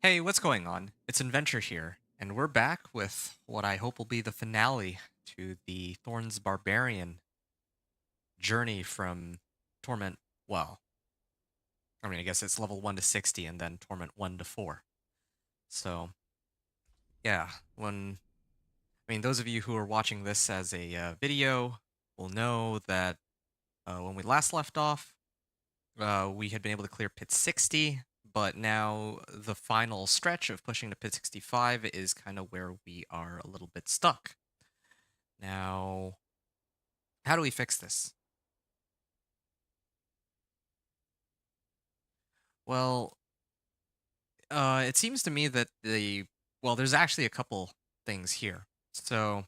Hey, what's going on? It's Adventure here, and we're back with what I hope will be the finale to the Thorns Barbarian journey from Torment. Well, I guess it's level 1 to 60 and then Torment 1 to 4. So, yeah, those of you who are watching this as a video will know that when we last left off, we had been able to clear pit 60, but now the final stretch of pushing to pit 65 is kind of where we are a little bit stuck. Now, how do we fix this? Well, it seems to me that there's actually a couple things here. So,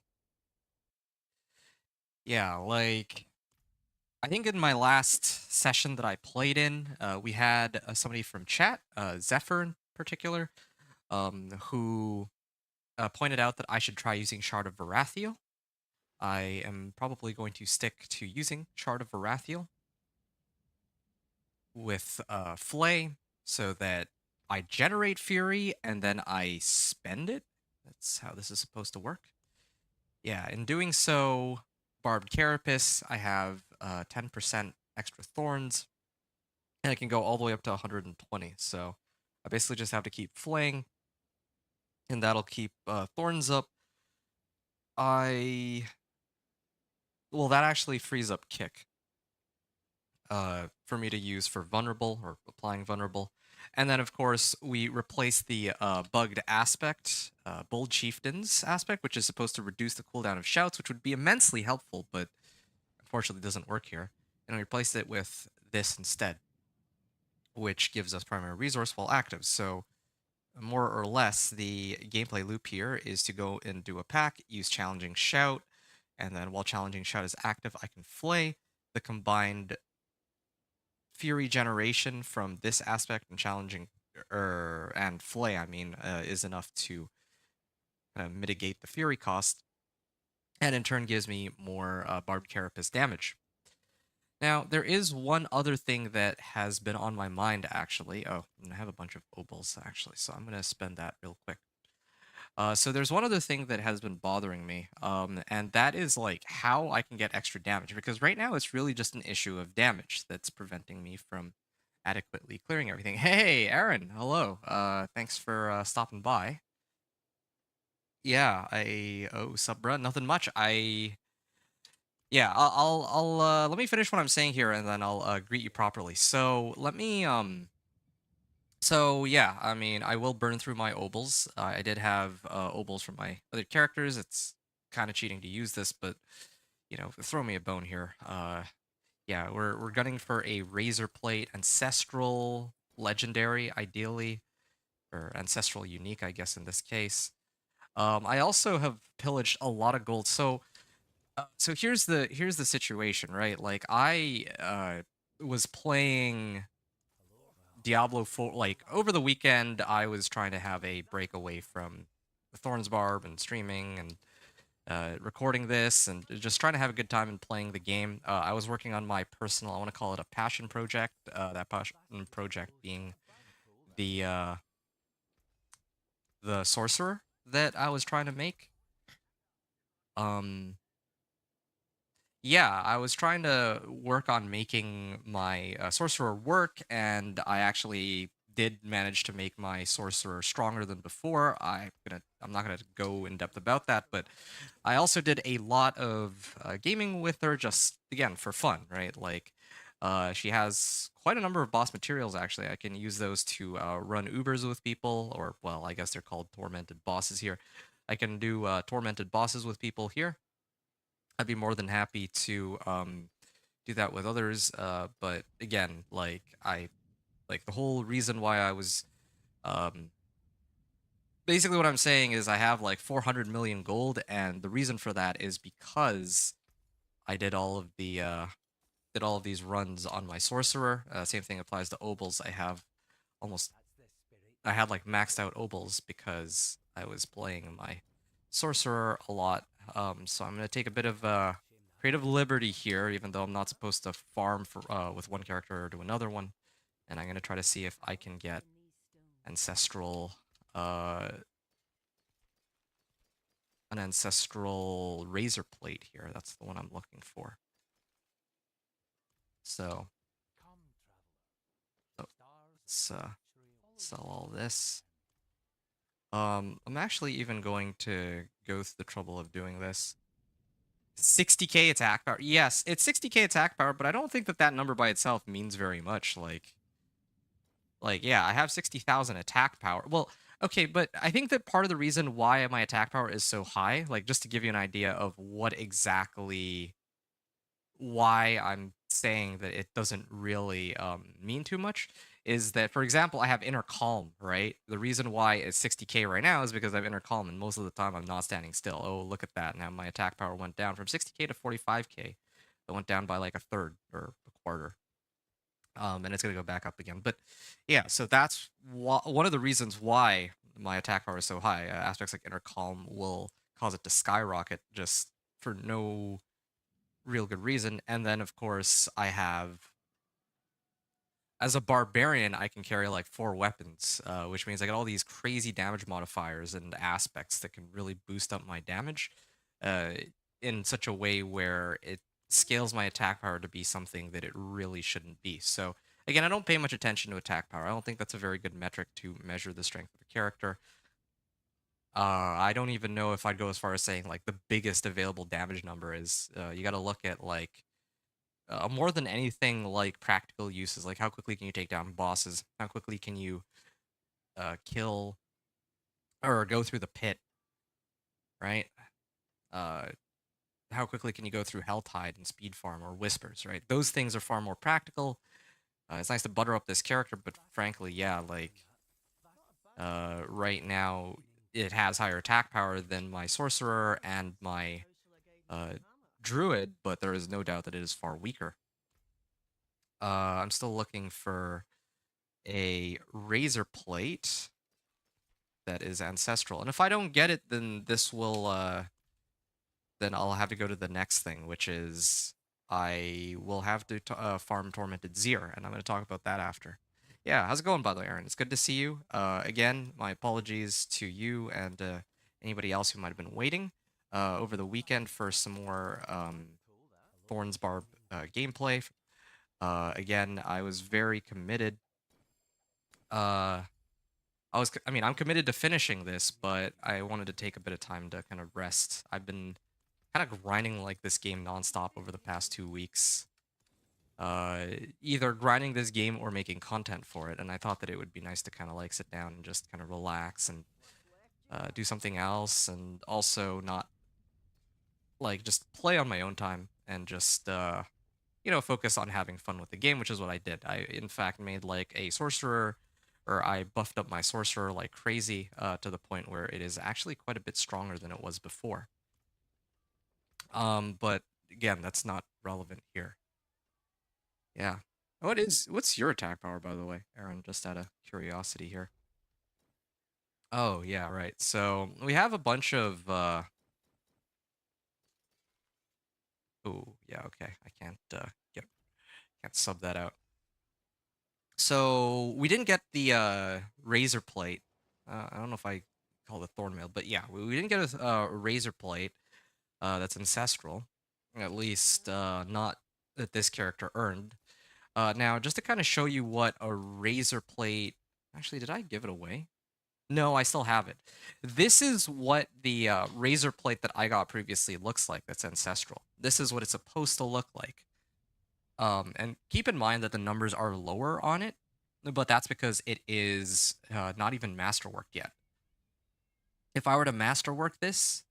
yeah, like, I think in my last session that I played in, we had somebody from chat, Zephyr in particular, who pointed out that I should try using Shard of Varathiel. I am probably going to stick to using Shard of Varathiel with Flay so that I generate Fury and then I spend it. That's how this is supposed to work. Yeah, in doing so, Barbed Carapace, I have 10% extra Thorns, and I can go all the way up to 120. So I basically just have to keep flaying, and that'll keep Thorns up. That actually frees up Kick for me to use for Vulnerable or applying Vulnerable. And then, of course, we replace the bugged aspect, Bold Chieftains aspect, which is supposed to reduce the cooldown of shouts, which would be immensely helpful, but unfortunately doesn't work here. And we replace it with this instead, which gives us primary resource while active. So more or less, the gameplay loop here is to go and do a pack, use Challenging Shout, and then while Challenging Shout is active, I can flay. The combined Fury generation from this aspect and challenging and flay, is enough to kind of mitigate the Fury cost, and in turn gives me more Barbed Carapace damage. Now, there is one other thing that has been on my mind, actually. Oh, and I have a bunch of obols, actually, so I'm going to spend that real quick. So there's one other thing that has been bothering me, and that is like how I can get extra damage, because right now it's really just an issue of damage that's preventing me from adequately clearing everything. Hey, Aaron, hello. Thanks for stopping by. Yeah, sup, bruh? Nothing much. Yeah, let me finish what I'm saying here, and then I'll greet you properly. So yeah, I will burn through my obols. I did have obols from my other characters. It's kind of cheating to use this, but throw me a bone here. Yeah, we're gunning for a Razor Plate Ancestral Legendary, ideally, or Ancestral Unique, I guess in this case. I also have pillaged a lot of gold. So here's the situation, right? Like I was playing Diablo 4, like over the weekend. I was trying to have a break away from the Thorns Barb and streaming and recording this and just trying to have a good time and playing the game. I was working on my personal, I want to call it a passion project. That passion project being the uh, the sorcerer that I was trying to make. Um, yeah, I was trying to work on making my sorcerer work, and I actually did manage to make my sorcerer stronger than before. I'm not gonna go in depth about that, but I also did a lot of gaming with her, just again for fun, right? Like, she has quite a number of boss materials. Actually, I can use those to run Ubers with people, or well, I guess they're called tormented bosses here. I can do tormented bosses with people here. I'd be more than happy to do that with others. But again, like the whole reason why I was um, basically what I'm saying is I have like 400 million gold, and the reason for that is because I did all of these runs on my sorcerer. Same thing applies to obols. Almost I had like maxed out obols because I was playing my sorcerer a lot. So I'm gonna take a bit of creative liberty here, even though I'm not supposed to farm for with one character to another one, and I'm gonna try to see if I can get ancestral. uh, an ancestral razor plate here. That's the one I'm looking for. So, oh, let's sell all this. I'm actually even going to go through the trouble of doing this. 60k attack power. Yes, it's 60k attack power, but I don't think that that number by itself means very much. Like, yeah, I have 60,000 attack power. Well, okay, but I think that part of the reason why my attack power is so high, like, just to give you an idea of what exactly why I'm saying that it doesn't really mean too much, is that, for example, I have inner calm, right? The reason why it's 60k right now is because I have inner calm, and most of the time I'm not standing still. Oh, look at that. Now my attack power went down from 60k to 45k. It went down by like a third or a quarter. And it's going to go back up again. But yeah, so that's one of the reasons why my attack power is so high. Aspects like inner calm will cause it to skyrocket just for no real good reason. And then, of course, I have, as a barbarian, I can carry like 4 weapons, which means I get all these crazy damage modifiers and aspects that can really boost up my damage uh, in such a way where it scales my attack power to be something that it really shouldn't be. So, again, I don't pay much attention to attack power. I don't think that's a very good metric to measure the strength of a character. I don't even know if I'd go as far as saying like the biggest available damage number is. You got to look at like more than anything like practical uses, like how quickly can you take down bosses, how quickly can you kill or go through the pit, right? Uh, how quickly can you go through Helltide and Speed Farm or Whispers, right? Those things are far more practical. It's nice to butter up this character, but frankly, yeah, like right now it has higher attack power than my sorcerer and my uh, druid, but there is no doubt that it is far weaker. I'm still looking for a razor plate that is ancestral. And if I don't get it, then this will then I'll have to go to the next thing, which is I will have to farm Tormented Zir, and I'm going to talk about that after. Yeah, how's it going, by the way, Aaron? It's good to see you. Again, my apologies to you and anybody else who might have been waiting over the weekend for some more Thorns Barb gameplay. Again, I was very committed. I mean, I'm committed to finishing this, but I wanted to take a bit of time to kind of rest. I've been kind of grinding like this game nonstop over the past 2 weeks. Either grinding this game or making content for it, and I thought that it would be nice to kind of like sit down and just kind of relax and do something else, and also not like just play on my own time and just focus on having fun with the game, which is what I did. I, in fact, made like a sorcerer, or I buffed up my sorcerer like crazy to the point where it is actually quite a bit stronger than it was before. But again, that's not relevant here. Yeah. What's your attack power, by the way, Aaron? Just out of curiosity here. Oh, yeah, right. So we have a bunch of oh, yeah, okay. I can't sub that out. So we didn't get the razor plate. I don't know if I call it thorn mail, but yeah, we didn't get a razor plate that's ancestral. At least not that this character earned. Now, just to kind of show you what a razor plate... Actually, did I give it away? No, I still have it. This is what the razor plate that I got previously looks like that's ancestral. This is what it's supposed to look like. And keep in mind that the numbers are lower on it, but that's because it is not even masterworked yet. If I were to masterwork this,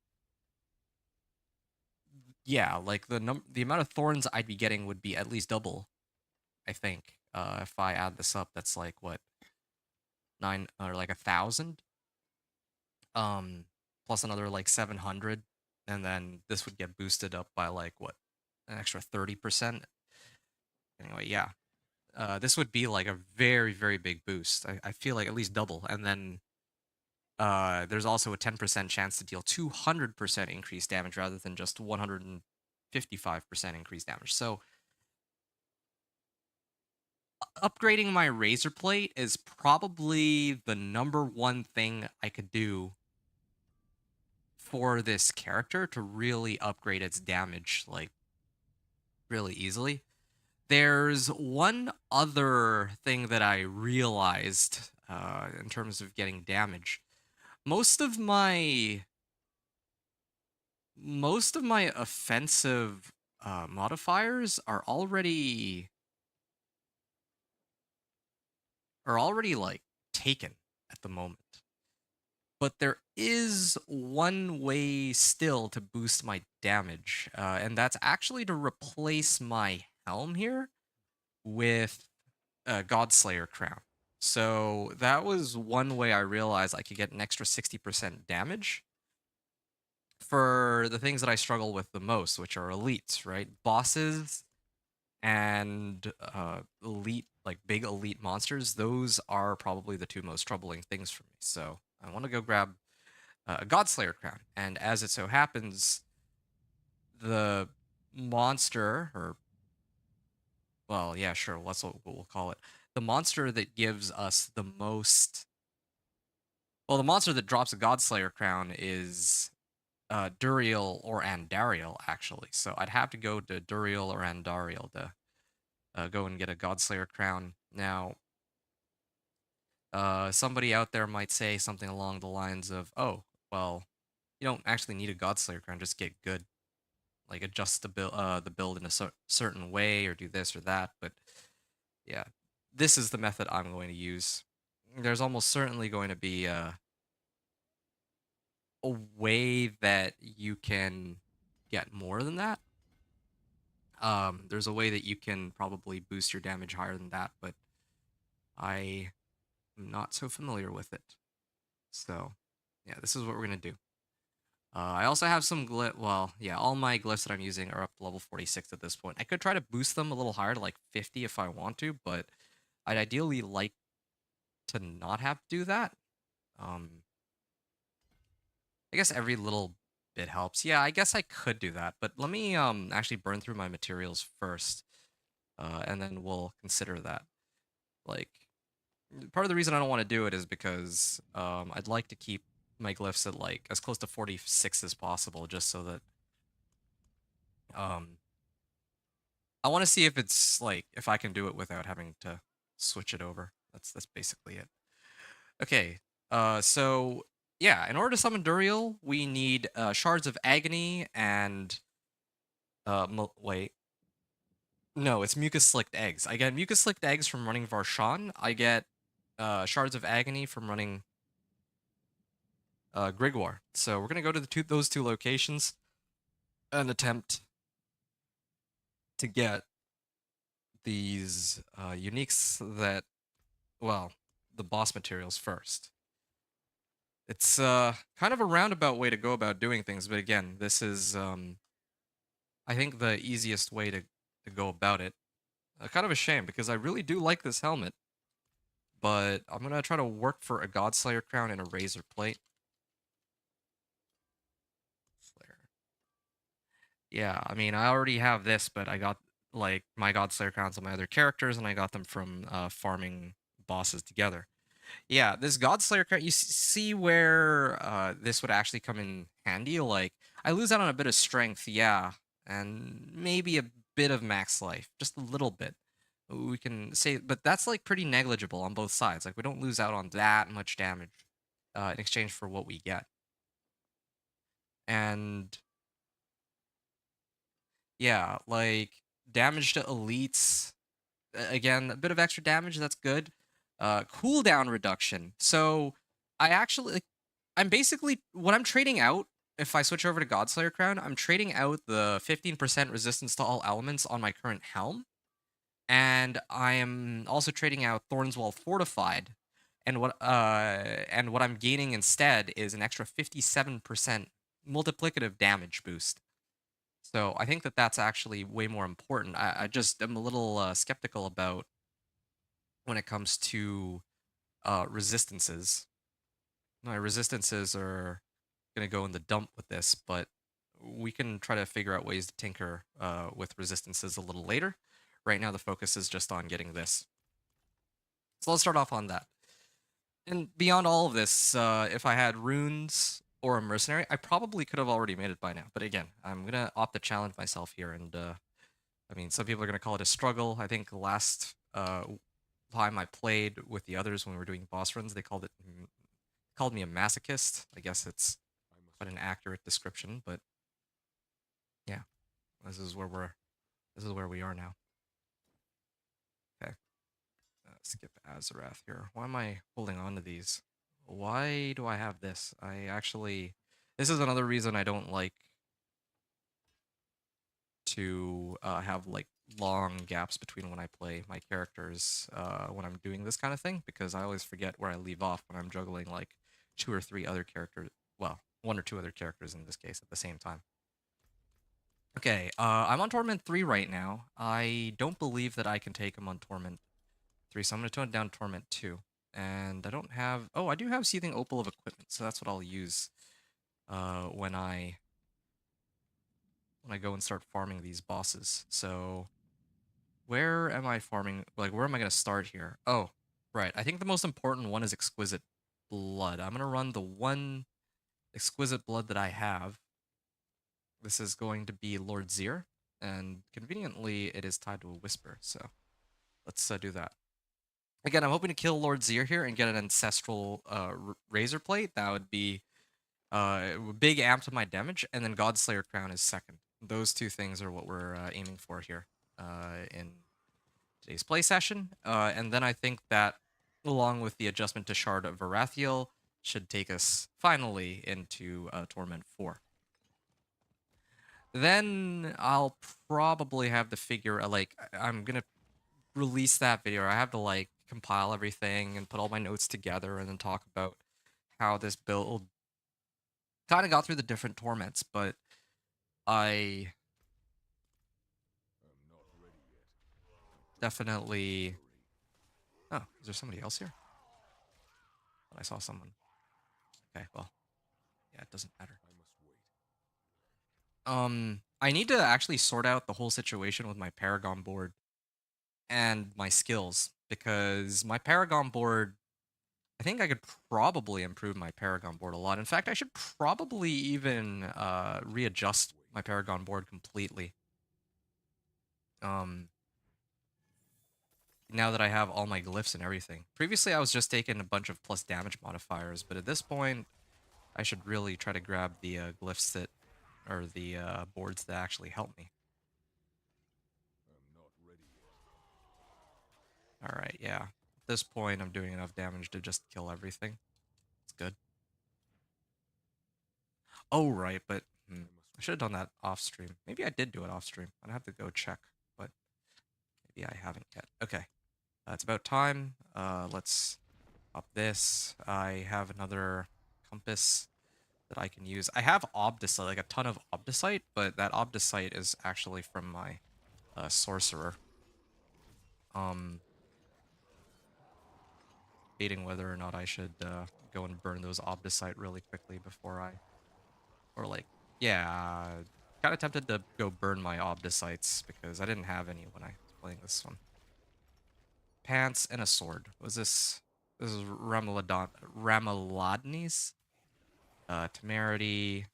yeah, like the amount of thorns I'd be getting would be at least double, I think. If I add this up, that's like what, 9 or like 1,000, plus another like 700, and then this would get boosted up by like what, an extra 30%. Anyway, yeah, this would be like a very, very big boost. I feel like at least double. And then there's also a 10% chance to deal 200% increased damage rather than just 155% increased damage. So upgrading my razor plate is probably the number one thing I could do for this character to really upgrade its damage, like, really easily. There's one other thing that I realized in terms of getting damage. Most of my most of my offensive modifiers are already like taken at the moment. But there is one way still to boost my damage, and that's actually to replace my helm here with a Godslayer crown. So that was one way I realized I could get an extra 60% damage for the things that I struggle with the most, which are elites, right? Bosses and elite, like big elite monsters, those are probably the two most troubling things for me. So I want to go grab a Godslayer crown. And as it so happens, the monster, or, well, yeah, sure, that's what we'll call it. The monster that gives us the most. Well, the monster that drops a Godslayer crown is Duriel or Andariel, actually. So I'd have to go to Duriel or Andariel to go and get a Godslayer crown. Now, somebody out there might say something along the lines of, "Oh, well, you don't actually need a Godslayer crown; just get good, like adjust the build in a certain way, or do this or that." But yeah, this is the method I'm going to use. There's almost certainly going to be a way that you can get more than that. There's a way that you can probably boost your damage higher than that, but I am not so familiar with it. So, yeah, this is what we're gonna do. I also have some well, yeah, all my glyphs that I'm using are up to level 46 at this point. I could try to boost them a little higher to like 50 if I want to, but I'd ideally like to not have to do that. I guess every little bit helps. Yeah, I guess I could do that, but let me actually burn through my materials first, and then we'll consider that. Like, part of the reason I don't want to do it is because I'd like to keep my glyphs at like as close to 46 as possible, just so that um I want to see if it's like if I can do it without having to switch it over. That's basically it. Okay, so yeah, in order to summon Duriel, we need shards of agony and wait, no, it's mucus slicked eggs. I get mucus slicked eggs from running Varshan. I get shards of agony from running Grigwar. So we're gonna go to those two locations and attempt to get these uniques that, well, the boss materials first. It's kind of a roundabout way to go about doing things, but again, this is I think the easiest way to go about it. Kind of a shame because I really do like this helmet, but I'm gonna try to work for a Godslayer crown and a Razor plate. Slayer. Yeah, I mean, I already have this, but I got like my Godslayer crowns on my other characters, and I got them from farming bosses together. Yeah, this Godslayer crown, you see where this would actually come in handy. Like, I lose out on a bit of strength, yeah, and maybe a bit of max life, just a little bit. We can say, but that's like pretty negligible on both sides. Like, we don't lose out on that much damage in exchange for what we get. And yeah, like damage to elites. Again, a bit of extra damage, that's good. Cooldown reduction. So I actually, like, I'm basically, what I'm trading out, if I switch over to Godslayer Crown, I'm trading out the 15% resistance to all elements on my current helm. And I am also trading out Thorns Fortified. And what I'm gaining instead is an extra 57% multiplicative damage boost. So I think that that's actually way more important. I just am a little skeptical about when it comes to resistances. My resistances are going to go in the dump with this, but we can try to figure out ways to tinker with resistances a little later. Right now, the focus is just on getting this. So let's start off on that. And beyond all of this, if I had runes or a mercenary, I probably could have already made it by now. But again, I'm gonna opt to challenge myself here, and I mean, some people are gonna call it a struggle. I think the last time I played with the others when we were doing boss runs, they called me a masochist. I guess it's quite an accurate description, but yeah, this is where we are now. Okay, skip Azarath here. Why am I holding on to these? Why do I have this? This is another reason I don't like to have like long gaps between when I play my characters when I'm doing this kind of thing, because I always forget where I leave off when I'm juggling like two or three other characters. Well, one or two other characters in this case at the same time. Okay, I'm on Torment 3 right now. I don't believe that I can take him on Torment 3, so I'm going to tone down Torment 2. And I don't have... Oh, I do have Seething Opal of Equipment, so that's what I'll use when I go and start farming these bosses. So where am I farming? Like, where am I going to start here? Oh, right. I think the most important one is Exquisite Blood. I'm going to run the one Exquisite Blood that I have. This is going to be Lord Zir, and conveniently it is tied to a Whisper, so let's do that. Again, I'm hoping to kill Lord Zir here and get an Ancestral Razor Plate. That would be a big amp to my damage, and then Godslayer Crown is second. Those two things are what we're aiming for here in today's play session. And then I think that, along with the adjustment to Shard of Varathiel, should take us finally into Torment 4. Then I'll probably have to figure like I'm gonna release that video. I have to like compile everything and put all my notes together and then talk about how this build kind of got through the different torments, but I definitely... Oh, is there somebody else here? I saw someone. Okay, well, yeah, it doesn't matter. I need to actually sort out the whole situation with my Paragon board and my skills, because my Paragon board, I think I could probably improve my Paragon board a lot. In fact, I should probably even readjust my Paragon board completely. Now that I have all my glyphs and everything. Previously, I was just taking a bunch of plus damage modifiers, but at this point, I should really try to grab the glyphs that, or the boards that actually help me. Alright, yeah. At this point, I'm doing enough damage to just kill everything. It's good. Oh, right, but I should have done that off stream. Maybe I did do it off stream. I'd have to go check, but maybe I haven't yet. Okay, it's about time. Let's up this. I have another compass that I can use. I have Obdicite, like a ton of Obdicite, but that Obdicite is actually from my sorcerer. Debating whether or not I should go and burn those Obdicite really quickly before I... Or like, yeah, kind of tempted to go burn my Obdicites because I didn't have any when I was playing this one. Pants and a sword. Was this... This is Ramaladni's? Temerity.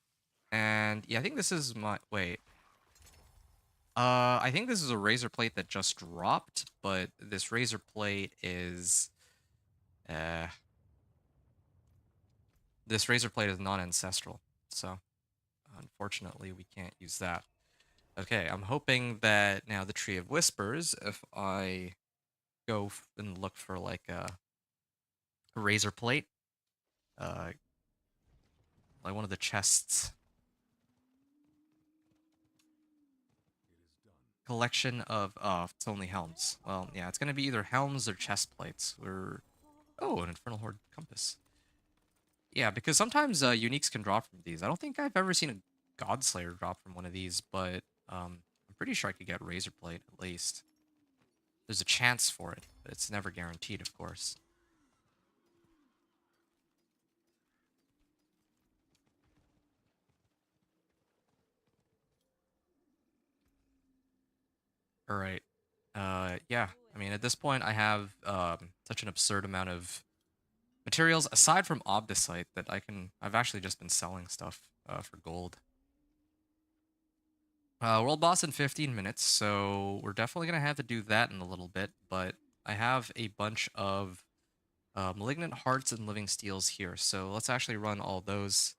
And yeah, I think this is my... Wait. I think this is a razor plate that just dropped, but this razor plate is... This razor plate is non-ancestral, so unfortunately we can't use that. Okay, I'm hoping that now the Tree of Whispers, if I go and look for like a razor plate, like one of the chests. Collection of, it's only helms. Well, yeah, it's gonna be either helms or chest plates. Or, oh, an Infernal Horde compass. Yeah, because sometimes uniques can drop from these. I don't think I've ever seen a Godslayer drop from one of these, but I'm pretty sure I could get razor plate at least. There's a chance for it, but it's never guaranteed, of course. All right. Yeah, I mean, at this point, I have such an absurd amount of materials aside from Obdicite that I've actually just been selling stuff for gold. World boss in 15 minutes, so we're definitely gonna have to do that in a little bit. But I have a bunch of malignant hearts and living steels here, so let's actually run all those,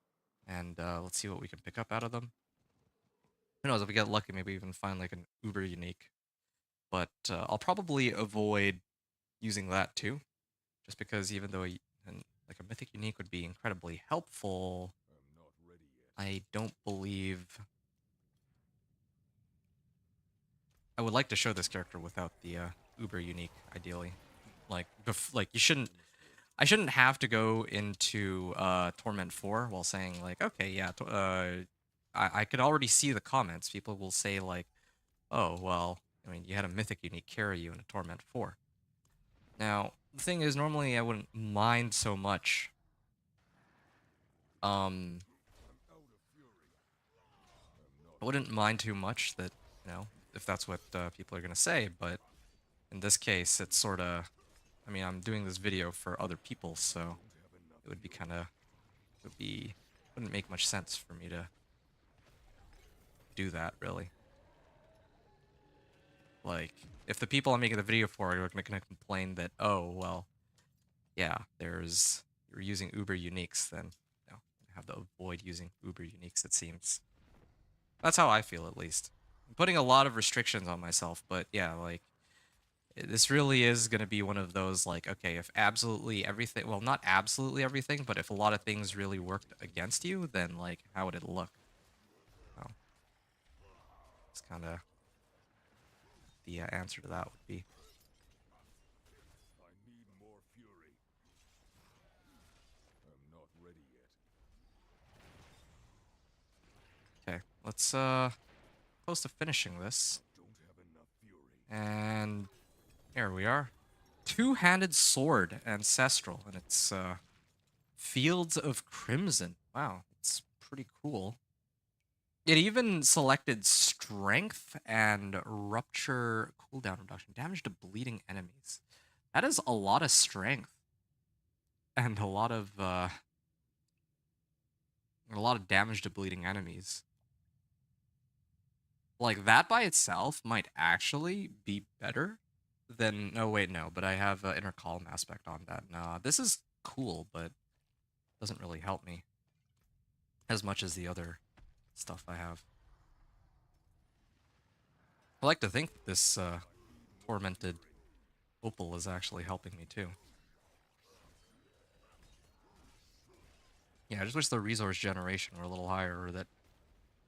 and let's see what we can pick up out of them. Who knows? If we get lucky, maybe even find like an uber unique. But I'll probably avoid using that too, just because even though like a mythic unique would be incredibly helpful, I don't believe I would like to show this character without the uber unique. Ideally, like you shouldn't. I shouldn't have to go into Torment 4 while saying like, okay, yeah, I could already see the comments. People will say like, oh well, I mean, you had a mythic unique carry you in a Torment 4. Now, the thing is, normally I wouldn't mind so much. I wouldn't mind too much that, if that's what people are going to say, but in this case, it's sort of, I mean, I'm doing this video for other people, so it would be kind of, wouldn't make much sense for me to do that, really. Like, if the people I'm making the video for are going to complain that, oh, well, yeah, you're using uber uniques, then, you have to avoid using uber uniques, it seems. That's how I feel, at least. I'm putting a lot of restrictions on myself, but yeah, like, this really is going to be one of those, like, okay, if absolutely everything, well, not absolutely everything, but if a lot of things really worked against you, then, like, how would it look? Well, it's kind of the answer to that would be. I need more fury. I'm not ready yet. Okay, let's, close to finishing this. Don't have enough fury. And here we are. Two-handed sword, ancestral, and it's Fields of Crimson. Wow, it's pretty cool. It even selected strength and rupture cooldown reduction, damage to bleeding enemies. That is a lot of strength and a lot of damage to bleeding enemies. Like, that by itself might actually be better than... Oh, wait, no, but I have an inner column aspect on that. Nah, this is cool, but doesn't really help me as much as the other stuff I have. I like to think that this tormented opal is actually helping me too. Yeah, I just wish the resource generation were a little higher, or that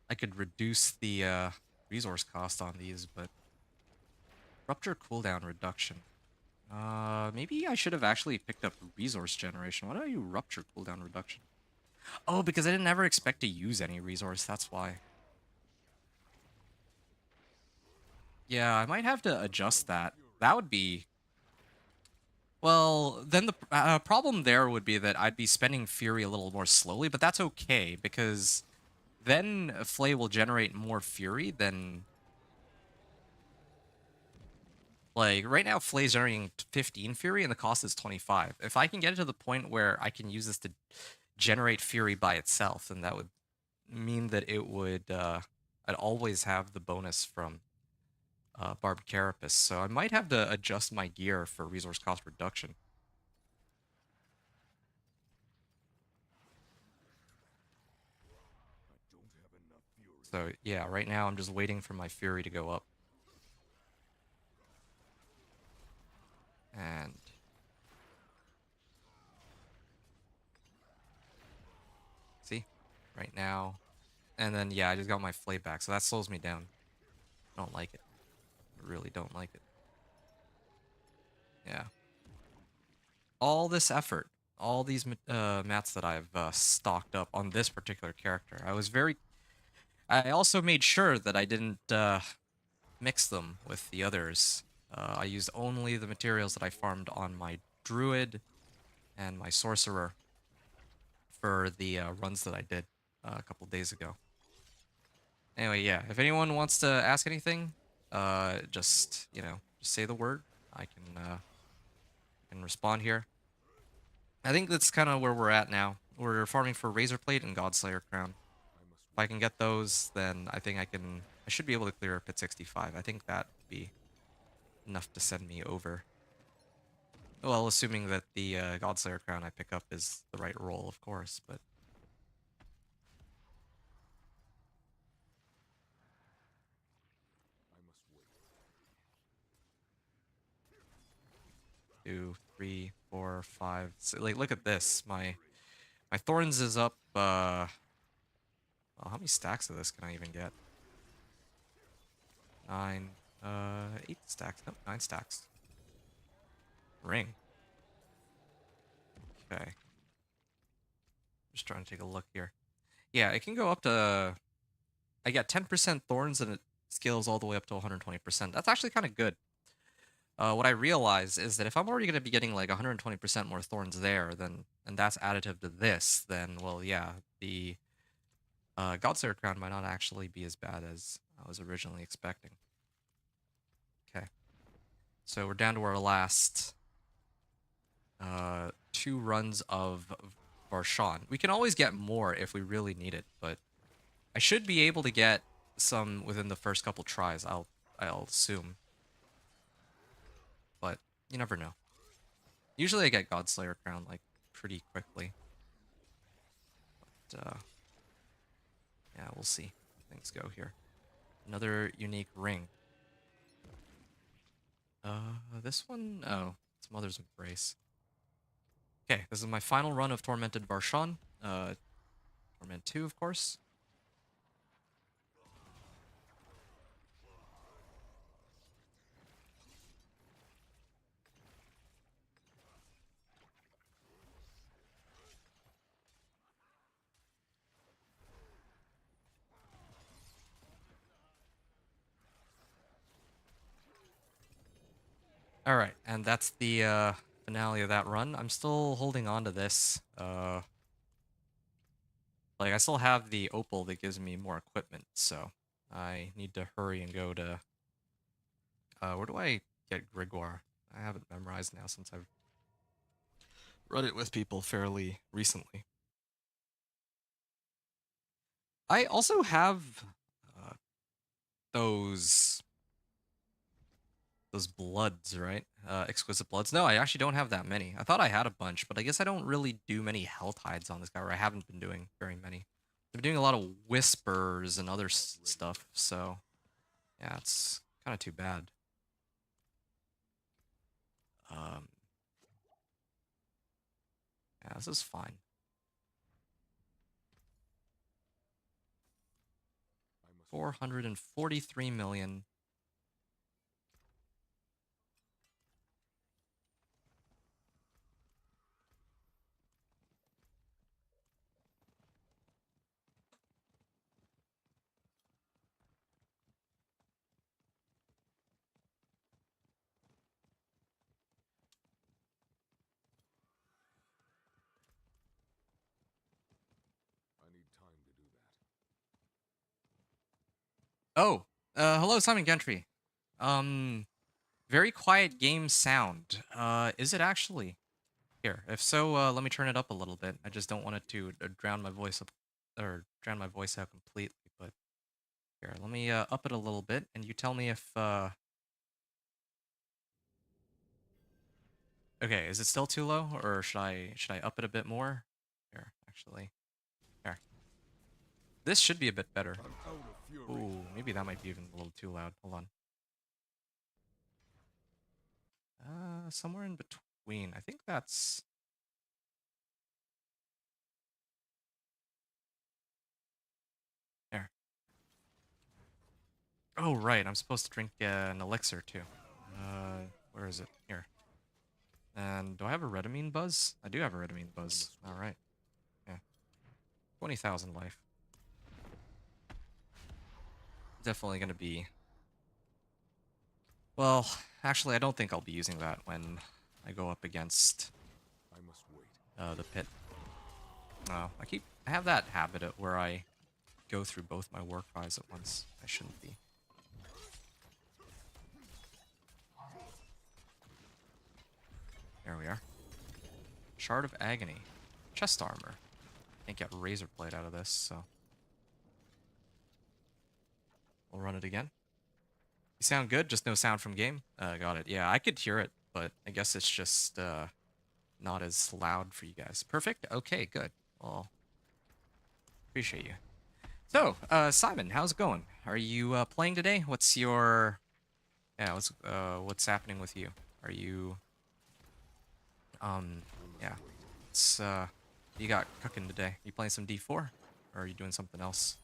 I could reduce the resource cost on these, but... Rupture cooldown reduction. Maybe I should have actually picked up resource generation. Why do I do rupture cooldown reduction? Oh, because I didn't ever expect to use any resource, that's why. Yeah, I might have to adjust that. That would be... Well, then the problem there would be that I'd be spending Fury a little more slowly, but that's okay, because then Flay will generate more Fury than... Like, right now, Flay's generating 15 Fury, and the cost is 25. If I can get it to the point where I can use this to generate Fury by itself, then that would mean that it would... I'd always have the bonus from Barbed Carapace, so I might have to adjust my gear for resource cost reduction. I don't have enough fury. So yeah, right now I'm just waiting for my Fury to go up. And... See? Right now. And then, yeah, I just got my Flay back, so that slows me down. I don't like it. I really don't like it. Yeah. All this effort, all these mats that I've stocked up on this particular character, I also made sure that I didn't mix them with the others. I used only the materials that I farmed on my Druid and my Sorcerer for the runs that I did a couple days ago. Anyway, yeah, if anyone wants to ask anything, just say the word, I can respond here. I think that's kind of where we're at now. We're farming for Razor Plate and Godslayer Crown. I must If I can get those, then I think I should be able to clear Pit 65. I think that would be enough to send me over. Well, assuming that the Godslayer Crown I pick up is the right roll, of course, but... I must wait. 2, 3, 4, 5. So, like, look at this. My Thorns is up, well, how many stacks of this can I even get? 9, 8 stacks. Nope, 9 stacks. Ring. Okay. Just trying to take a look here. Yeah, it can go up to... I get 10% Thorns and it scales all the way up to 120%. That's actually kind of good. What I realize is that if I'm already going to be getting like 120% more Thorns there, then and that's additive to this, then, well, yeah, the Godslayer Crown might not actually be as bad as I was originally expecting. Okay. So we're down to our last 2 runs of Varshan. We can always get more if we really need it, but I should be able to get some within the first couple tries, I'll assume. But you never know. Usually I get Godslayer Crown like pretty quickly. But yeah, we'll see how things go here. Another unique ring. This one? Oh, it's Mother's Embrace. Okay, this is my final run of Tormented Varshan. Torment 2, of course. Alright, and that's the finale of that run. I'm still holding on to this. Like, I still have the opal that gives me more equipment, so I need to hurry and go to... where do I get Grimoire? I have it memorized now since I've run it with people fairly recently. I also have those bloods, right? Exquisite bloods. No, I actually don't have that many. I thought I had a bunch, but I guess I don't really do many health hides on this guy, or I haven't been doing very many. I've been doing a lot of whispers and other stuff, so yeah, it's kind of too bad. Yeah, this is fine. I must 443 million. I need time to do that. Oh, hello, Simon Gentry. Very quiet game sound. Is it actually? Here, if so, let me turn it up a little bit. I just don't want it to drown my voice up, or drown my voice out completely. But here, let me up it a little bit, and you tell me if. Okay, is it still too low, or should I up it a bit more? Here, actually, here. This should be a bit better. I'm out of fury. Ooh, maybe that might be even a little too loud. Hold on. Somewhere in between. I think that's. There. Oh, right. I'm supposed to drink an elixir, too. Where is it? Here. And do I have a Redamine buzz? I do have a Redamine buzz. Alright. Yeah. 20,000 life. Definitely gonna be... Well, actually, I don't think I'll be using that when I go up against I must wait. the pit. No, I have that habit where I go through both my war cries at once. I shouldn't be. There we are. Shard of Agony. Chest armor. Can't get Razor Blade out of this, so... We'll run it again. You sound good, just no sound from game? Got it. Yeah, I could hear it, but I guess it's just, not as loud for you guys. Perfect? Okay, good. Well, appreciate you. So, Simon, how's it going? Are you, playing today? What's your... Yeah, what's happening with you? Are you... Yeah. It's, you got cooking today? You playing some D4? Or are you doing something else?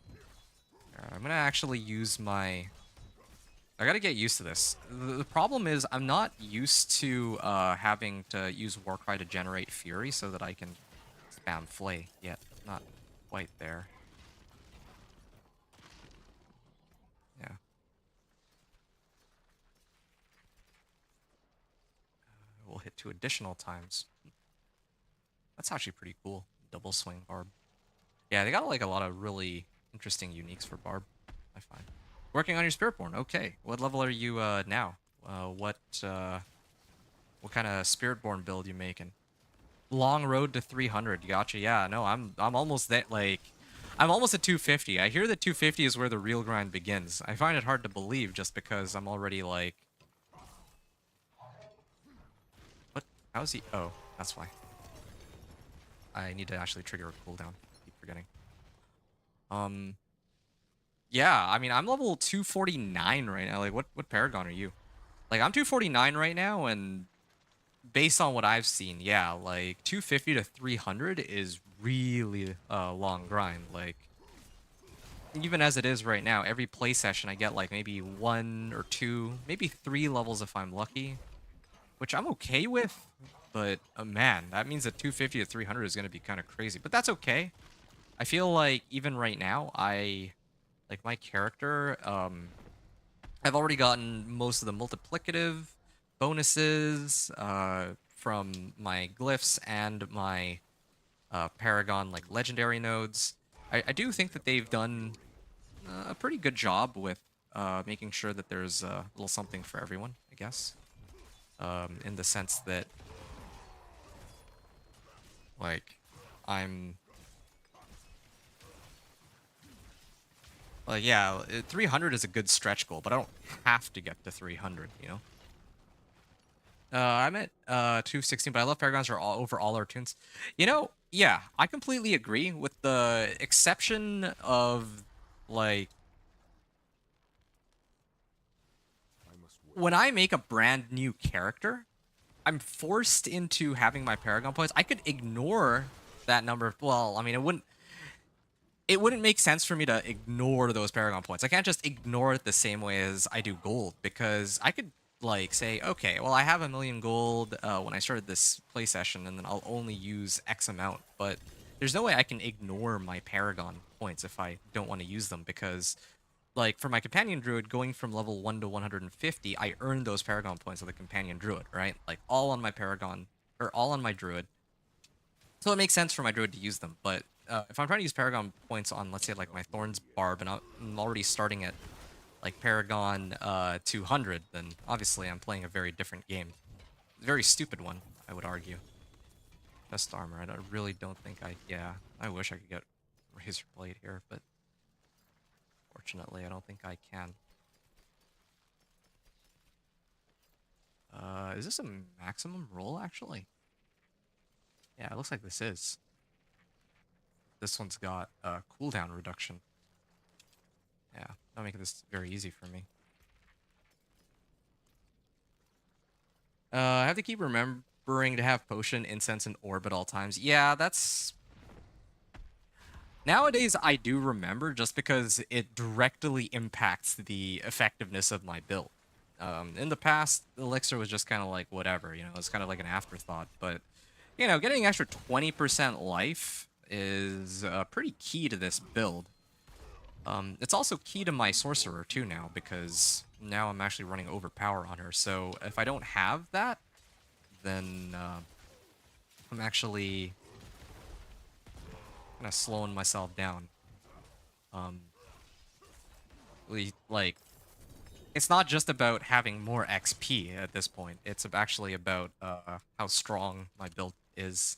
I'm gonna actually use my... I gotta get used to this. The problem is I'm not used to having to use Warcry to generate Fury so that I can spam Flay yet. Not quite there. Yeah. We'll hit 2 additional times. That's actually pretty cool. Double swing Barb. Yeah, they got like a lot of really interesting uniques for Barb, I find. Working on your Spiritborn. Okay. What level are you now? What kind of Spiritborn build you making? Long road to 300. Gotcha. Yeah, no, I'm almost that like I'm almost at 250. I hear that 250 is where the real grind begins. I find it hard to believe just because I'm already like What? How's he? Oh, that's why. I need to actually trigger a cooldown. Keep forgetting. Yeah, I mean, I'm level 249 right now. Like, what Paragon are you? Like, I'm 249 right now, and based on what I've seen, yeah, like, 250 to 300 is really a long grind. Like, even as it is right now, every play session, I get, like, maybe 1 or 2, maybe 3 levels if I'm lucky, which I'm okay with, but, man, that means that 250 to 300 is going to be kind of crazy. But that's okay. I feel like, even right now, like my character, I've already gotten most of the multiplicative bonuses from my glyphs and my Paragon like legendary nodes. I do think that they've done a pretty good job with making sure that there's a little something for everyone, I guess. In the sense that like I'm Like, yeah, 300 is a good stretch goal, but I don't have to get to 300, you know? I'm at 216, but I love Paragons are all over all our tunes. You know, yeah, I completely agree with the exception of, like, when I make a brand new character, I'm forced into having my Paragon points. I could ignore that number. Well, I mean, it wouldn't make sense for me to ignore those Paragon points. I can't just ignore it the same way as I do gold, because I could, like, say, okay, well, I have 1,000,000 gold when I started this play session, and then I'll only use X amount, but there's no way I can ignore my Paragon points if I don't want to use them, because, like, for my Companion Druid, going from level 1 to 150, I earned those Paragon points with the Companion Druid, right? Like, all on my Paragon, or all on my Druid. So it makes sense for my Druid to use them, but if I'm trying to use Paragon points on, let's say, like, my Thorns Barb, and I'm already starting at, like, Paragon 200, then obviously I'm playing a very different game. A very stupid one, I would argue. Chest armor, I really don't think yeah, I wish I could get Razor Blade here, but fortunately I don't think I can. Is this a maximum roll, actually? Yeah, it looks like this is. This one's got cooldown reduction. Yeah, that'll make this very easy for me. I have to keep remembering to have potion, incense, and orb at all times. Yeah, that's... Nowadays, I do remember just because it directly impacts the effectiveness of my build. In the past, Elixir was just kind of like whatever, you know, it's kind of like an afterthought. But, you know, getting an extra 20% life is pretty key to this build. It's also key to my Sorcerer too now, because now I'm actually running overpower on her. So if I don't have that, then I'm actually kind of slowing myself down. Like, it's not just about having more XP at this point. It's actually about how strong my build is.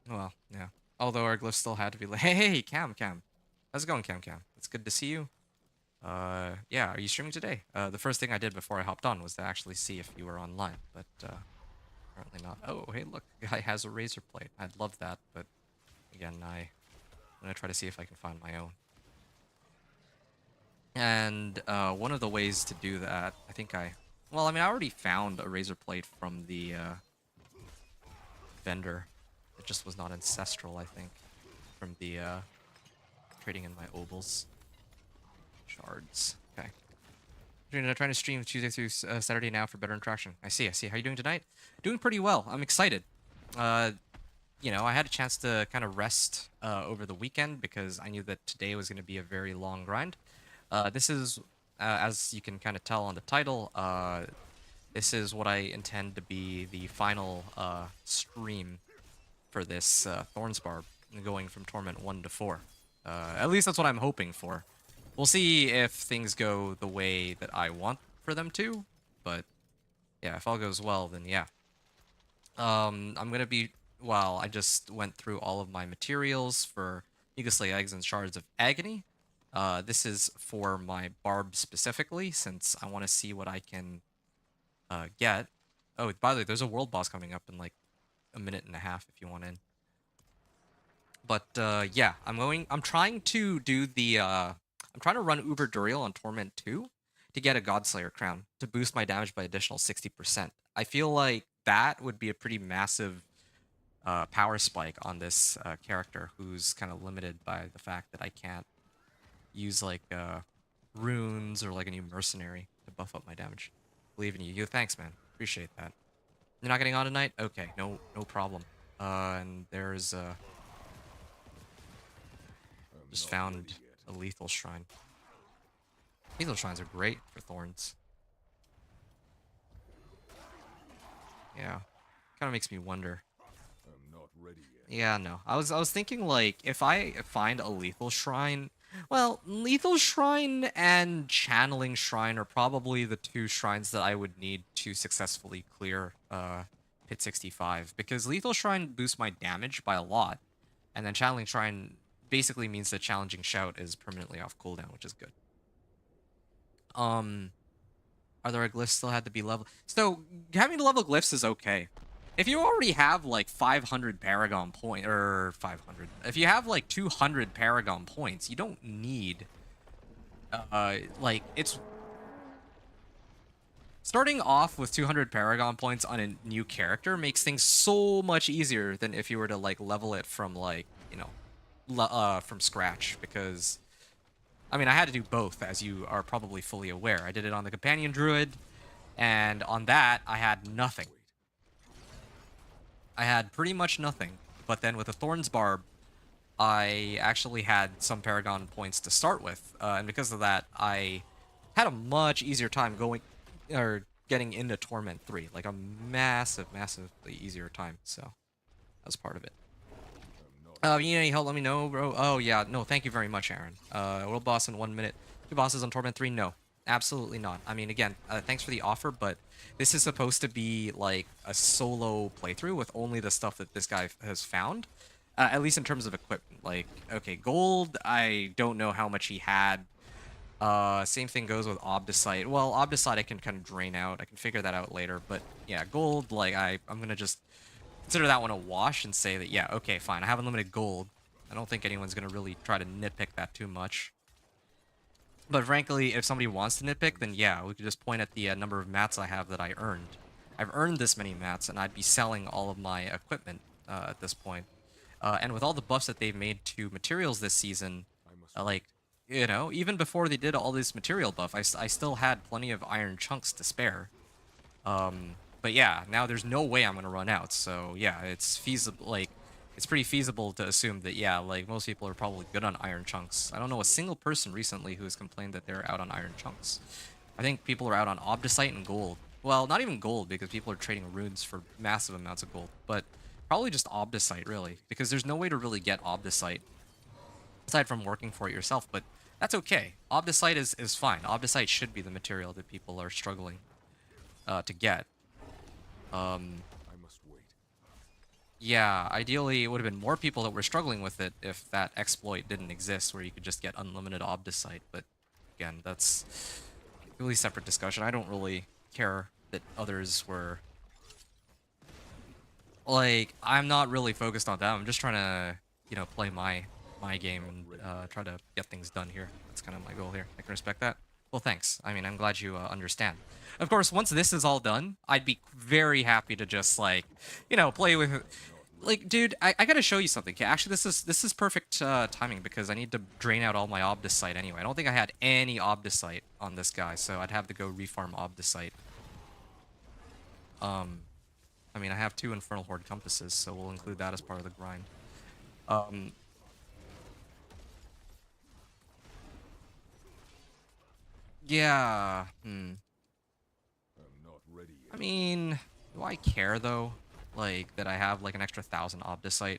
Well, yeah. Although our glyphs still had to be like, hey, Cam. How's it going, Cam? It's good to see you. Yeah, are you streaming today? The first thing I did before I hopped on was to actually see if you were online, but apparently not. Oh, hey, look, guy has a razor plate. I'd love that, but again, I'm gonna try to see if I can find my own. And one of the ways to do that, well, I mean, I already found a razor plate from the vendor. It just was not ancestral, I think, from the trading in my ovals. Shards. Okay. Trying to stream Tuesday through Saturday now for better interaction. I see. How you doing tonight? Doing pretty well. I'm excited. You know, I had a chance to kind of rest over the weekend because I knew that today was going to be a very long grind. This is, as you can kind of tell on the title, this is what I intend to be the final stream for this Thorns Barb, going from Torment 1 to 4. At least that's what I'm hoping for. We'll see if things go the way that I want for them to, but yeah, if all goes well, then yeah. I'm gonna be, well, I just went through all of my materials for Mucuslay Eggs and Shards of Agony. This is for my barb specifically, since I want to see what I can get. Oh, by the way, there's a world boss coming up in like a minute and a half if you want in. But yeah, I'm trying to do the I'm trying to run Uber Duriel on Torment 2 to get a Godslayer crown to boost my damage by additional 60%. I feel like that would be a pretty massive power spike on this character who's kind of limited by the fact that I can't use like runes or like a new mercenary to buff up my damage. Believe in you. Thanks, man. Appreciate that. You're not getting on tonight? Okay, no problem. And there's just found a lethal shrine. Lethal shrines are great for thorns. Yeah, kind of makes me wonder. I'm not ready yet. Yeah, no. I was thinking like if I find a lethal shrine, well, lethal shrine and channeling shrine are probably the two shrines that I would need to successfully clear Pit 65, because lethal shrine boosts my damage by a lot, and then channeling shrine basically means that challenging shout is permanently off cooldown, which is good. Are there glyphs still had to be level? So having to level glyphs is okay. If you already have like 500 Paragon point or 500, if you have like 200 Paragon points, you don't need like it's starting off with 200 Paragon points on a new character makes things so much easier than if you were to like level it from like, you know, from scratch, because I mean, I had to do both, as you are probably fully aware. I did it on the Companion Druid, and on that, I had nothing. I had pretty much nothing. But then with the Thorns Barb, I actually had some Paragon points to start with, and because of that, I had a much easier time getting into Torment 3. Like a massively easier time, so that was part of it. You need any help, let me know, bro. Oh, yeah. No, thank you very much, Aaron. World boss in 1 minute. 2 bosses on Torment 3? No. Absolutely not. I mean, again, thanks for the offer, but this is supposed to be, like, a solo playthrough with only the stuff that this guy has found. At least in terms of equipment. Like, okay, gold, I don't know how much he had. Same thing goes with Obdicite. Well, Obdicite I can kind of drain out. I can figure that out later. But, yeah, gold, like, I'm gonna just consider that one a wash and say that, yeah, okay, fine, I have unlimited gold. I don't think anyone's going to really try to nitpick that too much. But frankly, if somebody wants to nitpick, then yeah, we could just point at the number of mats I have that I earned. I've earned this many mats, and I'd be selling all of my equipment at this point. And with all the buffs that they've made to materials this season, like, you know, even before they did all this material buff, I still had plenty of iron chunks to spare. But yeah, now there's no way I'm gonna run out. So yeah, it's feasible. Like, it's pretty feasible to assume that yeah, like most people are probably good on iron chunks. I don't know a single person recently who has complained that they're out on iron chunks. I think people are out on Obdicite and gold. Well, not even gold, because people are trading runes for massive amounts of gold. But probably just Obdicite, really, because there's no way to really get Obdicite aside from working for it yourself. But That's okay. Obdicite is fine. Obdicite should be the material that people are struggling to get. I must wait. Yeah, ideally it would have been more people that were struggling with it if that exploit didn't exist where you could just get unlimited Obdicite, but again, that's a completely separate discussion. I don't really care that others were like, I'm not really focused on that. I'm just trying to, play my game and try to get things done here. That's kind of my goal here. I can respect that. Well, thanks. I mean, I'm glad you understand. Of course, once this is all done, I'd be very happy to just like, play with. Like, dude, I gotta show you something. Okay, actually, this is perfect timing because I need to drain out all my Obdicite anyway. I don't think I had any Obdicite on this guy, so I'd have to go refarm Obdicite. Um, I mean, I have 2 Infernal Horde compasses, so we'll include that as part of the grind. Um, yeah. I'm not ready I yet. mean, do I care though? Like that I have like an extra 1,000 Obdicite.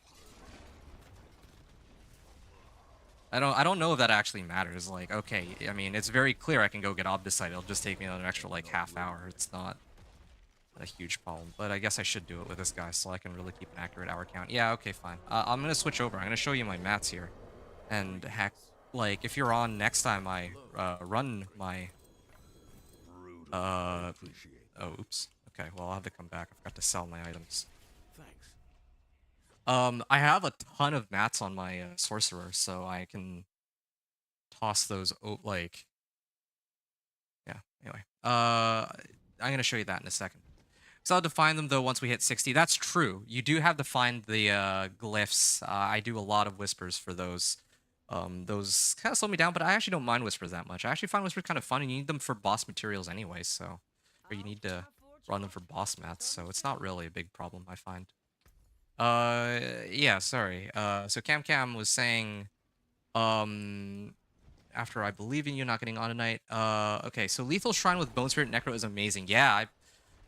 I don't know if that actually matters. Like, okay, I mean, it's very clear I can go get Obdicite. It'll just take me an extra like half hour. It's not a huge problem, but I guess I should do it with this guy so I can really keep an accurate hour count. Yeah, okay, fine. I'm gonna switch over. I'm gonna show you my mats here, and heck, like if you're on next time I run my Brutal. I appreciate oh oops. Okay, well I'll have to come back. I forgot to sell my items. Thanks. I have a ton of mats on my sorcerer, so I can toss those. Like, yeah. Anyway, I'm gonna show you that in a second. So I'll define them though once we hit 60. That's true. You do have to find the glyphs. I do a lot of whispers for those. Those kind of slow me down, but I actually don't mind whispers that much. I actually find whispers kind of fun, and you need them for boss materials anyway. So, or you need to run them for boss mats. So it's not really a big problem, I find. Yeah, sorry. So Cam Cam was saying, um, after I believe in you not getting on tonight. Okay, so Lethal Shrine with Bone Spirit Necro is amazing. Yeah,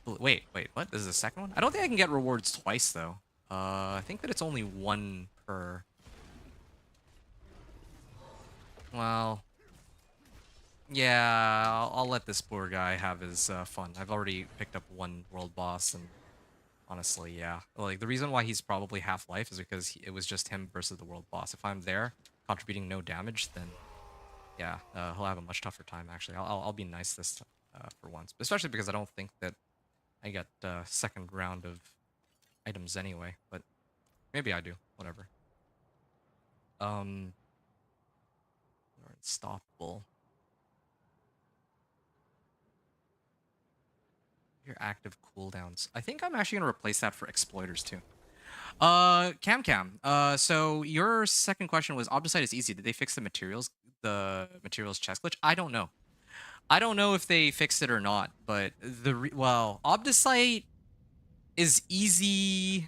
wait, what? This is the second one? I don't think I can get rewards twice, though. I think that it's only one per... Well... Yeah, I'll let this poor guy have his fun. I've already picked up one world boss, and honestly, yeah. Like, the reason why he's probably half-life is because it was just him versus the world boss. If I'm there, contributing no damage, then yeah, he'll have a much tougher time, actually. I'll be nice this for once. Especially because I don't think that I get second round of items anyway, but maybe I do. Whatever. Um, you're unstoppable. Your active cooldowns. I think I'm actually gonna replace that for exploiters too. Cam Cam. So your second question was Obdicite is easy. Did they fix the materials chest glitch? I don't know. I don't know if they fixed it or not, but well, Obdicite is easy.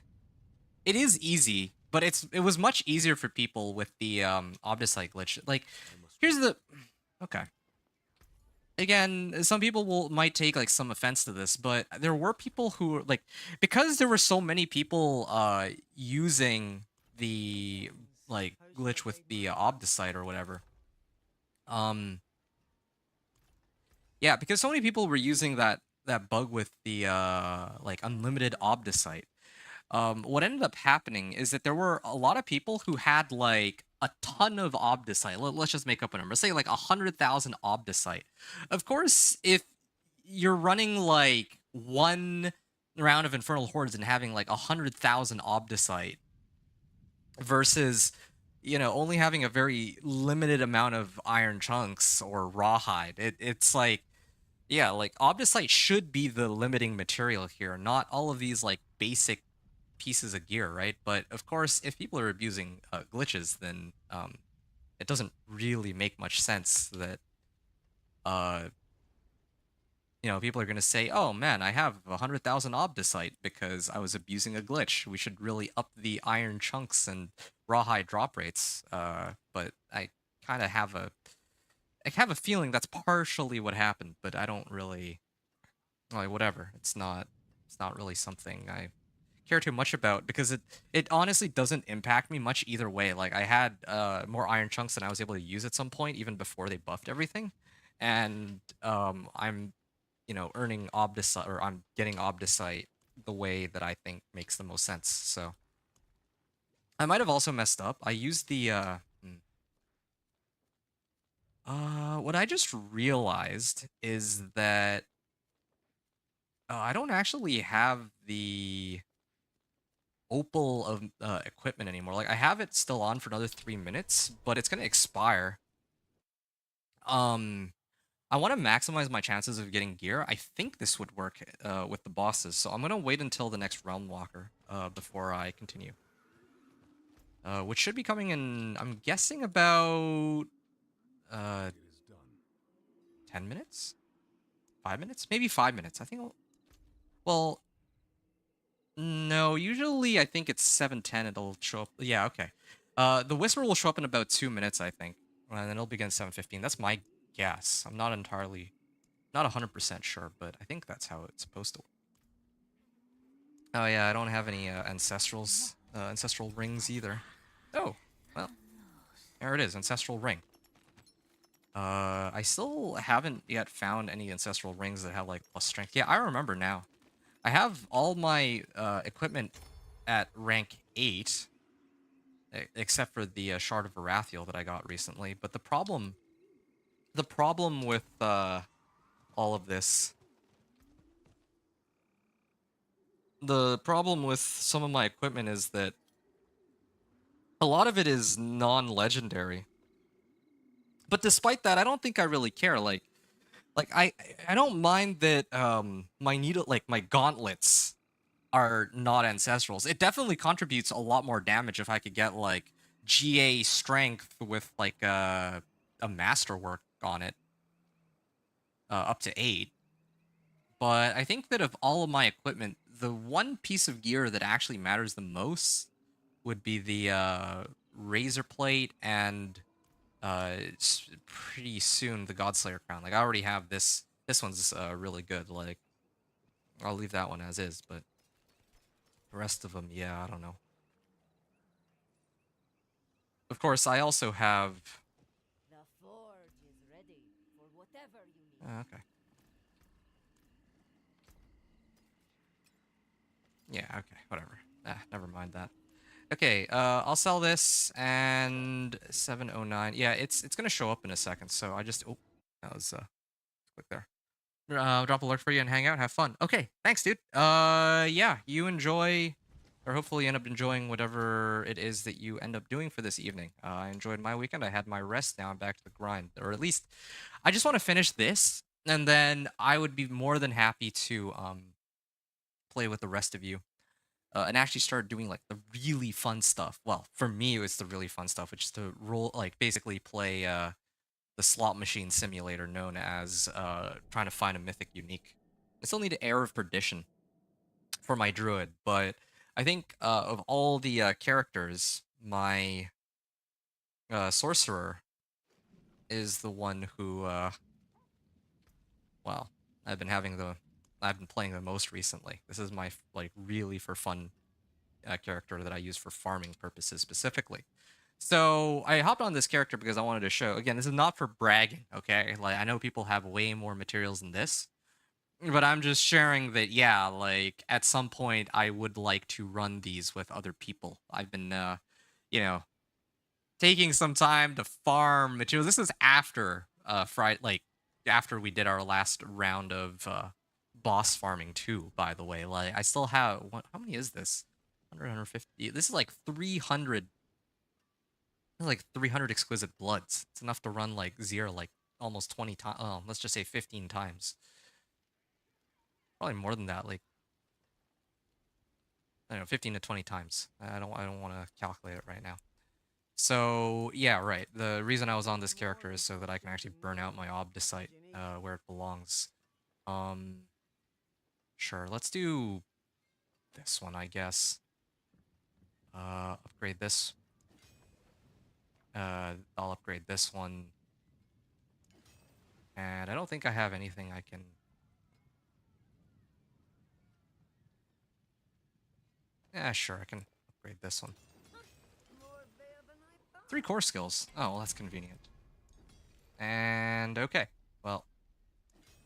It is easy, but it was much easier for people with the Obdicite glitch. Like, I must here's wait. the okay. Again, some people might take like some offense to this, but there were people who like because there were so many people using the like glitch with the Obdicite or whatever. Um yeah, because so many people were using that bug with the like unlimited Obdicite. What ended up happening is that there were a lot of people who had like a ton of Obdicite. Let's just make up a number. Say like 100,000 Obdicite. Of course, if you're running like one round of Infernal Hordes and having like 100,000 Obdicite versus only having a very limited amount of iron chunks or rawhide, it's like yeah, like Obdicite should be the limiting material here, not all of these like basic pieces of gear, right? But of course, if people are abusing glitches, then it doesn't really make much sense that uh, people are going to say, "Oh man, I have 100,000 Obdicite because I was abusing a glitch. We should really up the iron chunks and rawhide drop rates." But I have a feeling that's partially what happened, but I don't really like whatever. It's not really something I care too much about because it honestly doesn't impact me much either way. Like I had more iron chunks than I was able to use at some point, even before they buffed everything, and I'm earning Obdicite, or I'm getting Obdicite the way that I think makes the most sense. So I might have also messed up. I used the what I just realized is that I don't actually have the opal of equipment anymore. Like I have it still on for another 3 minutes, but it's gonna expire. Um, I want to maximize my chances of getting gear. I think this would work with the bosses, so I'm gonna wait until the next Realm Walker before I continue. Which should be coming in, I'm guessing about uh It is done. 10 minutes, 5 minutes, maybe 5 minutes. I think. Well, no, usually I think it's 7:10. It'll show up. Yeah, okay. The Whisper will show up in about 2 minutes, I think, and then it'll begin 7:15. That's my guess. I'm not entirely, not 100% sure, but I think that's how it's supposed to work. Oh yeah, I don't have any ancestral rings either. Oh, well, there it is, ancestral ring. I still haven't yet found any ancestral rings that have like plus strength. Yeah, I remember now. I have all my equipment at rank 8, except for the Shard of Varathiel that I got recently. But the problem with all of this, the problem with some of my equipment is that a lot of it is non-legendary. But despite that, I don't think I really care. Like I don't mind that my needle, like my gauntlets, are not ancestrals. It definitely contributes a lot more damage if I could get like GA strength with like a masterwork on it, up to 8. But I think that of all of my equipment, the one piece of gear that actually matters the most would be the razor plate and pretty soon the Godslayer crown. Like I already have this. This one's really good. Like I'll leave that one as is, but the rest of them, yeah, I don't know. Of course, I also have. The forge is ready for whatever you need. Okay. Yeah. Okay. Whatever. Never mind that. Okay. I'll sell this and 709. Yeah, it's gonna show up in a second. So I just, oh, that was quick there. Drop a lurk for you and hang out. Have fun. Okay. Thanks, dude. Yeah. You enjoy, or hopefully end up enjoying whatever it is that you end up doing for this evening. I enjoyed my weekend. I had my rest. Now I'm back to the grind, or at least I just want to finish this, and then I would be more than happy to play with the rest of you, and actually start doing like the really fun stuff. Well, for me, it was the really fun stuff, which is to roll, like basically play the slot machine simulator known as trying to find a mythic unique. I still need an Air of Perdition for my druid, but I think of all the characters, my sorcerer is the one who, well, I've been having the, I've been playing the most recently. This is my like really for fun character that I use for farming purposes specifically. So I hopped on this character because I wanted to show. Again, this is not for bragging, okay? Like I know people have way more materials than this, but I'm just sharing that. Yeah, like at some point I would like to run these with other people. I've been, you know, taking some time to farm materials. This is after Friday, like after we did our last round of boss farming too. By the way, like I still have what? How many is this? 100, 150. This is like 300. Like 300 exquisite bloods. It's enough to run like zero, like almost 20 times. Oh, let's just say 15 times. Probably more than that. Like I don't know, 15 to 20 times. I don't want to calculate it right now. So yeah, right. The reason I was on this character is so that I can actually burn out my Obdicite where it belongs. Um, sure. Let's do this one, I guess. Upgrade this. I'll upgrade this one. And I don't think I have anything I can. Yeah, sure, I can upgrade this one. More bear than I thought. 3 core skills. Oh, well, that's convenient. And okay. Well,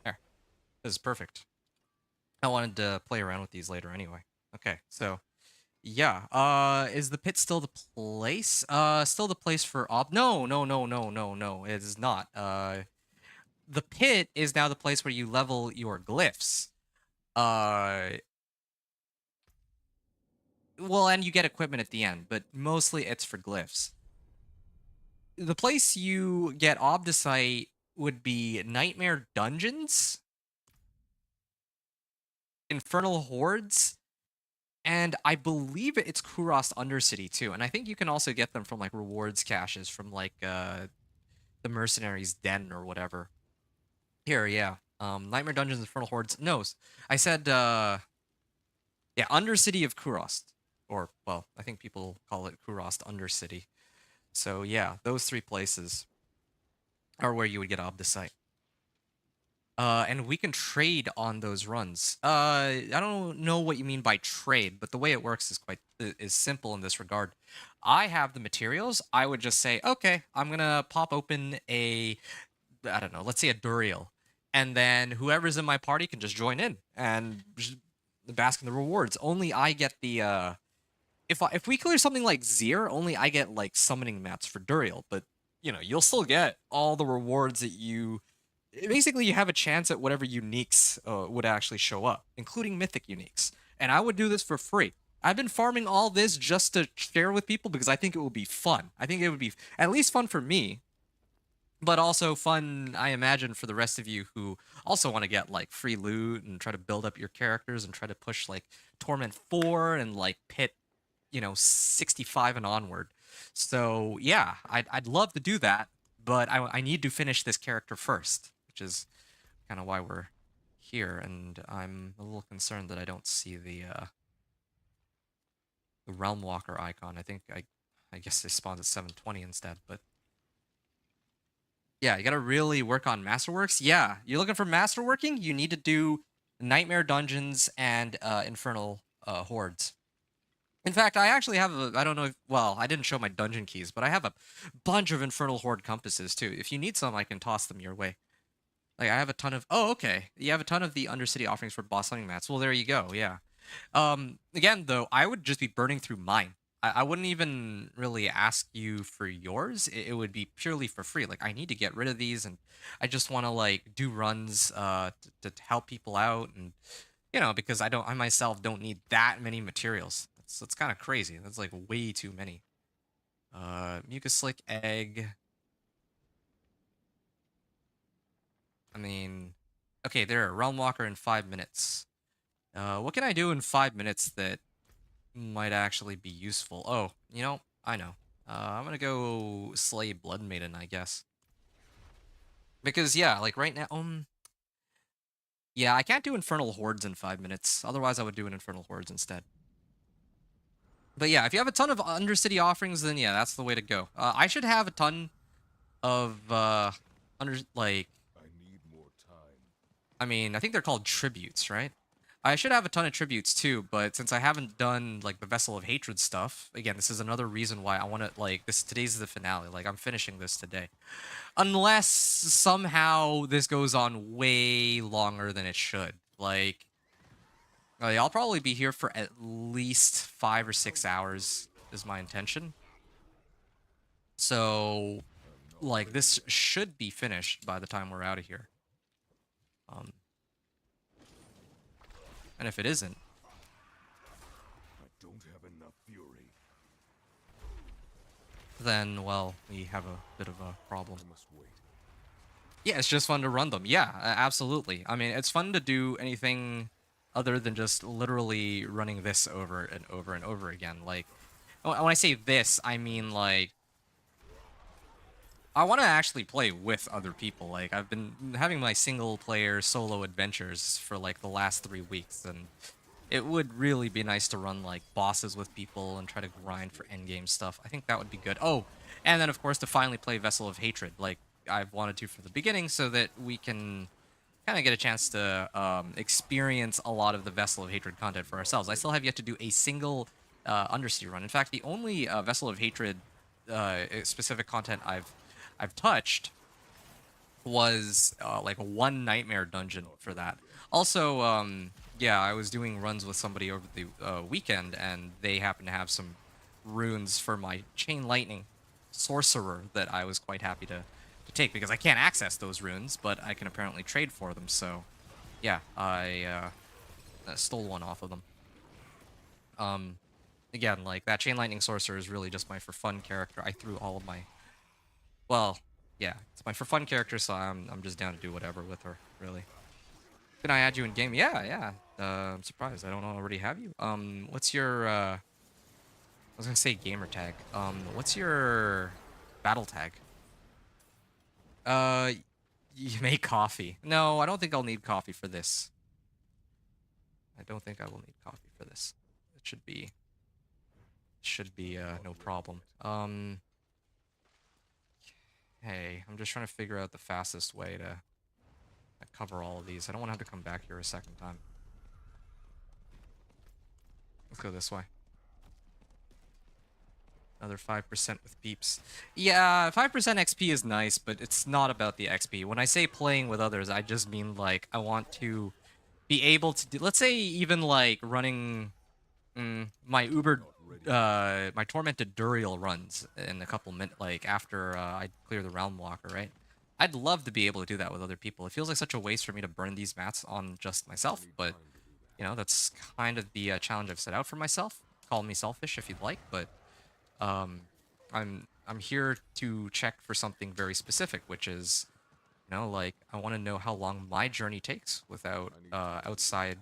there. This is perfect. I wanted to play around with these later anyway. Okay, so yeah. Is the pit still the place? Still the place for No, no, no, no, no, no. It is not. The pit is now the place where you level your glyphs. Well, and you get equipment at the end, but mostly it's for glyphs. The place you get Obdicite would be Nightmare Dungeons, Infernal Hordes, and I believe it's Kurost Undercity too. And I think you can also get them from like rewards caches from like the Mercenaries Den or whatever. Here, yeah. Nightmare Dungeons, Infernal Hordes. No, I said yeah, Undercity of Kurost. Or well, I think people call it Kurost Undercity. So yeah, those 3 places are where you would get Obdicite. And we can trade on those runs. I don't know what you mean by trade, but the way it works is simple in this regard. I have the materials. I would just say, okay, I'm gonna pop open I don't know, let's say a Duriel, and then whoever's in my party can just join in and bask in the rewards. Only I get the if we clear something like Zir, only I get like summoning mats for Duriel, but you know, you'll still get all the rewards that you basically you have a chance at whatever uniques would actually show up, including mythic uniques. And I would do this for free. I've been farming all this just to share with people because I think it would be fun. I think it would be at least fun for me, but also fun, I imagine, for the rest of you who also want to get like free loot and try to build up your characters and try to push like Torment 4 and like Pit, 65 and onward. So yeah, I'd love to do that, but I need to finish this character first, which is kind of why we're here. And I'm a little concerned that I don't see the Realm Walker icon. I think I guess they spawned at 720 instead, but yeah, you gotta really work on Masterworks. Yeah, you're looking for Masterworking, you need to do Nightmare Dungeons and Infernal Hordes. In fact, I actually have I don't know if, well, I didn't show my dungeon keys, but I have a bunch of Infernal Horde compasses too. If you need some, I can toss them your way. Like, I have a ton of, oh, okay. You have a ton of the Undercity offerings for boss hunting mats. Well, there you go, yeah. Again, though, I would just be burning through mine. I wouldn't even really ask you for yours. It would be purely for free. Like, I need to get rid of these, and I just want to, like, do runs to help people out, and, because I myself don't need that many materials. That's kind of crazy. That's, like, way too many. Mucus Slick Egg. I mean, okay, there, Realm Walker in 5 minutes. What can I do in 5 minutes that might actually be useful? Oh, I know. I'm gonna go slay Blood Maiden, I guess. Because, yeah, like right now, yeah, I can't do Infernal Hordes in 5 minutes. Otherwise, I would do an Infernal Hordes instead. But yeah, if you have a ton of Undercity offerings, then yeah, that's the way to go. I should have a ton of, like, I need more time. I mean, I think they're called tributes, right? I should have a ton of tributes too, but since I haven't done like the Vessel of Hatred stuff, again, this is another reason why I want to today's the finale. Like, I'm finishing this today. Unless somehow this goes on way longer than it should. Like, I'll probably be here for at least 5 or 6 hours is my intention. So, like, this should be finished by the time we're out of here. And if it isn't, I don't have enough fury. then, well, we have a bit of a problem. I must wait. Yeah, it's just fun to run them. Yeah, absolutely. I mean, it's fun to do anything other than just literally running this over and over and over again. Like, when I say this, I mean, like, I want to actually play with other people. Like, I've been having my single-player solo adventures for, like, the last 3 weeks, and it would really be nice to run, like, bosses with people and try to grind for endgame stuff. I think that would be good. Oh, and then, of course, to finally play Vessel of Hatred, like I've wanted to from the beginning, so that we can kind of get a chance to experience a lot of the Vessel of Hatred content for ourselves. I still have yet to do a single Undersea run. In fact, the only Vessel of Hatred specific content I've touched was like one nightmare dungeon for that. Also, yeah, I was doing runs with somebody over the weekend, and they happened to have some runes for my Chain Lightning Sorcerer that I was quite happy to take because I can't access those runes, but I can apparently trade for them. So, yeah, I stole one off of them. Again, like that Chain Lightning Sorcerer is really just my for fun character. I threw all of my, well, yeah, it's my for fun character, so I'm just down to do whatever with her, really. Can I add you in game? Yeah, yeah. I'm surprised I don't already have you. What's your I was gonna say gamer tag. What's your battle tag? You make coffee. No, I don't think I'll need coffee for this. I don't think I will need coffee for this. It should be no problem. Hey, I'm just trying to figure out the fastest way to cover all of these. I don't want to have to come back here a second time. Let's go this way. Another 5% with peeps. Yeah, 5% XP is nice, but it's not about the XP. When I say playing with others, I just mean, like, I want to be able to do... Let's say even, like, running my my Tormented Duriel runs in a couple minutes, like, after I clear the Realm Walker, right? I'd love to be able to do that with other people. It feels like such a waste for me to burn these mats on just myself, but, you know, that's kind of the challenge I've set out for myself. Call me selfish if you'd like, but... I'm here to check for something very specific, which is, you know, like, I want to know how long my journey takes without outside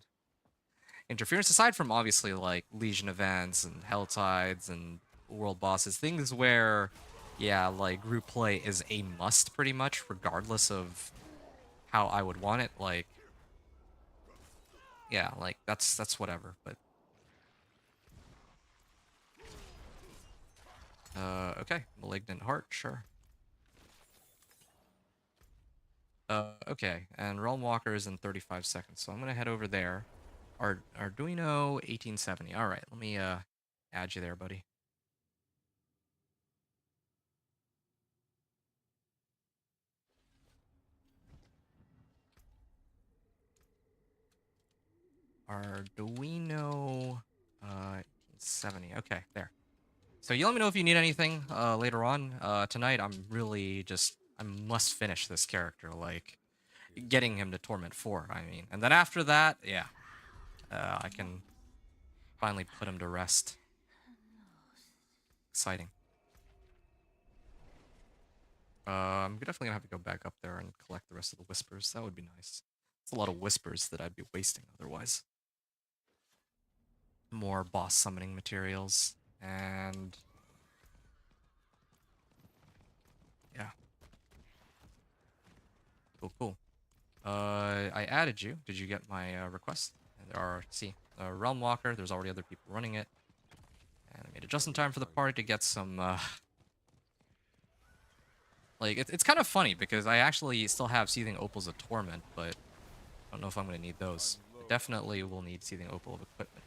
interference, aside from obviously like Legion events and Hell Tides and world bosses, things where, yeah, like group play is a must pretty much, regardless of how I would want it. Like, yeah, like that's whatever, but. Okay, Malignant Heart, sure. Okay, and Realm Walker is in 35 seconds, so I'm gonna head over there. Arduino 1870. All right, let me add you there, buddy. Arduino 1870. Okay, there. So you let me know if you need anything later on. Tonight, I must finish this character, like, getting him to Torment 4, I mean. And then after that, yeah, I can finally put him to rest. Exciting. I'm definitely gonna have to go back up there and collect the rest of the Whispers. That would be nice. It's a lot of Whispers that I'd be wasting otherwise. More boss summoning materials. And yeah, cool. I added you. Did you get my request? And there are, see, Realm Walker. There's already other people running it, and I made it just in time for the party to get some. Like it's kind of funny because I actually still have Seething Opals of Torment, but I don't know if I'm gonna need those. I definitely will need Seething Opal of Equipment.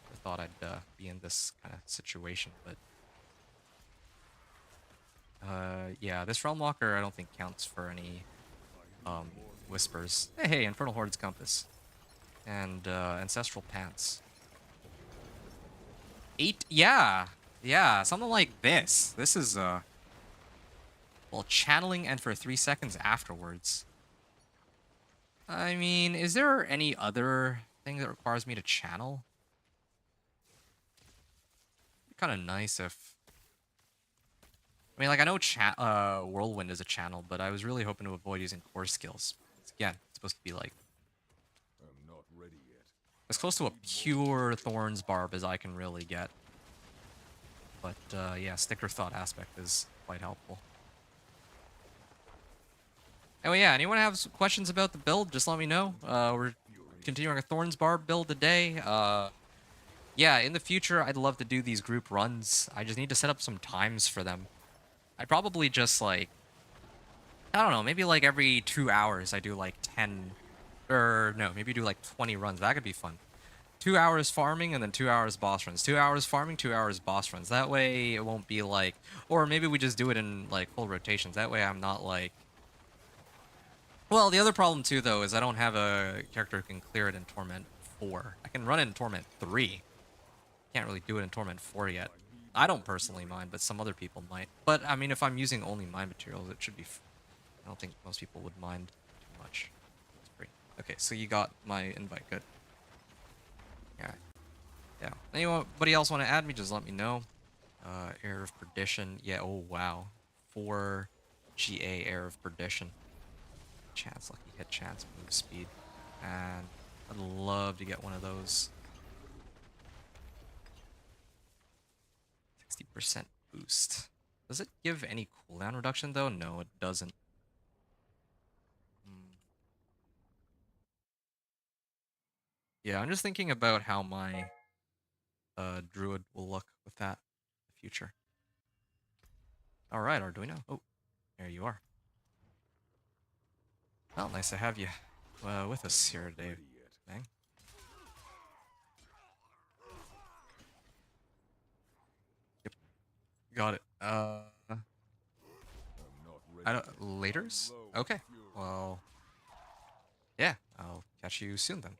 I thought I'd be in this kind of situation, but yeah, this Realm Walker I don't think counts for any Whispers. Hey, Infernal Horde's Compass and Ancestral Pants. 8, yeah, something like this. This is well, channeling and for 3 seconds afterwards. I mean, is there any other thing that requires me to channel? Kind of nice if... I mean, like, I know Whirlwind is a channel, but I was really hoping to avoid using core skills. Again, it's supposed to be, like, I'm not ready yet. as close to a pure Thorns Barb as I can really get. But, yeah, Sticker Thought aspect is quite helpful. Anyway, yeah, anyone have some questions about the build, just let me know. We're continuing a Thorns Barb build today. Yeah, in the future, I'd love to do these group runs. I just need to set up some times for them. I'd probably just, like, I don't know, maybe like every 2 hours I do like 10 Or no, maybe do like 20 runs. That could be fun. 2 hours farming and then 2 hours boss runs. 2 hours farming, 2 hours boss runs. That way it won't be like, or maybe we just do it in like full rotations. That way I'm not like. Well, the other problem too though is I don't have a character who can clear it in Torment 4. I can run it in Torment 3. Can't really do it in Torment 4 yet. I don't personally mind, but some other people might. But I mean, if I'm using only my materials, it should be. I don't think most people would mind too much. It's free. Okay, so you got my invite. Good. Yeah. Yeah. Anybody else want to add me? Just let me know. Air of Perdition. Yeah. Oh wow. 4 GA Air of Perdition. Chance, lucky hit chance, move speed, and I'd love to get one of those. 60% boost. Does it give any cooldown reduction though? No, it doesn't. Yeah, I'm just thinking about how my druid will look with that in the future. All right, Arduino. Oh, there you are. Well, nice to have you with us here today, Bang. Yep, got it. I don't laters. Okay, well, yeah, I'll catch you soon then.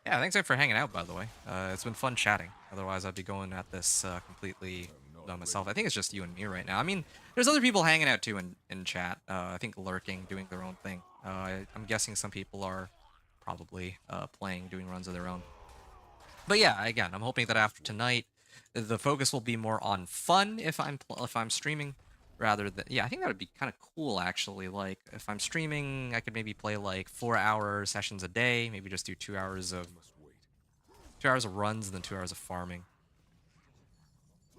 Yeah, thanks for hanging out, by the way. It's been fun chatting. Otherwise, I'd be going at this completely by myself. I think it's just you and me right now. I mean, there's other people hanging out too in chat. I think lurking, doing their own thing. I'm guessing some people are probably playing, doing runs of their own. But yeah, again, I'm hoping that after tonight, the focus will be more on fun if I'm streaming, rather than I think that would be kind of cool actually. Like if I'm streaming, I could maybe play like 4-hour sessions a day, maybe just do 2 hours of 2 hours of runs and then 2 hours of farming,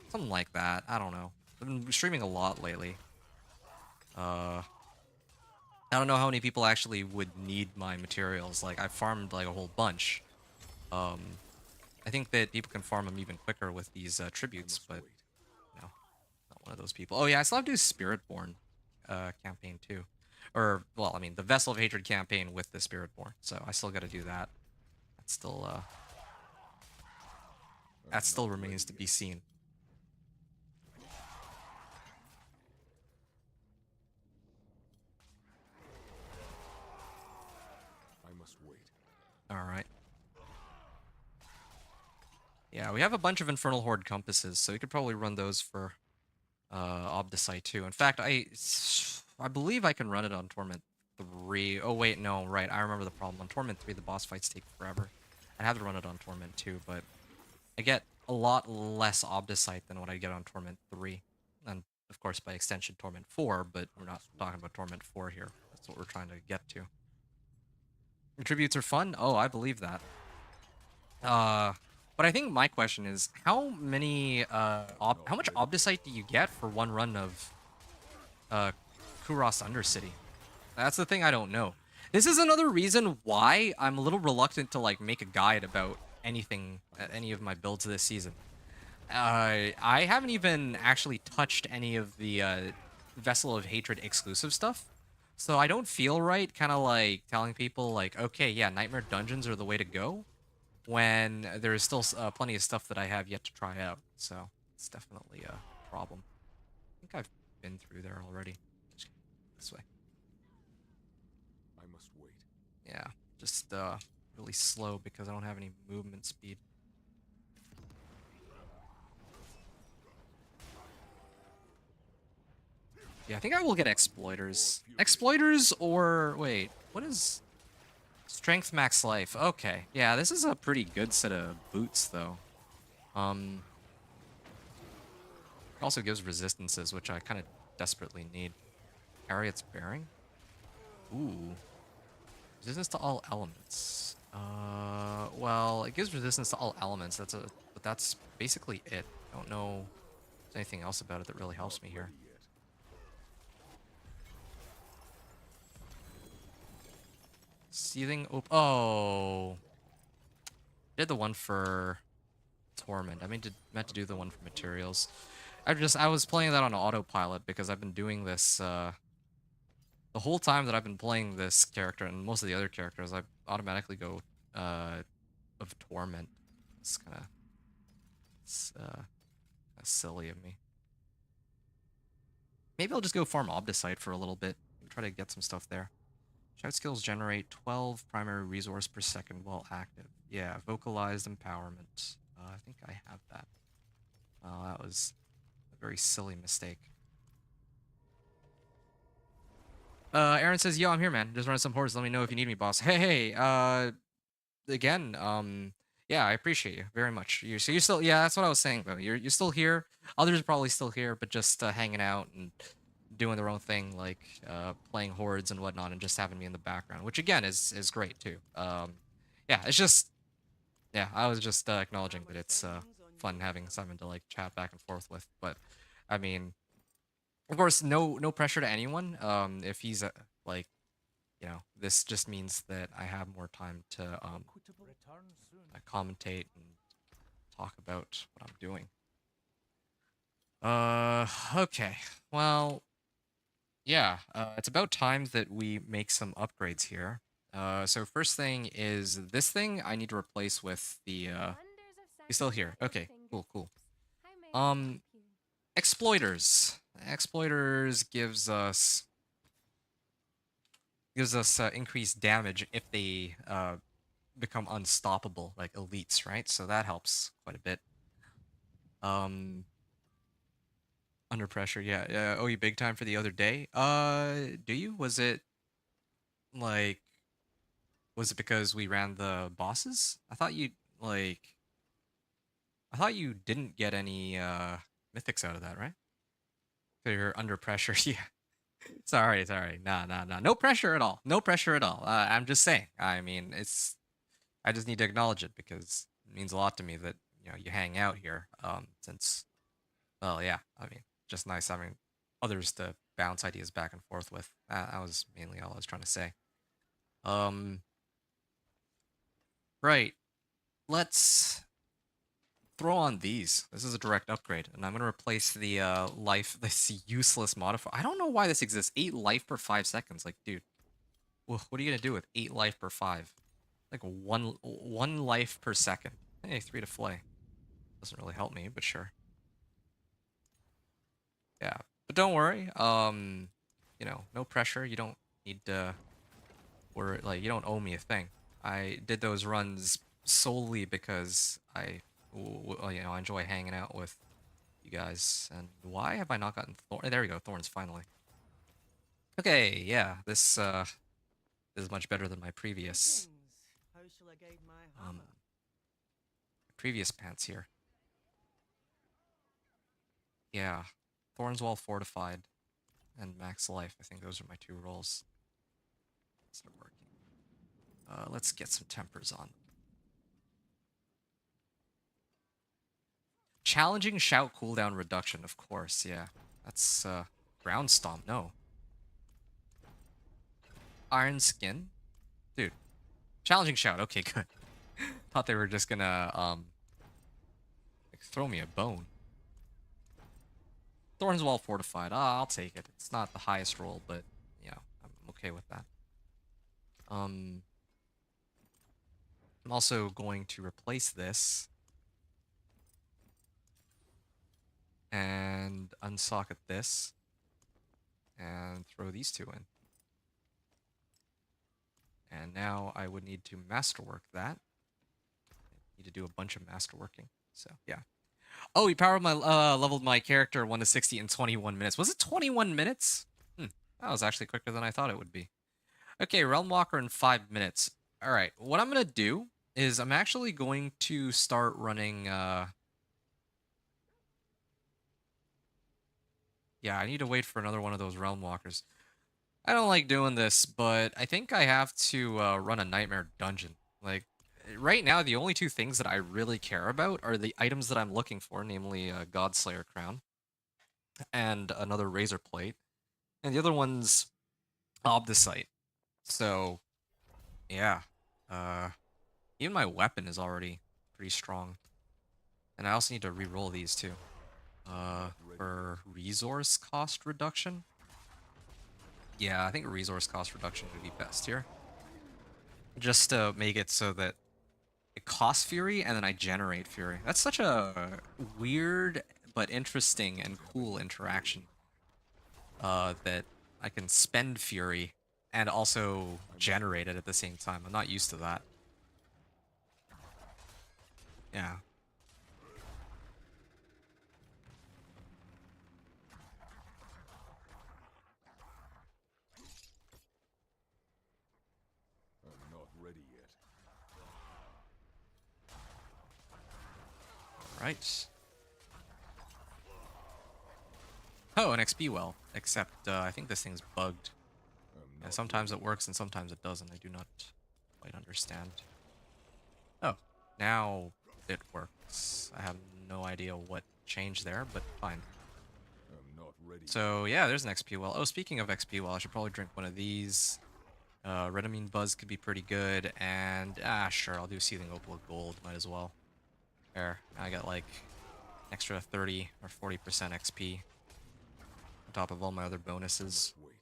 something like that. I don't know. I've been streaming a lot lately. I don't know how many people actually would need my materials. Like I farmed like a whole bunch. I think that people can farm them even quicker with these tributes, but no, not one of those people. Oh yeah, I still have to do Spiritborn campaign too, or well, I mean the Vessel of Hatred campaign with the Spiritborn. So I still got to do that. That still remains to be seen. I must wait. All right. Yeah, we have a bunch of Infernal Horde compasses, so we could probably run those for Obdicite too. In fact, I believe I can run it on Torment 3. Oh wait, no, right. I remember the problem. On Torment 3, the boss fights take forever. I'd have to run it on Torment 2, but I get a lot less Obdicite than what I get on Torment 3. And of course, by extension, Torment 4, but we're not talking about Torment 4 here. That's what we're trying to get to. Tributes are fun? Oh, I believe that. But I think my question is, how many, how much Obdicite do you get for one run of, Kuros Undercity? That's the thing I don't know. This is another reason why I'm a little reluctant to, like, make a guide about anything, any of my builds this season. I haven't even actually touched any of the, Vessel of Hatred exclusive stuff. So I don't feel right kind of, like, telling people, like, okay, yeah, Nightmare Dungeons are the way to go, when there is still plenty of stuff that I have yet to try out. So it's definitely a problem. I think I've been through there already. This way. I must wait. Yeah, just really slow because I don't have any movement speed. Yeah, I think I will get Exploiters. Exploiters or... wait, what is... Strength max life. Okay. Yeah, this is a pretty good set of boots, though. It also gives resistances, which I kind of desperately need. Harriet's Bearing? Ooh. Resistance to all elements. Well, it gives resistance to all elements. But that's basically it. I don't know if there's anything else about it that really helps me here. Seething oh. Did the one for Torment. I meant to do the one for materials. I was playing that on autopilot because I've been doing this The whole time that I've been playing this character and most of the other characters, I automatically go of Torment. It's kind of silly of me. Maybe I'll just go farm Obdicite for a little bit. Try to get some stuff there. Shout skills generate 12 primary resource per second while active. Yeah, vocalized empowerment. I think I have that. Oh, that was a very silly mistake. Aaron says, "Yo, I'm here, man. Just running some horses. Let me know if you need me, boss." Hey, again, yeah, I appreciate you very much. So you're still, yeah, that's what I was saying, though. You're still here. Others are probably still here, but just hanging out and doing their own thing, like playing hordes and whatnot, and just having me in the background, which again is great too. Yeah, it's just, yeah, I was just acknowledging that it's fun having someone to like chat back and forth with. But I mean, of course, no pressure to anyone. If he's like, this just means that I have more time to commentate and talk about what I'm doing. Okay. Well, yeah, it's about time that we make some upgrades here. So first thing is this thing I need to replace with the He's still here. Okay, cool. Um, Exploiters. Exploiters gives us increased damage if they become unstoppable, like elites, right? So that helps quite a bit. Under pressure, yeah. Oh, you big time for the other day? Do you? Like, was it because we ran the bosses? I thought you didn't get any mythics out of that, right? So you're under pressure. Yeah. Sorry. Nah. No pressure at all. No pressure at all. I'm just saying. I mean, I just need to acknowledge it because it means a lot to me that you hang out here. Since, well, yeah. I mean, just nice having others to bounce ideas back and forth with. That was mainly all I was trying to say. Um, right. Let's throw on these. This is a direct upgrade, and I'm gonna replace the this useless modifier. I don't know why this exists. 8 life per 5 seconds. Like, dude, what are you gonna do with 8 life per 5? Like one life per second. Hey, 3 to flay. Doesn't really help me, but sure. Yeah, but don't worry. No pressure. You don't need to worry. Like, you don't owe me a thing. I did those runs solely because I enjoy hanging out with you guys. And why have I not gotten Thorn? There we go, Thorns finally. Okay, yeah, this is much better than my um previous pants here. Yeah, Thorns Wall fortified and max life. I think those are my 2 rolls. Start working. Let's get some tempers on. Challenging shout cooldown reduction, of course. Yeah, that's ground stomp. No, iron skin, dude. Challenging shout. Okay, good. Thought they were just gonna like, throw me a bone. Thorns Wall fortified. I'll take it. It's not the highest roll, but I'm okay with that. I'm also going to replace this and unsocket this and throw these 2 in. And now I would need to masterwork that. I need to do a bunch of masterworking. So yeah. Oh, he leveled my character 1 to 60 in 21 minutes. Was it 21 minutes? That was actually quicker than I thought it would be. Okay, Realm Walker in 5 minutes. All right, what I'm gonna do is I'm actually going to start running. Yeah, I need to wait for another one of those Realm Walkers. I don't like doing this, but I think I have to run a Nightmare Dungeon. Like, right now, the only 2 things that I really care about are the items that I'm looking for, namely a Godslayer Crown and another Razor Plate, and the other one's Obdicite. So, yeah. Even my weapon is already pretty strong. And I also need to re-roll these too. For resource cost reduction. Yeah, I think resource cost reduction would be best here. Just to make it so that it costs Fury and then I generate Fury. That's such a weird but interesting and cool interaction. That I can spend Fury and also generate it at the same time. I'm not used to that. Yeah. I'm not ready yet. Right. Oh, an XP well. Except I think this thing's bugged. I'm And not sometimes ready. it works and sometimes it doesn't. I do not quite understand. Oh, now it works. I have no idea what changed there, but fine. I'm not ready. So yeah, there's an XP well. Oh, speaking of XP well, I should probably drink one of these. Redamine Buzz could be pretty good, and sure, I'll do Seething Opal with Gold. Might as well. There, I got like extra 30 or 40% XP on top of all my other bonuses. Wait.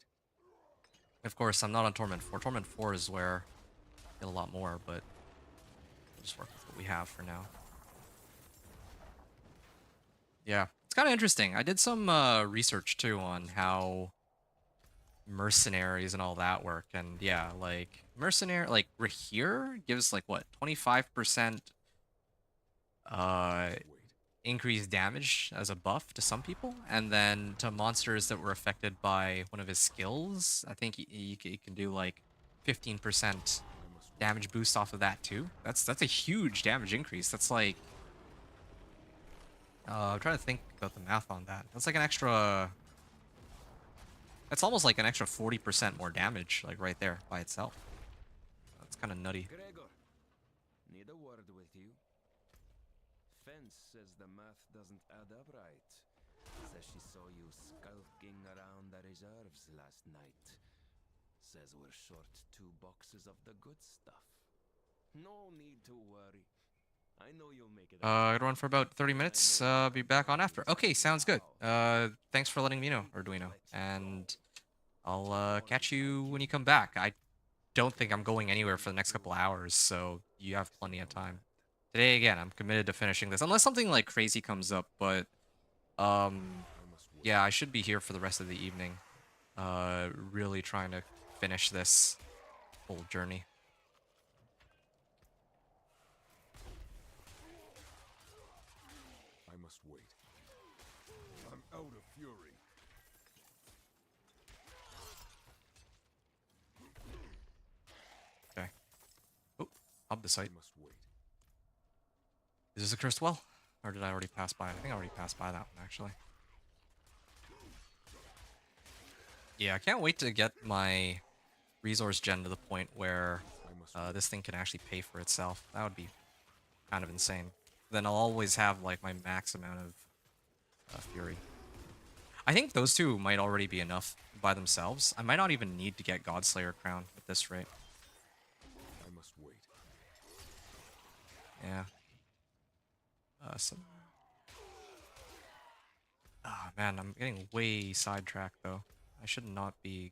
Of course, I'm not on Torment 4. Torment 4 is where I get a lot more, but we'll just work with what we have for now. Yeah, it's kind of interesting. I did some research too on how mercenaries and all that work, and yeah, like like Rahir gives like what 25% Wait. increased damage as a buff to some people, and then to monsters that were affected by one of his skills, I think he can do like 15% I must wait. damage boost off of that too. That's a huge damage increase. That's like I'm trying to think about the math on that. That's like an extra. That's almost like an extra 40% more damage, like right there by itself. That's kind of nutty. Gregor, need a word with you. Fence says the math doesn't add up right. Says she saw you skulking around the reserves last night. Says we're short 2 boxes of the good stuff. No need to worry. I know you'll make it. Gonna run for about 30 minutes. Be back on after. Okay, sounds good. Thanks for letting me know, Arduino, and I'll catch you when you come back. I don't think I'm going anywhere for the next couple hours, so you have plenty of time. Today, again, I'm committed to finishing this, unless something like crazy comes up. But I must wait. yeah, I should be here for the rest of the evening. Really trying to finish this whole journey. I must wait. I'm out of fury. Okay. Oh, up the site. I must wait. Is this a cursed well? Or did I already pass by it? I think I already passed by that one, actually. Yeah, I can't wait to get my resource gen to the point where I must this thing can actually pay for itself. That would be kind of insane. Then I'll always have, like, my max amount of fury. I think those two might already be enough by themselves. I might not even need to get Godslayer Crown at this rate. I must wait. Yeah. Some... Ah, man, I'm getting way sidetracked, though. I should not be...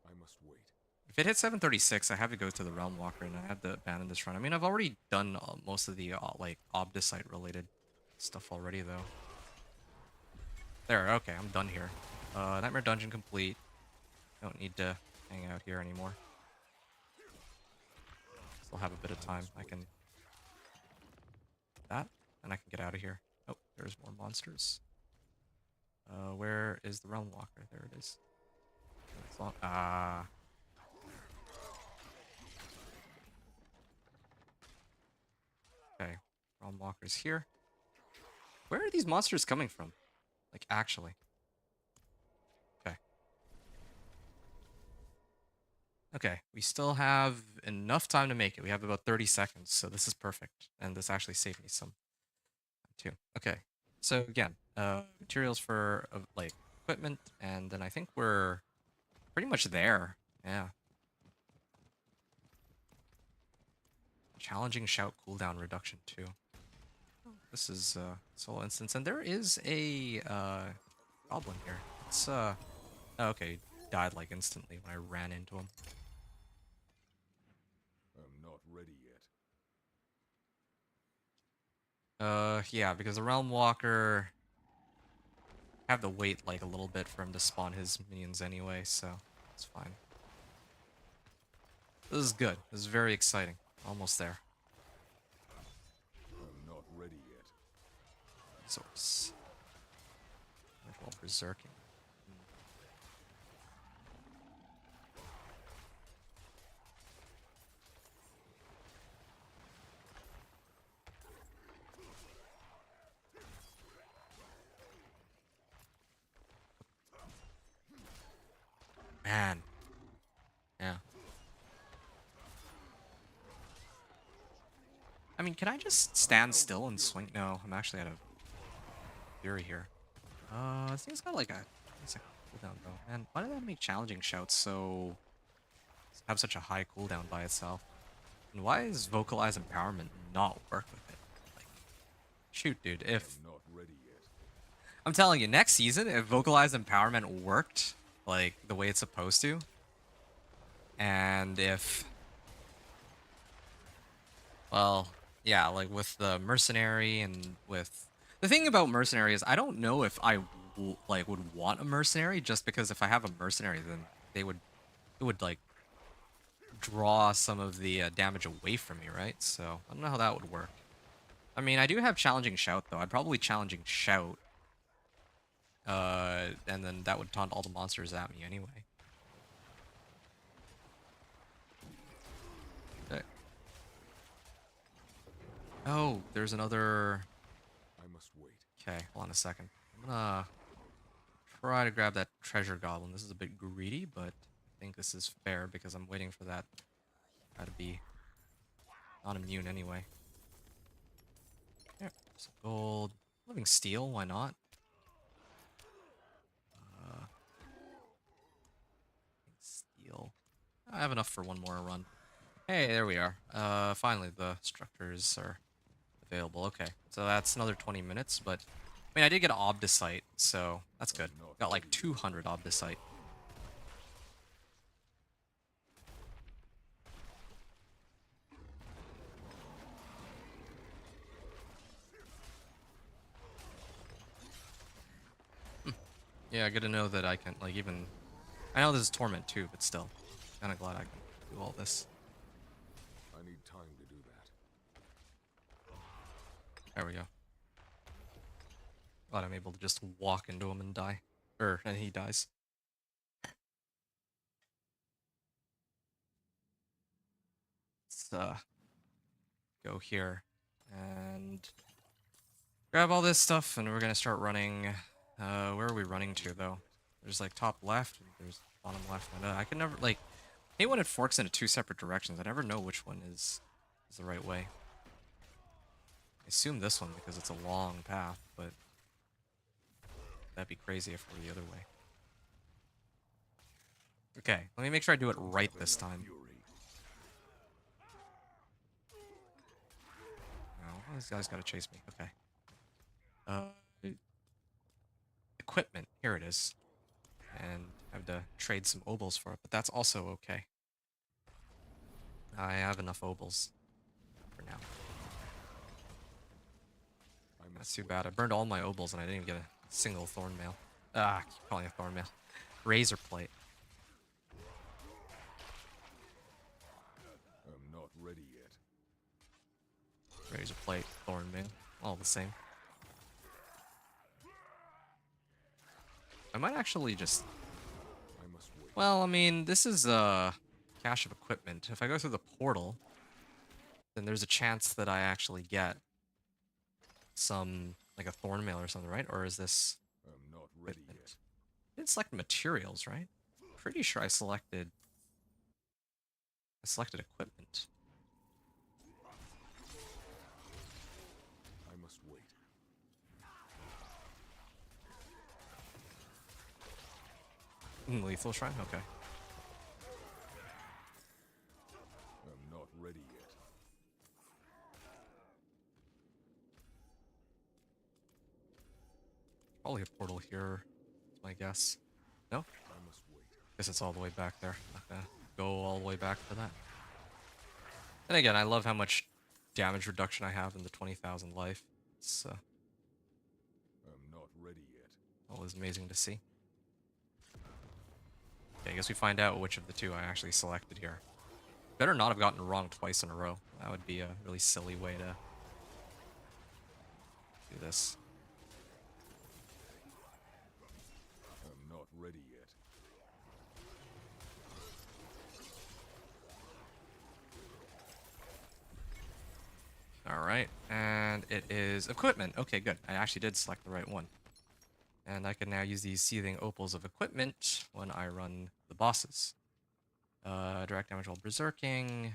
I must wait. If it hits 736, I have to go to the Realm Walker, and I have to abandon this run. I mean, I've already done most of the, like, Obdicite-related stuff already, though. There, okay, I'm done here. Nightmare Dungeon complete. Don't need to hang out here anymore. Still have a bit of time. I can... That, and I can get out of here. Oh, there's more monsters. Where is the Realm Walker? There it is. It's long... Ah... Okay, Realm Walker's here. Where are these monsters coming from? Like, actually. Okay. Okay, we still have enough time to make it. We have about 30 seconds, so this is perfect. And this actually saved me some time, too. Okay, so again, materials for, like, equipment, and then I think we're pretty much there. Yeah. Challenging shout cooldown reduction, too. This is solo instance, and there is a goblin here. It's oh, okay, died like instantly when I ran into him. I'm not ready yet. Yeah, because the Realm Walker have to wait like a little bit for him to spawn his minions anyway, so it's fine. This is good. This is very exciting. Almost there. I'm not ready yet. Source. While berserking. Man. Yeah. I mean, can I just stand still and swing? No, I'm actually out of fury here. This thing's got like a cooldown though. Man, why did that make challenging shouts so have such a high cooldown by itself? And why is vocalize empowerment not work with it? Like, shoot, dude. If I'm not ready yet. I'm telling you, next season, if vocalize empowerment worked like the way it's supposed to, and if, well, yeah, like with the mercenary and with the thing about mercenary is I don't know if I like would want a mercenary just because if I have a mercenary, then it would like draw some of the damage away from me, right? So I don't know how that would work. I mean, I do have challenging shout though. I'd probably challenging shout, and then that would taunt all the monsters at me anyway. Okay. Oh, there's another. I must wait. Okay, hold on a second. I'm gonna try to grab that treasure goblin. This is a bit greedy, but I think this is fair because I'm waiting for that guy to be not immune anyway. Yeah, some gold. Living steel, why not? Steel. I have enough for one more run. Hey, there we are. Finally the structures are available. Okay, so that's another 20 minutes, but I mean, I did get Obdicite, so that's good. Got like 200 Obdicite. Yeah, good to know that I can, like, even... I know this is Torment too, but still. Kinda glad I can do all this. I need time to do that. There we go. Glad I'm able to just walk into him and die. And he dies. Let's, go here. And... grab all this stuff, and we're gonna start running... where are we running to, though? There's, like, top left, and there's bottom left. And, I can never, like... I hate when it forks into two separate directions. I never know which one is the right way. I assume this one because it's a long path, but... that'd be crazy if it were the other way. Okay, let me make sure I do it right this time. No, this guy's gotta chase me. Okay. Equipment. Here it is. And I have to trade some obols for it, but that's also okay. I have enough obols for now. That's too bad. I burned all my obols and I didn't even get a single thorn mail. Ah, I keep calling it thorn mail. Razor plate. I'm not ready yet. Razor plate, thorn mail. All the same. I might actually just... I must wait. well, I mean, this is a cache of equipment. If I go through the portal, then there's a chance that I actually get some, like a thorn mail or something, right? Or is this I'm not ready equipment? yet. I didn't select materials, right? Pretty sure I selected equipment. I must wait. Lethal shrine? Okay. I'm not ready yet. Probably a portal here, is my guess. No? I must wait. Guess it's all the way back there. Not gonna go all the way back for that. And again, I love how much damage reduction I have in the 20,000 life. It's I'm not ready yet. always amazing to see. Okay, I guess we find out which of the two I actually selected here. Better not have gotten it wrong twice in a row. That would be a really silly way to do this. I'm not ready yet. Alright, and it is equipment. Okay, good. I actually did select the right one. And I can now use these seething opals of equipment when I run the bosses. Direct damage while berserking.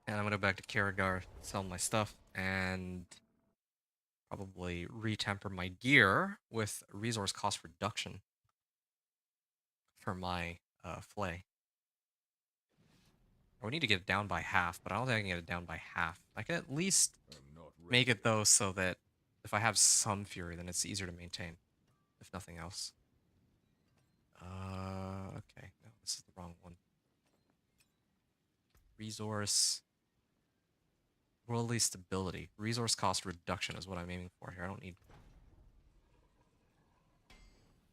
And I'm gonna go back to Karagar, sell my stuff, and probably retemper my gear with resource cost reduction for my flay. We need to get it down by half, but I don't think I can get it down by half. I can at least I'm not ready. make it though so that if I have some fury, then it's easier to maintain, if nothing else. Okay, no, this is the wrong one. Resource, worldly stability, resource cost reduction is what I'm aiming for here. I don't need.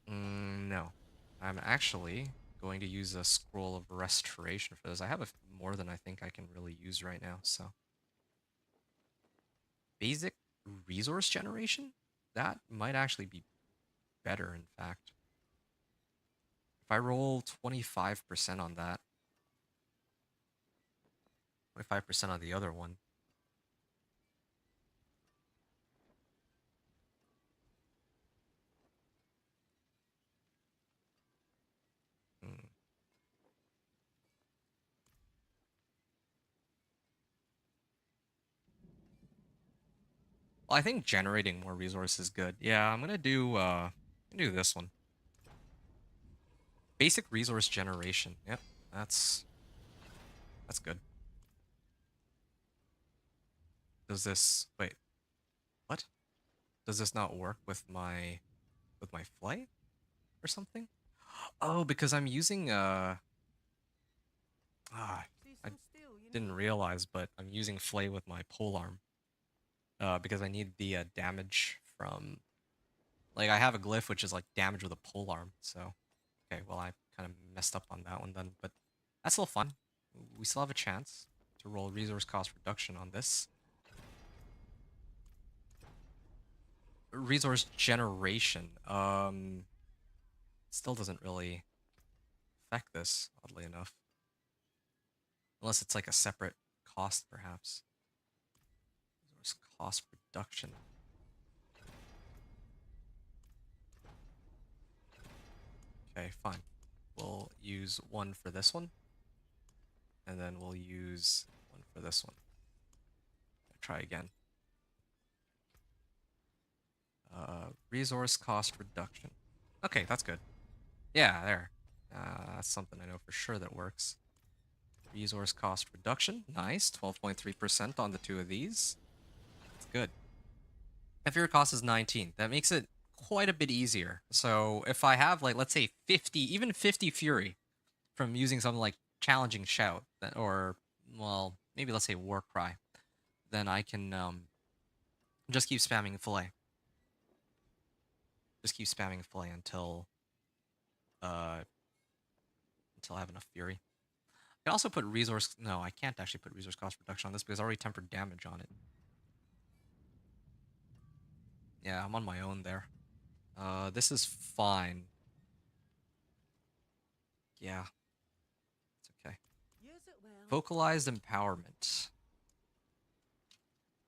No, I'm actually going to use a scroll of restoration for this. I have more than I think I can really use right now. So, basic resource generation, that might actually be better. In fact, if I roll 25% on that, 25% on the other one. Hmm. Well, I think generating more resources is good. Yeah, I'm gonna do this one. Basic resource generation. Yep, that's good. Does this wait? What? Does this not work with my flay or something? Oh, because I'm using I didn't realize, but I'm using flay with my polearm. Because I need the damage from, like, I have a glyph which is like damage with a polearm. So, okay, well, I kind of messed up on that one then, but that's still fun. We still have a chance to roll resource cost reduction on this. Resource generation, still doesn't really affect this, oddly enough. Unless it's like a separate cost, perhaps. Resource cost reduction. Okay, fine. We'll use one for this one. And then we'll use one for this one. Try again. Resource cost reduction. Okay, that's good. Yeah, there. That's something I know for sure that works. Resource cost reduction. Nice. 12.3% on the two of these. That's good. And fury cost is 19. That makes it quite a bit easier. So if I have, like, let's say 50, even 50 fury from using something like challenging shout, or, well, maybe let's say war cry, then I can just keep spamming fillet. Just keep spamming fillet until I have enough fury. I can also put resource. No, I can't actually put resource cost reduction on this because I already tempered damage on it. Yeah, I'm on my own there. This is fine. Yeah, it's okay. Use it well. Vocalized empowerment.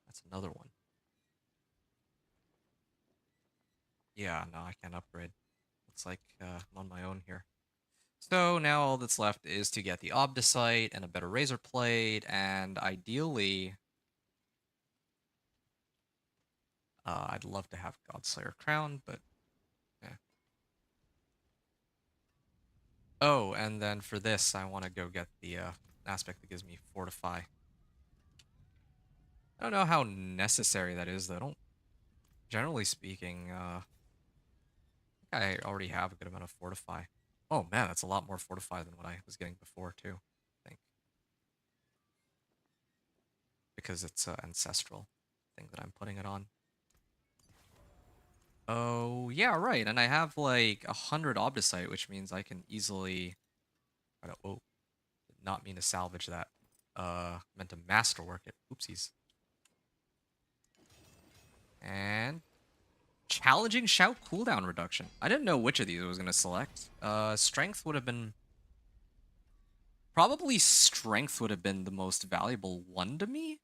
That's another one. Yeah, no, I can't upgrade. Looks like I'm on my own here. So now all that's left is to get the Obdicite and a better Razor Blade, and ideally, I'd love to have Godslayer Crown, but yeah. Oh, and then for this, I want to go get the aspect that gives me Fortify. I don't know how necessary that is, though. I don't, generally speaking, I think I already have a good amount of Fortify. Oh man, that's a lot more fortified than what I was getting before too, I think. Because it's an ancestral thing that I'm putting it on. Oh, yeah, right. And I have like 100 Obdicite, which means I can easily... Whoa, did not mean to salvage that. Meant to masterwork it. Oopsies. And challenging shout cooldown reduction. I didn't know which of these I was gonna select. Strength would have been... Probably strength would have been the most valuable one to me.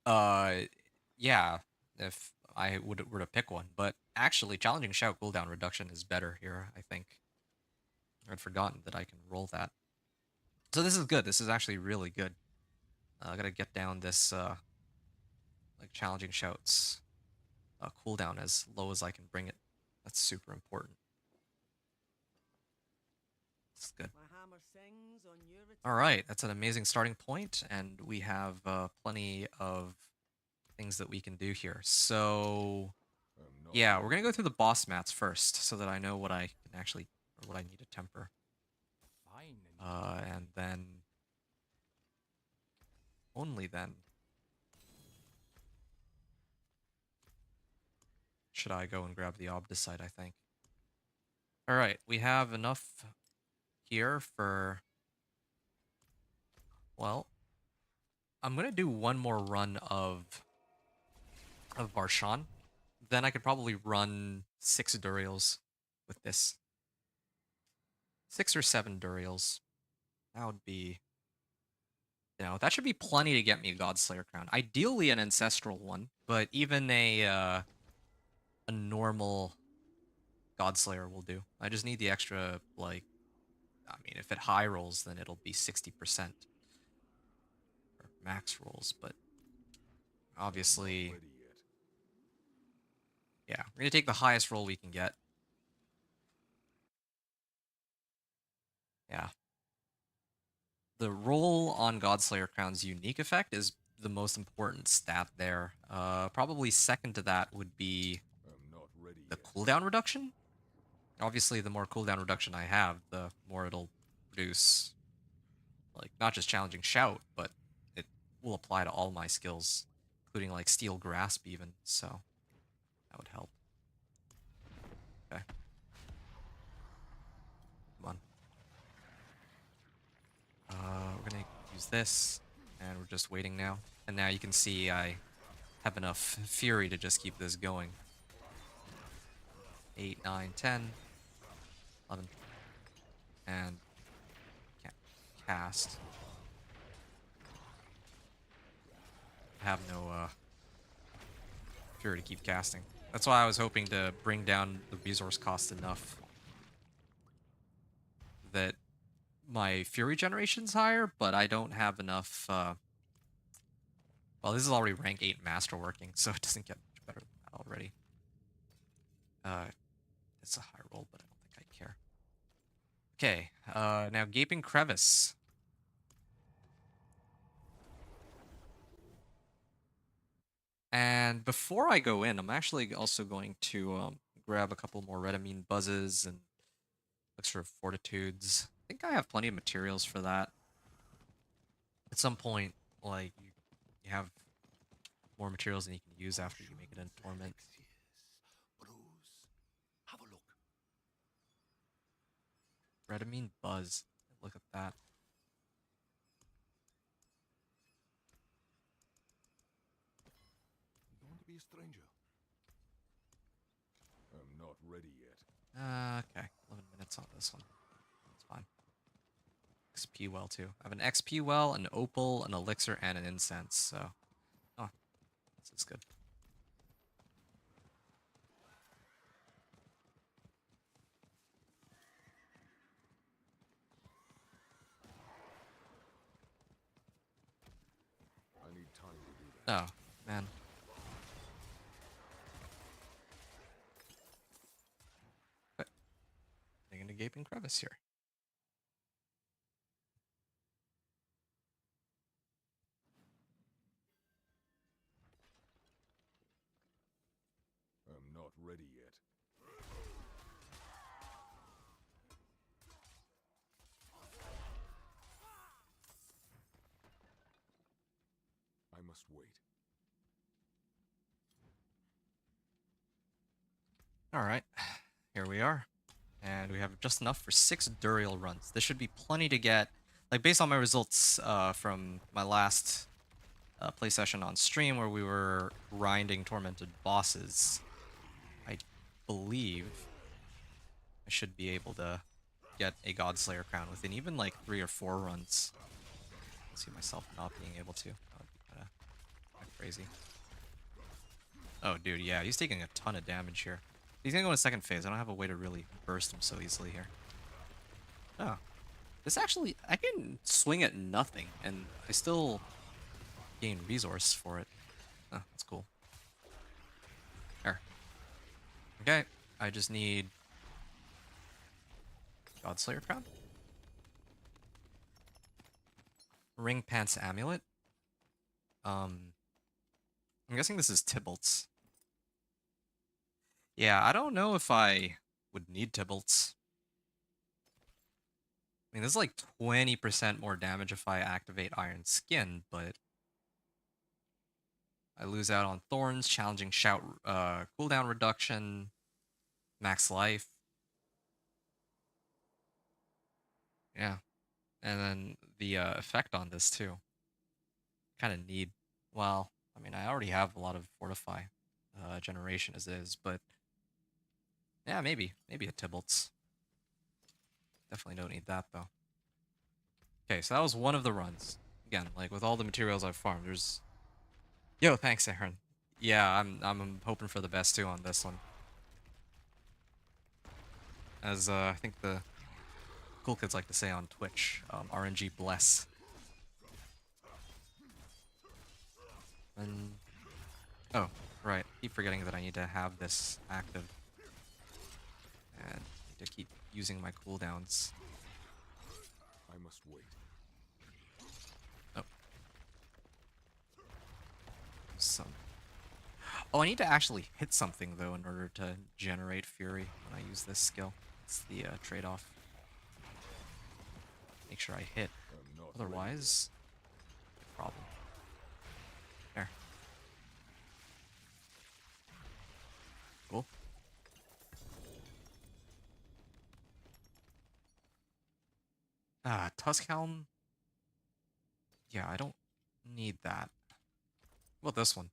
Uh, yeah, if I were to pick one. But actually, challenging shout cooldown reduction is better here, I think. I'd forgotten that I can roll that. So this is good. This is actually really good. I gotta get down this, like, challenging shouts cooldown as low as I can bring it. That's super important. This is good. My hammer sings on your return. All right, that's an amazing starting point, and we have plenty of things that we can do here. So, I'm not yeah, ready. we're gonna go through the boss mats first, so that I know what I can actually, or what I need to temper. Fine. And then, only then, should I go and grab the Obdicite, I think. All right, we have enough here for... Well, I'm gonna do one more run of Varshan. Then I could probably run 6 Duriels with this. 6 or 7 Duriels. That would be... You know, that should be plenty to get me a Godslayer crown. Ideally an ancestral one, but even a normal Godslayer will do. I just need the extra, like... I mean, if it high rolls, then it'll be 60%. Or max rolls, but... Obviously... Ready yet. Yeah, we're gonna take the highest roll we can get. Yeah. The roll on Godslayer Crown's unique effect is the most important stat there. Probably second to that would be I'm not ready the yet. cooldown reduction. Obviously, the more cooldown reduction I have, the more it'll produce, like, not just challenging shout, but it will apply to all my skills, including like steel grasp even. So that would help. Okay. Come on. We're gonna use this, and we're just waiting now. And now you can see I have enough fury to just keep this going. 8, 9, 10, 11, and can't cast. I have no fury to keep casting. That's why I was hoping to bring down the resource cost enough that my fury generation's higher, but I don't have enough. Well, this is already rank 8 masterworking, so it doesn't get much better than that already. It's a high roll, but I don't think I care. Okay, now Gaping Crevice. And before I go in, I'm actually also going to grab a couple more Redamine Buzzes and extra Fortitudes. I think I have plenty of materials for that. At some point, like, you have more materials than you can use after you make it in Torment. Bruce, have a look. Redamine Buzz. Look at that. You want to be a stranger? I'm not ready yet. Okay, 11 minutes on this one. That's fine. XP well, too. I have an XP well, an opal, an elixir, and an incense, so... Oh, this is good. I need time to do that. Oh, man. But, getting a Gaping Crevice here. I'm not ready yet. must wait. Alright, here we are. And we have just enough for 6 Duriel runs. This should be plenty to get. Like, based on my results from my last play session on stream where we were grinding tormented bosses, I believe I should be able to get a Godslayer crown within even like 3 or 4 runs. I see myself not being able to. That would be kind of crazy. Oh, dude, yeah, he's taking a ton of damage here. He's gonna go in second phase. I don't have a way to really burst him so easily here. Oh. This actually, I can swing at nothing, and I still gain resource for it. Oh, that's cool. There. Okay, I just need Godslayer crown. Ring Pants Amulet. I'm guessing this is Tybalt's. Yeah, I don't know if I would need Tybalt's. I mean, this is like 20% more damage if I activate Iron Skin, but I lose out on Thorns, Challenging Shout, cooldown reduction, max life. Yeah. And then the effect on this too. Kind of need, well, I mean, I already have a lot of Fortify generation as is, but yeah, maybe a Tybalt's. Definitely don't need that though. Okay, so that was one of the runs. Again, like with all the materials I've farmed, there's... Yo, thanks, Aaron. Yeah, I'm hoping for the best too on this one. As I think the cool kids like to say on Twitch, RNG bless. And oh, right, keep forgetting that I need to have this active. And need to keep using my cooldowns. I must wait. Oh. Some. Oh, I need to actually hit something though in order to generate fury when I use this skill. It's the trade-off. Make sure I hit. I'm not Otherwise, problem. There. Cool. Tusk Helm. Yeah, I don't need that. What about this one?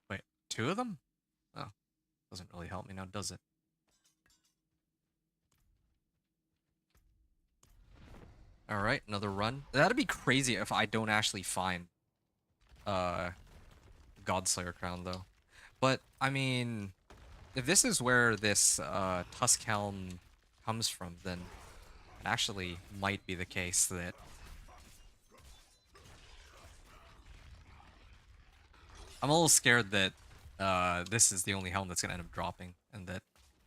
Wait, 2 of them? Oh, doesn't really help me now, does it? Alright, another run. That'd be crazy if I don't actually find Godslayer crown though. But I mean, if this is where this Tusk Helm comes from, then it actually might be the case that I'm a little scared that this is the only helm that's gonna end up dropping, and that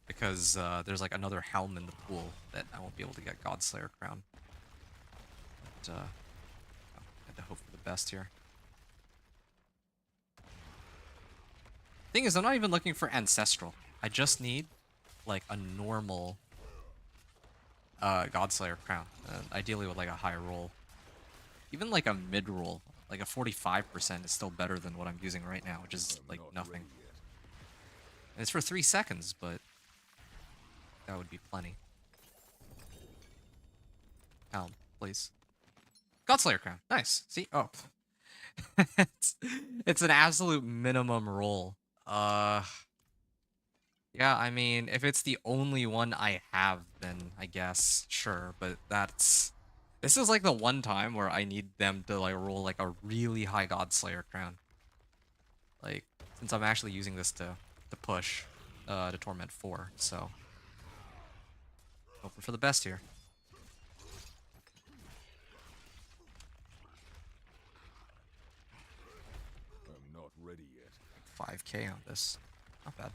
because there's like another helm in the pool that I won't be able to get Godslayer crown. But I had to hope for the best here. Thing is, I'm not even looking for Ancestral. I just need like a normal Godslayer crown, ideally with like a high roll. Even like a mid roll, like a 45% is still better than what I'm using right now, which is like nothing. And it's for 3 seconds, but that would be plenty. Helm, please. Godslayer crown, nice. See, oh, it's an absolute minimum roll. Yeah, I mean, if it's the only one I have, then I guess sure. But this is like the one time where I need them to like roll like a really high Godslayer crown. Like, since I'm actually using this to push to Torment 4, so hoping for the best here. I'm not ready yet. 5k on this, not bad.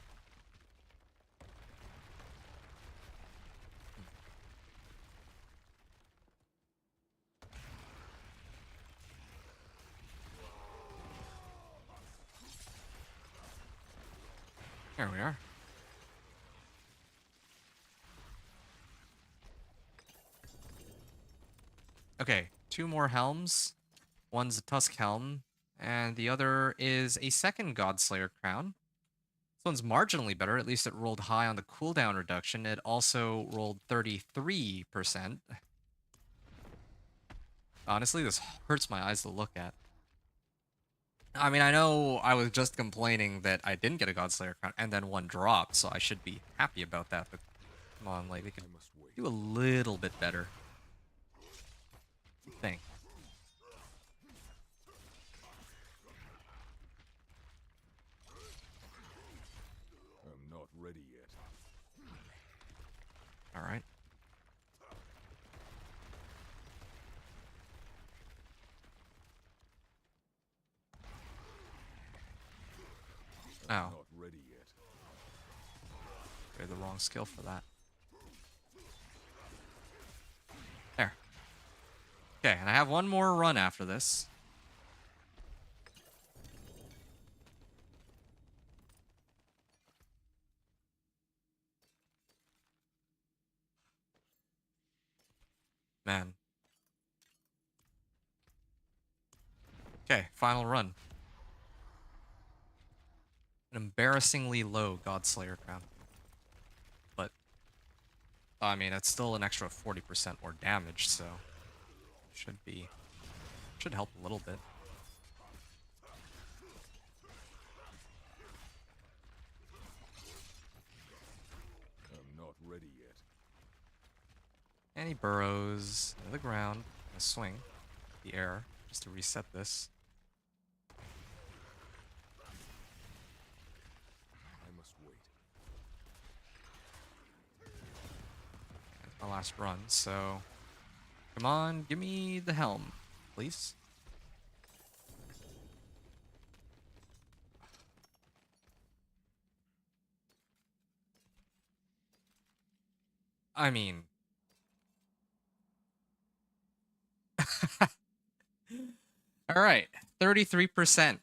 There we are. Okay, 2 more helms. One's a Tusk Helm, and the other is a second Godslayer crown. This one's marginally better, at least it rolled high on the cooldown reduction. It also rolled 33%. Honestly, this hurts my eyes to look at. I mean, I know I was just complaining that I didn't get a Godslayer crown and then one dropped, so I should be happy about that, but come on, like, we could I must wait. do a little bit better. I think. I'm not ready yet. Alright. I'm Oh. not ready yet. Okay, the wrong skill for that. There. Okay, and I have one more run after this. Man. Okay, final run. An embarrassingly low Godslayer crown. But, I mean, it's still an extra 40% more damage, so should help a little bit. I'm not ready yet. And he burrows into the ground, a swing, the air, just to reset this. I must wait. It's my last run, so come on, give me the helm, please. I mean, all right, 33%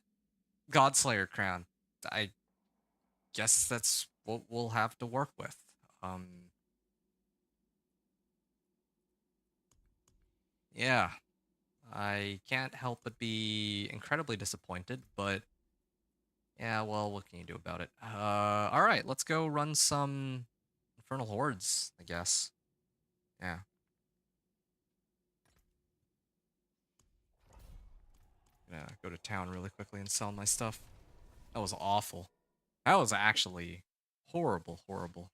Godslayer crown. I guess that's what we'll have to work with. Yeah, I can't help but be incredibly disappointed, but yeah, well, what can you do about it? All right, let's go run some Infernal Hordes, I guess. Yeah. Gonna go to town really quickly and sell my stuff. That was awful. That was actually horrible, horrible.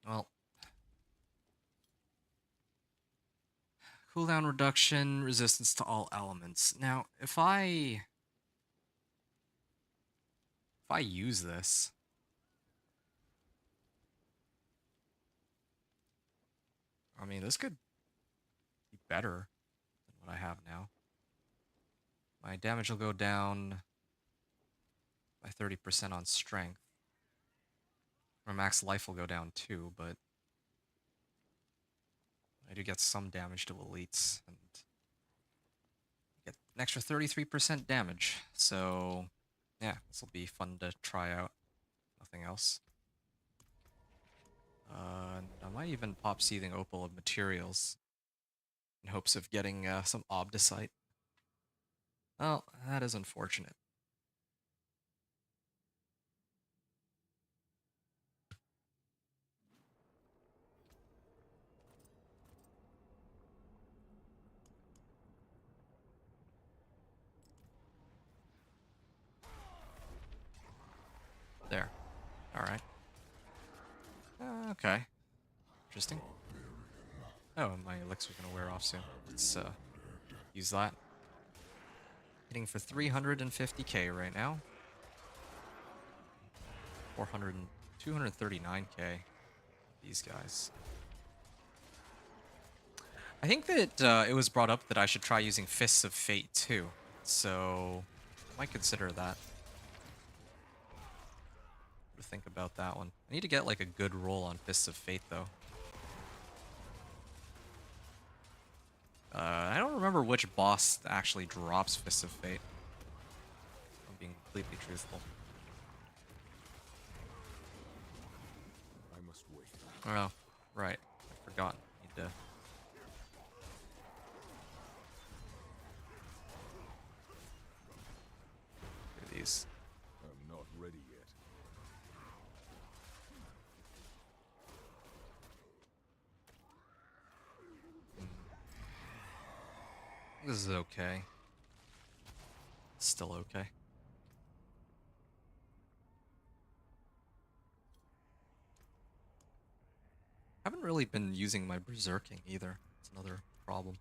Well, cooldown reduction, resistance to all elements. Now, if I use this, I mean, this could be better than what I have now. My damage will go down by 30% on strength. My max life will go down too, but I do get some damage to elites and get an extra 33% damage. So, yeah, this will be fun to try out. Nothing else. And I might even pop Seething Opal of materials in hopes of getting some Obdicite. Well, that is unfortunate. There. Alright. Okay. Interesting. Oh, my elixir's gonna wear off soon. Let's use that. Hitting for 350k right now. 400 and 239k. These guys. I think that it was brought up that I should try using Fists of Fate too. So, I might consider that. To think about that one. I need to get like a good roll on Fists of Fate though. I don't remember which boss actually drops Fist of Fate. I'm being completely truthful. I must wait. Oh, right. I forgot. Need to... do these. I'm not ready yet. This is okay. Still okay. Haven't really been using my berserking either. It's another problem.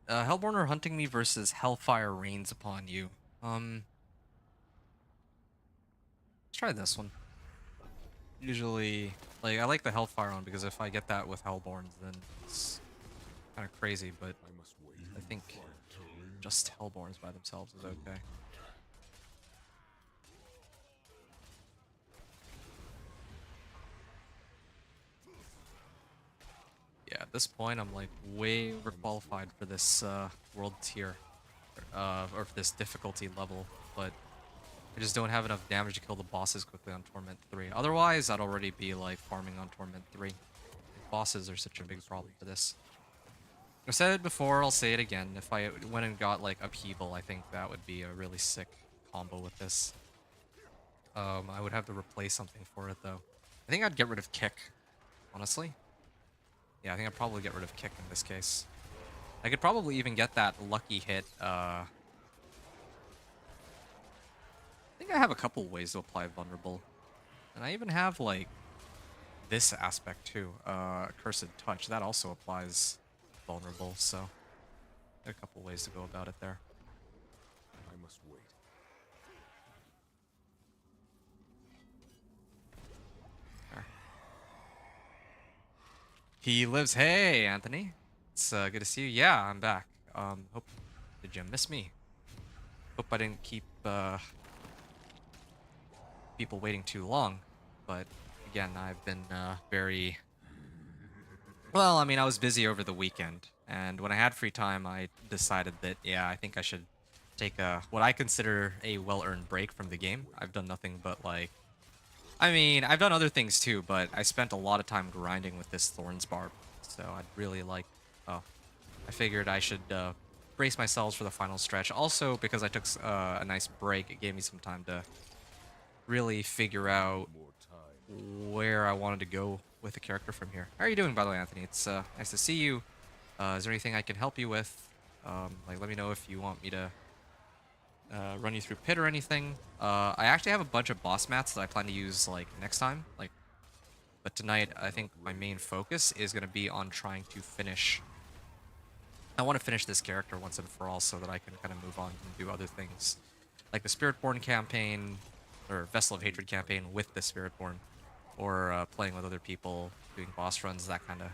Hellborn hunting me versus Hellfire rains upon you. Let's try this one. Usually, like, I like the Hellfire one because if I get that with Hellborns, then it's kind of crazy, but I must wait. I think just Hellborns by themselves is okay. Yeah, at this point, I'm like way overqualified for this world tier, or for this difficulty level, but I just don't have enough damage to kill the bosses quickly on Torment 3. Otherwise, I'd already be like farming on Torment 3. Bosses are such a big problem for this. I've said it before, I'll say it again. If I went and got like Upheaval, I think that would be a really sick combo with this. I would have to replace something for it though. I think I'd get rid of Kick, honestly. Yeah, I think I'd probably get rid of Kick in this case. I could probably even get that lucky hit. I think I have a couple ways to apply Vulnerable. And I even have, like, this aspect too. Cursed Touch. That also applies Vulnerable, so... there are a couple ways to go about it there. I must wait. He lives. Hey, Anthony. It's good to see you. Yeah, I'm back. Hope did you miss me? Hope I didn't keep people waiting too long. But again, I've been very well. I mean, I was busy over the weekend, and when I had free time, I decided that yeah, I think I should take a what I consider a well-earned break from the game. I've done nothing but like. I mean, I've done other things too, but I spent a lot of time grinding with this Thorns Barb, so I'd really like... oh, I figured I should brace myself for the final stretch. Also, because I took a nice break, it gave me some time to really figure out More time. where I wanted to go with the character from here. How are you doing, by the way, Anthony? It's nice to see you. Is there anything I can help you with? Like, let me know if you want me to run you through pit or anything. I actually have a bunch of boss mats that I plan to use like next time. Like, but tonight I think my main focus is going to be on trying to finish. I want to finish this character once and for all, so that I can kind of move on and do other things, like the Spiritborn campaign or Vessel of Hatred campaign with the Spiritborn, or playing with other people, doing boss runs, that kind of.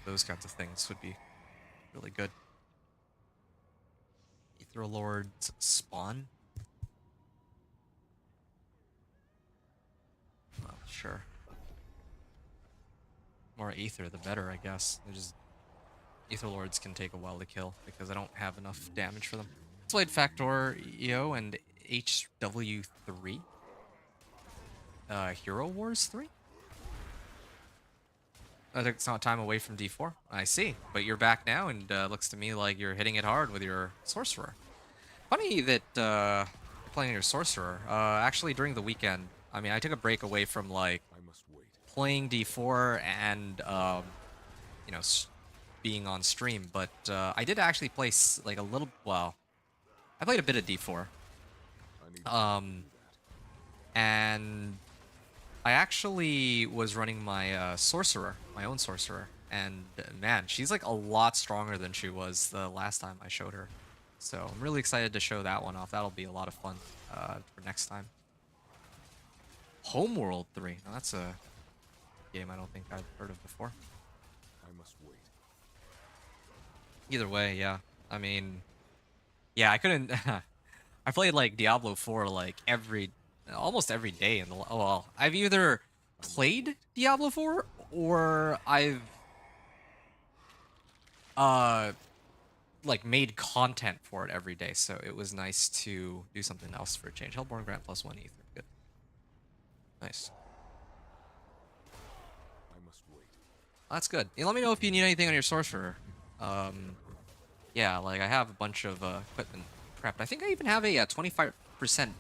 Those kinds of things would be really good. Aether Lord's spawn? Well, sure. More Aether, the better, I guess. They're just... Aether Lords can take a while to kill, because I don't have enough damage for them. Let's played Factor EO and HW3. Hero Wars 3? I think it's not time away from D4. I see. But you're back now, and looks to me like you're hitting it hard with your Sorcerer. Funny that you're playing your Sorcerer. Actually, during the weekend, I mean, I took a break away from, like, I must wait. playing D4 and, you know, being on stream. But I did actually play, like, a little... well, I played a bit of D4. I need to do And I actually was running my Sorcerer, my own Sorcerer. And, man, she's, like, a lot stronger than she was the last time I showed her. So I'm really excited to show that one off. That'll be a lot of fun for next time. Homeworld 3. Now that's a game I don't think I've heard of before. I must wait. Either way, yeah. I mean, yeah, I couldn't... I played, like, Diablo 4, like, almost every day in the... oh, well, I've either played Diablo 4 or I've uh like made content for it every day, so it was nice to do something else for a change. Hellborn grant +1 ether. Good. Nice. I must wait. That's good. Let me know if you need anything on your sorcerer. Yeah, like I have a bunch of equipment prepped. I think I even have a 25%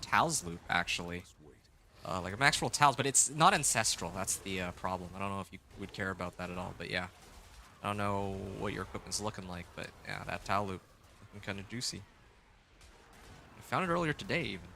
Tals loop actually. Must wait. Like a max roll Tals, but it's not ancestral. That's the problem. I don't know if you would care about that at all, but yeah. I don't know what your equipment's looking like, but yeah, that Tal loop looking kind of juicy. I found it earlier today even.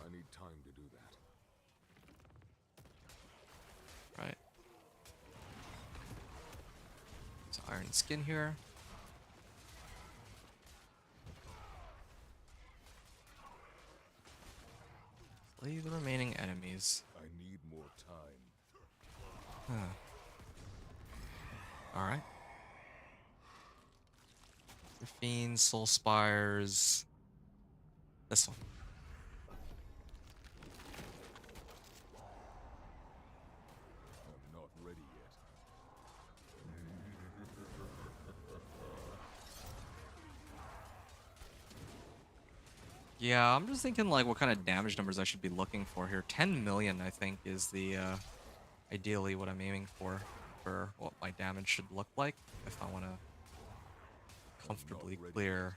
I need time to do that. Right. So iron skin here. Slay the remaining enemies. I need more time. Alright. Fiends, Soul Spires. This one. I'm not ready yet. Yeah, I'm just thinking like what kind of damage numbers I should be looking for here. 10 million, I think, is the ideally what I'm aiming for what my damage should look like if I want to comfortably clear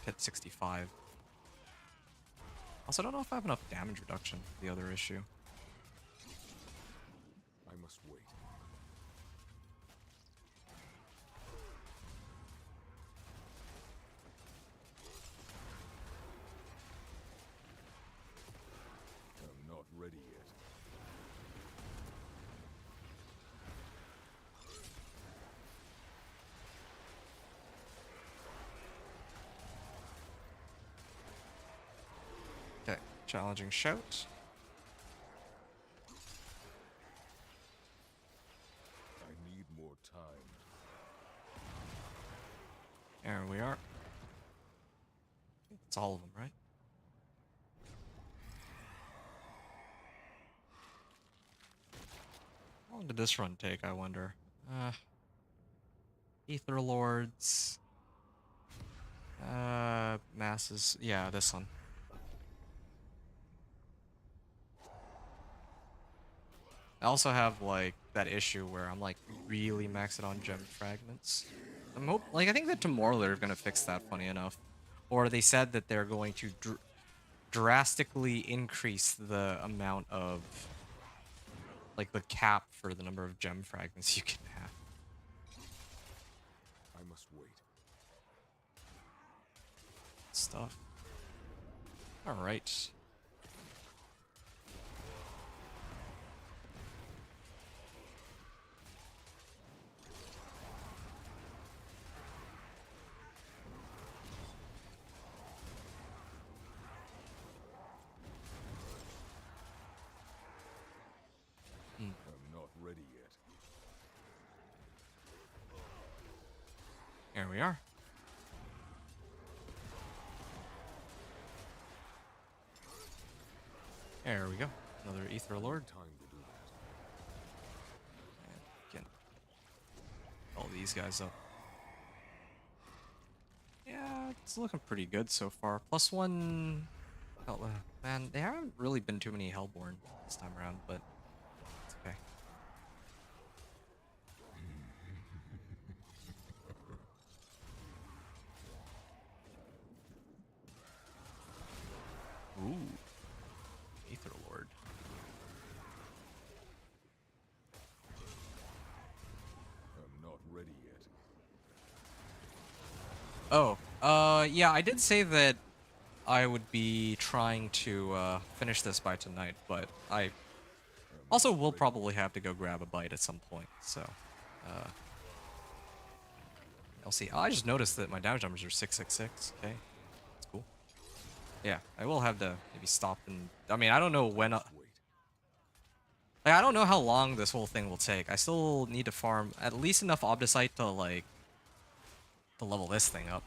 pit 65. Also, I don't know if I have enough damage reduction for the other issue. I must wait. I'm not ready yet. Okay, challenging shout. I need more time. There we are. It's all of them, right? How long did this run take, I wonder? Ether Lords. Masses. Yeah, this one. I also have, like, that issue where I'm, like, really maxed on gem fragments. I think that tomorrow they're gonna fix that, funny enough. Or they said that they're going to drastically increase the amount of, like, the cap for the number of gem fragments you can have. I must wait. Stuff. Alright. I'm not ready yet. Here we are. There we go. Another Ether Lord. Time to do that. And get all these guys up. Yeah, it's looking pretty good so far. +1. Oh, man, there haven't really been too many Hellborn this time around, but it's okay. Ooh. Aether Lord. I'm not ready yet. Oh, yeah, I did say that I would be trying to finish this by tonight, but I also will probably have to go grab a bite at some point, so I'll see. I just noticed that my damage numbers are 666. Okay, that's cool. Yeah, I will have to maybe stop and I mean I don't know when. Wait. Like, I don't know how long this whole thing will take. I still need to farm at least enough Obdicite to, like, to level this thing up.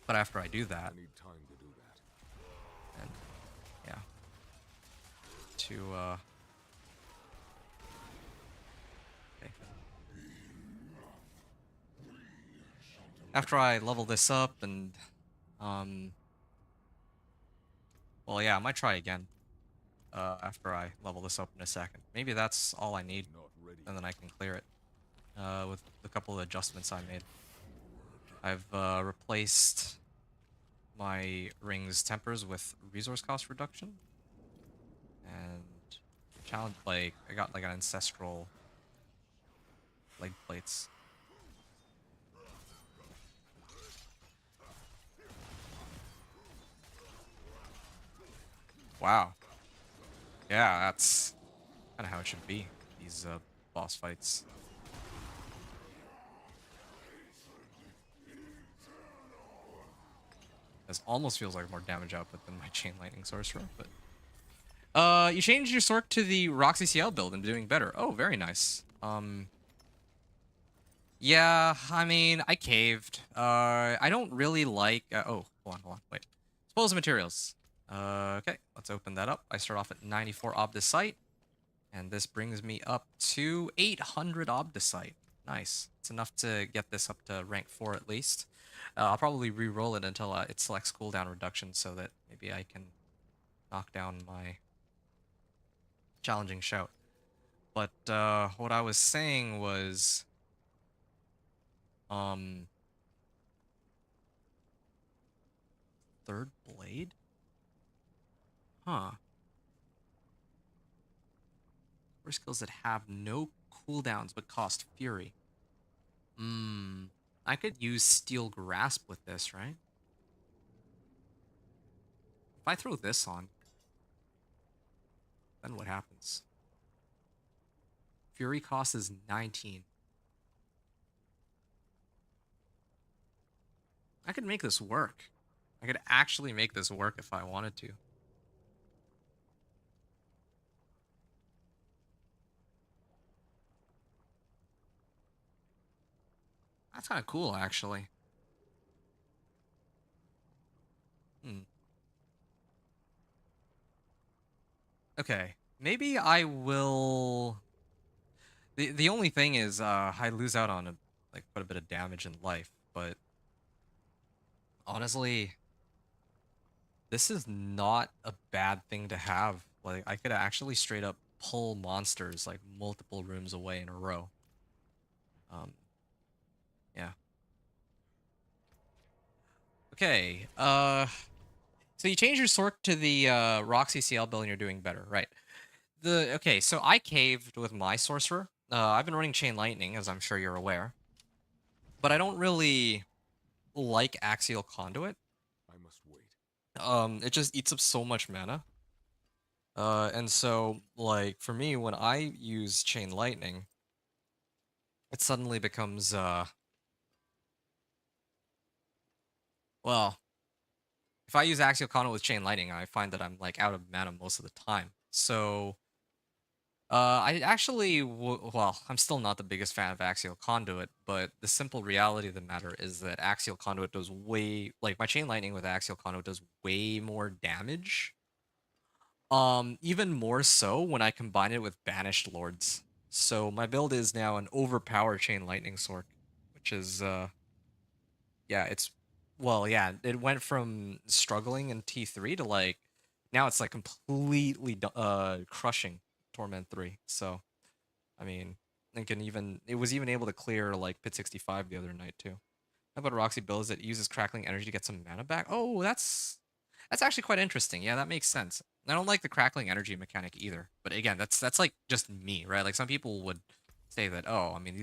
But after I do that, I need time to do that. and yeah, okay. After I level this up and well, yeah, I might try again. After I level this up in a second. Maybe that's all I need, Not ready. and then I can clear it. With a couple of adjustments I made. I've replaced my ring's tempers with resource cost reduction, and challenge, like, I got like an ancestral leg plates. Wow. Yeah, that's kind of how it should be, these boss fights. This almost feels like more damage output than my Chain Lightning Sorcerer, but... you changed your Sorc to the Roxy CL build and doing better. Oh, very nice. Yeah, I mean, I caved. I don't really like... oh, hold on, wait. Disposal materials. Okay, let's open that up. I start off at 94 Obdicite, and this brings me up to 800 Obdicite. Nice. It's enough to get this up to rank 4 at least. I'll probably re-roll it until it selects cooldown reduction so that maybe I can knock down my challenging shout. But what I was saying was... Third blade? Huh. Or skills that have no cooldowns but cost fury. I could use Steel Grasp with this, right? If I throw this on, then what happens? Fury cost is 19. I could make this work. I could actually make this work if I wanted to. That's kind of cool, actually. Okay, maybe I will... The only thing is, I lose out on like quite a bit of damage in life, but honestly, this is not a bad thing to have. Like, I could actually straight up pull monsters like multiple rooms away in a row. Yeah. Okay, so you change your Sorc to the Roxy CL build and you're doing better, right? Okay, so I caved with my sorcerer. I've been running Chain Lightning, as I'm sure you're aware, but I don't really like Axial Conduit. I must wait. It just eats up so much mana. And so, like, for me, when I use Chain Lightning, it suddenly becomes, well, if I use Axial Conduit with Chain Lightning, I find that I'm, like, out of mana most of the time. So, I actually, well, I'm still not the biggest fan of Axial Conduit, but the simple reality of the matter is that Axial Conduit does way, like, my Chain Lightning with Axial Conduit does way more damage. Even more so when I combine it with Banished Lords. So my build is now an overpowered Chain Lightning Sorc, which is, yeah, it's, well, yeah, it went from struggling in T3 to, like, now it's, like, completely, crushing Torment 3. So, I mean, it was even able to clear, like, Pit 65 the other night, too. How about Roxy builds that uses Crackling Energy to get some mana back? Oh, that's actually quite interesting. Yeah, that makes sense. I don't like the Crackling Energy mechanic either. But again, that's like just me, right? Like, some people would say that, oh, I mean,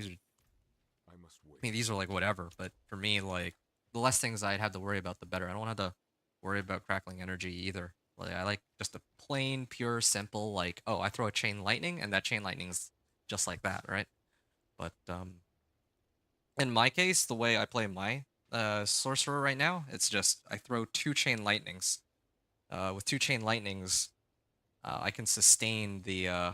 I must wait. these are like whatever. But for me, like, the less things I'd have to worry about, the better. I don't have to worry about Crackling Energy either. Like, I like just a plain, pure, simple, like, oh, I throw a Chain Lightning, and that Chain Lightning's just like that, right? But in my case, the way I play my sorcerer right now, it's just I throw 2 Chain Lightnings. With 2 Chain Lightnings, I can sustain the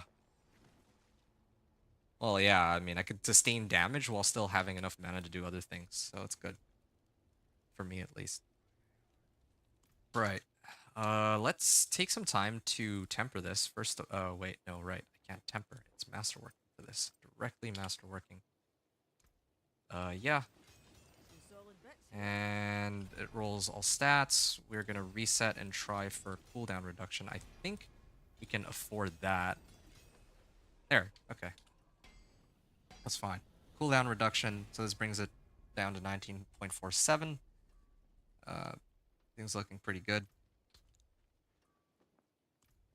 well, yeah, I mean, I could sustain damage while still having enough mana to do other things, so it's good. For me, at least. Right. Let's take some time to temper this. First, oh, wait, no, right. I can't temper. It's masterworking for this. Directly masterworking. Yeah. Solid bits here. And it rolls all stats. We're gonna reset and try for cooldown reduction. I think we can afford that. There, okay. That's fine. Cooldown reduction, so this brings it down to 19.47. Things looking pretty good.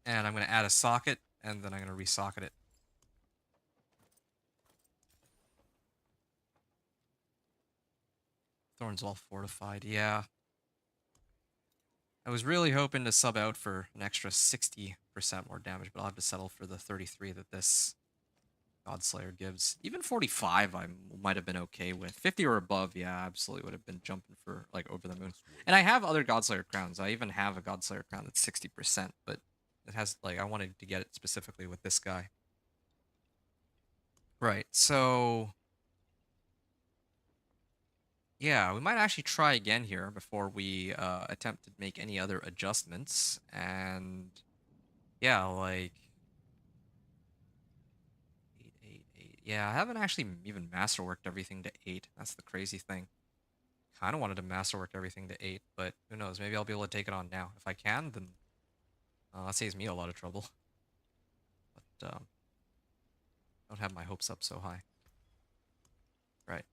And I'm going to add a socket, and then I'm going to resocket it. Thorns all fortified, yeah. I was really hoping to sub out for an extra 60% more damage, but I'll have to settle for the 33 that this Godslayer gives. Even 45 I might have been okay with. 50 or above, yeah, absolutely would have been jumping for, like, over the moon. And I have other Godslayer crowns. I even have a Godslayer crown that's 60%, but it has, like, I wanted to get it specifically with this guy. Right, so yeah, we might actually try again here before we attempt to make any other adjustments. And yeah, like 8, 8, 8. Yeah, I haven't actually even masterworked everything to 8. That's the crazy thing. Kind of wanted to masterwork everything to 8, but who knows? Maybe I'll be able to take it on now. If I can, then that saves me a lot of trouble. But don't have my hopes up so high. Right.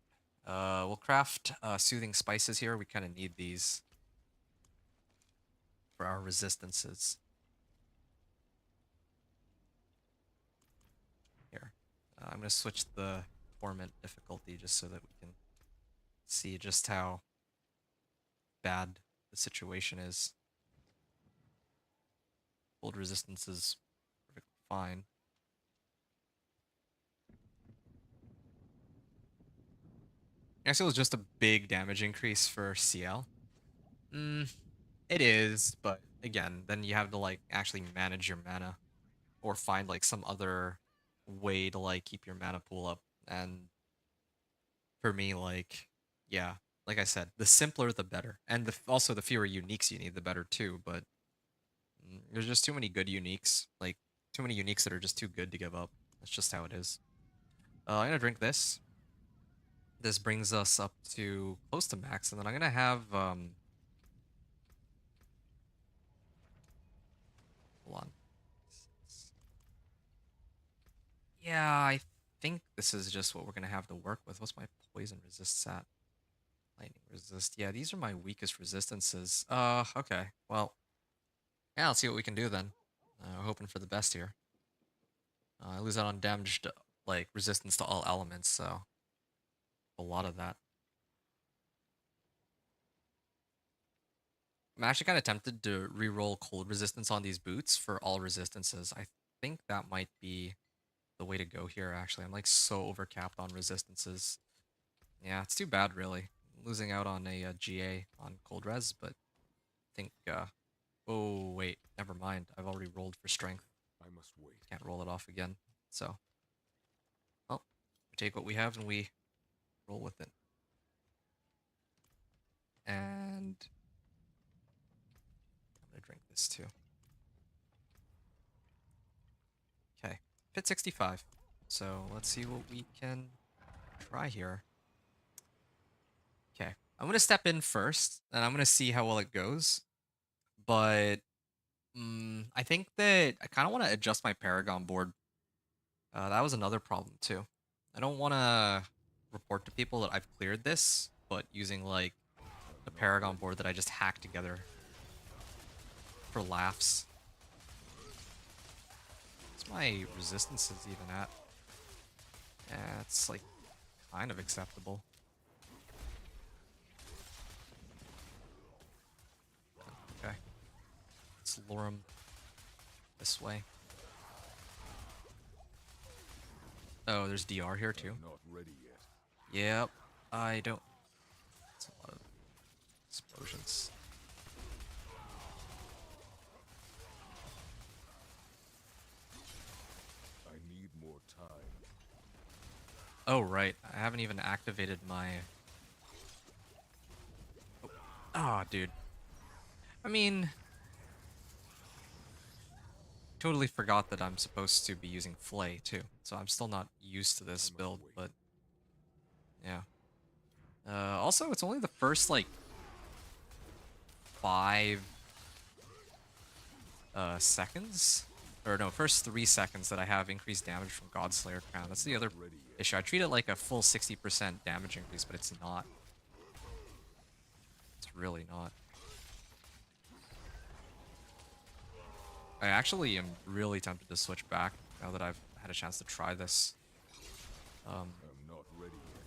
We'll craft soothing spices here. We kind of need these for our resistances. Here. I'm going to switch the torment difficulty just so that we can see just how bad the situation is. Cold resistance is perfectly fine. Actually, it was just a big damage increase for CL. It is, but again, then you have to like actually manage your mana or find like some other way to like keep your mana pool up. And for me, like, yeah, like I said, the simpler the better, and also the fewer uniques you need, the better too. But there's just too many good uniques, like too many uniques that are just too good to give up. That's just how it is. I'm gonna drink this. This brings us up to close to max, and then I'm gonna have hold on. Yeah, I think this is just what we're gonna have to work with. What's my poison resist at? Lightning resist. Yeah, these are my weakest resistances. Okay. Well, yeah, let's see what we can do then. Hoping for the best here. I lose out on damaged, like, resistance to all elements, so a lot of that. I'm actually kind of tempted to reroll cold resistance on these boots for all resistances. I think that might be the way to go here, actually. I'm, like, so overcapped on resistances. Yeah, it's too bad, really. Losing out on a GA on cold res, but I think, oh, wait, never mind. I've already rolled for strength. I must wait. Can't roll it off again. So, well, we take what we have and we roll with it. And I'm gonna drink this too. Okay, pit 65. So let's see what we can try here. Okay, I'm gonna step in first, and I'm gonna see how well it goes. But I think that I kind of want to adjust my Paragon board. That was another problem too. I don't want to report to people that I've cleared this, but using like a Paragon board that I just hacked together for laughs. What's my resistances even at? Yeah, it's like kind of acceptable. Okay. Let's lure him this way. Oh, there's DR here too. I'm not ready yet. Yep. I don't. That's a lot of explosions. Oh, right. I haven't even activated my... Ah, dude. I mean, totally forgot that I'm supposed to be using Flay, too. So I'm still not used to this I must build, wait. but... Yeah. Also, it's only the first, like, 5 seconds? Or no, first 3 seconds that I have increased damage from Godslayer Crown. That's the Not other ready yet. issue. I treat it like a full 60% damage increase, but it's not. It's really not. I actually am really tempted to switch back now that I've had a chance to try this. I'm not ready yet.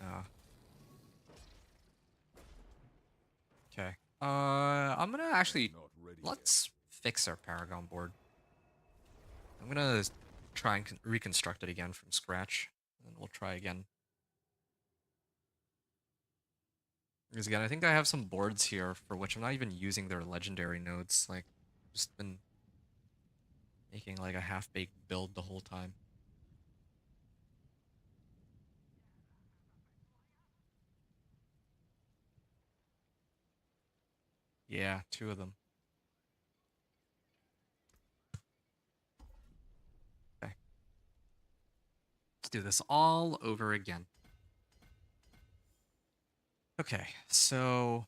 Uh, okay. I'm gonna actually... Not ready Let's fix our Paragon board. I'm gonna try and reconstruct it again from scratch, and we'll try again. Because again, I think I have some boards here for which I'm not even using their legendary nodes. Like, just been making like a half-baked build the whole time. Yeah, 2 of them. Okay. Let's do this all over again. Okay, so...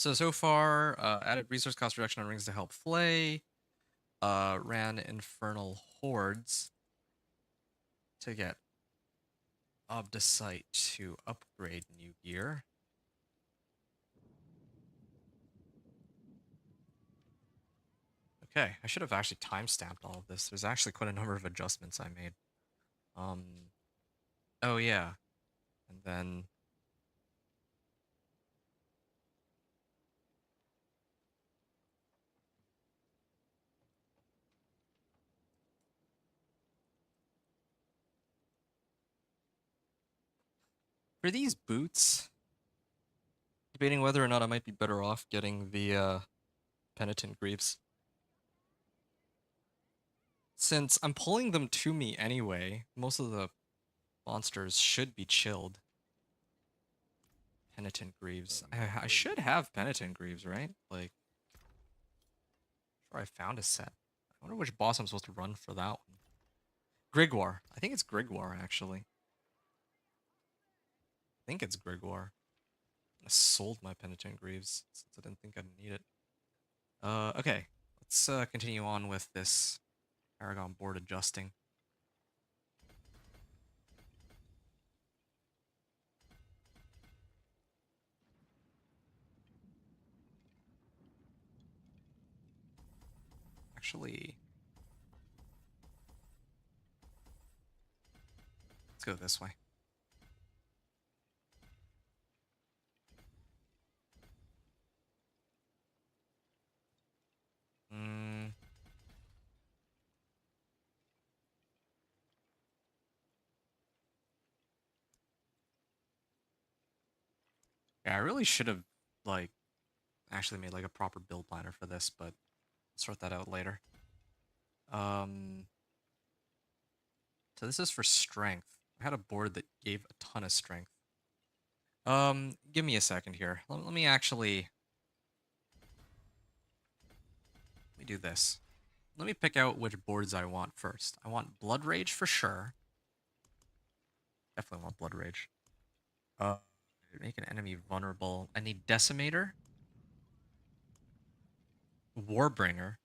So far, added resource cost reduction on rings to help Flay. Ran Infernal Hordes to get Obdicite to upgrade new gear. Okay, I should have actually timestamped all of this. There's actually quite a number of adjustments I made. Um, oh yeah, and then for these boots, debating whether or not I might be better off getting the Penitent Greaves. Since I'm pulling them to me anyway, most of the monsters should be chilled. Penitent Greaves. I should have Penitent Greaves, right? Like, sure I found a set. I wonder which boss I'm supposed to run for that one. Grigwar. I think it's Grigwar, actually. I think it's Grigwar. I sold my Penitent Greaves since I didn't think I'd need it. Okay. Let's continue on with this Paragon board adjusting. Actually, let's go this way. Mm. Yeah, I really should have, like, actually made, like, a proper build planner for this, but I'll sort that out later. Um, so this is for strength. I had a board that gave a ton of strength. Give me a second here. Let me actually let me do this. Let me pick out which boards I want first. I want Blood Rage for sure. Definitely want Blood Rage. Uh, make an enemy vulnerable. I need Decimator, Warbringer,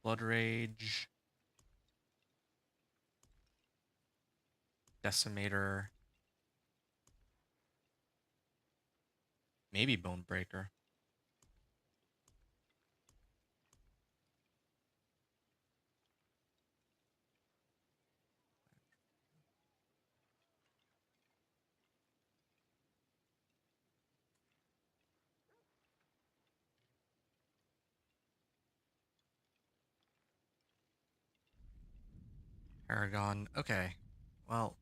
Blood Rage, Decimator, maybe Bonebreaker. Paragon. Okay. Well,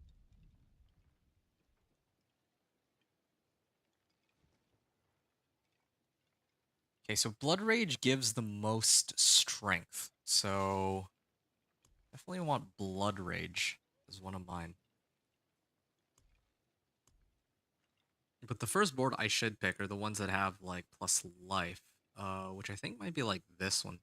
okay, so Blood Rage gives the most strength. So definitely want Blood Rage as one of mine. But the first board I should pick are the ones that have like plus life, which I think might be like this one.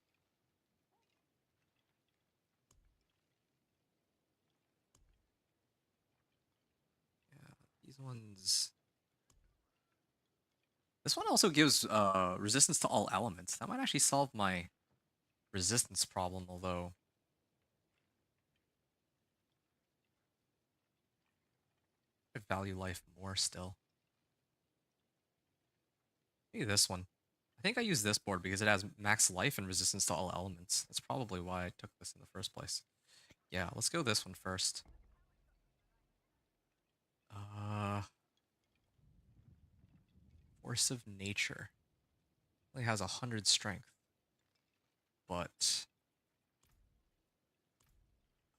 Yeah, these ones. This one also gives resistance to all elements. That might actually solve my resistance problem, although I value life more still. Maybe this one. I think I use this board because it has max life and resistance to all elements. That's probably why I took this in the first place. Yeah, let's go this one first. Uh, Force of Nature. Only has 100 strength, but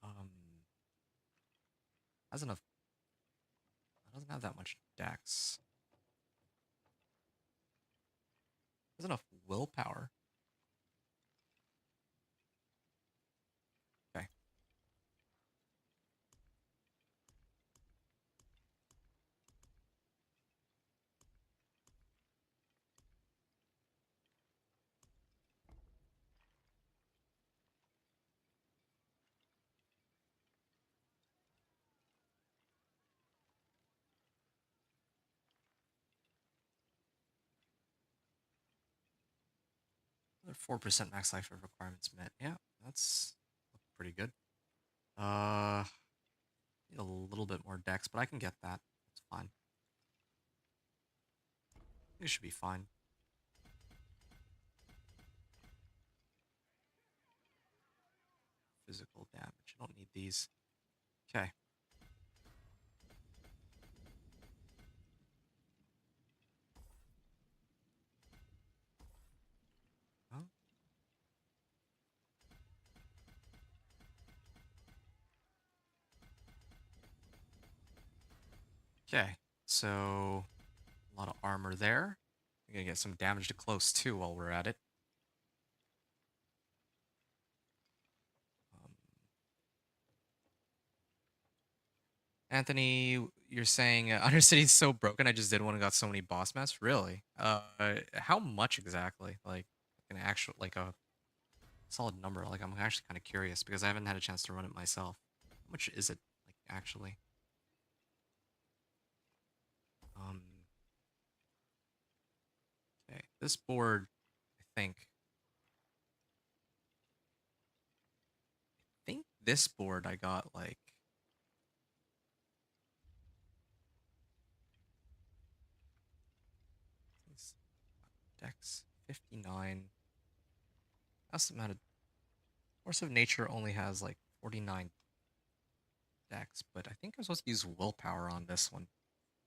um, has enough. It doesn't have that much dex. Has enough willpower. Okay. Another 4% max life requirements met. Yeah, that's pretty good. Need a little bit more dex, but I can get that. It's fine. It should be fine. Physical damage. I don't need these. Okay. Oh. Okay. So a lot of armor there. We're gonna get some damage to close too while we're at it. Um, Anthony, you're saying Undercity's so broken. I just did one and got so many boss mats. Really? How much exactly? Like an actual, like a solid number. Like I'm actually kind of curious because I haven't had a chance to run it myself. How much is it? Like actually? Um. Okay. This board, I think this board I got like it's Dex 59. That's the amount of Force of Nature only has like 49 Dex, but I think I'm supposed to use willpower on this one.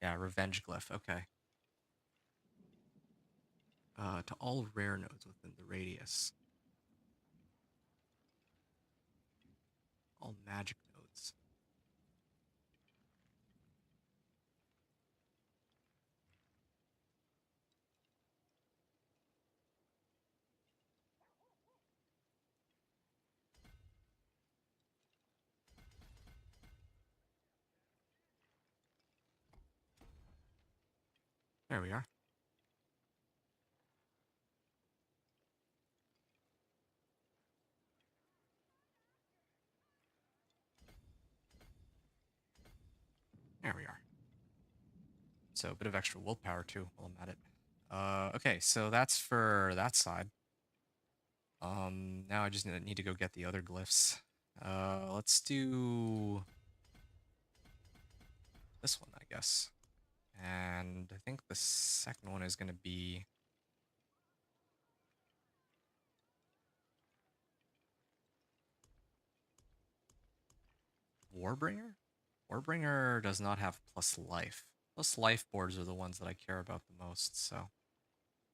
Yeah, Revenge Glyph. Okay. To all rare nodes within the radius. All magic nodes. There we are. There we are. So a bit of extra willpower too while I'm at it. Okay, so that's for that side. Now I just need to go get the other glyphs. Let's do this one, I guess. And I think the second one is going to be Warbringer? Warbringer does not have plus life. Plus life boards are the ones that I care about the most, so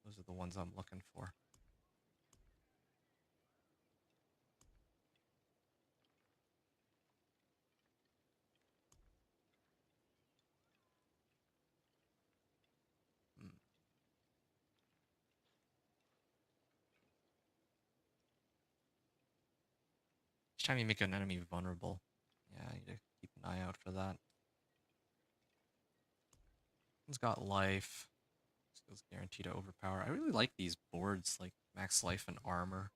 those are the ones I'm looking for. Hmm. Each time you make an enemy vulnerable. Yeah, I need to keep an eye out for that. One's got life. Skills guaranteed to overpower. I really like these boards, like max life and armor.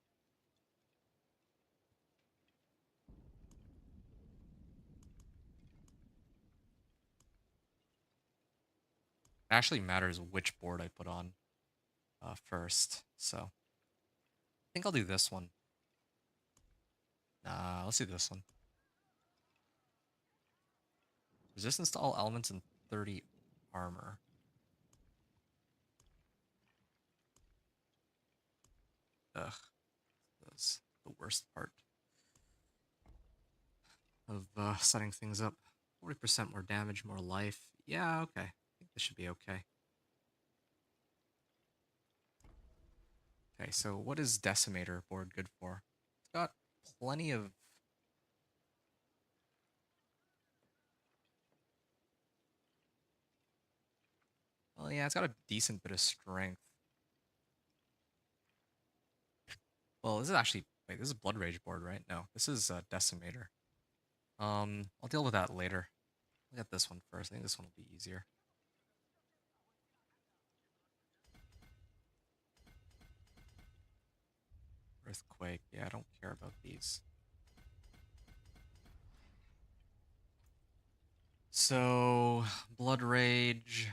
It actually matters which board I put on first, so I think I'll do this one. Let's do this one. Resistance to all elements and 30 armor. Ugh, that's the worst part of setting things up. 40% more damage, more life. Yeah, okay. I think this should be okay. Okay, so what is Decimator board good for? It's got plenty of... Well, yeah, it's got a decent bit of strength. Well, this is actually... Wait, this is Blood Rage board, right? No, this is Decimator. I'll deal with that later. I'll get this one first. I think this one will be easier. Earthquake. Yeah, I don't care about these. So, Blood Rage.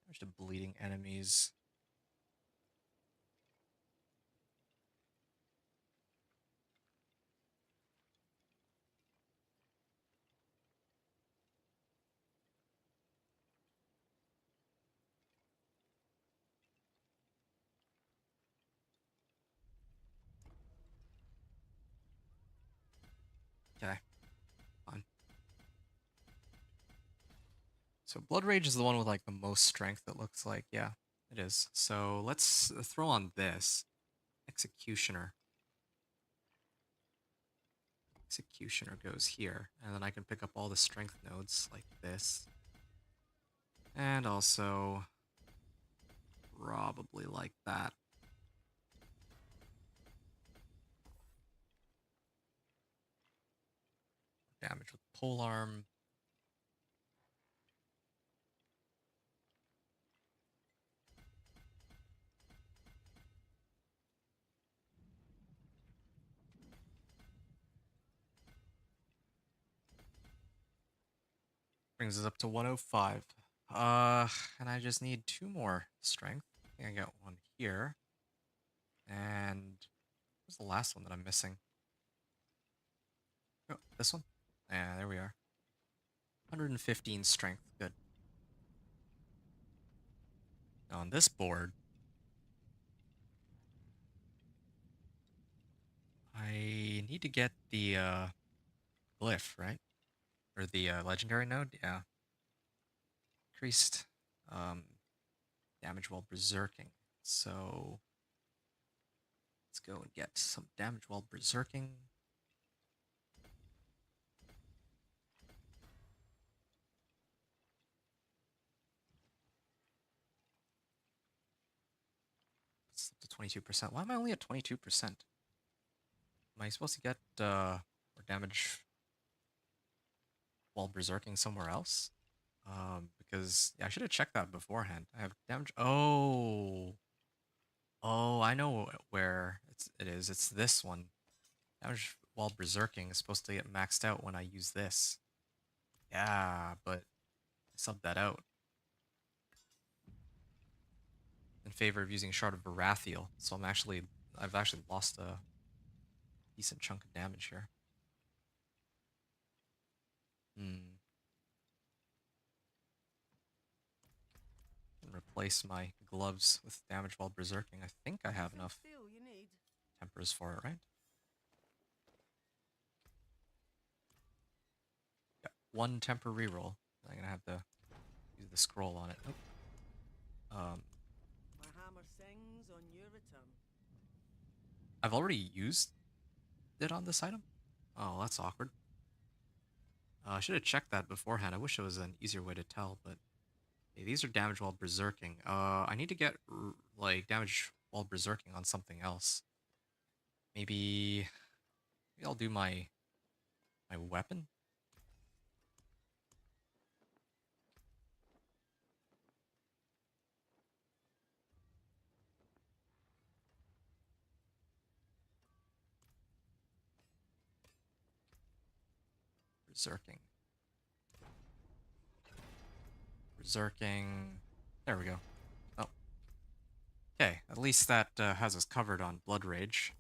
Damage to bleeding enemies. Okay, fine. So Blood Rage is the one with like the most strength, it looks like. Yeah, it is. So let's throw on this. Executioner. Executioner goes here. And then I can pick up all the strength nodes like this. And also probably like that. Damage with polearm. Brings us up to 105. And I just need 2 more strength. I think I got one here. And what's the last one that I'm missing? Oh, this one? Yeah, there we are. 115 strength. Good. Now on this board, I need to get the glyph, right? Or the legendary node? Yeah. Increased damage while berserking. So let's go and get some damage while berserking. It's up to 22%. Why am I only at 22%? Am I supposed to get more damage while berserking somewhere else? Because yeah, I should have checked that beforehand. I have damage. Oh, I know where it is. It's this one. Damage while berserking is supposed to get maxed out when I use this. Yeah, but I subbed that out in favor of using Shard of Baratheon. So I've actually lost a decent chunk of damage here. Hmm. Can replace my gloves with damage while berserking. I think I have enough Steel you need. tempers for it, right? Yeah, one temper reroll. I'm gonna have to use the scroll on it. Nope. My hammer sings on your return. I've already used it on this item. Oh, that's awkward. I should have checked that beforehand. I wish it was an easier way to tell, but hey, these are damage while berserking. I need to get like damage while berserking on something else. Maybe I'll do my weapon. Berserking. Berserking. There we go. Oh. Okay, at least that has us covered on Blood Rage.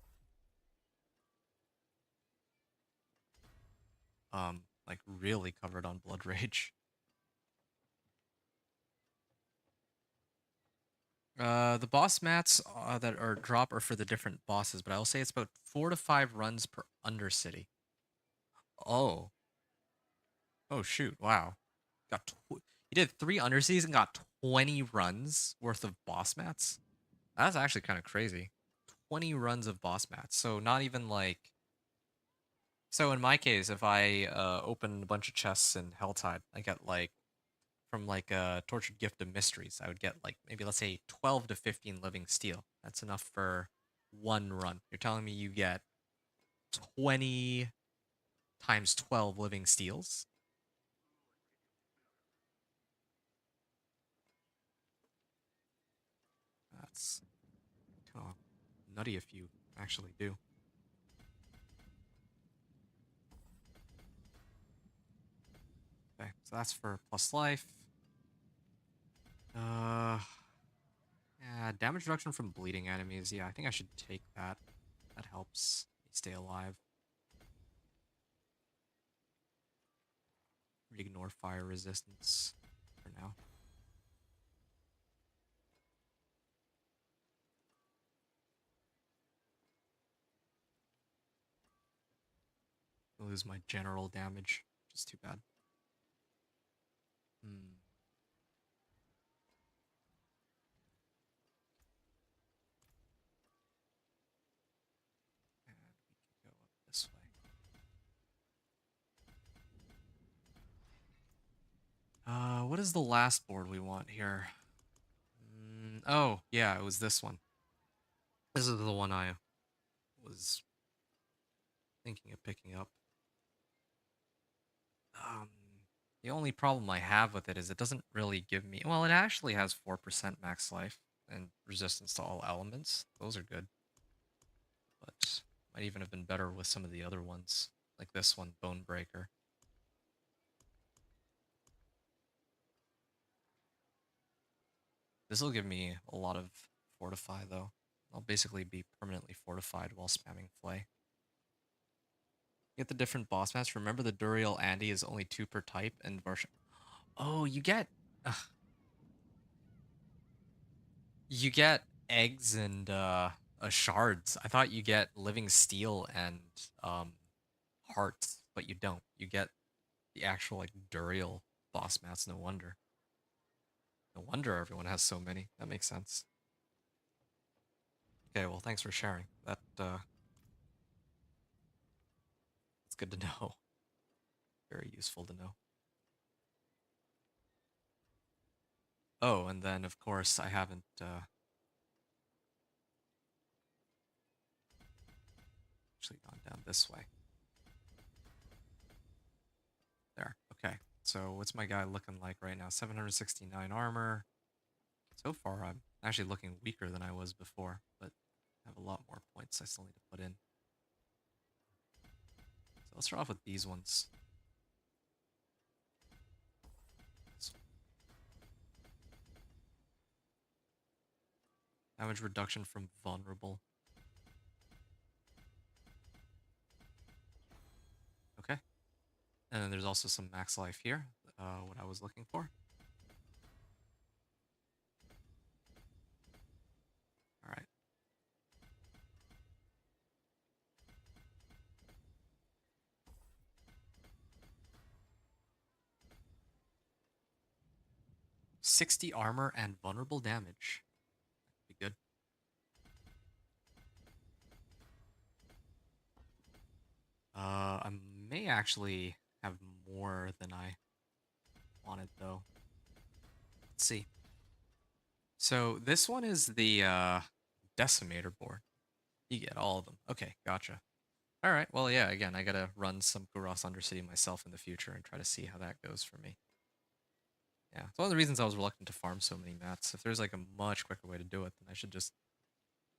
Like really covered on Blood Rage. The boss mats that are drop are for the different bosses, but I will say it's about 4 to 5 runs per Undercity. Oh. Oh shoot! Wow. You did 3 Undercities and got 20 runs worth of boss mats. That's actually kind of crazy. 20 runs of boss mats. So not even like. So in my case, if I open a bunch of chests in Helltide, I get like from like a Tortured Gift of Mysteries, I would get like maybe let's say 12 to 15 living steel. That's enough for 1 run. You're telling me you get 20 times 12 living steels? That's kind of nutty if you actually do. Okay, so that's for plus life. Uh, yeah, damage reduction from bleeding enemies. Yeah, I think I should take that. That helps me stay alive. Ignore fire resistance for now. Lose my general damage, which is too bad. Hmm. And we can go up this way. What is the last board we want here? Oh, yeah, it was this one. This is the one I was thinking of picking up. Um, the only problem I have with it is it doesn't really give me. Well, it actually has 4% max life and resistance to all elements. Those are good. But might even have been better with some of the other ones, like this one, Bone Breaker. This will give me a lot of fortify, though. I'll basically be permanently fortified while spamming Flay. Get the different boss mats. Remember the Duriel Andy is only 2 per type, and Varsha. Oh, you get eggs and shards. I thought you get living steel and um hearts, but you don't. You get the actual like Duriel boss mats. No wonder. No wonder everyone has so many. That makes sense. Okay, well, thanks for sharing. That's good to know. Very useful to know. Oh, and then of course I haven't actually gone down this way. There. Okay. So what's my guy looking like right now? 769 armor. So far, I'm actually looking weaker than I was before, but I have a lot more points I still need to put in. So let's start off with these ones. Damage reduction from vulnerable. Okay. And then there's also some max life here, what I was looking for. All right. $60 armor and vulnerable damage. Be good. I may actually have more than I wanted though. Let's see. So this one is the Decimator board. You get all of them. Okay, gotcha. All right. Well, yeah. Again, I gotta run some Kuros Undercity myself in the future and try to see how that goes for me. Yeah, it's one of the reasons I was reluctant to farm so many mats. If there's like a much quicker way to do it, then I should just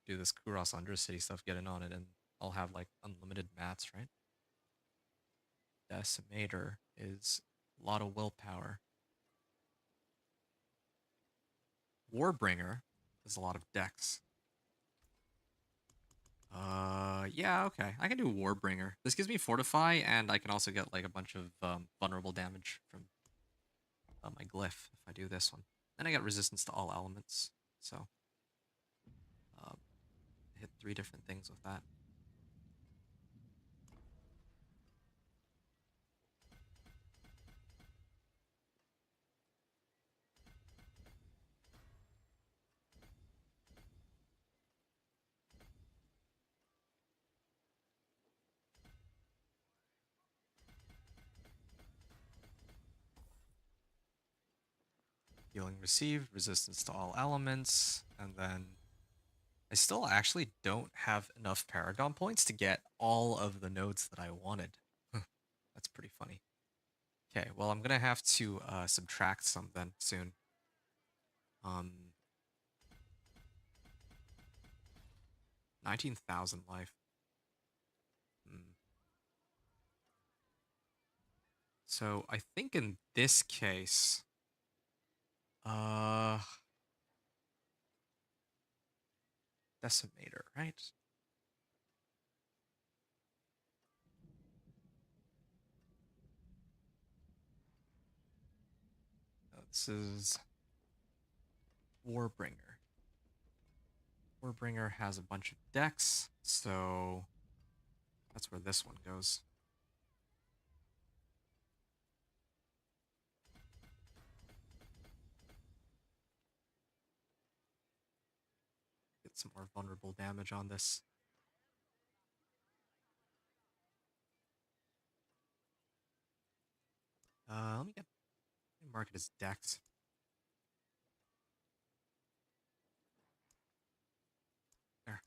do this Kuros Undercity stuff, get in on it, and I'll have like unlimited mats, right? Decimator is a lot of willpower. Warbringer is a lot of dex. Yeah, okay. I can do Warbringer. This gives me Fortify, and I can also get like a bunch of vulnerable damage from my glyph if I do this one. Then I get resistance to all elements, so hit 3 different things with that. Healing received, resistance to all elements, and then I still actually don't have enough Paragon points to get all of the nodes that I wanted. That's pretty funny. Okay, well, I'm gonna have to subtract some then soon. 19,000 life. So I think in this case, Decimator, right? This is Warbringer. Warbringer has a bunch of decks, so that's where this one goes. Get some more vulnerable damage on this. Let me mark it as decks. There.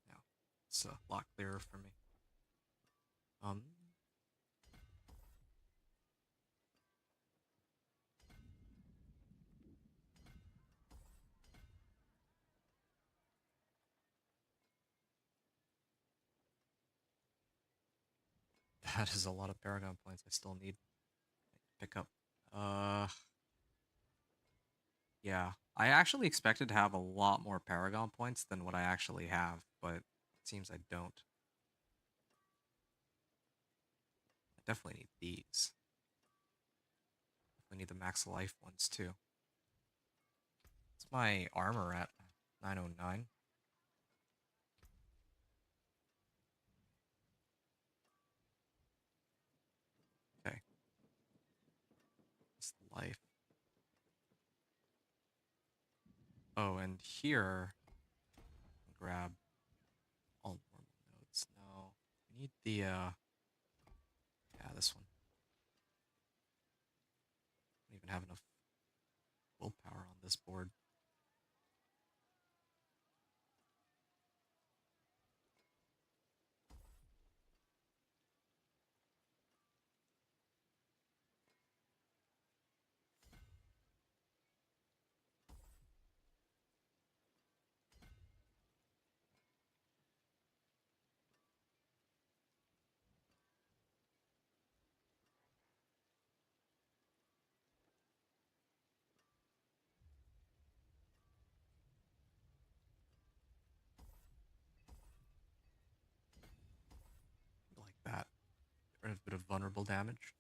Now it's a lot clearer for me. That is a lot of Paragon points I still need to pick up. Yeah. I actually expected to have a lot more Paragon points than what I actually have, but it seems I don't. I definitely need these. Definitely need the max life ones too. What's my armor at? 909. Okay. This life. Oh, and here, grab all normal nodes. No, we need the, yeah, this one. I don't even have enough willpower on this board. a bit of vulnerable damage.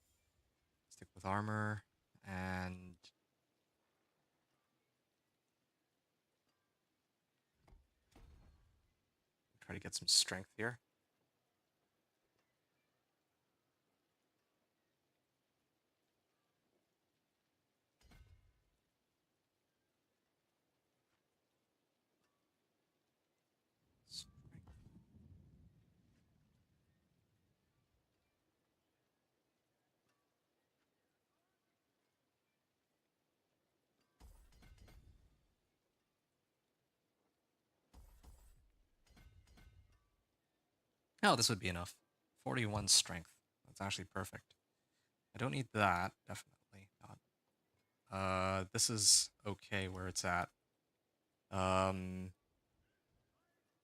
Stick with armor and try to get some strength here. Oh, this would be enough. 41 strength. That's actually perfect. I don't need that, definitely not. This is okay where it's at. And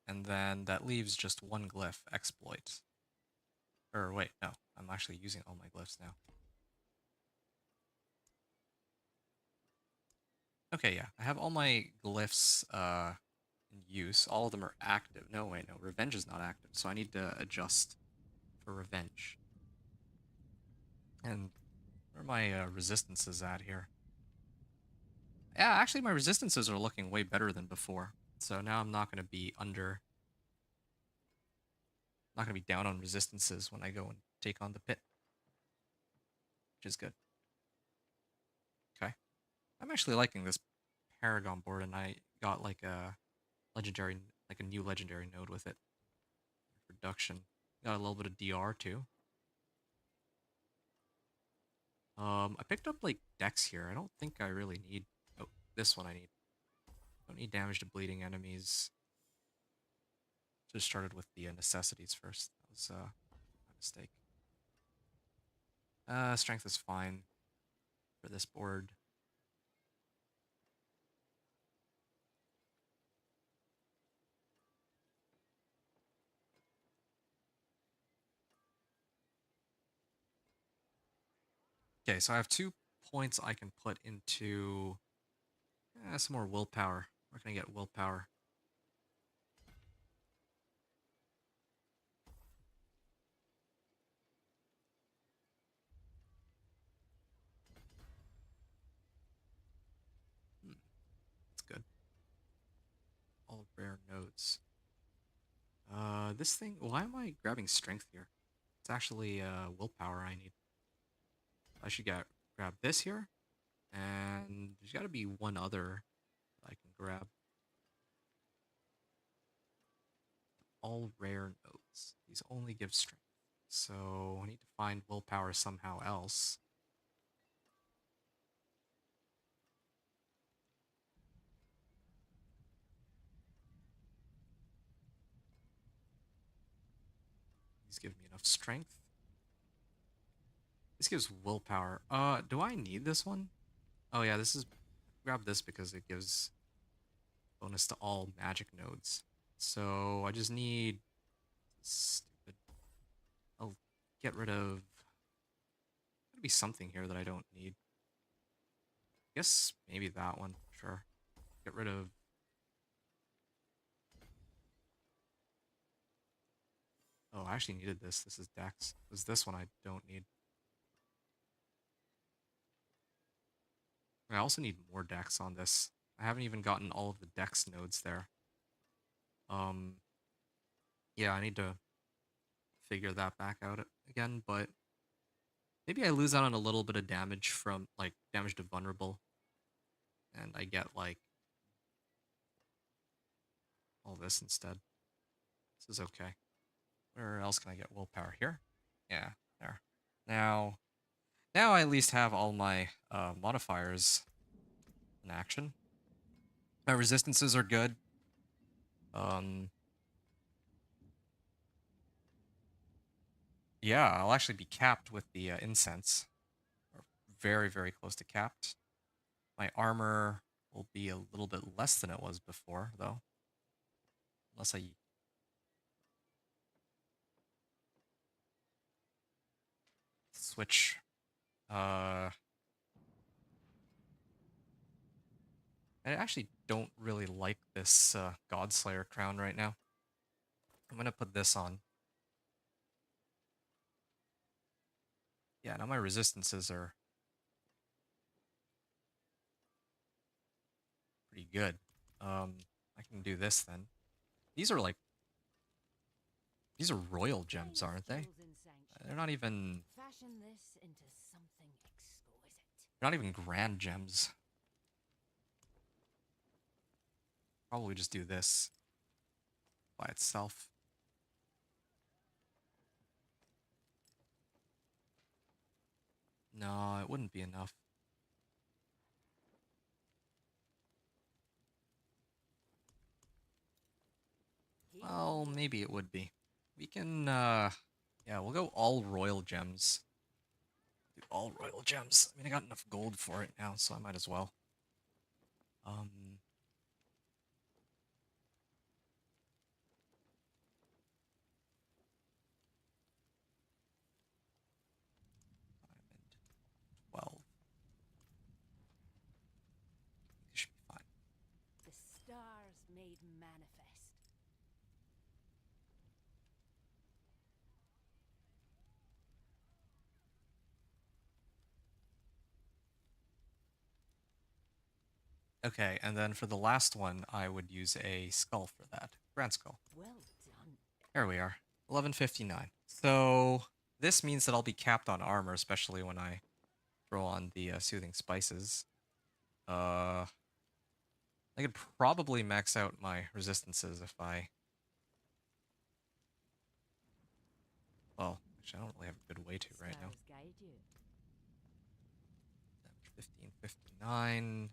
then that leaves just one glyph, exploit. Or wait, no, I'm actually using all my glyphs now. Okay, yeah, I have all my glyphs in use. All of them are active. No, wait, no, revenge is not active, so I need to adjust for revenge. And where are my resistances at here? Yeah, actually my resistances are looking way better than before. So now I'm not going to be not going to be down on resistances when I go and take on the pit, which is good. Okay. I'm actually liking this Paragon board, and I got like a legendary, like a new legendary node with it. Reduction. Got a little bit of DR too. I picked up like Dex here. I don't think I really need. Oh, this one I need. Don't need damage to bleeding enemies. Just started with the necessities first. That was my mistake. Strength is fine for this board. Okay, so I have 2 points I can put into some more willpower. Where can I get willpower? That's good. All rare nodes. This thing. Why am I grabbing strength here? It's actually willpower I need. I should grab this here, and there's got to be one other I can grab. All rare nodes. These only give strength. So I need to find willpower somehow else. These give me enough strength. This gives willpower. Do I need this one? Oh yeah, this is grab this because it gives bonus to all magic nodes. So I just need stupid. I'll get rid of. There'll be something here that I don't need. I guess maybe that one. Sure. Get rid of. Oh, I actually needed this. This is Dex. Because this one I don't need. I also need more Dex on this. I haven't even gotten all of the Dex nodes there. Yeah, I need to figure that back out again, but maybe I lose out on a little bit of damage from, like, damage to vulnerable, and I get, like, all this instead. This is okay. Where else can I get willpower? Here? Yeah, there. Now I at least have all my modifiers in action. My resistances are good. Yeah, I'll actually be capped with the incense. Or very, very close to capped. My armor will be a little bit less than it was before, though. Unless I switch. I actually don't really like this Godslayer crown right now. I'm gonna put this on. Yeah, now my resistances are pretty good. I can do this then. These are like, these are royal gems, aren't they? They're not even, Fashion this into something exquisite. they're not even grand gems. Probably just do this by itself. No, it wouldn't be enough. Well, maybe it would be. We can, yeah, we'll go all royal gems. Do all royal gems. I mean, I got enough gold for it now, so I might as well. Um, Diamond 12. It should be fine. The stars made manifest. Okay, and then for the last one, I would use a skull for that. Grand skull. Well done. There we are. 1159. So this means that I'll be capped on armor, especially when I throw on the soothing spices. I could probably max out my resistances if I... Well, actually, I don't really have a good way to right now. Stars guide you. Damage 1559.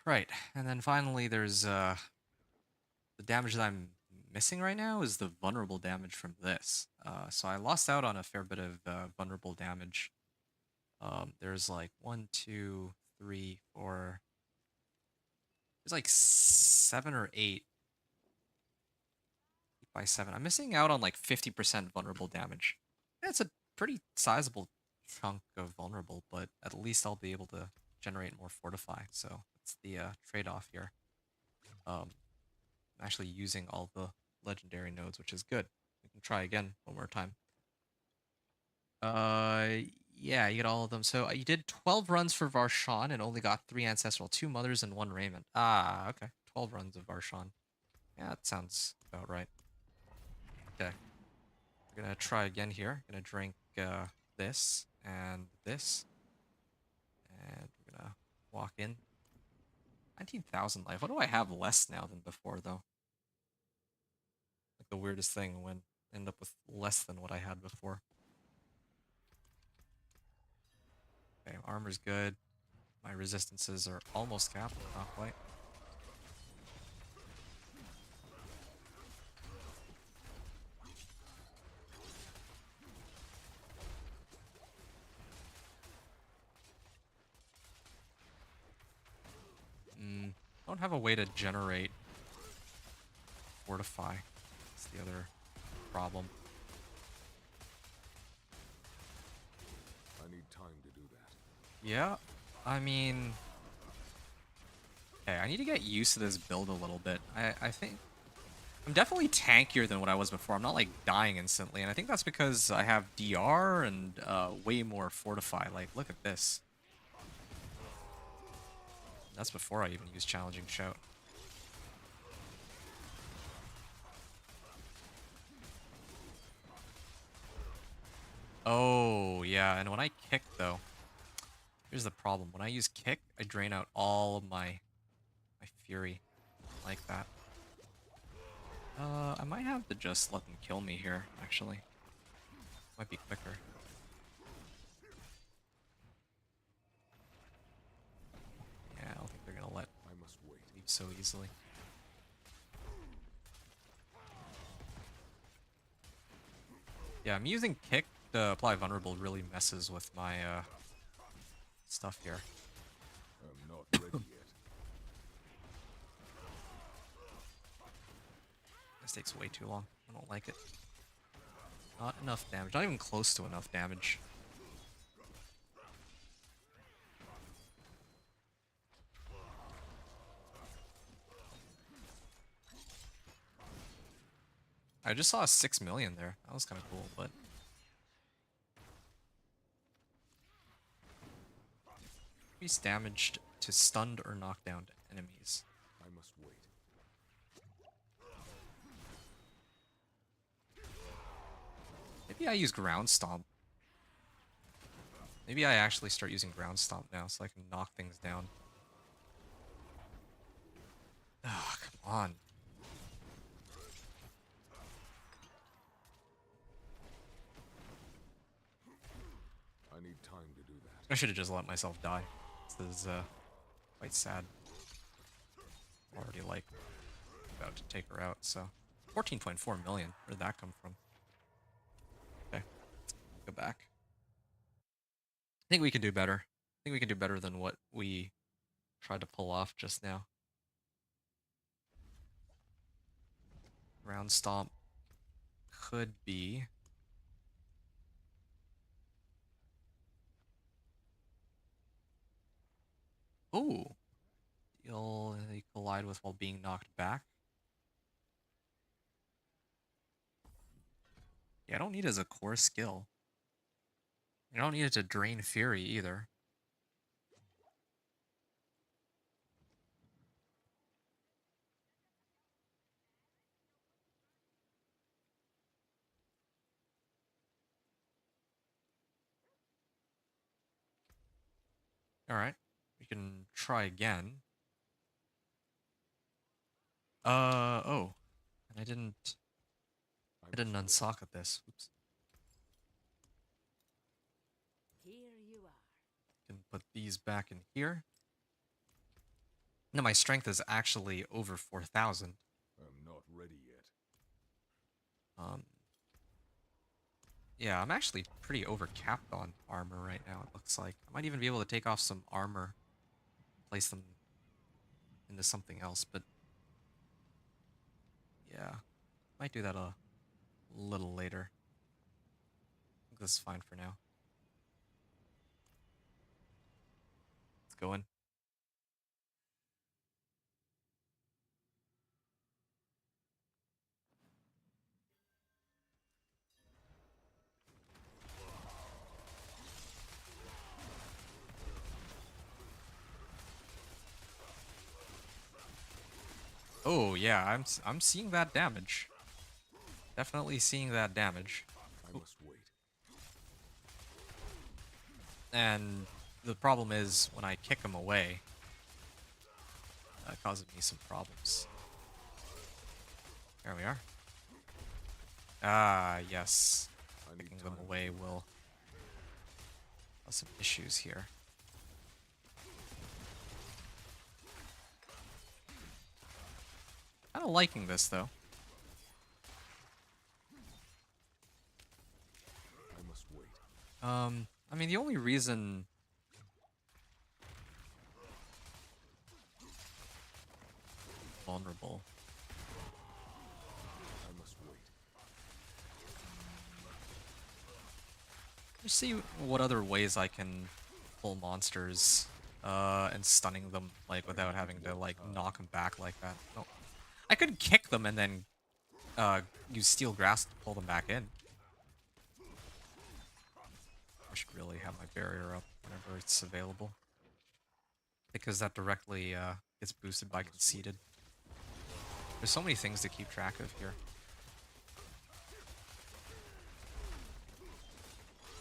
Right, and then finally there's the damage that I'm missing right now is the vulnerable damage from this. So I lost out on a fair bit of vulnerable damage. There's like 1, 2, 3, 4. There's like 7 or 8 by 7. I'm missing out on like 50% vulnerable damage. That's a pretty sizable chunk of vulnerable, but at least I'll be able to generate more fortify. So that's the trade-off here. I'm actually using all the legendary nodes, which is good. We can try again one more time. Yeah, you get all of them. So you did 12 runs for Varshan and only got 3 Ancestral, 2 Mothers, and 1 Raymond. Ah, okay. 12 runs of Varshan. Yeah, that sounds about right. Okay. We're gonna try again here. Gonna drink this and this. And we're gonna walk in. 19,000 life. What do I have less now than before, though? Like the weirdest thing when I end up with less than what I had before. Okay, armor's good. My resistances are almost capped, not quite. Don't have a way to generate fortify. That's the other problem. I need time to do that. Yeah, I mean... Okay, I need to get used to this build a little bit. I think... I'm definitely tankier than what I was before. I'm not, like, dying instantly, and I think that's because I have DR and way more fortify. Like, look at this. That's before I even use Challenging Shout. Oh, yeah, and when I kick, though, here's the problem. When I use kick, I drain out all of my fury like that. I might have to just let them kill me here, actually. Might be quicker. Yeah, I don't think they're gonna let I must wait. leave so easily. Yeah, I'm using kick to apply vulnerable really messes with my stuff here. I'm not ready yet. This takes way too long. I don't like it. Not enough damage. Not even close to enough damage. I just saw a 6 million there. That was kind of cool, but increase damage to stunned or knocked down enemies. I must wait. Maybe I use ground stomp. Maybe I actually start using ground stomp now so I can knock things down. Ah, come on. I need time to do that. I should have just let myself die. This is quite sad. I'm already like about to take her out, so 14.4 million. Where'd that come from? Okay, go back. I think we can do better. I think we can do better than what we tried to pull off just now. Round stomp could be. Ooh. You'll collide with while being knocked back. Yeah, I don't need it as a core skill. I don't need it to drain fury either. Alright. We can try again. Oh. And I didn't must wait. unsocket this. Oops. Here you are. Can put these back in here. No, my strength is actually over 4,000. I'm not ready yet. Um, yeah, I'm actually pretty overcapped on armor right now, it looks like. I might even be able to take off some armor, place them into something else, but yeah, might do that a little later. I think this is fine for now. Let's go in. Oh yeah, I'm seeing that damage. Definitely seeing that damage. I must wait. And the problem is when I kick him away, that causes me some problems. There we are. Ah, yes. I need Kicking them time. away will cause some issues here. Kind of liking this though. I must wait. I mean the only reason vulnerable. I must wait. Let's see what other ways I can pull monsters and stunning them like without having to like knock them back like that. No. I could kick them and then use steel grass to pull them back in. I should really have my barrier up whenever it's available. Because that directly gets boosted by conceded. There's so many things to keep track of here.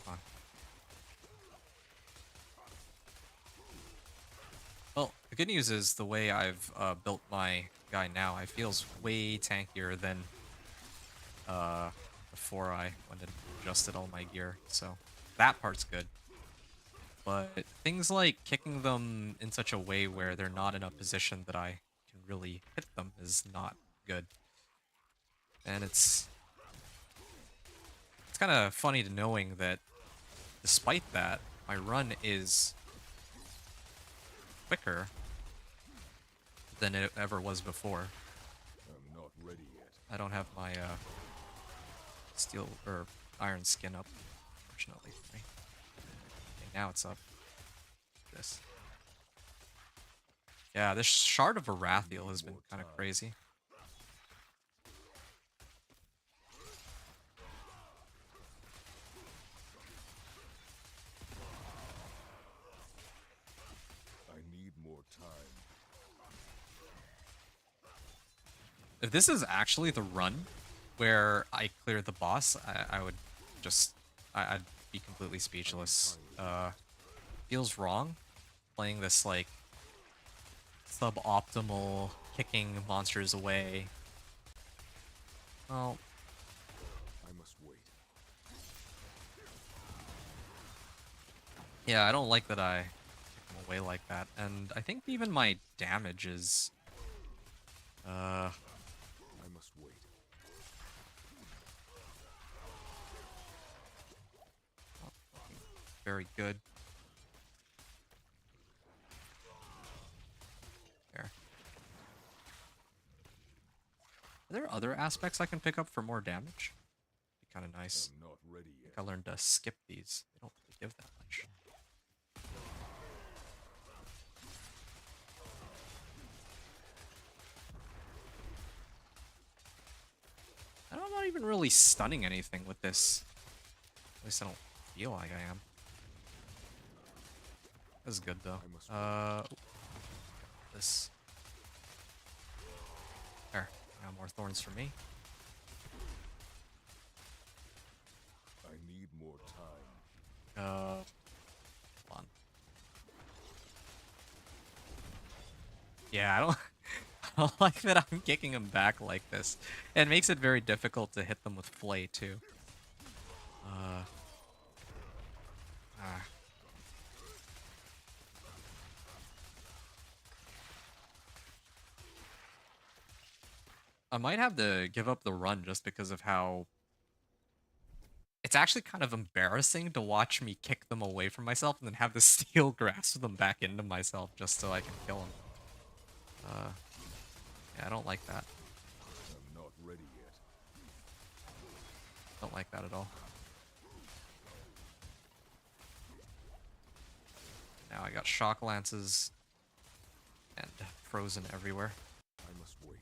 Come on. Well, the good news is the way I've built my guy now, I feels way tankier than before I went and adjusted all my gear. So that part's good. But things like kicking them in such a way where they're not in a position that I can really hit them is not good. And it's kind of funny to knowing that despite that, my run is quicker than it ever was before. I'm not ready yet. I don't have my steel or iron skin up, fortunately for me. Okay, now it's up. This. Yeah, this Shard of Arathiel has been kind of crazy. If this is actually the run where I clear the boss, I would just I'd be completely speechless. Feels wrong playing this like suboptimal kicking monsters away. Well, I must wait. yeah, I don't like that I kick them away like that, and I think even my damage is I must wait. very good. There. Are there other aspects I can pick up for more damage? Be kind of nice. I'm not ready I yet. think I learned to skip these. They don't really give that much. And I'm not even really stunning anything with this. At least I don't feel like I am. This is good though. This. There. Now more thorns for me. I need more time. Hold on. Yeah, I don't I don't like that I'm kicking him back like this. It makes it very difficult to hit them with flay too. I might have to give up the run just because of how it's actually kind of embarrassing to watch me kick them away from myself and then have the steel grasp them back into myself just so I can kill them. Yeah, I don't like that. I'm not ready yet. Don't like that at all. Now I got shock lances and frozen everywhere. I must wait.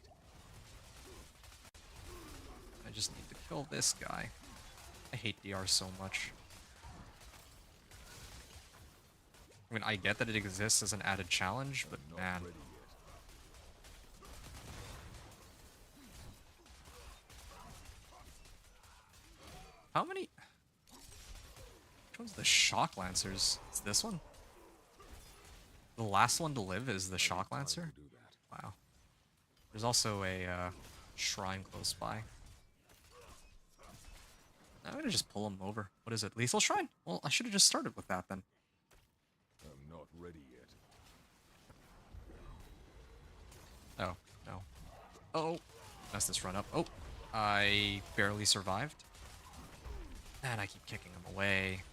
I just need to kill this guy. I hate DR so much. I mean, I get that it exists as an added challenge, but I'm not man. ready yet. How many? Which one's the shock lancers? It's this one? The last one to live is the shock Time lancer? to do that. Wow. There's also a shrine close by. I'm gonna just pull him over. What is it? Lethal shrine? Well, I should have just started with that then. I'm not ready yet. Oh, no. Oh, messed this run up. Oh, I barely survived. And I keep kicking him away.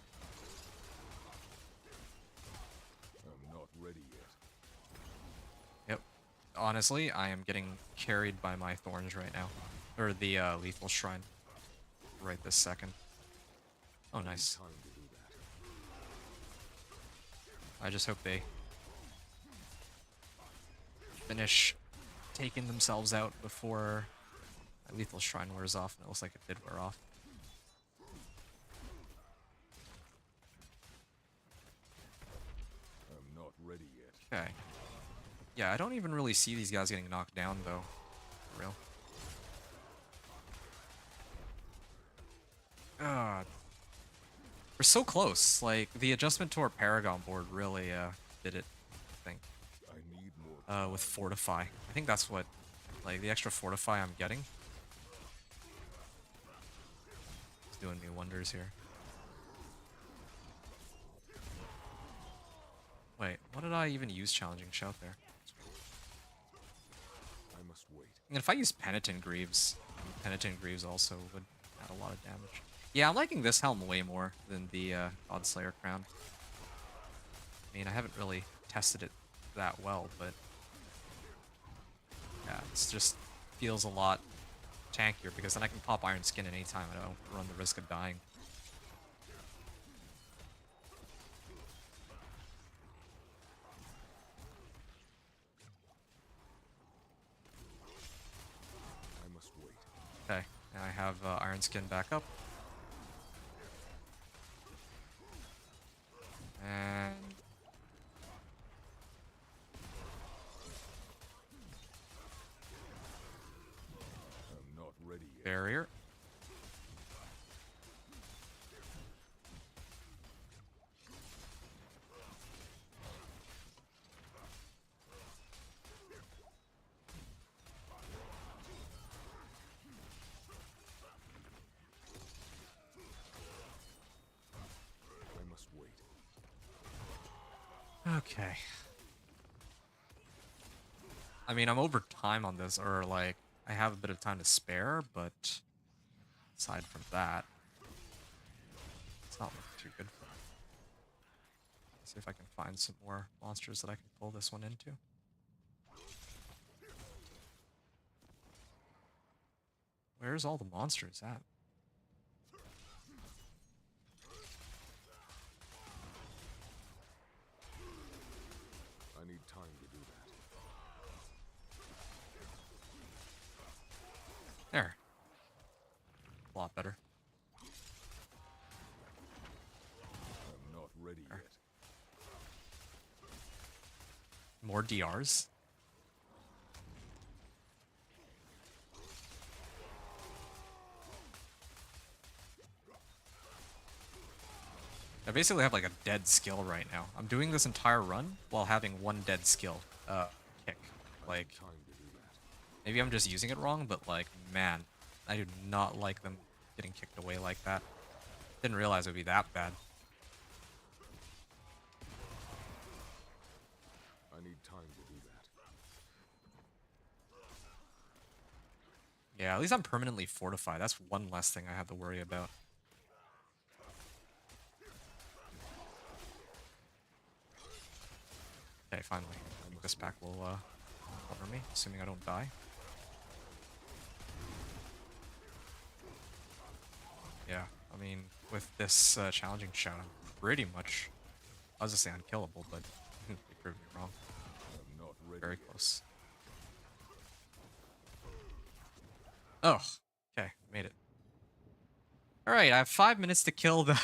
I'm not ready yet. Yep. Honestly, I am getting carried by my thorns right now. Or the lethal shrine. Right this second. Oh, nice. Time to do that. I just hope they finish taking themselves out before my lethal shrine wears off, and it looks like it did wear off. I'm not ready yet. Okay. Yeah, I don't even really see these guys getting knocked down, though. For real. God. We're so close. Like, the adjustment to our Paragon board really did it, I think. I need more. With Fortify. I think that's what, like, the extra Fortify I'm getting. It's doing me wonders here. Wait, what did I even use Challenging Shout there? I must wait. And if I use Penitent Greaves also would add a lot of damage. Yeah, I'm liking this helm way more than the Godslayer crown. I mean, I haven't really tested it that well, but yeah, it just feels a lot tankier because then I can pop Iron Skin at any time and I don't run the risk of dying. I must wait. Okay, now I have Iron Skin back up. And barrier. I must wait. Okay. I mean, I'm over time on this, or like, I have a bit of time to spare, but aside from that, it's not looking too good. See if I can find some more monsters that I can pull this one into. Where's all the monsters at? I need time to do that. There. A lot better. I'm not ready There. yet. More DRs. I basically have like a dead skill right now. I'm doing this entire run while having one dead skill. Kick. Like, Time to do that. maybe I'm just using it wrong, but like, man, I do not like them getting kicked away like that. Didn't realize it would be that bad. I need time to do that. Yeah, at least I'm permanently fortified. That's one less thing I have to worry about. Okay, finally. I think this pack will cover me, assuming I don't die. Yeah, I mean, with this challenging shout, I'm pretty much, I was just saying unkillable, but they proved me wrong. I'm not ready Very yet. close. Oh, okay, made it. Alright, I have 5 minutes to kill the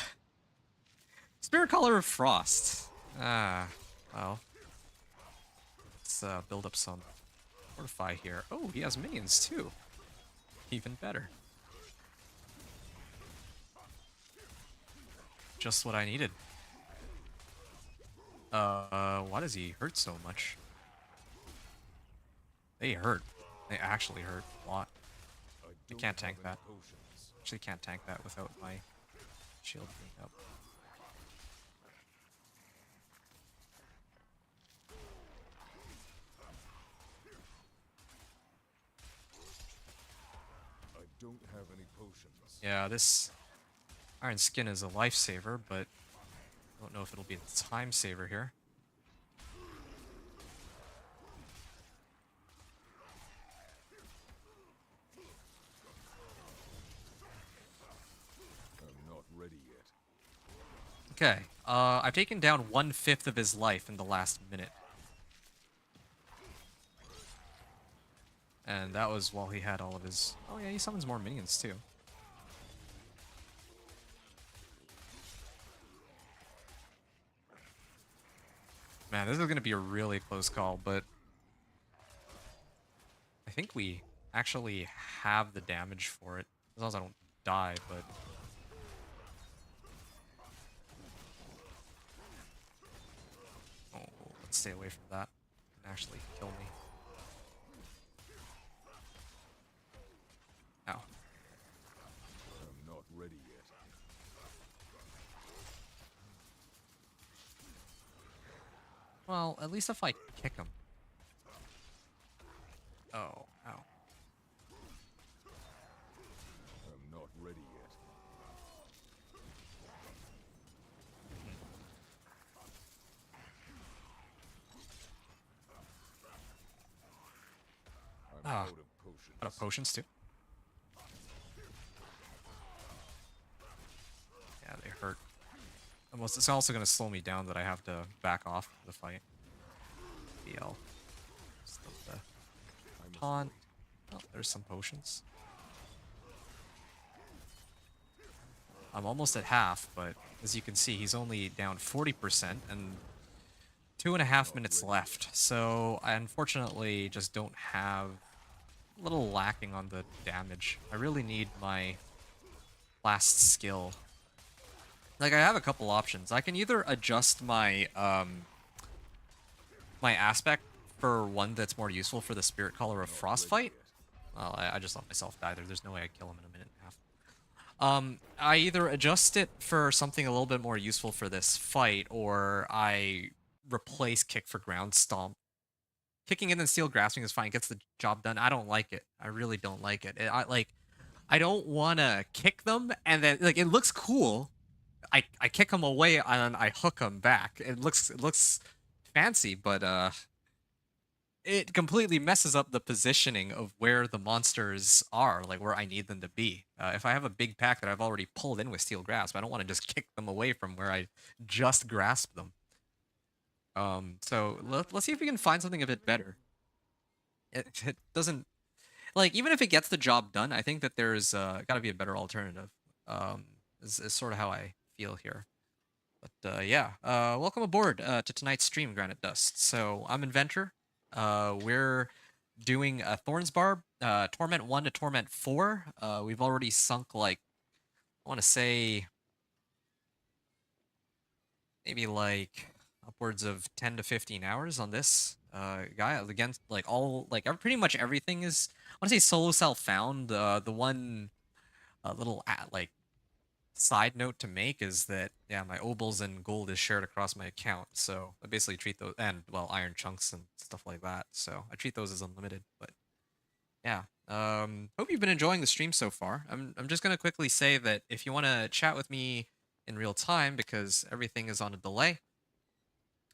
Spirit Collar of Frost. Ah, well. Let's build up some fortify here. Oh, he has minions too. Even better. Just what I needed. Why does he hurt so much? They hurt. They actually hurt a lot. I You don't can't have tank any that. potions. Actually can't tank that without my shield being up. I don't have any potions. Yeah, this Iron Skin is a lifesaver, but I don't know if it'll be a time saver here. I'm not ready yet. Okay, I've taken down 1/5 of his life in the last minute. And that was while he had all of his... Oh yeah, he summons more minions too. Man, this is going to be a really close call, but... I think we actually have the damage for it. As long as I don't die, but... Oh, let's stay away from that. It can actually kill me. Ow. I'm not ready yet. Well, at least if I kick him. Oh, ow. I'm not ready yet. I'm Ah. out of potions. Out of potions too. Yeah, they hurt. Almost, it's also going to slow me down that I have to back off the fight. BL. Still the I must taunt. wait. Oh, there's some potions. I'm almost at half, but as you can see, he's only down 40% and 2.5 minutes left. So I unfortunately just don't have a little lacking on the damage. I really need my last skill. Like, I have a couple options. I can either adjust my my aspect for one that's more useful for the Spirit Collar of Frostfight. Well, I just let myself die there. There's no way I'd kill him in a minute and a half. I either adjust it for something a little bit more useful for this fight, or I replace Kick for Ground Stomp. Kicking and then Steel Grasping is fine. It gets the job done. I don't like it. I really don't like it. I don't want to kick them and then like it looks cool. I kick them away and I hook them back. It looks fancy, but it completely messes up the positioning of where the monsters are, like where I need them to be. If I have a big pack that I've already pulled in with Steel Grasp, I don't want to just kick them away from where I just grasped them. So let's see if we can find something a bit better. It doesn't like even if it gets the job done, I think that there's got to be a better alternative. Is sort of how I feel here. But yeah, welcome aboard to tonight's stream, Granite Dust. So I'm Inventor. We're doing Thorns Barb, Torment 1 to Torment 4. We've already sunk like I want to say maybe like upwards of 10 to 15 hours on this guy against like pretty much everything is I want to say solo self found. The one little like side note to make is that yeah, my obols and gold is shared across my account, so I basically treat those and well iron chunks and stuff like that. So I treat those as unlimited. But yeah, hope you've been enjoying the stream so far. I'm just gonna quickly say that if you want to chat with me in real time because everything is on a delay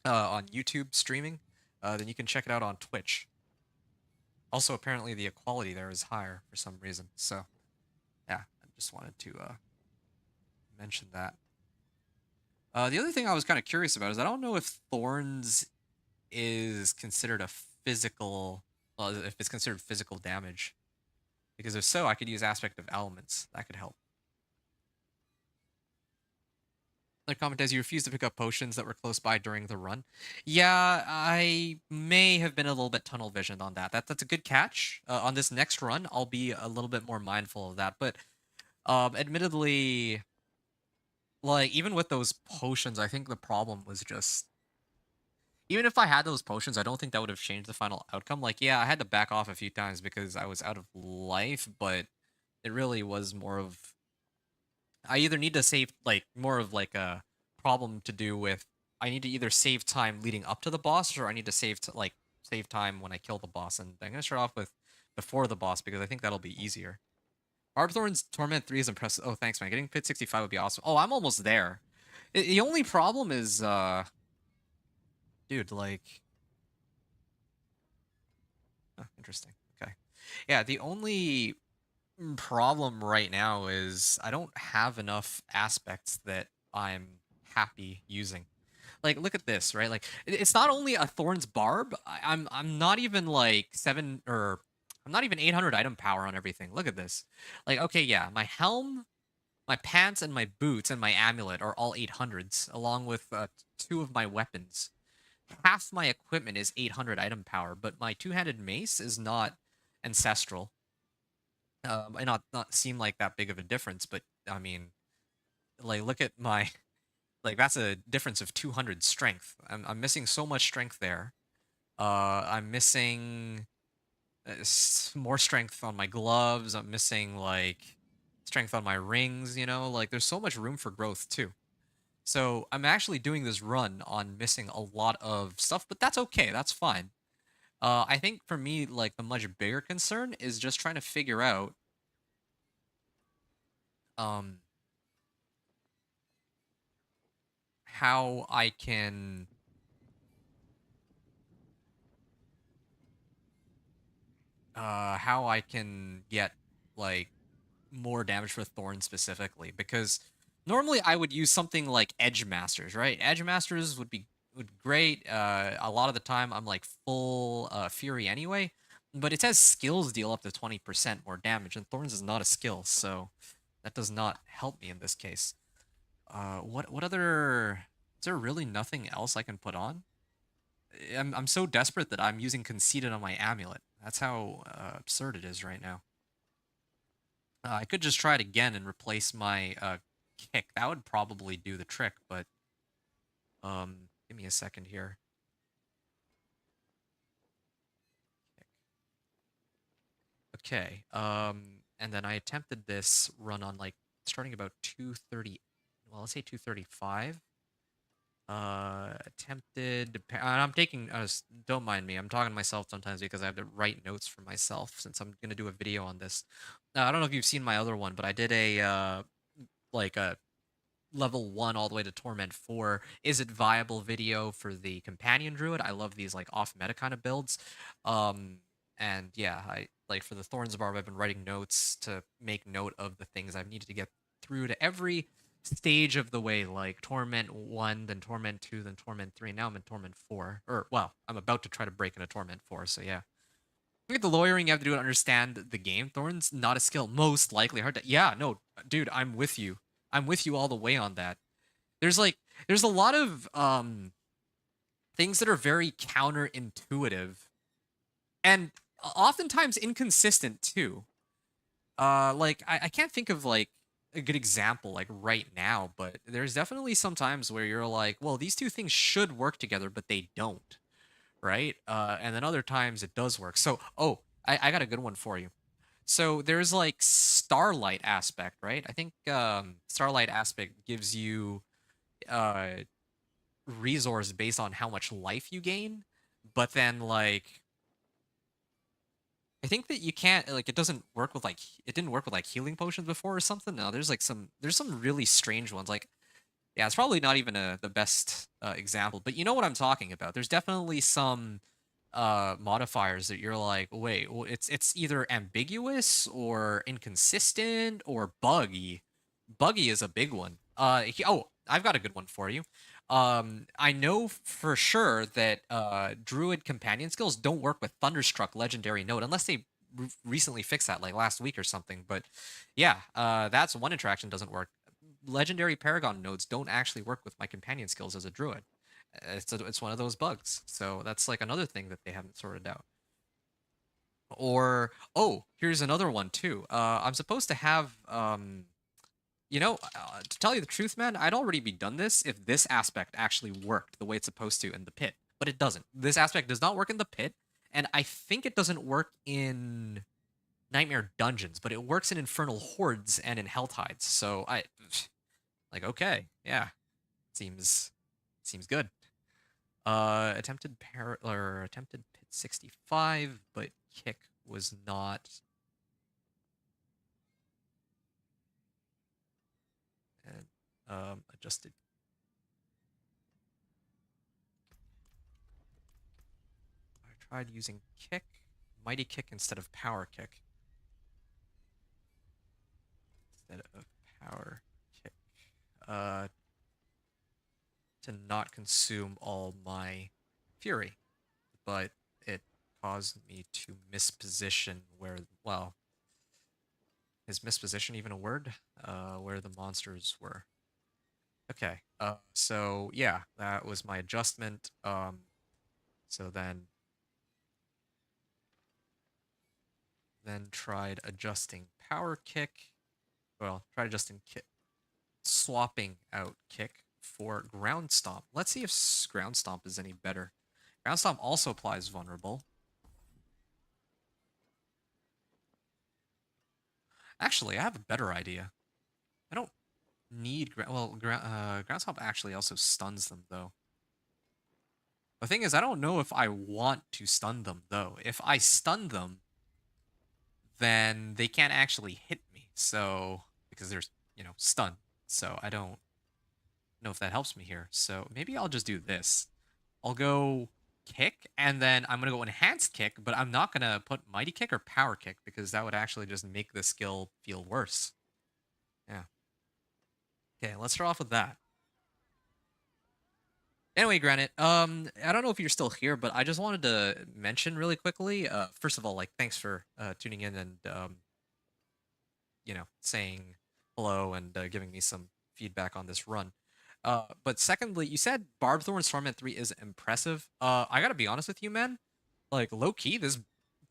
on YouTube streaming, then you can check it out on Twitch. Also, apparently the equality there is higher for some reason. So yeah, I just wanted to mention that. The other thing I was kind of curious about is I don't know if Thorns is considered a physical, well, if it's considered physical damage. Because if so, I could use Aspect of Elements. That could help. Another comment as you refused to pick up potions that were close by during the run. Yeah, I may have been a little bit tunnel visioned on that. That's a good catch. On this next run, I'll be a little bit more mindful of that. But admittedly, like even with those potions, I think the problem was just even if I had those potions, I don't think that would have changed the final outcome. Like, yeah, I had to back off a few times because I was out of life, but it really was more of I either need to save like more of like a problem to do with I need to either save time leading up to the boss or I need to save time when I kill the boss. And I'm gonna start off with before the boss because I think that'll be easier. Barbthorn's Torment 3 is impressive. Oh, thanks, man. Getting Pit 65 would be awesome. Oh, I'm almost there. The only problem is, dude, like... Oh, interesting. Okay. Yeah, the only problem right now is I don't have enough aspects that I'm happy using. Like, look at this, right? Like, it's not only a Thorns Barb. I'm not even like 800 item power on everything. Look at this. Like, okay, yeah, my helm, my pants, and my boots and my amulet are all 800s, along with 2 of my weapons. Half my equipment is 800 item power, but my two-handed mace is not ancestral. Might not seem like that big of a difference, but I mean, like, look at my like that's a difference of 200 strength. I'm missing so much strength there. I'm missing more strength on my gloves. I'm missing like strength on my rings, you know, like there's so much room for growth too. So I'm actually doing this run on missing a lot of stuff, but that's okay. That's fine. I think for me, like the much bigger concern is just trying to figure out how I can get like more damage for Thorn specifically, because normally I would use something like Edge Masters, right? Edge Masters would be great. A lot of the time I'm like full Fury anyway, but it says skills deal up to 20% more damage, and Thorns is not a skill, so that does not help me in this case. What other... Is there really nothing else I can put on? I'm so desperate that I'm using Conceited on my amulet. That's how absurd it is right now. I could just try it again and replace my kick. That would probably do the trick, but give me a second here. Okay. And then I attempted this run on like starting about 230. Well, let's say 235. Attempted. And I'm taking. Don't mind me. I'm talking to myself sometimes because I have to write notes for myself since I'm gonna do a video on this. I don't know if you've seen my other one, but I did a like a level 1 all the way to Torment 4. Is it viable video for the companion druid? I love these like off meta kind of builds. And yeah, I like for the Thorns Barb, I've been writing notes to make note of the things I've needed to get through to every stage of the way, like Torment 1, then Torment 2, then Torment 3. Now I'm in Torment 4. Or well, I'm about to try to break into Torment 4, so yeah. I think the lawyering you have to do to understand the game. Thorn's not a skill. Most likely hard to. Yeah, no, dude, I'm with you. I'm with you all the way on that. There's a lot of things that are very counterintuitive and oftentimes inconsistent too. Like I can't think of like a good example like right now, but there's definitely some times where you're like, well, these two things should work together, but they don't, right? And then other times it does work. So, oh, I got a good one for you. So there's like Starlight aspect, right? I think Starlight aspect gives you uh resource based on how much life you gain, but then like I think that you can't like it doesn't work with like it didn't work with like healing potions before or something. No, there's some really strange ones. Like yeah, it's probably not even the best example, but you know what I'm talking about. There's definitely some modifiers that you're like, wait, well, it's either ambiguous or inconsistent or buggy. Buggy is a big one. Oh, I've got a good one for you. I know for sure that Druid companion skills don't work with Thunderstruck Legendary Node unless they recently fixed that, like last week or something. But yeah, that's one interaction doesn't work. Legendary Paragon nodes don't actually work with my companion skills as a Druid. It's one of those bugs. So that's like another thing that they haven't sorted out. Or oh, here's another one too. I'm supposed to have you know, to tell you the truth, man, I'd already be done this if this aspect actually worked the way it's supposed to in the pit, but it doesn't. This aspect does not work in the pit, and I think it doesn't work in Nightmare Dungeons, but it works in Infernal Hordes and in Hell Tides. So I like okay, yeah, seems good. Attempted pit 65, but kick was not. And adjusted. I tried using kick, mighty kick instead of power kick. Instead of power kick. To not consume all my fury, but it caused me to misposition where, well, is misposition even a word? Where the monsters were. Okay, so yeah, that was my adjustment. So then tried adjusting power kick. Well, tried adjusting kick, swapping out kick for ground stomp. Let's see if ground stomp is any better. Ground stomp also applies vulnerable. Actually, I have a better idea. I don't need ground stomp actually also stuns them though. The thing is, I don't know if I want to stun them though. If I stun them, then they can't actually hit me. So because there's stun. So I don't know if that helps me here. So maybe I'll just do this. I'll go kick, and then I'm gonna go enhanced kick, but I'm not gonna put mighty kick or power kick because that would actually just make the skill feel worse. Yeah. Okay, let's start off with that. Anyway, Granite, I don't know if you're still here, but I just wanted to mention really quickly. First of all, like, thanks for tuning in and saying hello and giving me some feedback on this run. But secondly, you said Barb Thorns Torment 3 is impressive. I gotta be honest with you, man. Like, low key, this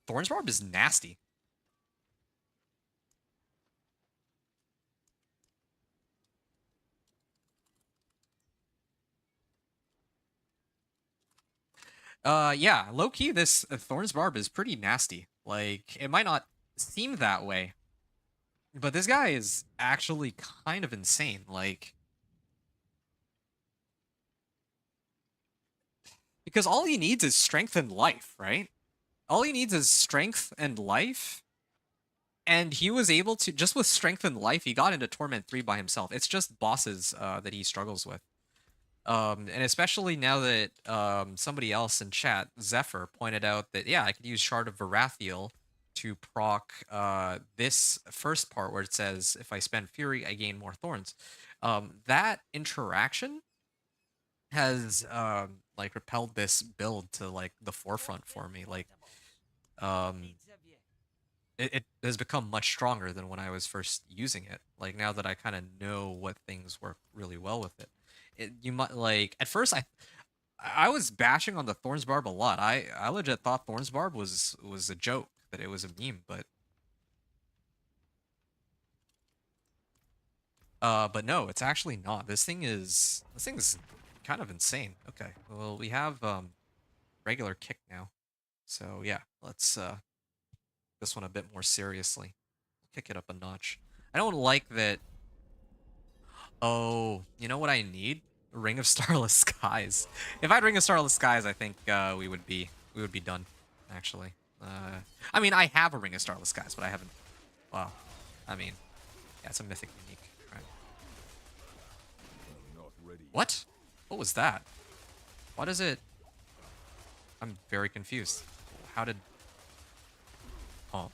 Thorns Barb is nasty. Yeah, low key, this Thorns Barb is pretty nasty. Like, it might not seem that way, but this guy is actually kind of insane. Like, because all he needs is strength and life, right? All he needs is strength and life, and he was able to, just with strength and life, he got into Torment 3 by himself. It's just bosses that he struggles with. And especially now that somebody else in chat, Zephyr, pointed out that, yeah, I could use Shard of Varathiel to proc this first part where it says, if I spend Fury, I gain more Thorns. That interaction has like propelled this build to like the forefront for me. Like, um, it has become much stronger than when I was first using it. Like now that I kind of know what things work really well with it. You might like at first I was bashing on the Thorns Barb a lot. I legit thought Thorns Barb was a joke, that it was a meme, but no, it's actually not. This thing's kind of insane. Okay. Well, we have regular kick now. So, yeah, let's this one a bit more seriously. Kick it up a notch. I don't like that. Oh, you know what I need? Ring of Starless Skies. If I had Ring of Starless Skies, I think we would be done. Actually, I mean, I have a Ring of Starless Skies, but I haven't. Well, I mean, yeah, it's a mythic unique. Right? I'm not ready. What? What was that? What is it? I'm very confused. How did? Oh,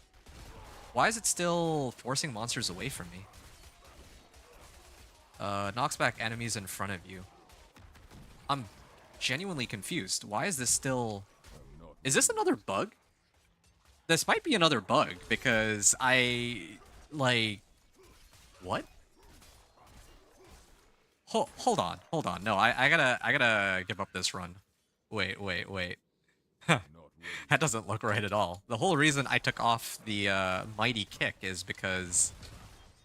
why is it still forcing monsters away from me? Knocks back enemies in front of you. I'm genuinely confused. Why is this still... I'm not. Is this another bug? This might be another bug, because like... What? Hold on, hold on. No, I gotta give up this run. Wait. Not ready. That doesn't look right at all. The whole reason I took off the mighty kick is because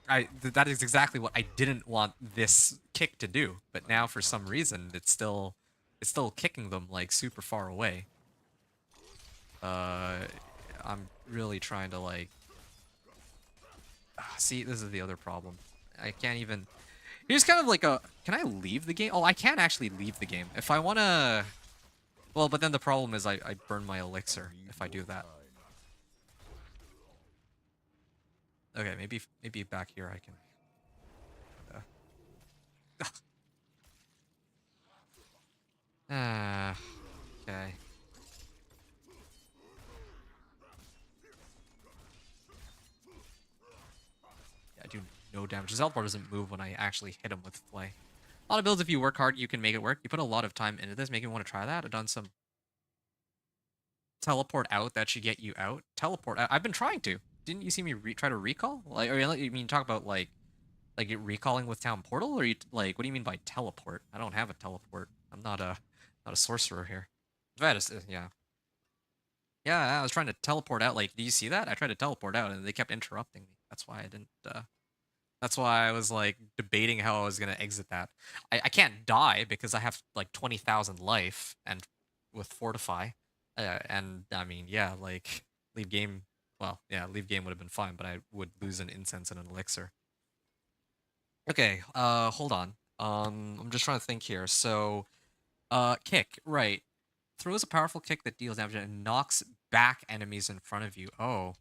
that is exactly what I didn't want this kick to do. But now for some reason it's still kicking them like super far away. I'm really trying to like see, this is the other problem. I can't even. Here's kind of like a, can I leave the game? Oh, I can actually leave the game if I want to. Well, but then the problem is I burn my elixir if I do that. Okay, maybe back here I can. Okay. Yeah, I do no damage. His teleport doesn't move when I actually hit him with Flay. A lot of builds, if you work hard, you can make it work. You put a lot of time into this, making me want to try that. I've done some teleport out that should get you out. Teleport out. I've been trying to. Didn't you see me try to recall? Like, or you mean talk about like it recalling with Town Portal, or you like what do you mean by teleport? I don't have a teleport. I'm not a sorcerer here. That is, yeah. Yeah, I was trying to teleport out. Like, do you see that? I tried to teleport out, and they kept interrupting me. That's why I didn't. That's why I was like debating how I was gonna exit that. I can't die because I have like 20,000 life and with Fortify, and I mean, yeah, like leave game. Well, yeah, leave game would have been fine, but I would lose an incense and an elixir. Okay, hold on. I'm just trying to think here. So, kick, right. Throws a powerful kick that deals damage and knocks back enemies in front of you. Oh,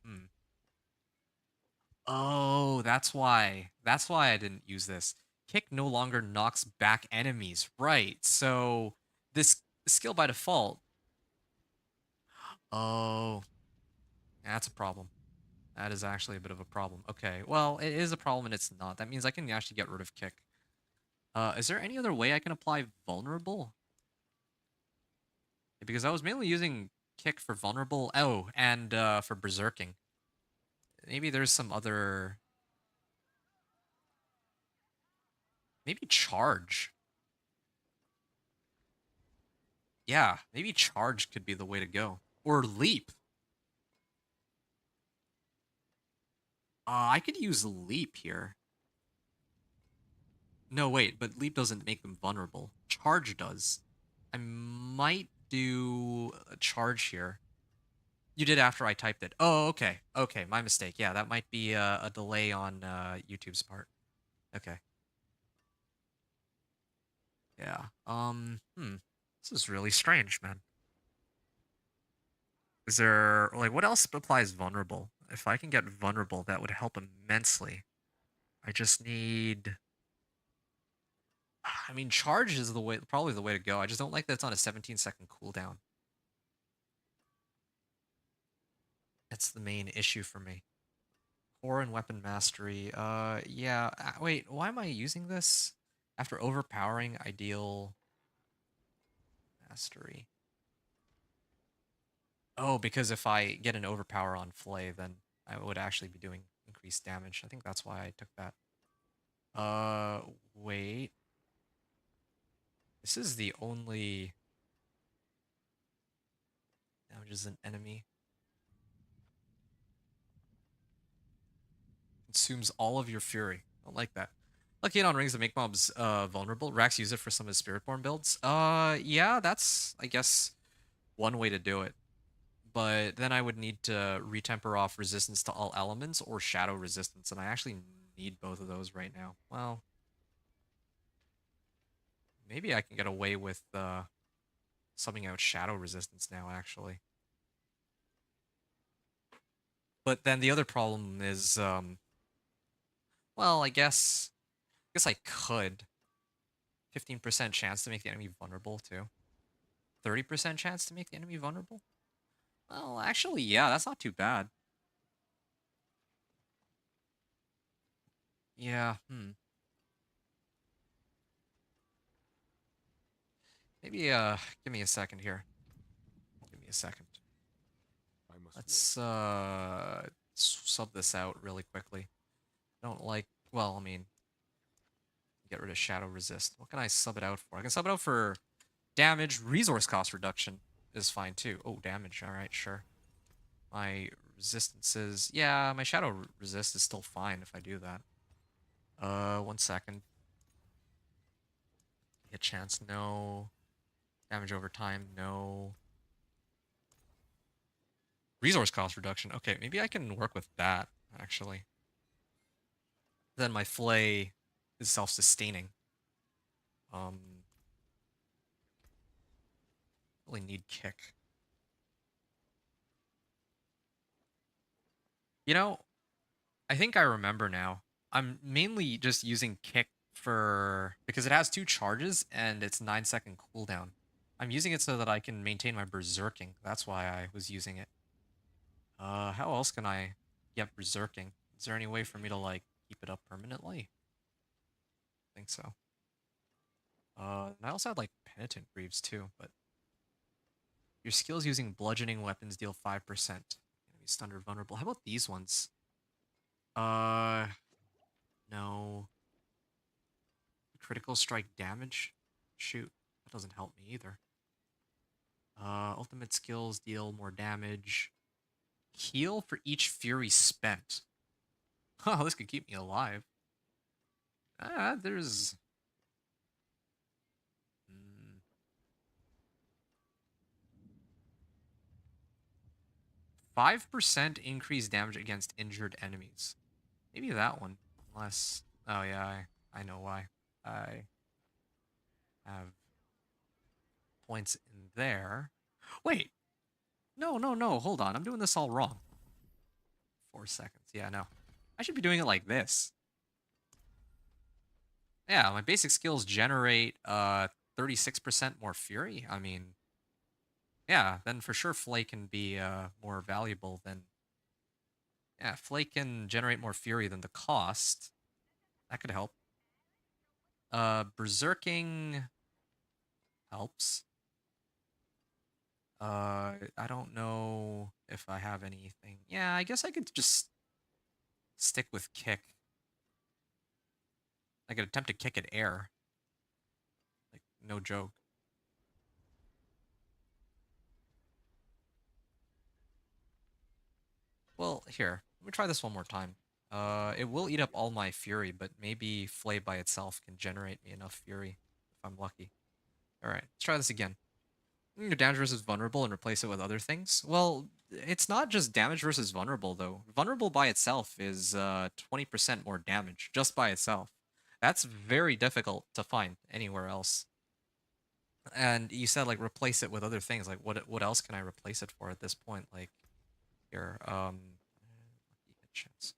Oh, that's why. That's why I didn't use this. Kick no longer knocks back enemies. Right. So, this skill by default. Oh, that's a problem. That is actually a bit of a problem. Okay, well, it is a problem and it's not. That means I can actually get rid of kick. Is there any other way I can apply vulnerable? Because I was mainly using kick for vulnerable. Oh, and for berserking. Maybe there's some other. Maybe charge. Yeah, maybe charge could be the way to go. Or leap. I could use leap here. No, wait, but leap doesn't make them vulnerable. Charge does. I might do a charge here. You did after I typed it. Oh, okay. Okay, my mistake. Yeah, that might be a delay on YouTube's part. Okay. Yeah. This is really strange, man. Is there, like, what else applies vulnerable? If I can get vulnerable, that would help immensely. I just need... I mean, charge is the way, probably the way to go. I just don't like that it's on a 17-second cooldown. That's the main issue for me. Core and weapon mastery. Yeah. Wait, why am I using this? After overpowering ideal mastery. Oh, because if I get an overpower on Flay, then I would actually be doing increased damage. I think that's why I took that. Wait. This is the only damages an enemy. Consumes all of your fury. I don't like that. Lucky on rings that make mobs vulnerable. Rax use it for some of his Spiritborn builds. Yeah, that's, I guess, one way to do it. But then I would need to retemper off resistance to all elements or shadow resistance, and I actually need both of those right now. Well, maybe I can get away with subbing out shadow resistance now, actually. But then the other problem is, well, I guess I could. 15% chance to make the enemy vulnerable, too. 30% chance to make the enemy vulnerable? Well, actually, yeah, that's not too bad. Yeah, Maybe, give me a second here. Give me a second. I must Let's, sub this out really quickly. I don't like, well, I mean, get rid of shadow resist. What can I sub it out for? I can sub it out for damage. Resource cost reduction is fine, too. Oh, damage. All right, sure. My resistances, yeah, my shadow resist is still fine if I do that. 1 second. Hit chance, no. Damage over time, no. Resource cost reduction. Okay, maybe I can work with that, actually. Then my flay is self-sustaining. Really need kick. You know, I think I remember now. I'm mainly just using kick for because it has 2 charges and it's 9-second cooldown. I'm using it so that I can maintain my berserking. That's why I was using it. How else can I get berserking? Is there any way for me to like keep it up permanently? I think so. And I also had like penitent greaves too, but your skills using bludgeoning weapons deal 5%. Enemy stunned or vulnerable. How about these ones? No. Critical strike damage? Shoot, that doesn't help me either. Ultimate skills deal more damage. Heal for each fury spent. Oh, this could keep me alive. There's... 5% increased damage against injured enemies. Maybe that one. Unless... Oh, yeah, I know why. I have points in there. Wait! No, no, no, hold on. I'm doing this all wrong. 4 seconds. Yeah, no. I should be doing it like this. Yeah, my basic skills generate 36% more fury. I mean, yeah, then for sure Flake can be more valuable than... Yeah, Flake can generate more fury than the cost. That could help. Berserking helps. I don't know if I have anything. Yeah, I guess I could just stick with kick. I could attempt to kick at air. Like, no joke. here. Let me try this one more time. It will eat up all my fury, but maybe Flay by itself can generate me enough fury if I'm lucky. Alright, let's try this again. Damage versus vulnerable and replace it with other things. Well, it's not just damage versus vulnerable, though. Vulnerable by itself is 20% more damage, just by itself. That's very difficult to find anywhere else. And you said, like, replace it with other things. Like, what else can I replace it for at this point? Like, here, lucky hit chance.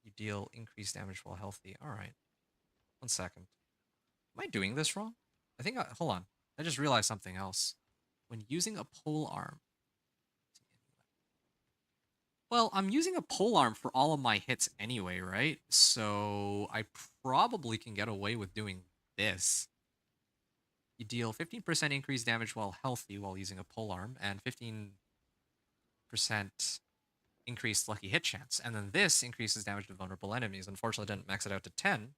You deal increased damage while healthy. Alright. 1 second. Am I doing this wrong? Hold on. I just realized something else. When using a pole arm. Well, I'm using a pole arm for all of my hits anyway, right? So I probably can get away with doing this. You deal 15% increased damage while healthy while using a pole arm, and 15% increased lucky hit chance. And then this increases damage to vulnerable enemies. Unfortunately, I didn't max it out to 10.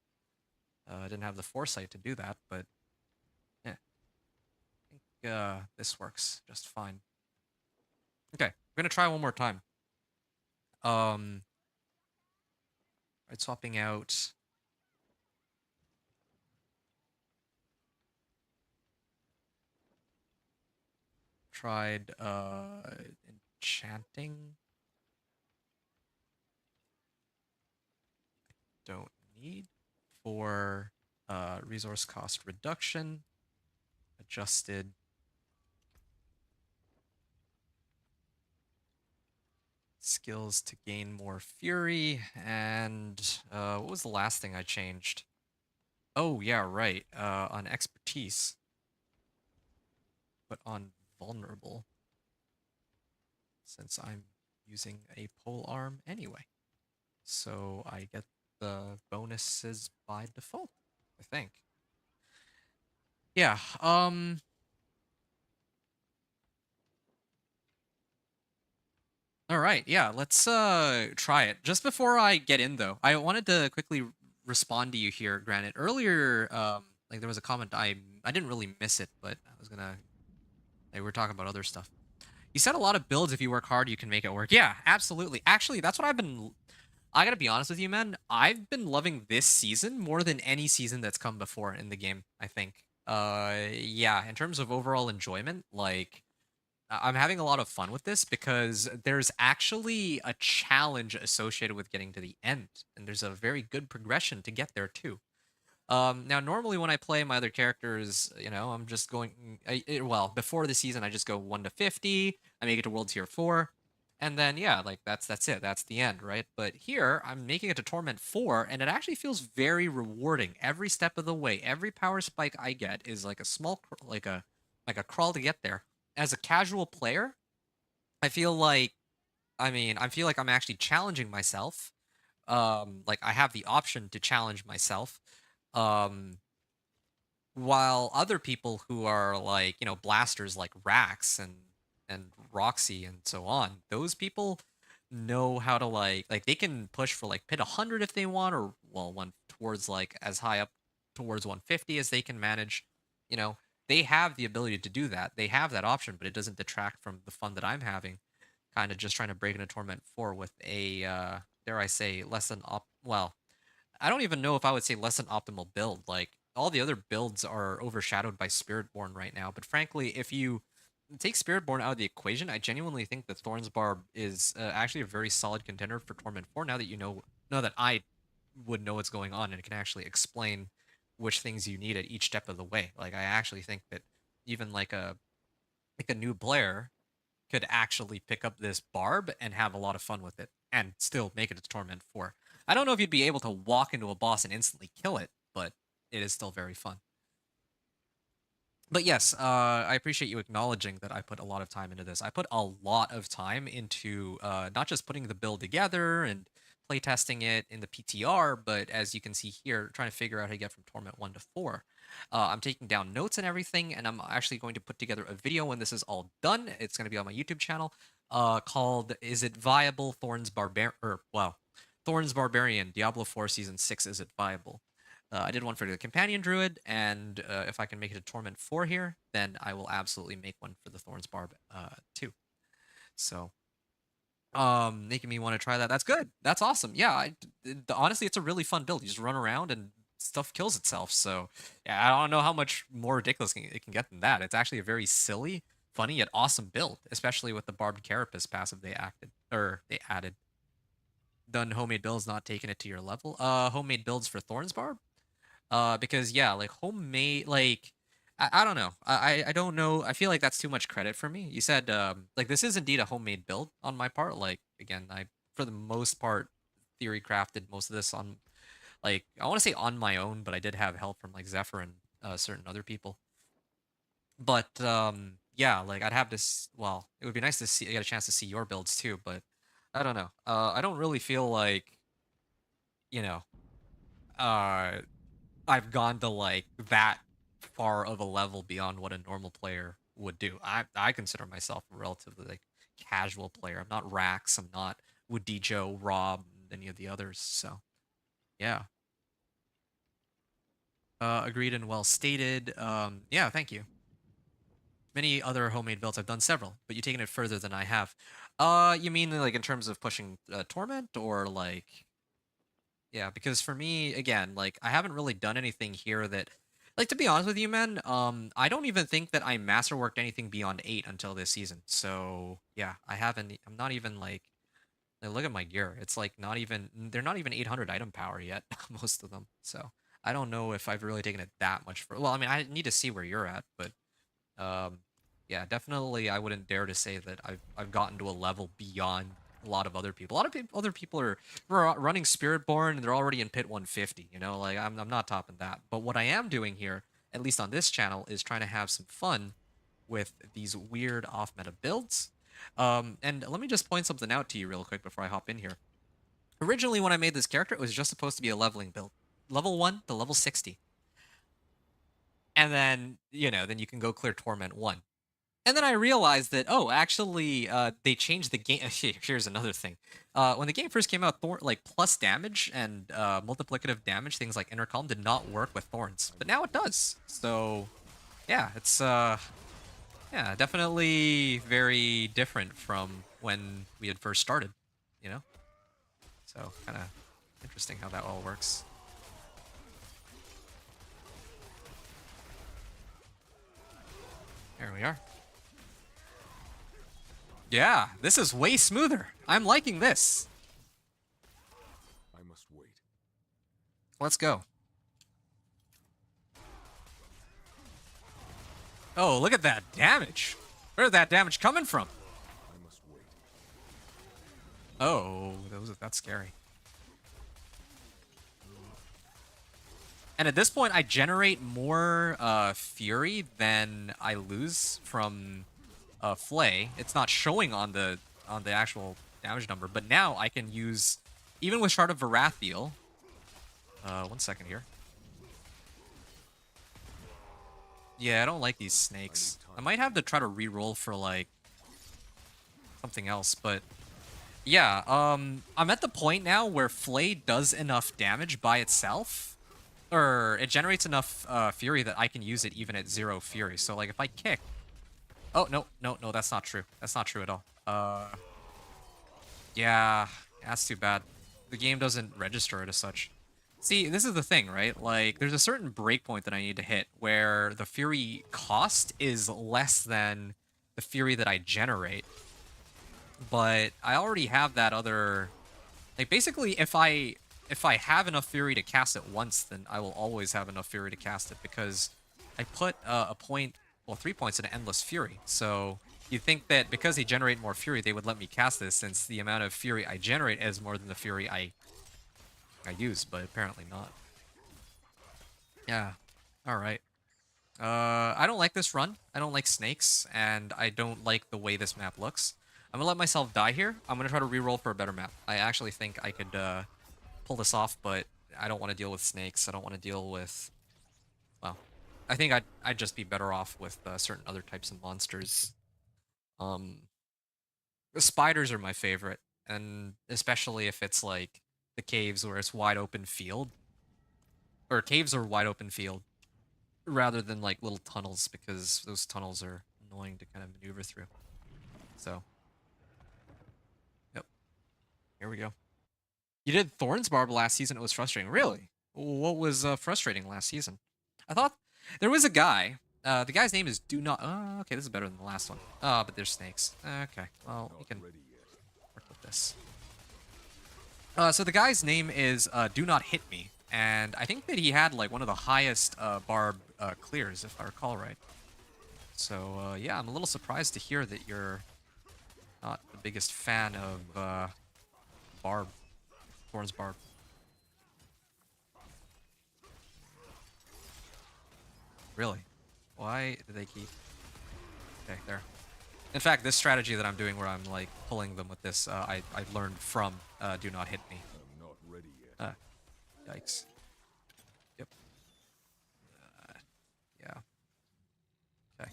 I didn't have the foresight to do that, but yeah. I think this works just fine. Okay, I'm gonna try one more time. Right, swapping out. Tried enchanting. Don't need. For resource cost reduction. Adjusted. Skills to gain more fury. And what was the last thing I changed? Oh, yeah, right. On expertise. But on vulnerable. Since I'm using a pole arm anyway. So I get the bonuses by default, I think. Yeah, all right, yeah, let's try it. Just before I get in though, I wanted to quickly respond to you here, Granite. Earlier, like there was a comment, I didn't really miss it, but I was gonna, like, we were talking about other stuff. You said a lot of builds, if you work hard, you can make it work. Yeah, absolutely. Actually, that's what I gotta be honest with you, man. I've been loving this season more than any season that's come before in the game, I think. Yeah, in terms of overall enjoyment, like, I'm having a lot of fun with this because there's actually a challenge associated with getting to the end, and there's a very good progression to get there too. Now normally when I play my other characters, I'm just going. Well, before the season, I just go 1 to 50. I make it to World Tier 4, and then yeah, like that's it. That's the end, right? But here I'm making it to Torment 4, and it actually feels very rewarding every step of the way. Every power spike I get is like a small, like a crawl to get there. As a casual player, I feel like, I feel like I'm actually challenging myself. Like I have the option to challenge myself. Um, while other people who are like, blasters like Rax and Roxy and so on, those people know how to like they can push for like pit 100 if they want, or well, one towards like as high up towards 150 as they can manage. You know, they have the ability to do that. They have that option, but it doesn't detract from the fun that I'm having. Kind of just trying to break into Torment 4 with a dare I say less than well, I don't even know if I would say less than optimal build. Like all the other builds are overshadowed by Spiritborn right now. But frankly, if you take Spiritborn out of the equation, I genuinely think that Thorns Barb is actually a very solid contender for Torment 4. Now that know that I would know what's going on and can actually explain which things you need at each step of the way. Like I actually think that even like a new player could actually pick up this barb and have a lot of fun with it and still make it to Torment 4. I don't know if you'd be able to walk into a boss and instantly kill it, but it is still very fun. But yes, I appreciate you acknowledging that I put a lot of time into this. I put a lot of time into not just putting the build together and playtesting it in the PTR, but as you can see here, trying to figure out how to get from Torment 1 to 4. I'm taking down notes and everything, and I'm actually going to put together a video when this is all done. It's going to be on my YouTube channel called "Is It Viable? Thorns Barbarian Diablo 4 Season 6. Is it viable?" I did one for the Companion Druid, and if I can make it a Torment 4 here, then I will absolutely make one for the Thorns Barb too. So, making me want to try that. That's good. That's awesome. Yeah, honestly, it's a really fun build. You just run around and stuff kills itself. So yeah, I don't know how much more ridiculous it can get than that. It's actually a very silly, funny, yet awesome build, especially with the Barbed Carapace passive they added. Done homemade builds, not taking it to your level. Homemade builds for Thorns Barb. Because yeah, like homemade, like I don't know. I don't know. I feel like that's too much credit for me. You said like this is indeed a homemade build on my part. Like again, I for the most part theory crafted most of this on like I want to say on my own, but I did have help from like Zephyr and certain other people. But yeah, like I'd have this. Well, it would be nice to see get a chance to see your builds too. But I don't know. I don't really feel like you know. Uh, I've gone to like that far of a level beyond what a normal player would do. I consider myself a relatively like casual player. I'm not Rax. I'm not Woody Joe, Rob, any of the others. So yeah. Agreed and well stated. Yeah, thank you. Many other homemade builds. I've done several, but you've taken it further than I have. You mean like in terms of pushing Torment or like yeah, because for me, again, like I haven't really done anything here that, like to be honest with you, man, I don't even think that I masterworked anything beyond 8 until this season. So yeah, I haven't. I'm not even like, look at my gear. It's like not even. They're not even 800 item power yet, most of them. So I don't know if I've really taken it that much for. Well, I mean, I need to see where you're at, but um, yeah, definitely, I wouldn't dare to say that I've gotten to a level beyond a lot of other people. A lot of other people are running Spiritborn and they're already in Pit 150. You know, like I'm not topping that. But what I am doing here, at least on this channel, is trying to have some fun with these weird off-meta builds. And let me just point something out to you real quick before I hop in here. Originally, when I made this character, it was just supposed to be a leveling build, level 1 to level 60, and then then you can go clear Torment 1. And then I realized that, oh, actually, they changed the game. Here's another thing. When the game first came out, like plus damage and multiplicative damage, things like Intercom, did not work with Thorns, but now it does. So, yeah, it's yeah, definitely very different from when we had first started. You know, so kind of interesting how that all works. There we are. Yeah, this is way smoother. I'm liking this. I must wait. Let's go. Oh, look at that damage. Where's that damage coming from? I must wait. Oh, that's scary. And at this point, I generate more fury than I lose from Flay. It's not showing on the actual damage number, but now I can use, even with Shard of Varathiel. 1 second here. Yeah, I don't like these snakes. I might have to try to re-roll for like something else, but yeah, I'm at the point now where Flay does enough damage by itself, or it generates enough fury that I can use it even at 0 fury. So like if I kick, oh no, that's not true. That's not true at all. Yeah, that's too bad. The game doesn't register it as such. See, this is the thing, right? Like, there's a certain breakpoint that I need to hit where the fury cost is less than the fury that I generate. But I already have that other... Like, basically, if I have enough fury to cast it once, then I will always have enough fury to cast it because I put a point, well, 3 points into Endless Fury. So you'd think that because they generate more fury, they would let me cast this since the amount of fury I generate is more than the fury I use, but apparently not. Yeah. Alright. I don't like this run. I don't like snakes, and I don't like the way this map looks. I'm gonna let myself die here. I'm gonna try to reroll for a better map. I actually think I could pull this off, but I don't want to deal with snakes. I don't want to deal with... Well, I think I'd just be better off with certain other types of monsters. The spiders are my favorite, and especially if it's like the caves where it's wide open field. Or caves are wide open field, rather than like little tunnels, because those tunnels are annoying to kind of maneuver through. So, yep. Here we go. You did Thorns Barb last season. It was frustrating. Really? What was frustrating last season? I thought there was a guy. The guy's name is Do Not. Oh, okay, this is better than the last one. Oh, but there's snakes. Okay, well, we Not can ready yet. work with this. So the guy's name is Do Not Hit Me, and I think that he had like one of the highest barb clears, if I recall right. So yeah, I'm a little surprised to hear that you're not the biggest fan of Barb, Thorns Barb. Really? Why do they keep... Okay, there. In fact, this strategy that I'm doing where I'm like pulling them with this, I learned from Do Not Hit Me. I'm not ready yet. Yikes. Yep. Yeah. Okay.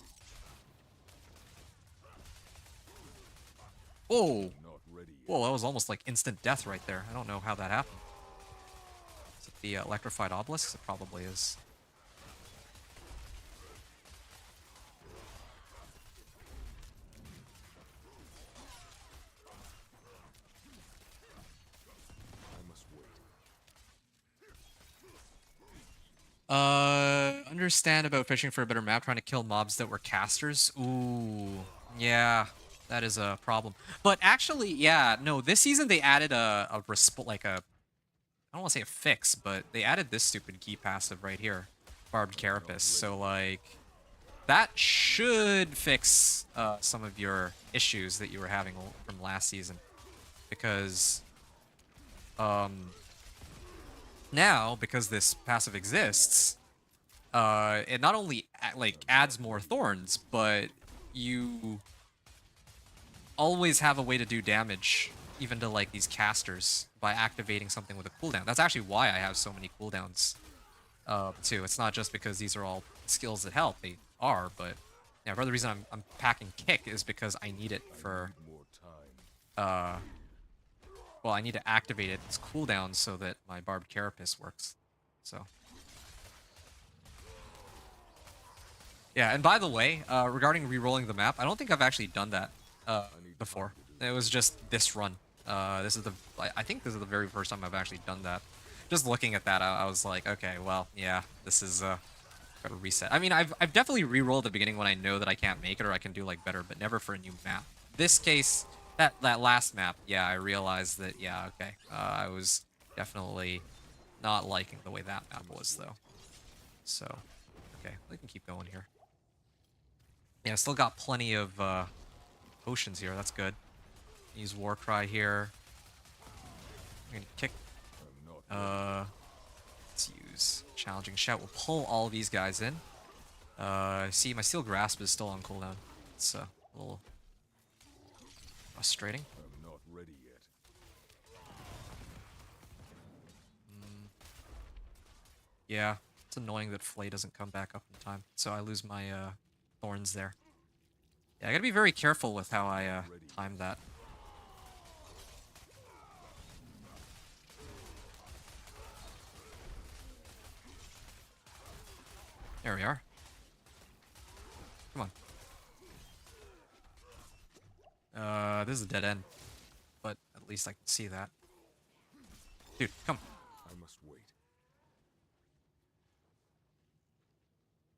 Oh! Not ready yet. Whoa, that was almost like instant death right there. I don't know how that happened. Is it the electrified obelisks? It probably is. I must wait. Understand about fishing for a better map, trying to kill mobs that were casters. Ooh, yeah, that is a problem. But actually, yeah, no, this season they added a like a, I don't want to say a fix, but they added this stupid key passive right here, Barbed Carapace. So like, that should fix some of your issues that you were having from last season, because now, because this passive exists, it not only like adds more thorns, but you always have a way to do damage, even to like these casters, by activating something with a cooldown. That's actually why I have so many cooldowns, too. It's not just because these are all skills that help. They are, but yeah, part of the reason I'm packing Kick is because I need it for More time. well, I need to activate its cooldown so that my Barbed Carapace works. So. Yeah, and by the way, regarding re-rolling the map, I don't think I've actually done that before. It was just this run. This is the... I think this is the very first time I've actually done that. Just looking at that, I was like, okay, well, yeah, this is... gotta reset. I mean, I've definitely re-rolled at the beginning when I know that I can't make it or I can do, like, better, but never for a new map. This case... That last map, yeah, I realized that, yeah, okay. I was definitely not liking the way that map was, though. So, okay, we can keep going here. Yeah, still got plenty of potions here, that's good. Use Warcry here. I'm gonna kick. I'm not Let's use Challenging Shout. We'll pull all these guys in. See, my Steel Grasp is still on cooldown. It's a little... frustrating. I'm not ready yet. Yeah, it's annoying that Flay doesn't come back up in time, so I lose my thorns there. Yeah, I gotta be very careful with how I time that. There we are. Come on. This is a dead end, but at least I can see that. Dude, come. I must wait.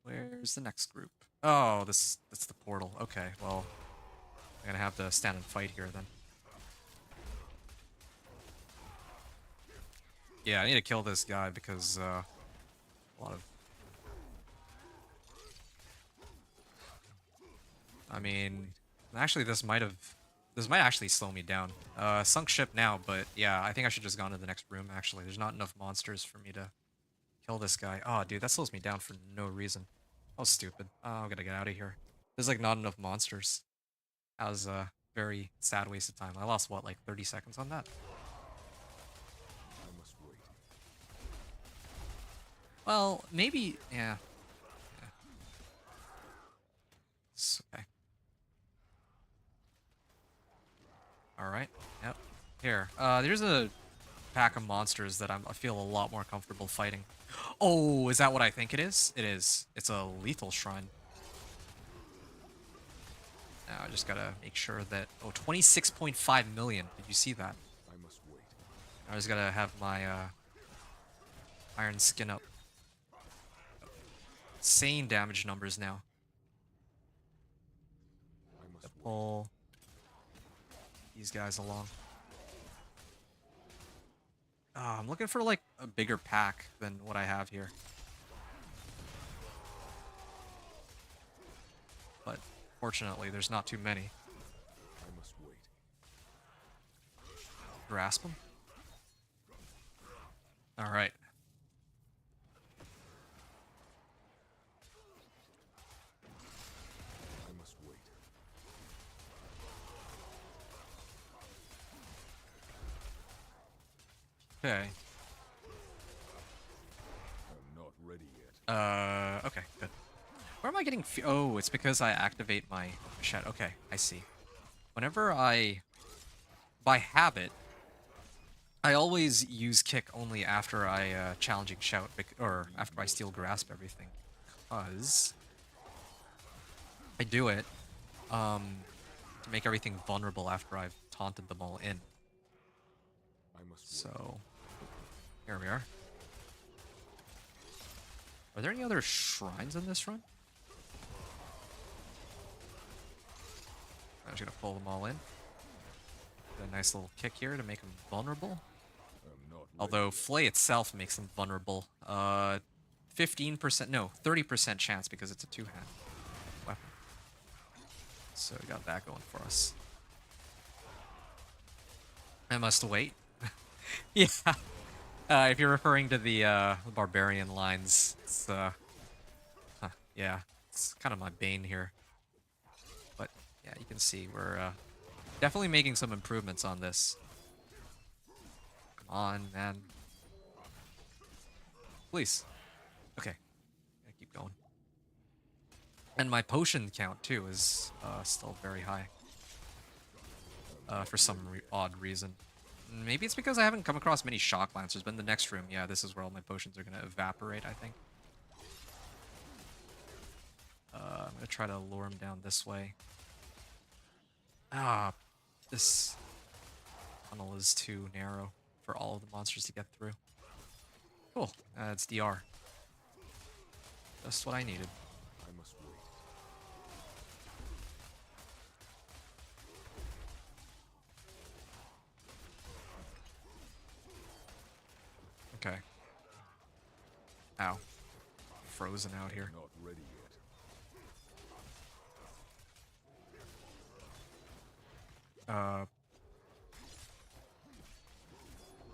Where's the next group? Oh, that's the portal. Okay, well, I'm gonna have to stand and fight here then. Yeah, I need to kill this guy because a lot of... I mean, actually, this might actually slow me down. Sunk ship now, but yeah, I think I should just go into the next room. Actually, there's not enough monsters for me to kill this guy. Oh, dude, that slows me down for no reason. That was stupid. Oh, I'm gonna get out of here. There's like not enough monsters. That was a very sad waste of time. I lost what, like 30 seconds on that? I must wait. Well, maybe, yeah. It's okay. Alright, yep. Here, there's a pack of monsters that I feel a lot more comfortable fighting. Oh, is that what I think it is? It is. It's a lethal shrine. Now I just gotta make sure that... Oh, 26.5 million. Did you see that? I must I just gotta have my iron skin up. Insane damage numbers now. I must To pull these guys along. I'm looking for like a bigger pack than what I have here. But fortunately, there's not too many. I must wait. Grasp them. All right. I must wait. Okay. I'm not ready yet. Okay, good. Where am I getting oh, it's because I activate my shadow. Okay, I see. Whenever by habit, I always use kick only after I challenging shout, or after I steal grasp everything. Because I do it to make everything vulnerable after I've taunted them all in. I must wait. So, here we are. Are there any other shrines in this run? I'm just gonna pull them all in. Get a nice little kick here to make them vulnerable. I'm not ready. Although Flay itself makes them vulnerable. 15%, no, 30% chance because it's a two-hand weapon. So we got that going for us. I must wait. Yeah. If you're referring to the barbarian lines, it's yeah, it's kind of my bane here. But yeah, you can see we're definitely making some improvements on this. Come on, man. Please. Okay. I keep going. And my potion count too is still very high. For some odd reason. Maybe it's because I haven't come across many shock lancers, but in the next room, yeah, this is where all my potions are gonna evaporate, I think. I'm gonna try to lure him down this way. Ah, this tunnel is too narrow for all of the monsters to get through. Cool, it's DR. Just what I needed. I must wait. Okay. Ow. Frozen out here. Not ready yet.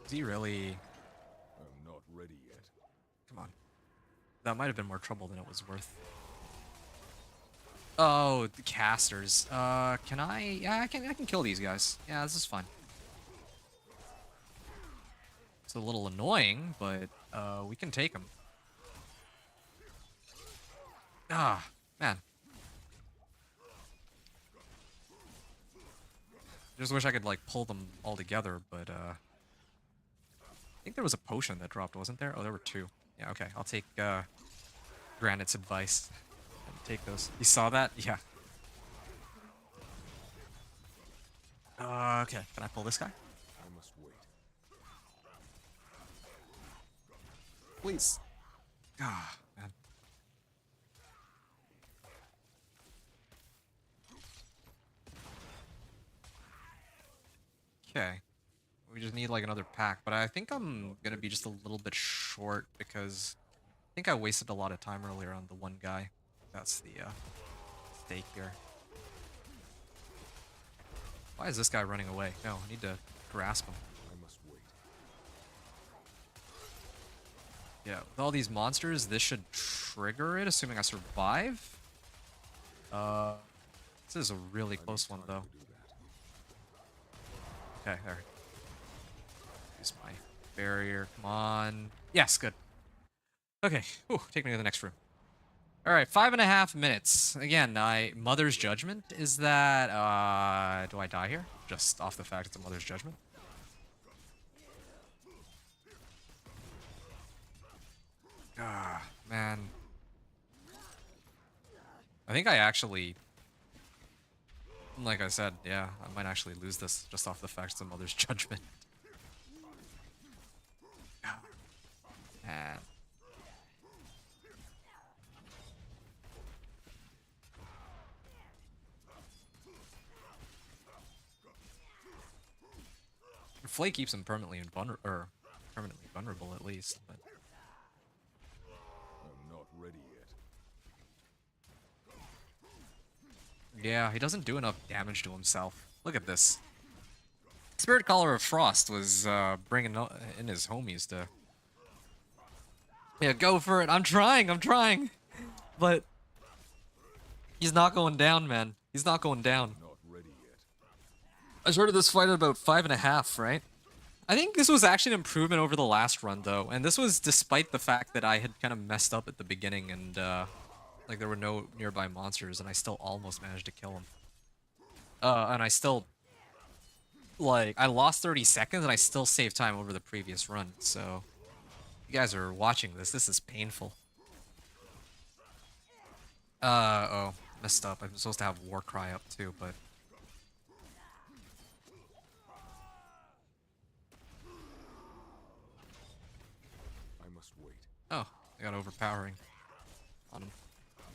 Is he really... I'm not ready yet. Come on. That might have been more trouble than it was worth. Oh, the casters. Can I... Yeah, I can kill these guys. Yeah, this is fine. It's a little annoying, but we can take them. Ah, man. Just wish I could, like, pull them all together, but, I think there was a potion that dropped, wasn't there? Oh, there were two. Yeah, okay. I'll take, Granite's advice and take those. You saw that? Yeah. Okay. Can I pull this guy? I must wait. Please. Ah, man. Okay. We just need like another pack, but I think I'm gonna be just a little bit short because I think I wasted a lot of time earlier on the one guy. That's the stake here. Why is this guy running away? No, I need to grasp him. I must wait. Yeah, with all these monsters, this should trigger it, assuming I survive. This is a really close one, though. To do that. Okay, there. Use my barrier. Come on. Yes, good. Okay. Whew, take me to the next room. All right, 5.5 minutes. Again, Mother's Judgment. Is that, do I die here? Just off the fact it's a Mother's Judgment? Ah, man. I think I actually... Like I said, yeah, I might actually lose this just off the fact it's a Mother's Judgment. And Flay keeps him permanently invulnerable, or permanently vulnerable at least. But I'm not ready yet. yeah, he doesn't do enough damage to himself. Look at this. Spirit Caller of Frost was bringing in his homies to. Yeah, go for it. I'm trying. But he's not going down, man. He's not going down. Not ready yet. I started this fight at about 5.5, right? I think this was actually an improvement over the last run, though. And this was despite the fact that I had kind of messed up at the beginning and, like, there were no nearby monsters, and I still almost managed to kill him. And I still, like, I lost 30 seconds, and I still saved time over the previous run, so... You guys are watching this. This is painful. Oh. Messed up. I'm supposed to have War Cry up, too, but... I must wait. Oh, I got overpowering on him.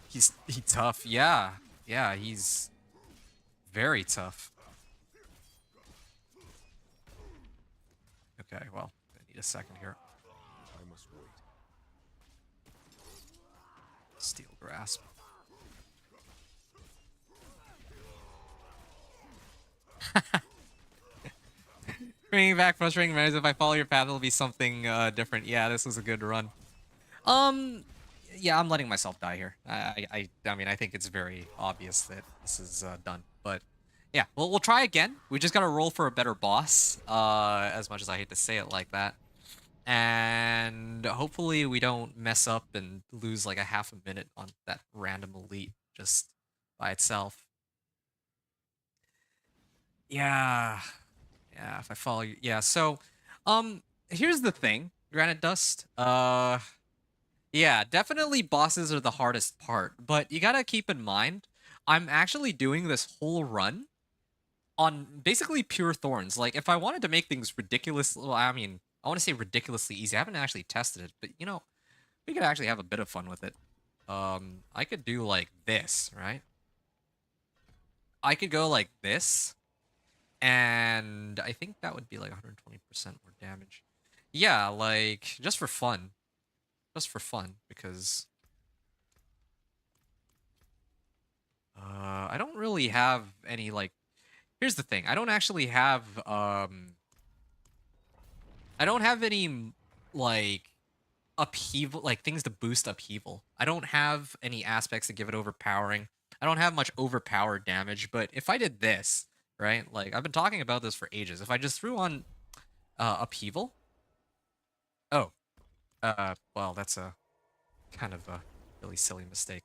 He's tough. Yeah, he's very tough. Okay, well, I need a second here. I must wait. Steel Grasp. Bringing back frustrating memories. If I follow your path, it'll be something different. Yeah, this was a good run. Yeah, I'm letting myself die here. I mean, I think it's very obvious that this is done. But yeah, we'll try again. We just gotta roll for a better boss. As much as I hate to say it like that, and hopefully we don't mess up and lose like a half a minute on that random elite just by itself. Yeah, if I follow you, yeah. So, here's the thing, Granite Dust. Yeah, definitely bosses are the hardest part, but you gotta keep in mind, I'm actually doing this whole run on basically pure thorns. Like, if I wanted to make things ridiculous, well, I mean, I want to say ridiculously easy. I haven't actually tested it, but you know, we could actually have a bit of fun with it. I could do like this, right? I could go like this, and I think that would be like 120% more damage. Yeah, like, just for fun. Just for fun, because I don't really have any, like, here's the thing, I don't actually have I don't have any, like, upheaval, like things to boost upheaval. I don't have any aspects that give it overpowering. I don't have much overpowered damage, but if I did this, right, like, I've been talking about this for ages, if I just threw on upheaval, oh, well, that's a kind of a really silly mistake.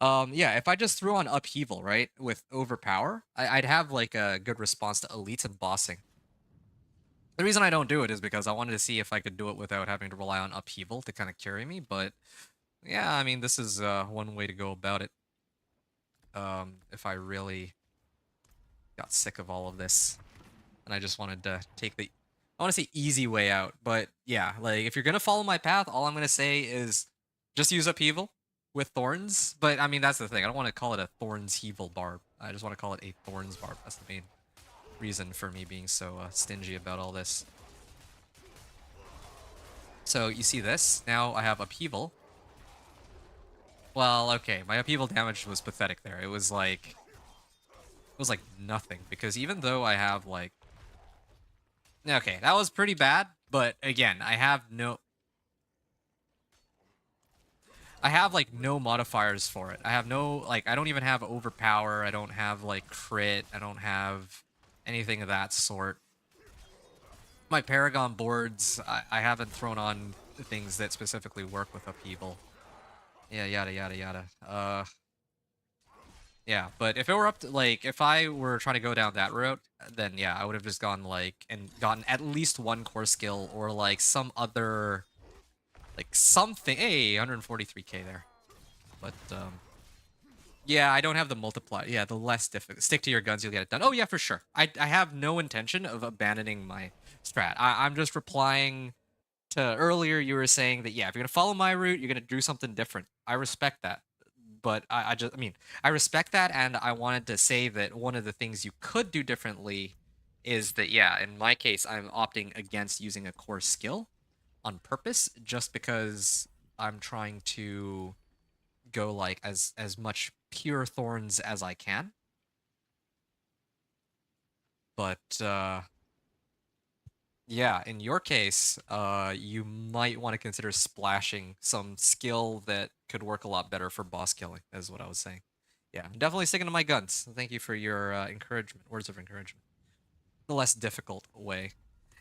Yeah, if I just threw on upheaval, right, with overpower, I'd have like a good response to elites and bossing. The reason I don't do it is because I wanted to see if I could do it without having to rely on upheaval to kind of carry me, but yeah, I mean, this is one way to go about it. If I really got sick of all of this and I just wanted to take the, I want to say easy way out, but yeah, like, if you're gonna follow my path, all I'm gonna say is just use upheaval with thorns. But I mean, that's the thing, I don't want to call it a thorns heaval barb. I just want to call it a thorns barb. That's the main reason for me being so stingy about all this. So you see this, now I have upheaval. Well, okay, my upheaval damage was pathetic there. It was like nothing, because even though I have like, okay, that was pretty bad, but again, I have like no modifiers for it. I have no, like, I don't even have overpower, I don't have like crit, I don't have anything of that sort. My Paragon boards, I haven't thrown on things that specifically work with upheaval. Yeah, yada yada yada. Yeah, but if it were up to, like, if I were trying to go down that route, then yeah, I would have just gone, like, and gotten at least one core skill, or, like, some other, like, something. Hey, 143k there. But, yeah, I don't have the multiply. Yeah, the less difficult. Stick to your guns, you'll get it done. Oh, yeah, for sure. I have no intention of abandoning my strat. I'm just replying earlier you were saying that yeah, if you're gonna follow my route, you're gonna do something different. I respect that, but I mean, I respect that, and I wanted to say that one of the things you could do differently is that yeah, in my case, I'm opting against using a core skill on purpose, just because I'm trying to go like as much pure thorns as I can. But yeah, in your case, you might want to consider splashing some skill that could work a lot better for boss killing, is what I was saying. Yeah, I'm definitely sticking to my guns. Thank you for your encouragement, words of encouragement. The less difficult way.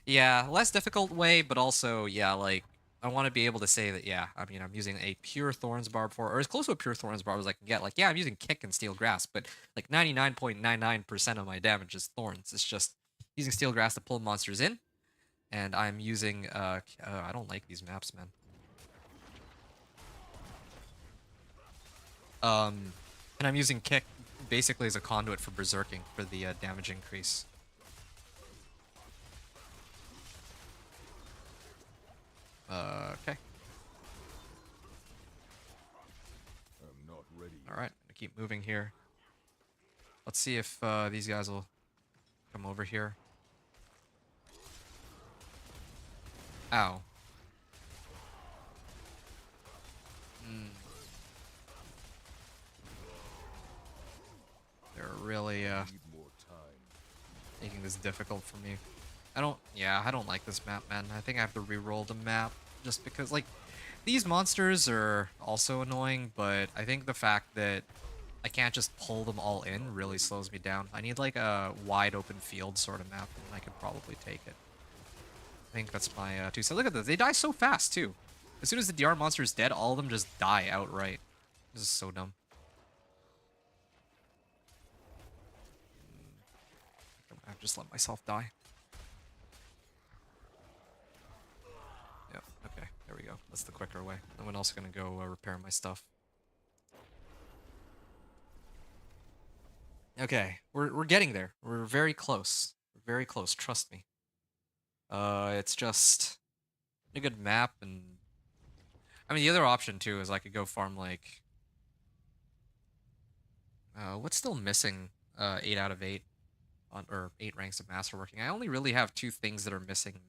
Yeah, less difficult way, but also, yeah, like, I want to be able to say that, yeah, I mean, I'm using a pure Thorns Barb for, or as close to a pure Thorns Barb as I can get. Like, yeah, I'm using Kick and Steel Grasp, but like 99.99% of my damage is Thorns. It's just using Steel Grasp to pull monsters in, and I'm using I don't like these maps, man. And I'm using Kick basically as a conduit for berserking for the damage increase. Okay. I'm not ready yet. All right, gonna keep moving here. Let's see if these guys will come over here. Ow. They're really Need more time. making this difficult for me. I don't like this map, man. I think I have to re-roll the map just because, like, these monsters are also annoying, but I think the fact that I can't just pull them all in really slows me down. I need, like, a wide open field sort of map, and I could probably take it. I think that's my two. So look at this. They die so fast, too. As soon as the DR monster is dead, all of them just die outright. This is so dumb. I've just let myself die. Yep, okay, there we go. That's the quicker way. No one else gonna go repair my stuff. Okay, we're getting there. We're very close. We're very close, trust me. It's just a good map, and I mean the other option too is I could go farm like what's still missing 8 out of 8 on, or 8 ranks of masterworking. I only really have 2 things that are missing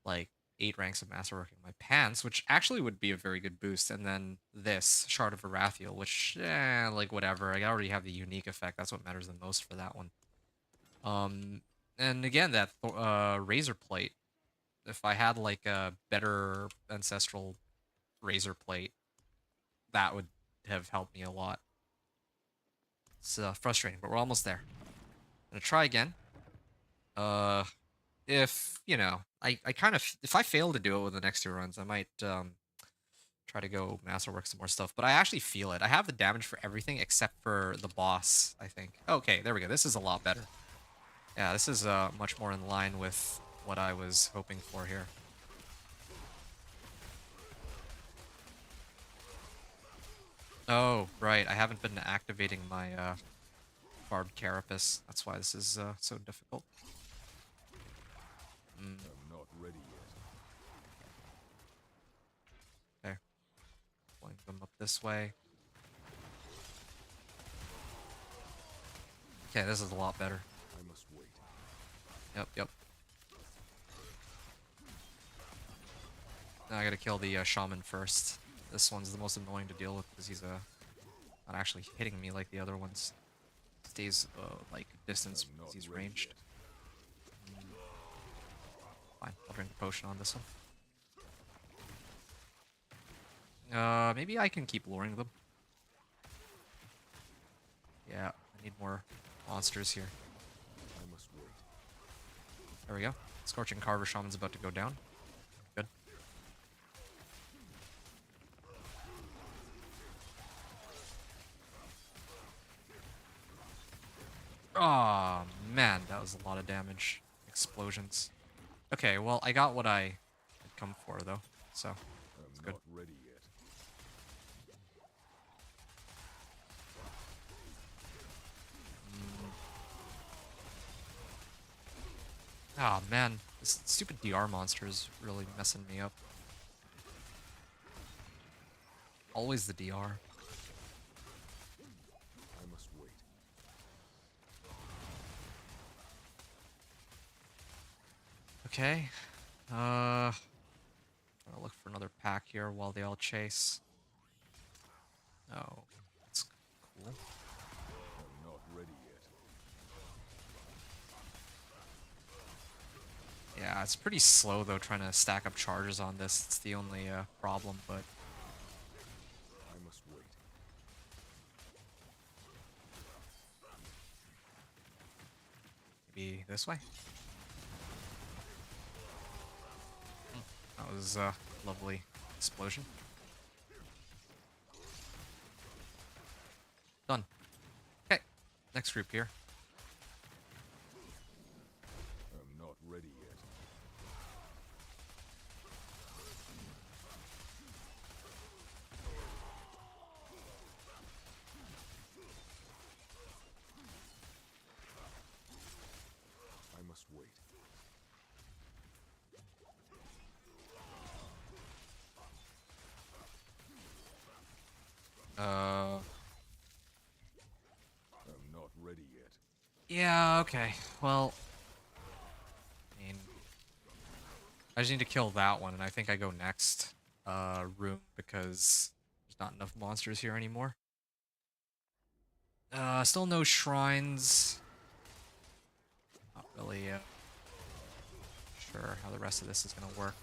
like 8 ranks of masterworking. My pants, which actually would be a very good boost, and then this Shard of Arathiel, which like whatever. I already have the unique effect. That's what matters the most for that one. And again, that razor plate. If I had like a better ancestral razor plate, that would have helped me a lot. It's frustrating, but we're almost there. I'm gonna try again. If, you know, I kind of, if I fail to do it with the next 2 runs, I might try to go masterwork some more stuff. But I actually feel it. I have the damage for everything except for the boss, I think. Okay, there we go. This is a lot better. Yeah, this is much more in line with what I was hoping for here. Oh, right. I haven't been activating my barbed carapace. That's why this is so difficult. I'm not ready yet. Okay. Pulling them up this way. Okay, this is a lot better. I must wait. Yep. Now I gotta kill the shaman first. This one's the most annoying to deal with because he's not actually hitting me like the other ones. Stays like distance I'm because not he's ready ranged. Fine, I'll drink the potion on this one. Maybe I can keep luring them. Yeah, I need more monsters here. I must wait. There we go. Scorching Carver Shaman's about to go down. Good. Oh, man, that was a lot of damage. Explosions. Okay, well, I got what I had come for, though, so I'm good. not ready yet. Oh man, this stupid DR monster is really messing me up. Always the DR. I must wait. Okay. I'll look for another pack here while they all chase. Oh, that's cool. I'm not ready yet. Yeah, it's pretty slow though trying to stack up charges on this. It's the only problem, but I must wait. maybe this way. That was a lovely explosion. Done. Okay, next group here. I'm not ready yet. I must wait. I'm not ready yet. Yeah, okay. Well, I mean, I just need to kill that one, and I think I go next room because there's not enough monsters here anymore. Still no shrines. Not really sure how the rest of this is gonna work.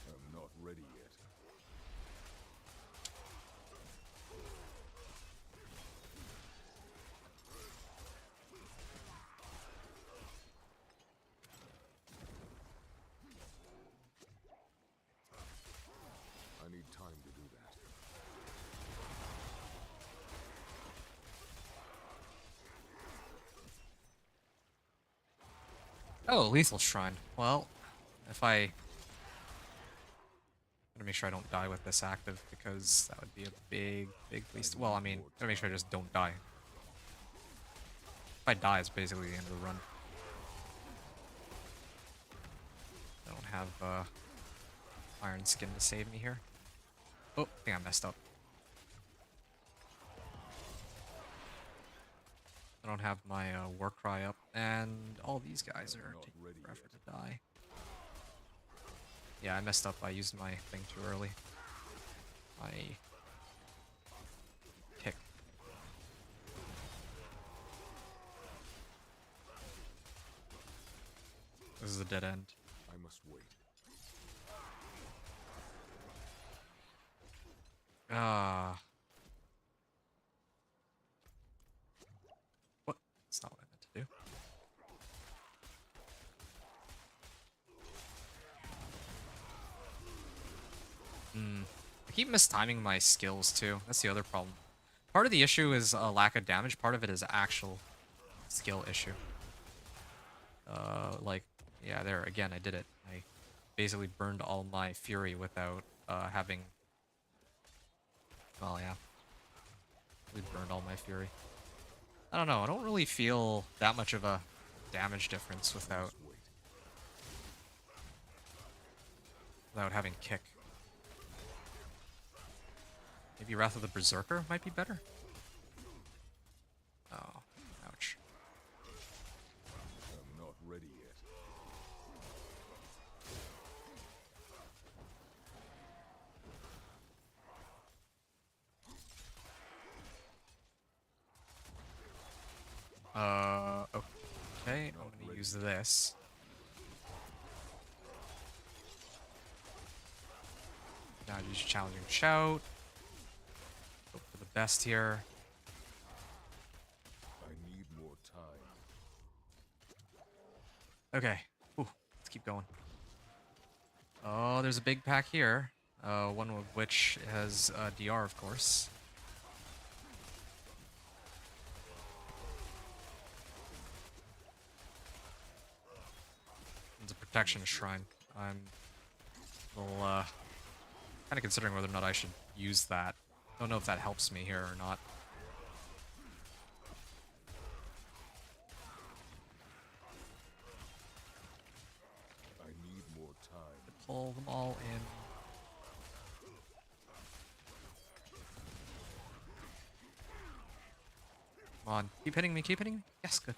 I'm not ready yet. I need time to do that. Oh, lethal shrine. Well, if I gotta make sure I don't die with this active because that would be a big waste. Well, I mean, gotta make sure I just don't die. If I die, it's basically the end of the run. I don't have iron skin to save me here. Oh, I think I messed up. I don't have my war cry up, and all these guys are taking forever to die. Yeah, I messed up. I used my thing too early. My kick. This is a dead end. I must wait. Ah. What? That's not what I meant to do. I keep mistiming my skills too. That's the other problem. Part of the issue is a lack of damage. Part of it is actual skill issue. Like, yeah, there again, I did it. I basically burned all my fury without having. Well, yeah, we burned all my fury. I don't know. I don't really feel that much of a damage difference without having kick. Maybe Wrath of the Berserker might be better. Oh, ouch. I'm not ready yet. Okay, I'm gonna use this. Now use challenging shout. Hope for the best here. I need more time. Okay. Ooh, let's keep going. Oh, there's a big pack here. One of which has DR, of course. It's a protection shrine. I'm a little, kind of considering whether or not I should use that. Don't know if that helps me here or not. pull them all in. Come on, keep hitting me, keep hitting me. Yes, good.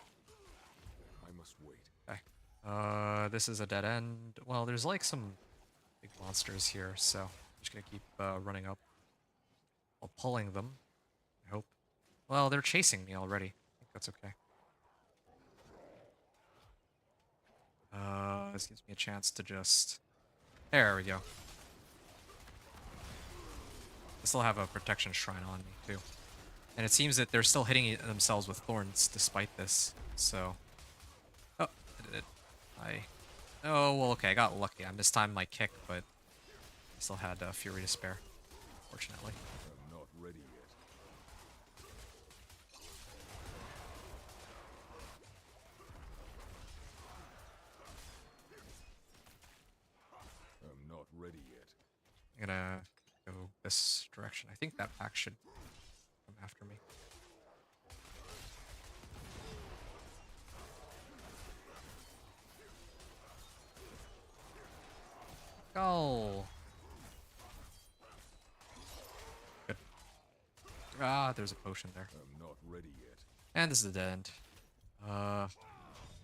I must wait. Okay. This is a dead end. Well, there's like some big monsters here, so I'm just gonna keep running up while pulling them. I hope. Well, they're chasing me already. I think that's okay. This gives me a chance to just... There we go. I still have a protection shrine on me, too. And it seems that they're still hitting themselves with thorns despite this, so... Oh, I did it. Oh, well, okay, I got lucky. I mistimed my kick, but I still had Fury to spare, fortunately. I'm not ready yet. I'm not ready yet. I'm gonna go this direction. I think that pack should come after me. Go! Good. Ah, there's a potion there. I'm not ready yet. And this is the dead end. I'm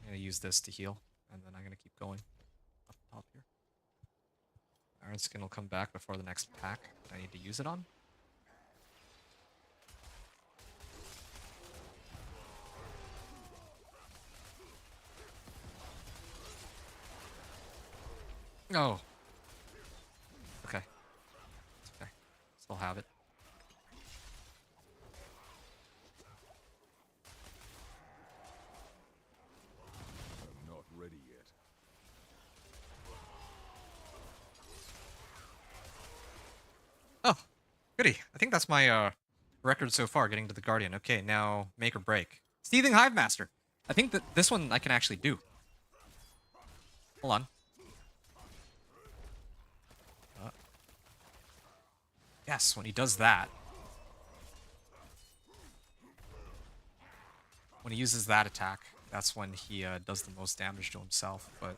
gonna use this to heal, and then I'm gonna keep going up top here. Iron Skin will come back before the next pack that I need to use it on. Oh. Okay. It's okay. Still have it. I'm not ready yet. Oh, goody. I think that's my record so far, getting to the Guardian. Okay, now make or break. Seething Hive Master. I think that this one I can actually do. Hold on. Yes, when he does that. When he uses that attack, that's when he does the most damage to himself, but...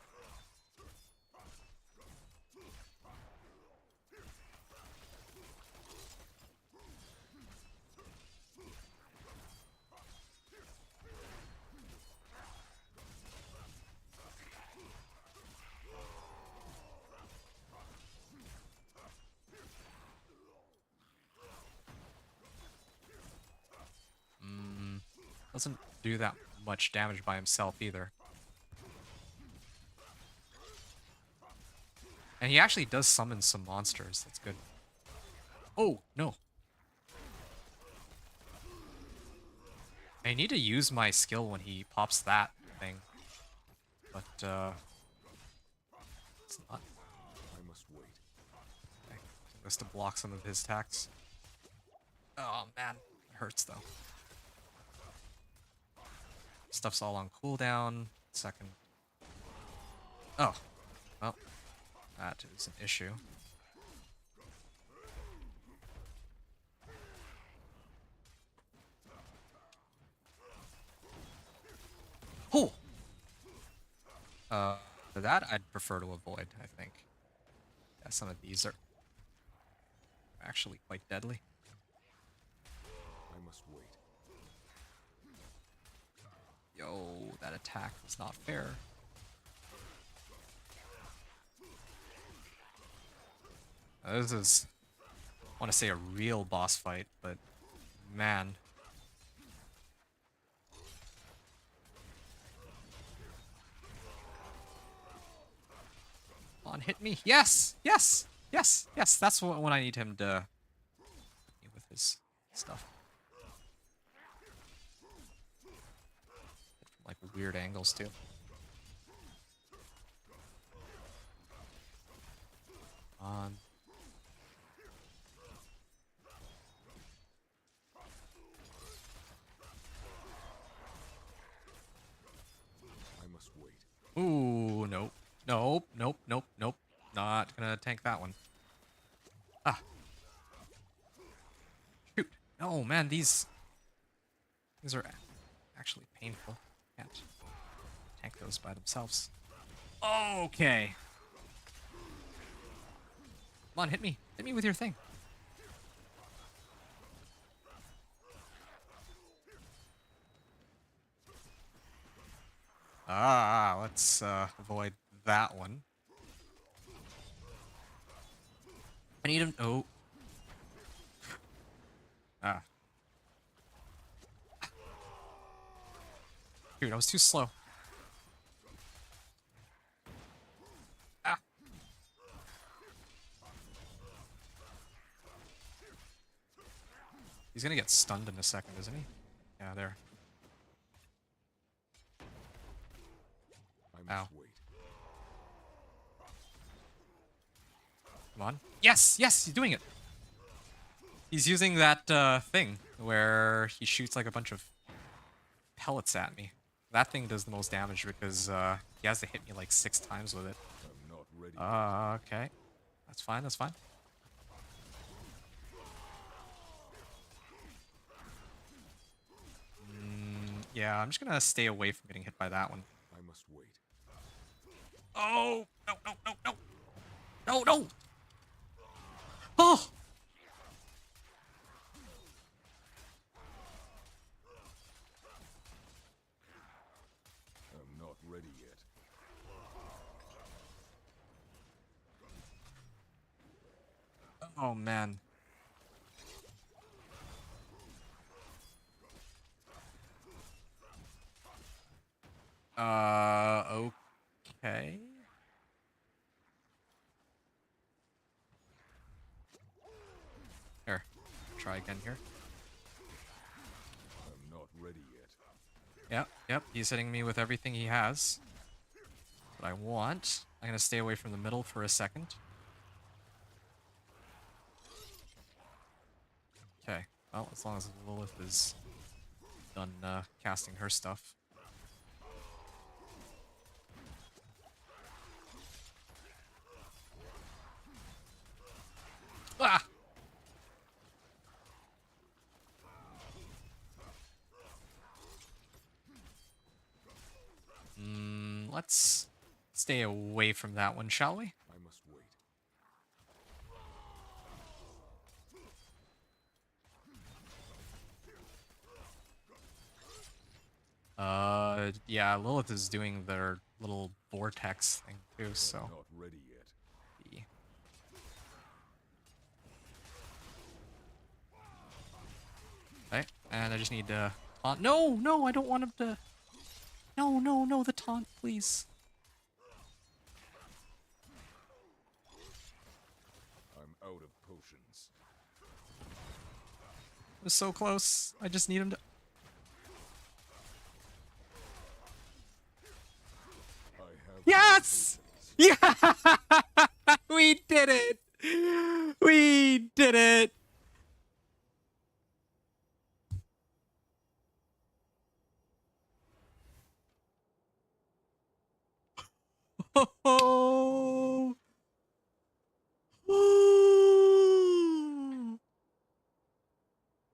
doesn't do that much damage by himself either. And he actually does summon some monsters. That's good. Oh, no. I need to use my skill when he pops that thing. But, it's not. I must wait. Okay. Just to block some of his attacks. Oh, man. It hurts, though. Stuff's all on cooldown. Second. Oh. Well. That is an issue. Oh! That I'd prefer to avoid, I think. Yeah, some of these are actually quite deadly. I must wait. Yo, that attack was not fair. This is, I want to say, a real boss fight, but man. Come on, hit me. Yes! Yes! Yes! Yes! That's when I need him to hit me with his stuff. Hit from like weird angles too. On. I must wait. Ooh, nope. Nope, nope, nope, nope. Not gonna tank that one. Ah. Shoot. Oh, man, these are actually painful. Can't tank those by themselves. Okay. Come on, hit me. Hit me with your thing. Let's avoid that one. I need him. Oh. Ah. Dude, I was too slow. Ah. He's gonna get stunned in a second, isn't he? Yeah, there. I Ow. must wait. Come on. Yes! Yes! He's doing it! He's using that thing where he shoots like a bunch of pellets at me. That thing does the most damage because he has to hit me like 6 times with it. I'm not ready. Okay. That's fine, that's fine. Yeah, I'm just gonna stay away from getting hit by that one. I must wait. Oh! No, no, no, no! No, no! Oh! I'm not ready yet. Oh, man. Okay. Here, try again here. I'm not ready yet. Yep, he's hitting me with everything he has. What I want. I'm gonna stay away from the middle for a second. Okay, well, as long as Lilith is done casting her stuff. Ah! Let's stay away from that one, shall we? I must wait. Yeah, Lilith is doing their little vortex thing too, so. Not ready yet. Yeah. Okay, and I just need to taunt. No, no, I don't want him to. No, no, no, the taunt, please. I'm out of potions. It was so close. I just need him to. I have Yes! Yeah! We did it! We did it! Oh!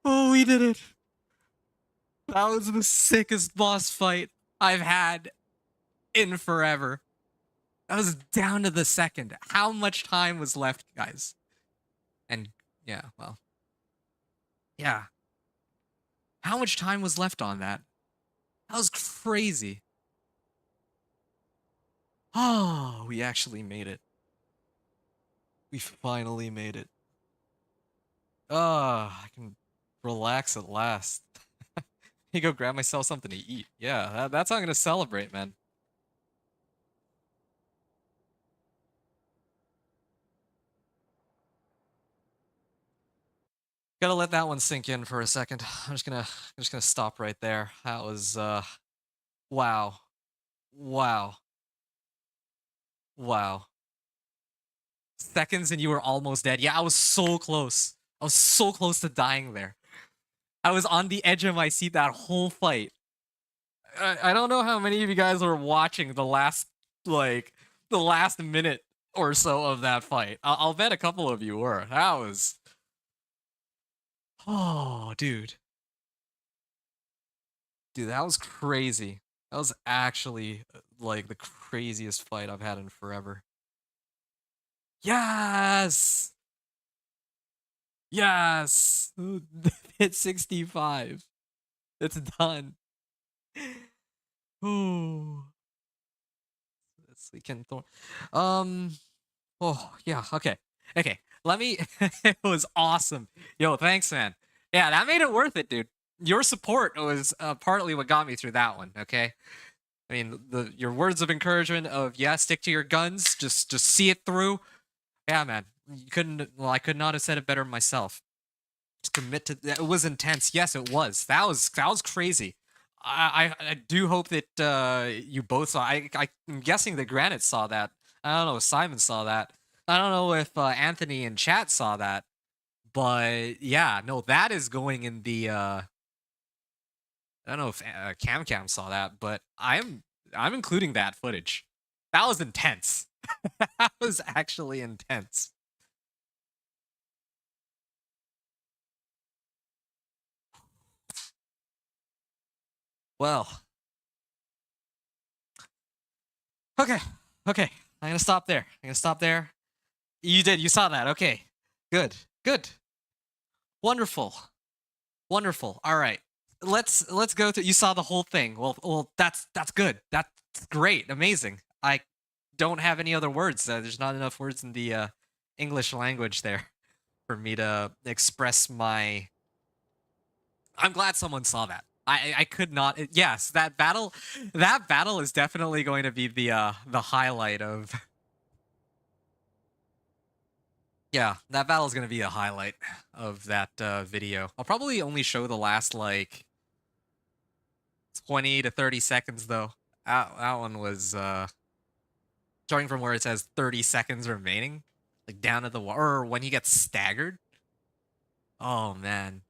Oh, we did it! That was the sickest boss fight I've had in forever. That was down to the second. How much time was left, guys? And yeah, well. Yeah. How much time was left on that? That was crazy. Oh, we actually made it. We finally made it. I can relax at last. You go grab myself something to eat. Yeah, that's how I'm gonna celebrate, man. Gotta let that one sink in for a second. I'm just gonna stop right there. That was wow. Wow. Wow. Seconds and you were almost dead. Yeah, I was so close. I was so close to dying there. I was on the edge of my seat that whole fight. I don't know how many of you guys were watching the last minute or so of that fight. I'll bet a couple of you were. That was. Oh, dude. Dude, that was crazy. That was actually like the craziest fight I've had in forever. Yes! Yes! Hit 65. It's done. Ooh. Let's see, can Thor. Oh, yeah, okay. Okay, let me. It was awesome. Yo, thanks, man. Yeah, that made it worth it, dude. Your support was partly what got me through that one, okay? I mean, your words of encouragement of, yeah, stick to your guns, just see it through. Yeah, man. You couldn't, well, I could not have said it better myself. Just commit to, it was intense. Yes, it was. That was crazy. I do hope that you both saw. I'm guessing that Granite saw that. I don't know if Simon saw that. I don't know if Anthony in chat saw that. But yeah, no, that is going in the. I don't know if Cam saw that, but I'm including that footage. That was intense. That was actually intense. Well, okay, okay. I'm gonna stop there. I'm gonna stop there. You did. You saw that. Okay. Good. Good. Wonderful. Wonderful. All right. Let's go to. You saw the whole thing. Well. That's good. That's great. Amazing. I don't have any other words. There's not enough words in the English language there for me to express my. I'm glad someone saw that. I could not. Yes, that battle is definitely going to be the highlight of. Yeah, that battle is going to be a highlight of that video. I'll probably only show the last like 20 to 30 seconds though. That one was starting from where it says 30 seconds remaining, like down to the or when he gets staggered. Oh man.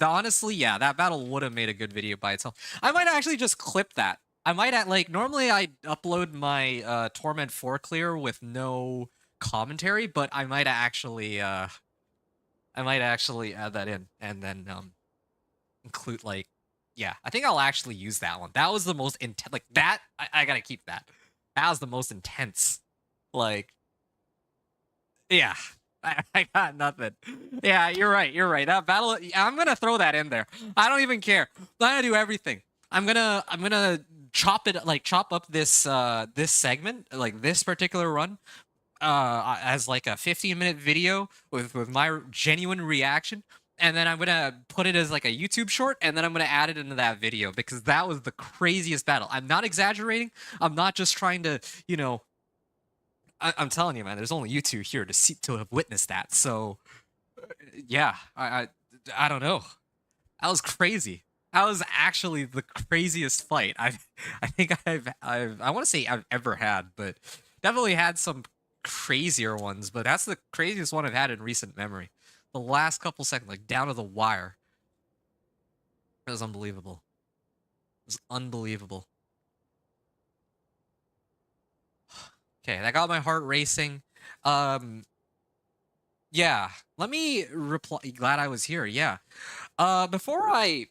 Honestly, yeah, that battle would have made a good video by itself. I might actually just clip that. I might like normally I upload my Torment 4 clear with no commentary, but I might actually add that in and then include like yeah, I think I'll actually use that one. That was the most intense like that I gotta keep that. That was the most intense. Like yeah. I got nothing. Yeah, you're right. You're right. That battle. I'm gonna throw that in there. I don't even care. I'm gonna do everything. I'm gonna chop it like chop up this this segment like this particular run as like a 15-minute video with my genuine reaction, and then I'm gonna put it as like a YouTube short, and then I'm gonna add it into that video because that was the craziest battle. I'm not exaggerating. I'm not just trying to I'm telling you, man. There's only you two here to have witnessed that. So, yeah, I don't know. That was crazy. That was actually the craziest fight I think I want to say I've ever had, but definitely had some crazier ones. But that's the craziest one I've had in recent memory. The last couple seconds, like down to the wire, it was unbelievable. It was unbelievable. Okay, that got my heart racing. Yeah, let me reply. Glad I was here. Yeah. Before I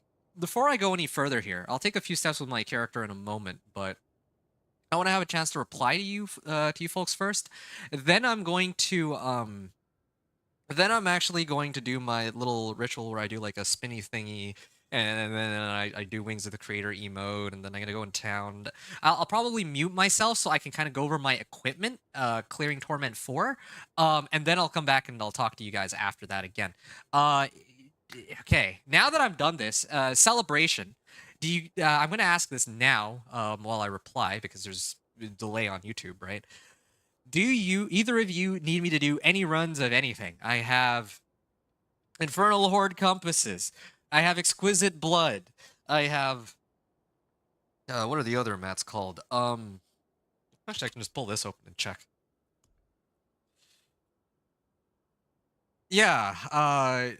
go any further here, I'll take a few steps with my character in a moment, but I want to have a chance to reply to you folks first. Then I'm going to then I'm actually going to do my little ritual where I do like a spinny thingy, and then I do Wings of the Creator emote, and then I'm gonna go in town. I'll probably mute myself so I can kind of go over my equipment, clearing Torment 4, and then I'll come back and I'll talk to you guys after that again. Okay, now that I've done this, celebration. Do you? I'm gonna ask this now while I reply because there's a delay on YouTube, right? Do you either of you need me to do any runs of anything? I have Infernal Horde compasses. I have Exquisite Blood. I have what are the other mats called? Actually I can just pull this open and check. Yeah, I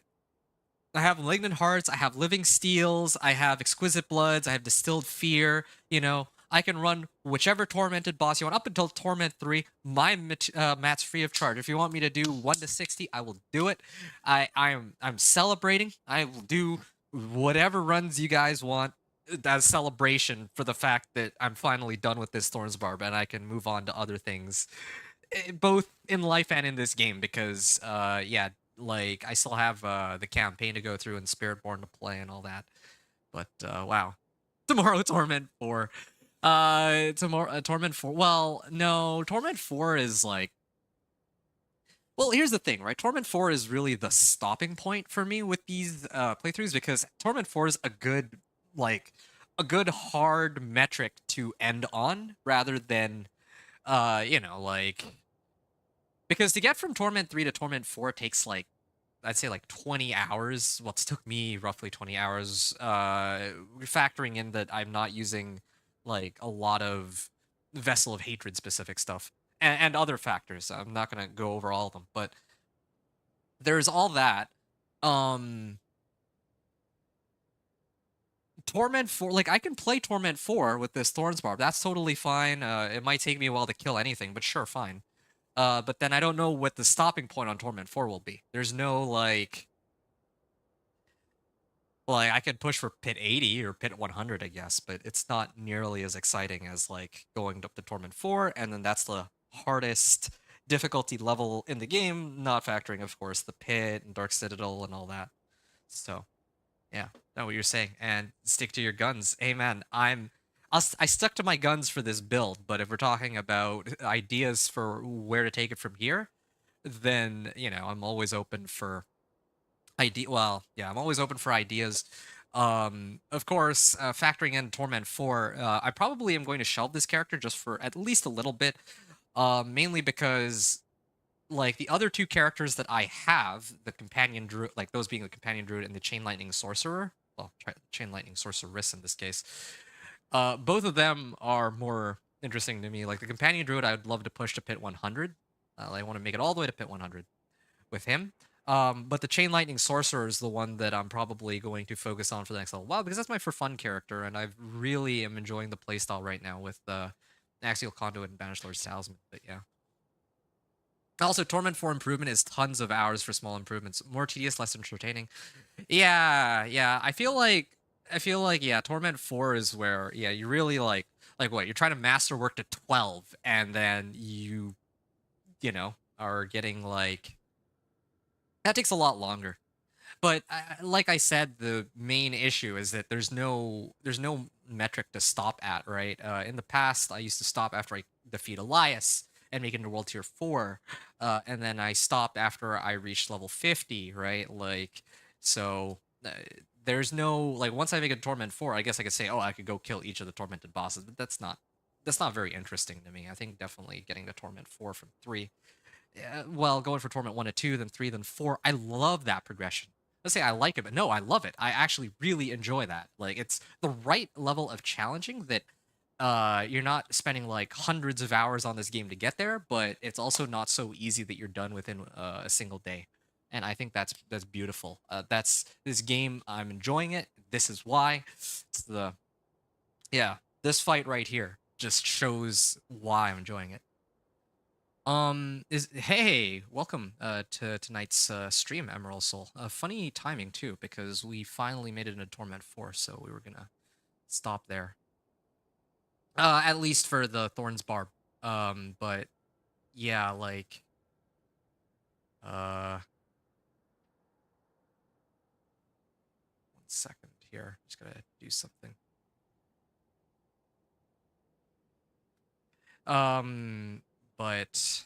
have Malignant Hearts, I have Living Steels, I have Exquisite Bloods, I have Distilled Fear, you know, I can run whichever Tormented boss you want up until Torment 3. My mat's free of charge. If you want me to do 1 to 60, I will do it. I'm celebrating. I will do whatever runs you guys want as celebration for the fact that I'm finally done with this Thorns Barb and I can move on to other things, both in life and in this game because, yeah, like I still have the campaign to go through and Spiritborn to play and all that. But wow, tomorrow Torment 4. Tomorrow Torment 4. Well, no, Torment 4 is like. Well, here's the thing, right? Torment 4 is really the stopping point for me with these playthroughs because Torment 4 is like a good hard metric to end on rather than like because to get from Torment 3 to Torment 4 takes like I'd say like 20 hours. Well, it took me roughly 20 hours, factoring in that I'm not using like a lot of Vessel of Hatred specific stuff and other factors. I'm not going to go over all of them, but there's all that. Torment 4, like I can play Torment 4 with this Thorns Barb. That's totally fine. It might take me a while to kill anything, but sure, fine. But then I don't know what the stopping point on Torment 4 will be. There's no like I could push for pit 80 or pit 100, I guess, but it's not nearly as exciting as like going up to Torment 4, and then that's the hardest difficulty level in the game, not factoring, of course, the pit and Dark Citadel and all that. So, yeah, know what you're saying, and stick to your guns. Hey, man, I stuck to my guns for this build, but if we're talking about ideas for where to take it from here, then I'm always open for well, yeah, I'm always open for ideas. Of course, factoring in Torment 4, I probably am going to shelve this character just for at least a little bit, mainly because like the other two characters that I have, the companion druid, like those being the companion druid and the chain lightning sorcerer, well, chain lightning sorceress in this case, both of them are more interesting to me. Like the companion druid, I would love to push to pit 100. I want to make it all the way to pit 100 with him. But the Chain Lightning Sorcerer is the one that I'm probably going to focus on for the next little while because that's my for fun character, and I really am enjoying the playstyle right now with Axial Conduit and Banished Lord's Talisman. But yeah. Also, Torment 4 improvement is tons of hours for small improvements. More tedious, less entertaining. Yeah. I feel like yeah, Torment 4 is where you really like what you're trying to masterwork to 12, and then you are getting like. That takes a lot longer. But like I said, the main issue is that there's no metric to stop at, right? In the past, I used to stop after I defeat Elias and make it into World Tier 4, and then I stopped after I reached level 50, right? Like, so there's no like once I make a Torment 4, I guess I could say, oh, I could go kill each of the Tormented bosses, but that's not very interesting to me. I think definitely getting the Torment 4 from 3 well, going for Torment 1 to 2, then 3, then 4. I love that progression. Let's say I like it, but no, I love it. I actually really enjoy that. Like, it's the right level of challenging that you're not spending like hundreds of hours on this game to get there, but it's also not so easy that you're done within a single day. And I think that's beautiful. That's this game. I'm enjoying it. This is why. It's this fight right here just shows why I'm enjoying it. Hey, welcome to tonight's stream, Emerald Soul. Funny timing too, because we finally made it into Torment 4, so we were gonna stop there. At least for the Thorns Barb. But yeah, like one second here. Just gotta do something. But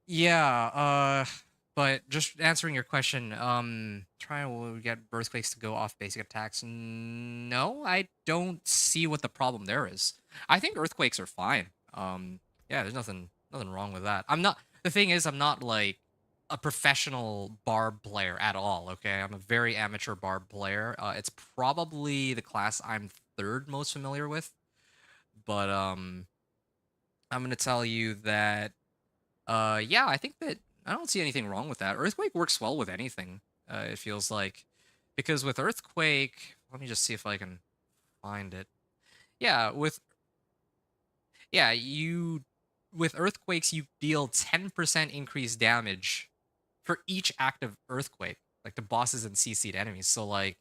yeah, but just answering your question, trying to get Earthquakes to go off basic attacks. No, I don't see what the problem there is. I think Earthquakes are fine. Yeah, there's nothing wrong with that. The thing is, I'm not like a professional Barb player at all, okay? I'm a very amateur Barb player. It's probably the class I'm third most familiar with. But I'm gonna tell you that yeah, I think that I don't see anything wrong with that. Earthquake works well with anything, it feels like. Because with Earthquake, let me just see if I can find it. Yeah, with Earthquakes you deal 10% increased damage for each active Earthquake, like the bosses and CC'd enemies. So like,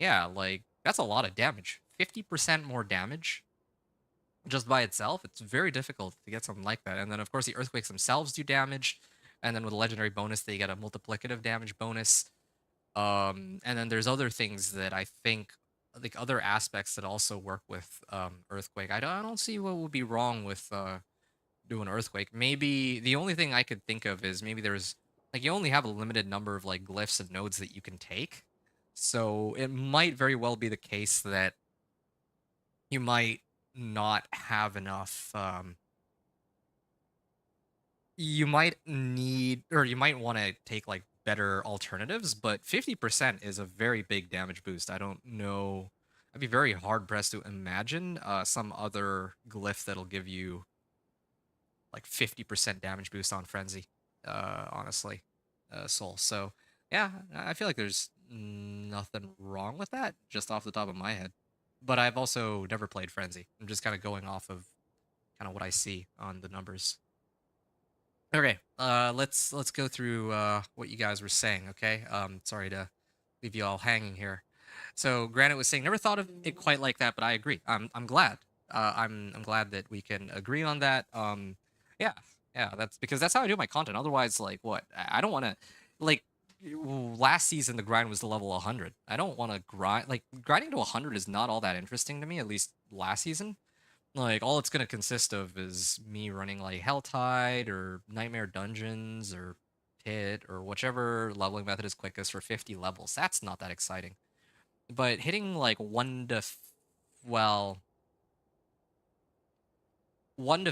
yeah, like that's a lot of damage. 50% more damage just by itself, it's very difficult to get something like that. And then, of course, the earthquakes themselves do damage. And then with a legendary bonus, they get a multiplicative damage bonus. And then there's other things that I think, like other aspects that also work with earthquake. I don't see what would be wrong with doing earthquake. Maybe the only thing I could think of is maybe there's like you only have a limited number of like glyphs and nodes that you can take. So it might very well be the case that you might not have enough you might need or you might want to take like better alternatives, but 50% is a very big damage boost. I don't know. I'd be very hard pressed to imagine some other glyph that'll give you like 50% damage boost on frenzy. Honestly, soul. So yeah, I feel like there's nothing wrong with that just off the top of my head. But I've also never played frenzy. I'm just kind of going off of kind of what I see on the numbers. Okay, let's go through what you guys were saying. Okay, sorry to leave you all hanging here. So Granite was saying never thought of it quite like that, but I agree. I'm glad. I'm glad that we can agree on that. Yeah, yeah. That's because that's how I do my content. Otherwise, like what? I don't want to like last season the grind was to level 100. I don't want to grind like grinding to 100 is not all that interesting to me. At least last season. Like, all it's gonna consist of is me running, like, Helltide or Nightmare Dungeons or Pit or whichever leveling method is quickest for 50 levels. That's not that exciting. But hitting, like, 1 to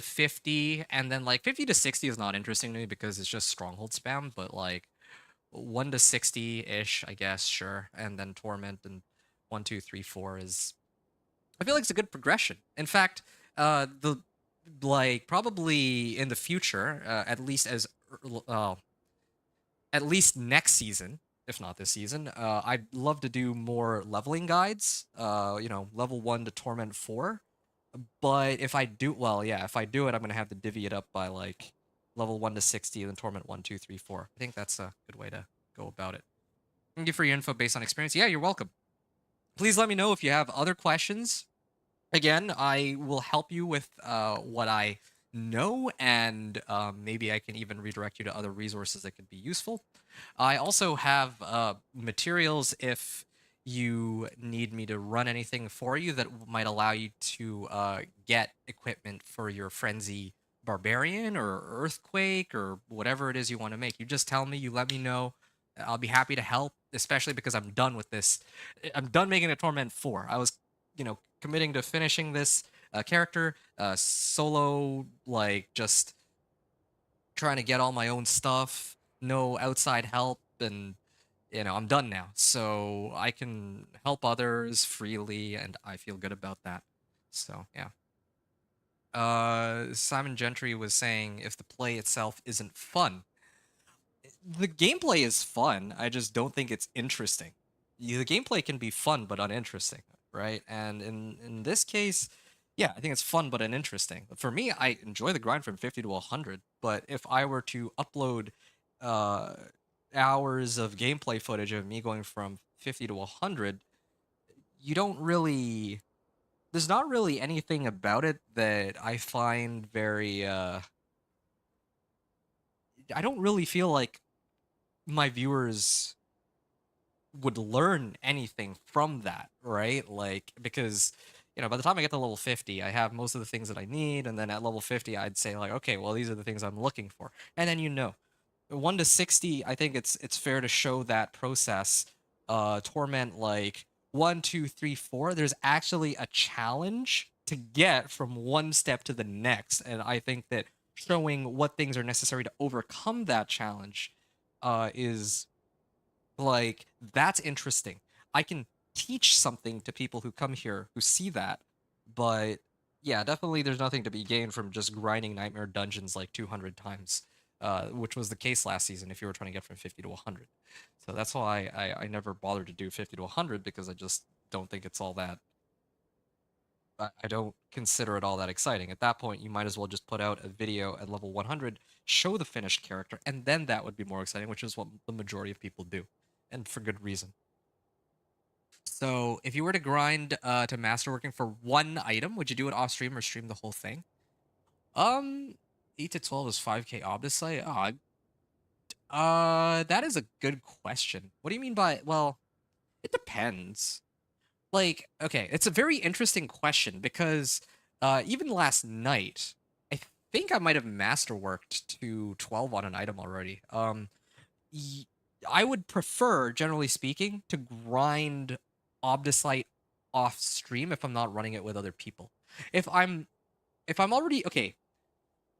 50, and then, like, 50 to 60 is not interesting to me because it's just stronghold spam, but, like, 1 to 60-ish, I guess, sure. And then Torment and 1, 2, 3, 4 is I feel like it's a good progression. In fact, the like probably in the future, at least next season, if not this season, I'd love to do more leveling guides. Level 1 to Torment 4. But if I do, well, yeah, if I do it, I'm gonna have to divvy it up by like level 1 to 60, and then Torment 1, 2, 3, 4. I think that's a good way to go about it. Thank you for your info based on experience. Yeah, you're welcome. Please let me know if you have other questions. Again, I will help you with what I know, and maybe I can even redirect you to other resources that could be useful. I also have materials if you need me to run anything for you that might allow you to get equipment for your Frenzy Barbarian or Earthquake or whatever it is you want to make. You just tell me, you let me know. I'll be happy to help, especially because I'm done with this. I'm done making a Torment 4. I was committing to finishing this character solo, like just trying to get all my own stuff, no outside help, and I'm done now, so I can help others freely, and I feel good about that. So yeah. Simon Gentry was saying if the play itself isn't fun, the gameplay is fun. I just don't think it's interesting. The gameplay can be fun but uninteresting, right? And in this case, yeah, I think it's fun but uninteresting. For me, I enjoy the grind from 50 to 100, but if I were to upload uh, hours of gameplay footage of me going from 50 to 100, you don't really. There's not really anything about it that I find very. I don't really feel like my viewers would learn anything from that, right? Like, because, by the time I get to level 50, I have most of the things that I need. And then at level 50, I'd say, like, okay, well, these are the things I'm looking for. And then, 1 to 60, I think it's fair to show that process. Torment, like, 1, 2, 3, 4, there's actually a challenge to get from one step to the next. And I think that showing what things are necessary to overcome that challenge is like, that's interesting. I can teach something to people who come here who see that, but yeah, definitely there's nothing to be gained from just grinding Nightmare Dungeons like 200 times, which was the case last season if you were trying to get from 50 to 100. So that's why I never bothered to do 50 to 100, because I just don't think it's all that. I don't consider it all that exciting. At that point, you might as well just put out a video at level 100, show the finished character, and then that would be more exciting, which is what the majority of people do, and for good reason. So if you were to grind to masterworking for one item, would you do it off stream or stream the whole thing? Um, 8 to 12 is 5K Obdicite. That is a good question. What do you mean by, well, it depends. Like, okay, it's a very interesting question because even last night, I think I might have masterworked to 12 on an item already. I would prefer, generally speaking, to grind Obdicite off stream if I'm not running it with other people. If I'm if I'm already okay,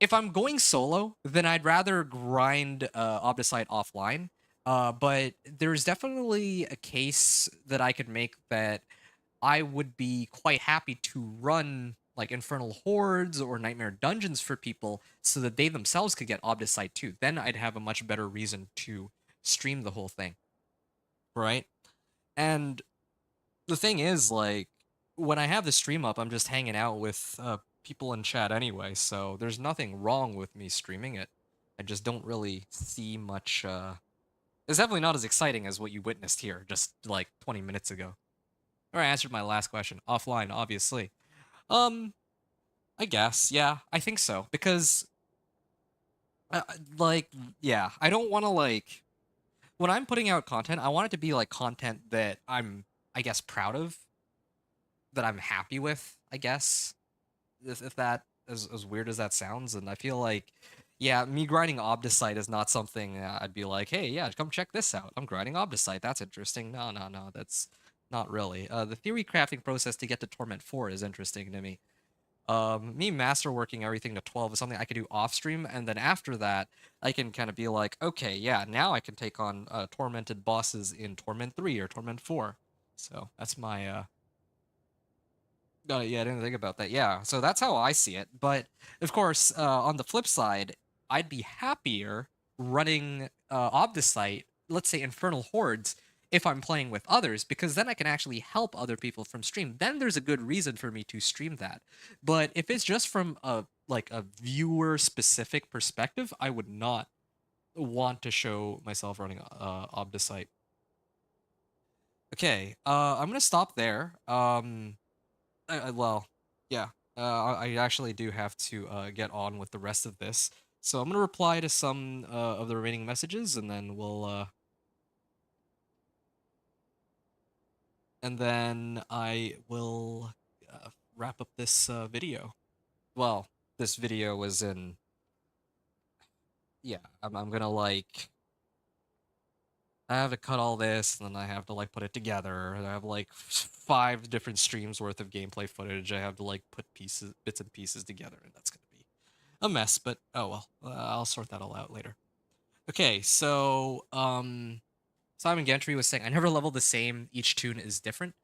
if I'm going solo, then I'd rather grind Obdicite offline. But there's definitely a case that I could make that I would be quite happy to run like Infernal Hordes or Nightmare Dungeons for people so that they themselves could get Obdicite too. Then I'd have a much better reason to stream the whole thing, right? And the thing is, like, when I have the stream up, I'm just hanging out with people in chat anyway, so there's nothing wrong with me streaming it. I just don't really see much. It's definitely not as exciting as what you witnessed here just like 20 minutes ago. Or I answered my last question offline, obviously. Um, I guess, yeah, I think so because, uh, like, yeah, I don't want to like when I'm putting out content, I want it to be like content that I'm, I guess, proud of, that I'm happy with, I guess. If that as weird as that sounds, and I feel like, yeah, me grinding Obdicite is not something I'd be like, hey, yeah, come check this out. I'm grinding Obdicite. That's interesting. No, no, no, that's not really. The theory crafting process to get to Torment 4 is interesting to me. Me masterworking everything to 12 is something I could do off stream, and then after that, I can kind of be like, okay, yeah, now I can take on tormented bosses in Torment 3 or Torment 4. So that's my yeah, I didn't think about that. Yeah, so that's how I see it. But of course, on the flip side, I'd be happier running Obdicite, let's say Infernal Hordes, if I'm playing with others, because then I can actually help other people from stream. Then there's a good reason for me to stream that. But if it's just from a like a viewer specific perspective, I would not want to show myself running Obdicite. Okay, I'm gonna stop there. Well, yeah. I actually do have to get on with the rest of this, so I'm gonna reply to some of the remaining messages, and then I will wrap up this video. Well, this video was in. Yeah, I'm gonna like. I have to cut all this, and then I have to like put it together. And I have like 5 different streams worth of gameplay footage. I have to like put bits and pieces together, and that's gonna be a mess. But oh well, I'll sort that all out later. Okay, so Simon Gantry was saying I never level the same. Each tune is different.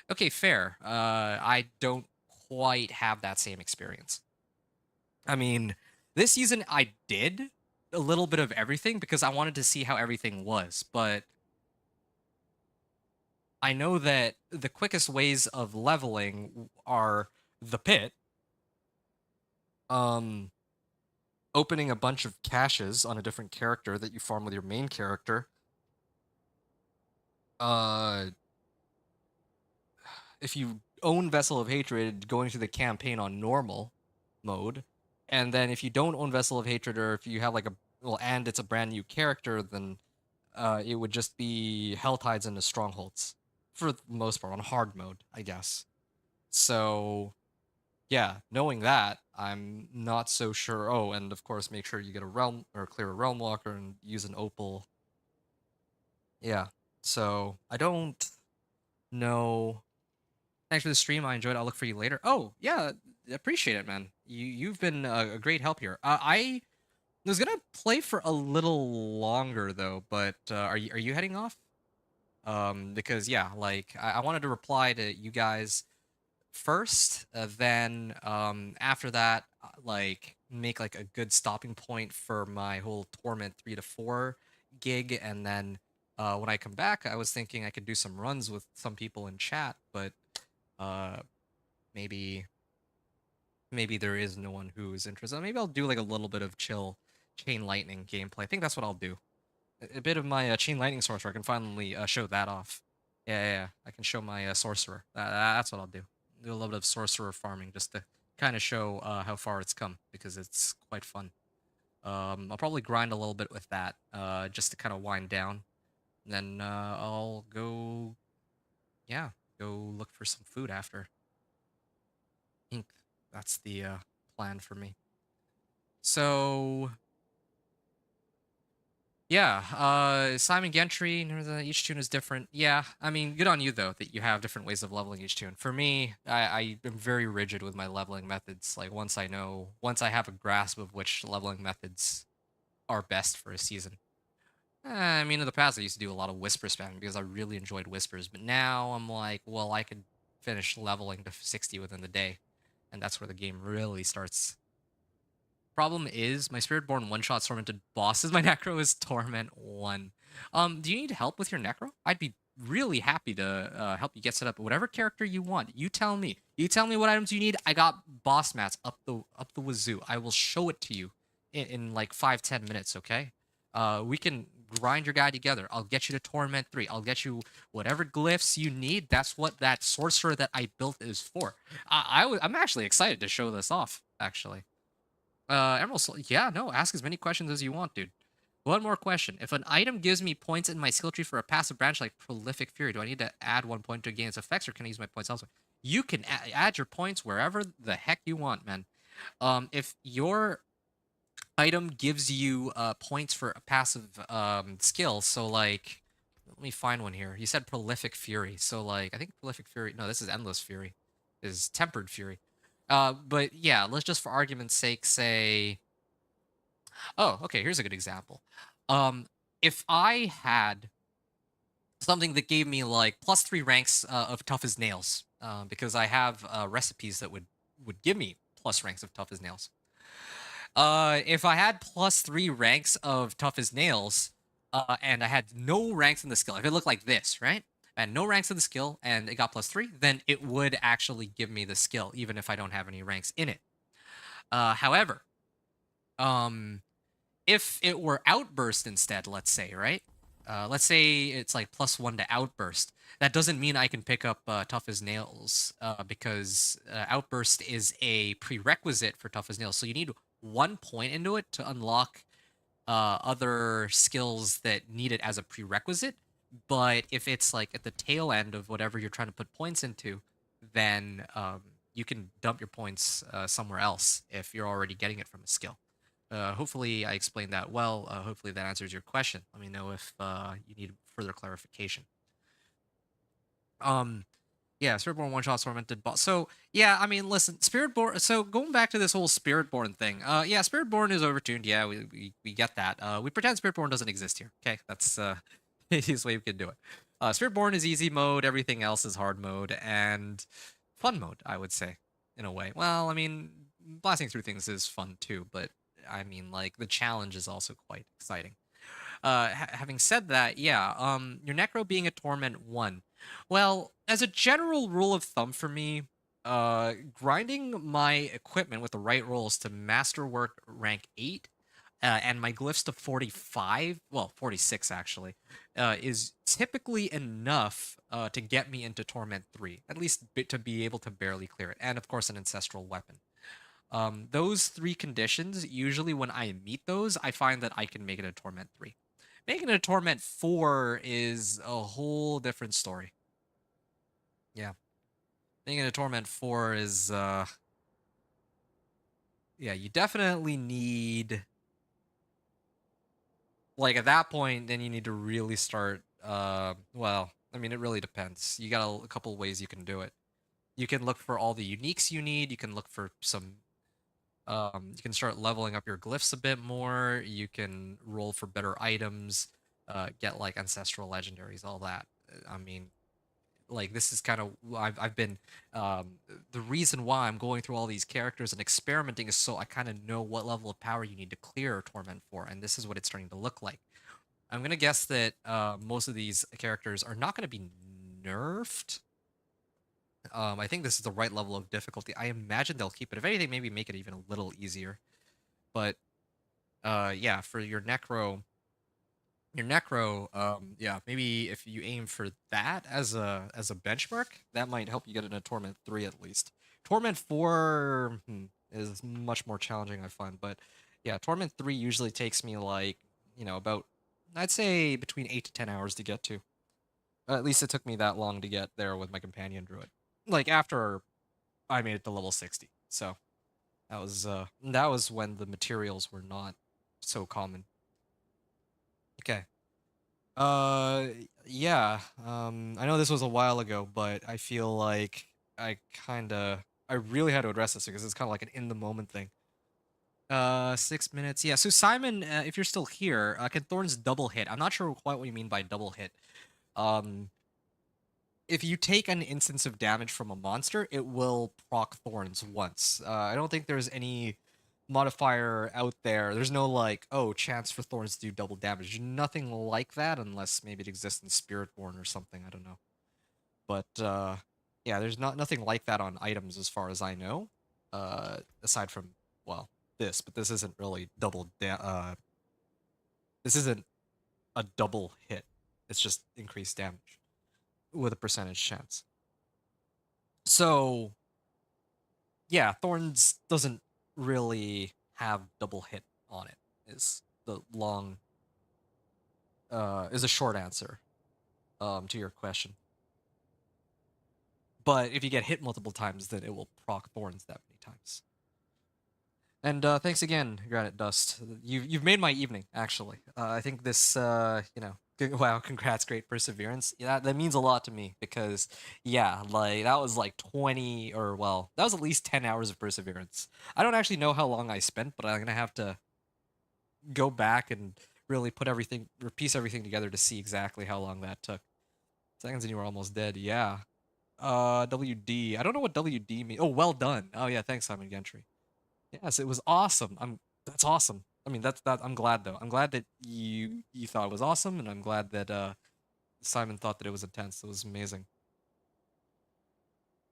Okay, fair. I don't quite have that same experience. I mean, this season I did a little bit of everything because I wanted to see how everything was, but I know that the quickest ways of leveling are the pit, um, opening a bunch of caches on a different character that you farm with your main character. If you own Vessel of Hatred, going through the campaign on normal mode, and then if you don't own Vessel of Hatred, or if you have like a well, and it's a brand new character, then it would just be Hell Tides into Strongholds for the most part on hard mode, I guess. So yeah, knowing that, I'm not so sure. Oh, and of course, make sure you get a realm or clear a realm walker and use an opal. Yeah, so I don't know. Thanks for the stream. I enjoyed it. I'll look for you later. Oh yeah, appreciate it, man. You've been a great help here. I was gonna play for a little longer though, but are you heading off? Because yeah, like I wanted to reply to you guys first, then after that, like make like a good stopping point for my whole Torment 3 to 4 gig, and then when I come back, I was thinking I could do some runs with some people in chat, but uh maybe there is no one who is interested. Maybe I'll do like a little bit of chill chain lightning gameplay. I think that's what I'll do. A bit of my chain lightning sorcerer. I can finally show that off. Yeah. I can show my sorcerer. That's what I'll do. Do a little bit of sorcerer farming just to kind of show how far it's come because it's quite fun. I'll probably grind a little bit with that just to kind of wind down. And then I'll go, yeah, go look for some food after. I think that's the plan for me. So yeah, Simon Gentry, each tune is different. Yeah, I mean, good on you though that you have different ways of leveling each tune. For me, I am very rigid with my leveling methods. Like once I have a grasp of which leveling methods are best for a season. I mean, in the past I used to do a lot of whisper spamming because I really enjoyed whispers, but now I'm like, well, I could finish leveling to 60 within the day, and that's where the game really starts. Problem is, my Spiritborn one-shot tormented bosses. My Necro is Torment 1. Do you need help with your Necro? I'd be really happy to help you get set up. Whatever character you want, you tell me. You tell me what items you need. I got boss mats up the wazoo. I will show it to you in like 5-10 minutes. Okay. We can grind your guy together. I'll get you to Torment 3. I'll get you whatever glyphs you need. That's what that sorcerer that I built is for. I'm actually excited to show this off. Actually. Emerald Soul. Yeah, no, ask as many questions as you want, dude. One more question. If an item gives me points in my skill tree for a passive branch like Prolific Fury, do I need to add 1 point to gain its effects, or can I use my points elsewhere? You can add your points wherever the heck you want, man. If your item gives you points for a passive skill, so like, let me find one here. You said Prolific Fury, so like, I think Prolific Fury, no, this is Endless Fury, is Tempered Fury. But yeah, let's just for argument's sake say, oh, okay, here's a good example. If I had something that gave me like +3 ranks of tough as nails, because I have recipes that would give me plus ranks of tough as nails. If I had +3 ranks of tough as nails, and I had no ranks in the skill, if it looked like this, right? And no ranks in the skill, and it got +3, then it would actually give me the skill, even if I don't have any ranks in it. However, if it were outburst instead, let's say, right? Let's say it's like +1 to outburst. That doesn't mean I can pick up tough as nails because outburst is a prerequisite for tough as nails. So you need 1 point into it to unlock other skills that need it as a prerequisite. But if it's like at the tail end of whatever you're trying to put points into, then you can dump your points somewhere else if you're already getting it from a skill. Hopefully I explained that well. Hopefully that answers your question. Let me know if you need further clarification. Yeah, Spiritborn one-shot tormented boss. So yeah, I mean, listen, Spiritborn. So going back to this whole Spiritborn thing, yeah, Spiritborn is overtuned. Yeah, we get that. We pretend Spiritborn doesn't exist here. Okay, that's the easiest way we can do it. Spiritborn is easy mode. Everything else is hard mode and fun mode, I would say, in a way. Well, I mean, blasting through things is fun too, but I mean, like the challenge is also quite exciting. Having said that, yeah, your Necro being a Torment 1. Well, as a general rule of thumb for me, grinding my equipment with the right rolls to Masterwork rank 8 and my glyphs to 45, well, 46 actually, is typically enough to get me into Torment 3, at least to be able to barely clear it. And of course, an Ancestral Weapon. Those 3 conditions, usually when I meet those, I find that I can make it a Torment 3. Making it a Torment 4 is a whole different story. Yeah. Making it a Torment 4 is, yeah, you definitely need, like, at that point, then you need to really start, well, I mean, it really depends. You got a couple ways you can do it. You can look for all the uniques you need. You can look for some you can start leveling up your glyphs a bit more. You can roll for better items, get like ancestral legendaries, all that. I mean, like this is kind of I've been the reason why I'm going through all these characters and experimenting is so I kind of know what level of power you need to clear Torment for, and this is what it's starting to look like. I'm gonna guess that most of these characters are not gonna be nerfed. I think this is the right level of difficulty. I imagine they'll keep it. If anything, maybe make it even a little easier. But yeah, for your Necro, Your Necro, yeah, maybe if you aim for that as a benchmark, that might help you get into Torment 3 at least. Torment 4 is much more challenging, I find, but yeah, Torment 3 usually takes me like, about, I'd say between 8 to 10 hours to get to. At least it took me that long to get there with my companion druid. Like after I made it to level 60. So that was when the materials were not so common. Okay. Uh, yeah. I know this was a while ago, but I feel like I really had to address this because it's kind of like an in the moment thing. 6 minutes. Yeah. So Simon, if you're still here, can Thorns double hit? I'm not sure quite what you mean by double hit. Um, if you take an instance of damage from a monster, it will proc Thorns once. I don't think there's any modifier out there. There's no like, oh, chance for Thorns to do double damage. Nothing like that unless maybe it exists in Spiritborn or something. I don't know. But yeah, there's nothing like that on items as far as I know. Aside from, well, this, but this isn't really this isn't a double hit. It's just increased damage with a percentage chance. So yeah, Thorns doesn't really have double hit on it. Is a short answer to your question. But if you get hit multiple times, then it will proc Thorns that many times. And thanks again, Granite Dust. You've made my evening, actually. I think this, wow, congrats, great perseverance. Yeah, that means a lot to me because, yeah, like that was like 20 or well, that was at least 10 hours of perseverance. I don't actually know how long I spent, but I'm gonna have to go back and really piece everything together to see exactly how long that took. Seconds and you were almost dead. Yeah. WD. I don't know what WD means. Oh, well done. Oh yeah, thanks, Simon Gentry. Yes, it was awesome. That's awesome. I mean, that I'm glad though. I'm glad that you thought it was awesome, and I'm glad that Simon thought that it was intense. It was amazing.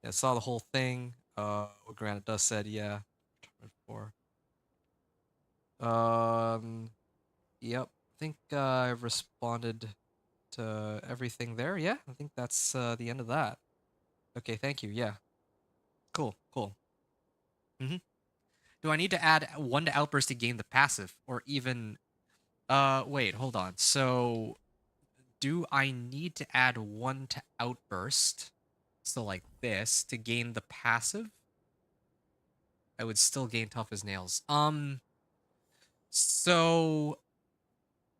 Yeah, saw the whole thing. What Granite Dust said, yeah. Four. Yep. I think I've responded to everything there. Yeah, I think that's the end of that. Okay, thank you. Yeah. Cool, cool. Do I need to add one to Outburst to gain the passive, or even wait, hold on. So, do I need to add one to Outburst? So, like this, to gain the passive? I would still gain Tough as Nails. So,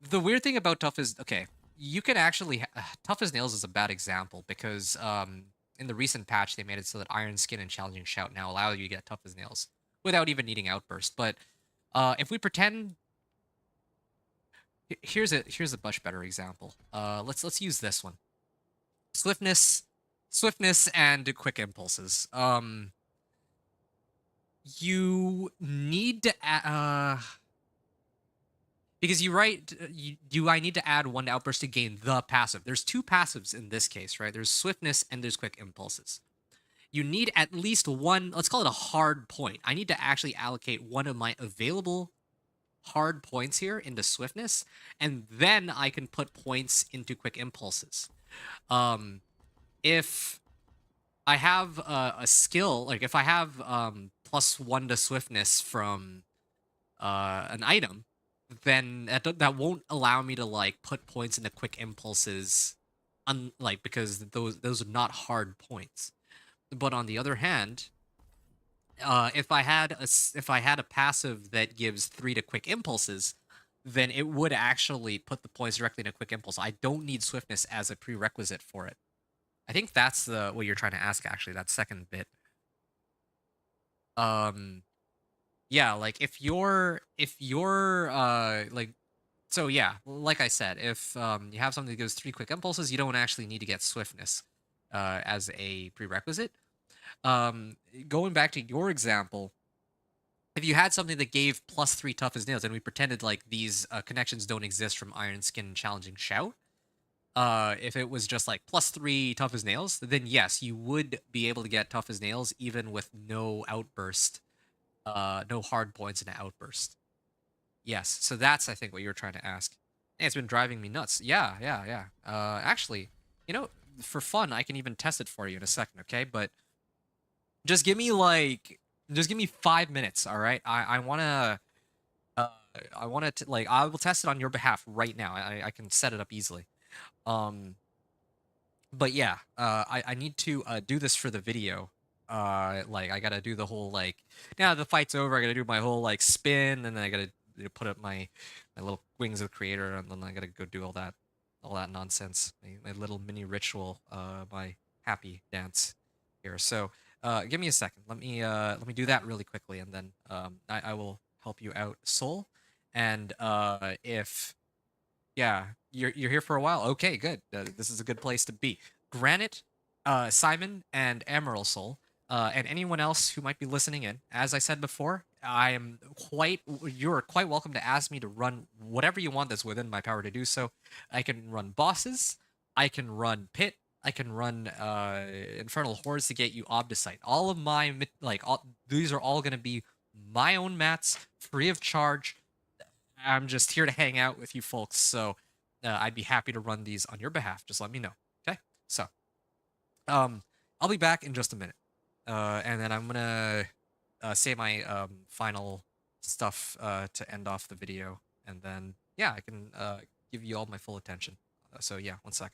the weird thing about Tough is, okay, you can actually, Tough as Nails is a bad example because, in the recent patch, they made it so that Iron Skin and Challenging Shout now allow you to get Tough as Nails without even needing Outburst. But, if we pretend here's a much better example. Let's use this one. Swiftness and quick impulses. You need to because you write do I need to add one to Outburst to gain the passive? There's two passives in this case, right? There's swiftness and there's quick impulses. You need at least one, let's call it a hard point. I need to actually allocate one of my available hard points here into swiftness, and then I can put points into quick impulses. If I have a skill, like if I have +1 to swiftness from an item, then that won't allow me to like put points into quick impulses, because those are not hard points. But on the other hand, if I had a passive that gives 3 to quick impulses, then it would actually put the points directly into quick impulse. I don't need swiftness as a prerequisite for it. I think that's what you're trying to ask, actually, that second bit. Yeah, like if you're like, so yeah, like I said, if you have something that gives 3 quick impulses, you don't actually need to get swiftness as a prerequisite. Going back to your example, if you had something that gave +3 tough as nails, and we pretended like these connections don't exist from Iron Skin and Challenging Shout, if it was just like +3 tough as nails, then yes, you would be able to get tough as nails even with no outburst, no hard points in an outburst. Yes, so that's I think what you're trying to ask. It's been driving me nuts. Yeah, yeah, yeah. Actually, you know, for fun, I can even test it for you in a second, okay? But just give me like, just give me 5 minutes, all right? Uh, I wanna like, I will test it on your behalf right now. I can set it up easily. Um, but yeah, I need to do this for the video. Like I gotta do the whole like, now the fight's over. I gotta do my whole like spin, and then I gotta put up my little wings of the creator, and then I gotta go do all that nonsense. My little mini ritual, my happy dance here. So give me a second. Let me do that really quickly, and then I will help you out, Soul. And if yeah, you're here for a while. Okay, good. This is a good place to be. Granite, Simon, and Emerald Soul, and anyone else who might be listening in. As I said before, I am quite. You're quite welcome to ask me to run whatever you want that's within my power to do so. I can run bosses. I can run pit. I can run infernal hordes to get you Obdicite. All of my these are all going to be my own mats, free of charge. I'm just here to hang out with you folks, so I'd be happy to run these on your behalf. Just let me know. Okay? So, um, I'll be back in just a minute, and then I'm gonna say my final stuff to end off the video, and then yeah, I can give you all my full attention. So yeah, 1 second.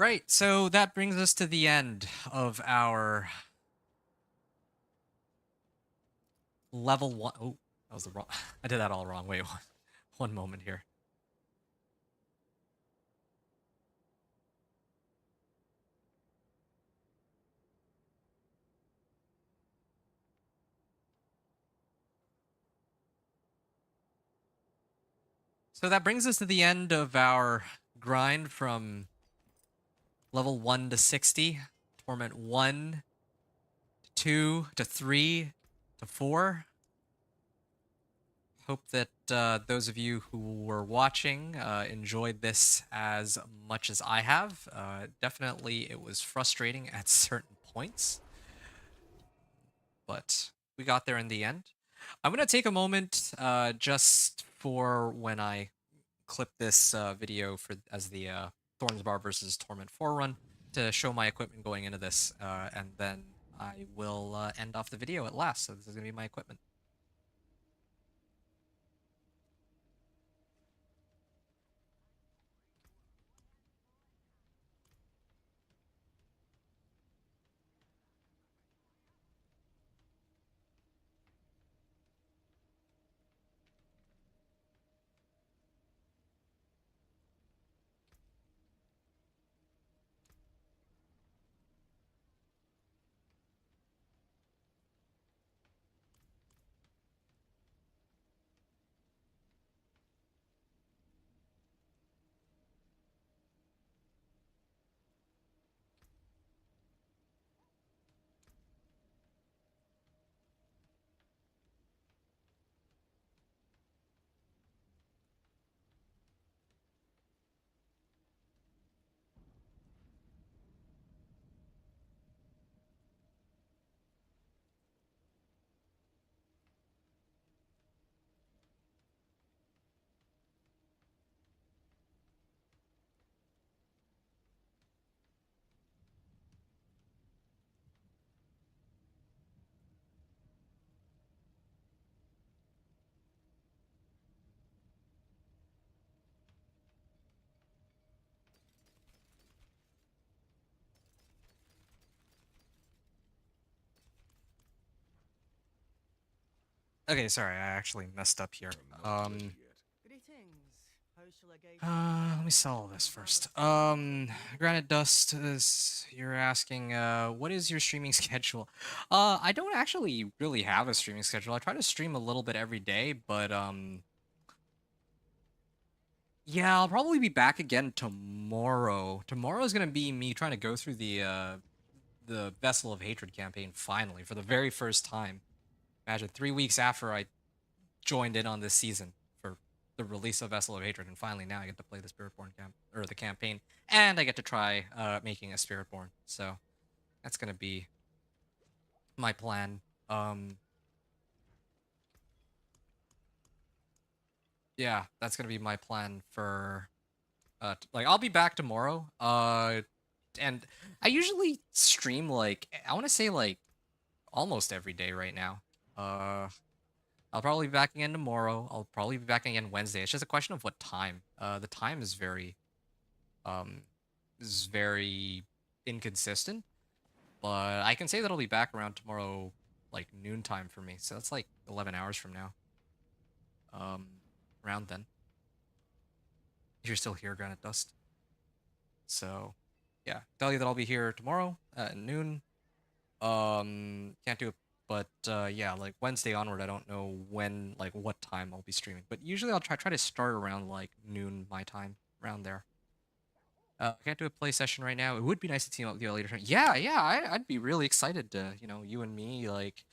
Right. So that brings us to the end of our level one. Oh, that was the wrong. I did that all wrong. Wait, one moment here. So that brings us to the end of our grind from level 1 to 60, Torment 1 to 2 to 3 to 4. Hope that those of you who were watching enjoyed this as much as I have. Definitely, it was frustrating at certain points, but we got there in the end. I'm going to take a moment just for when I clip this video for as the Thorns Barb versus Torment 4 run to show my equipment going into this, and then I will end off the video at last. So this is going to be my equipment. Okay, sorry, I actually messed up here. I'm not ready yet. Greetings. How shall I guide you? Let me solve this first. Granite Dust is you're asking, what is your streaming schedule? I don't actually really have a streaming schedule. I try to stream a little bit every day, but yeah, I'll probably be back again tomorrow. Tomorrow's gonna be me trying to go through the Vessel of Hatred campaign finally for the very first time. Imagine 3 weeks after I joined in on this season for the release of Vessel of Hatred, and finally now I get to play the Spiritborn camp or the campaign, and I get to try making a Spiritborn. So that's gonna be my plan. Yeah, that's gonna be my plan for like I'll be back tomorrow. And I usually stream like I want to say like almost every day right now. I'll probably be back again tomorrow. I'll probably be back again Wednesday. It's just a question of what time. The time um is very inconsistent, but I can say that I'll be back around tomorrow like noontime for me. So that's like 11 hours from now. Um around then. If you're still here, Granite Dust. So yeah, tell you that I'll be here tomorrow at noon. Can't do it, but yeah, like Wednesday onward, I don't know when, like what time I'll be streaming, but usually I'll try to start around like noon my time, around there. I can't do a play session right now. It would be nice to team up with you later. Yeah, yeah, I'd be really excited to, you and me, like,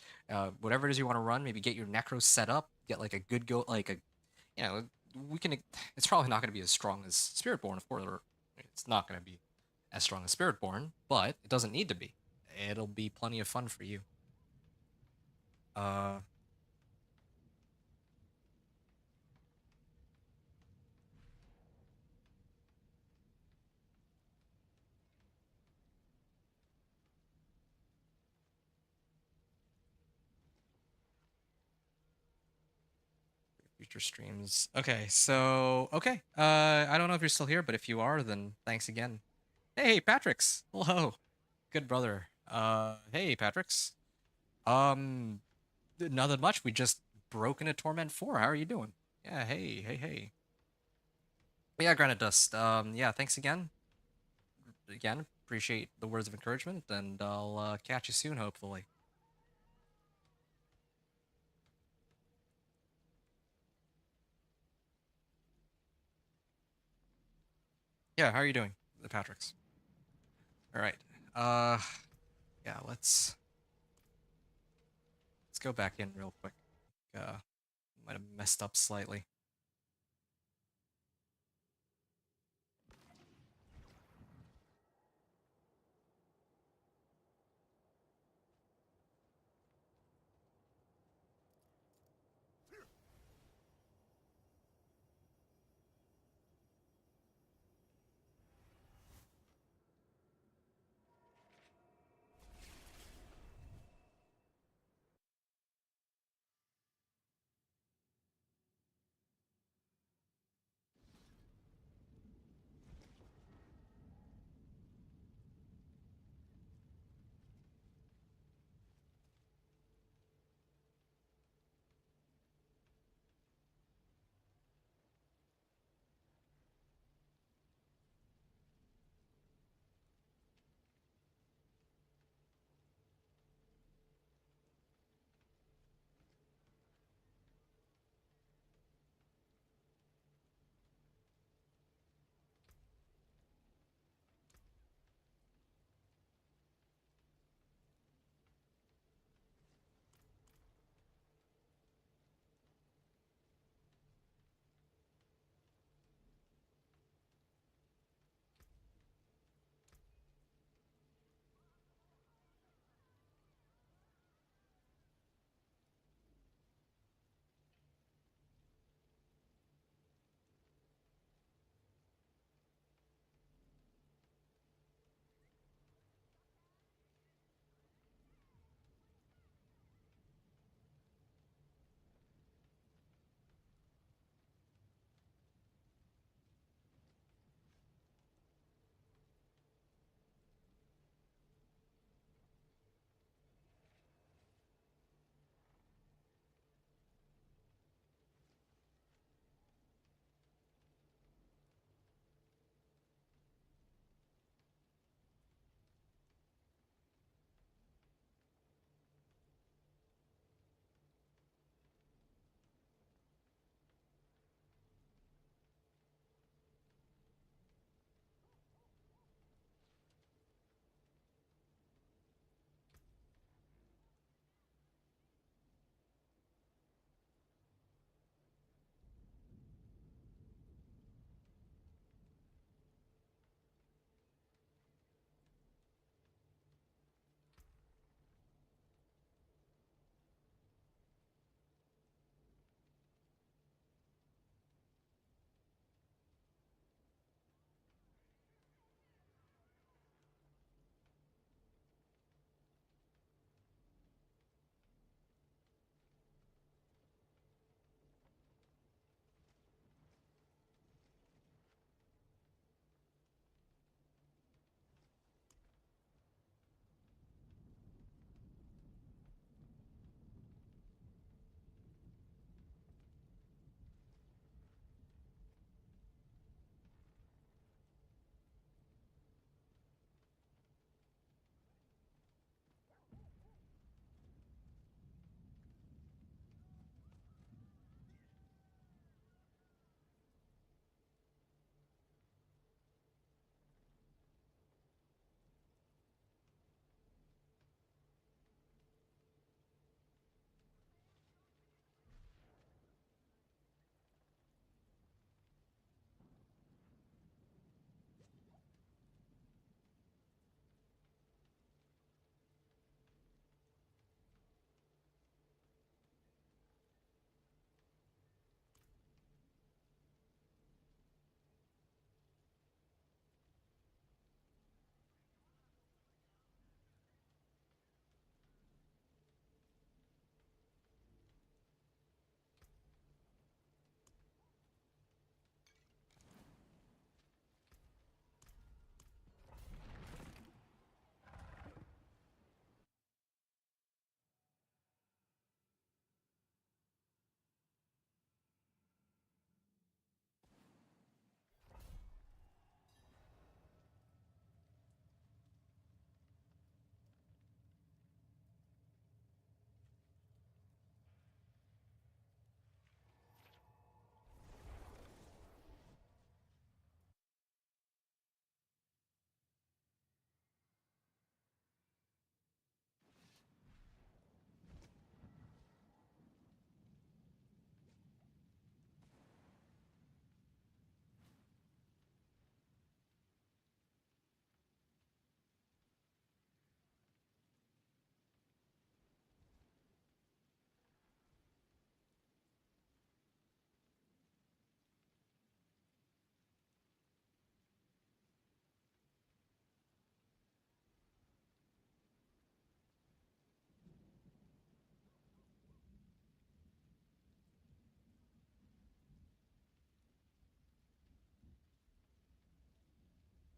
whatever it is you want to run, maybe get your necros set up, get like a good go, like a, you know, we can. It's probably not going to be as strong as Spiritborn, of course, or it's not going to be as strong as Spiritborn, but it doesn't need to be. It'll be plenty of fun for you. Uh, future streams. Okay, so okay. I don't know if you're still here, but if you are, then thanks again. Hey, Patrick's. Hello, good brother. Hey, Patrick's. Um, nothing much. We just broke into Torment 4. How are you doing? Yeah. Hey, hey, hey. Yeah, Granite Dust. Yeah. Thanks again. Again, appreciate the words of encouragement, and I'll catch you soon, hopefully. Yeah. How are you doing, the Patricks? All right. Uh, yeah. Let's go back in real quick. Might have messed up slightly.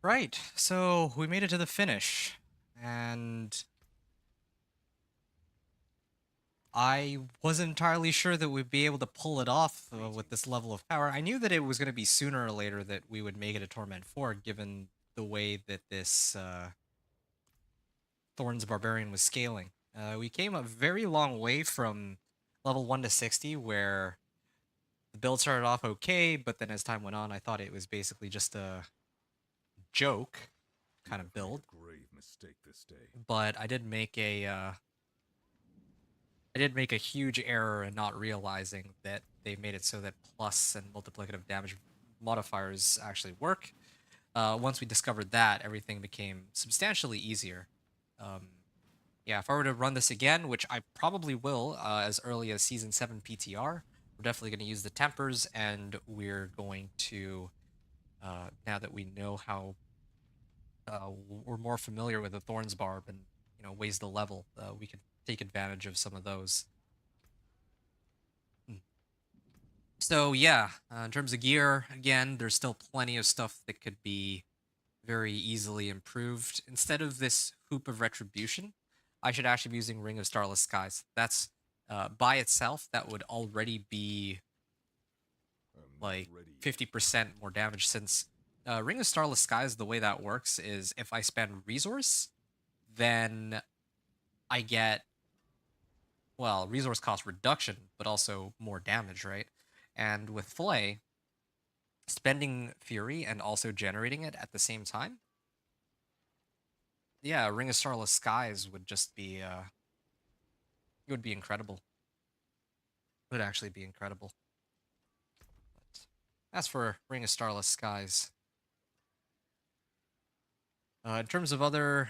Right, so we made it to the finish, and I wasn't entirely sure that we'd be able to pull it off with this level of power. I knew that it was going to be sooner or later that we would make it a Torment 4, given the way that this Thorns Barbarian was scaling. We came a very long way from level 1 to 60, where the build started off okay, but then as time went on, I thought it was basically just a joke You kind have of made build. a grave mistake this day. But I did make a huge error in not realizing that they made it so that plus and multiplicative damage modifiers actually work. Once we discovered that, everything became substantially easier. Um, yeah, if I were to run this again, which I probably will as early as Season 7 PTR, we're definitely going to use the Tempers, and we're going to, now that we know how, we're more familiar with the Thorns Barb and, ways to level, we can take advantage of some of those. Hmm. So yeah, in terms of gear, again, there's still plenty of stuff that could be very easily improved. Instead of this Hoop of Retribution, I should actually be using Ring of Starless Skies. That's by itself, that would already be I'm not like ready yet. 50% more damage, since Ring of Starless Skies, the way that works is if I spend resource, then I get, well, resource cost reduction, but also more damage, right? And with Flay, spending Fury and also generating it at the same time, yeah, Ring of Starless Skies would just be it would be incredible. It would actually be incredible. But as for Ring of Starless Skies, in terms of other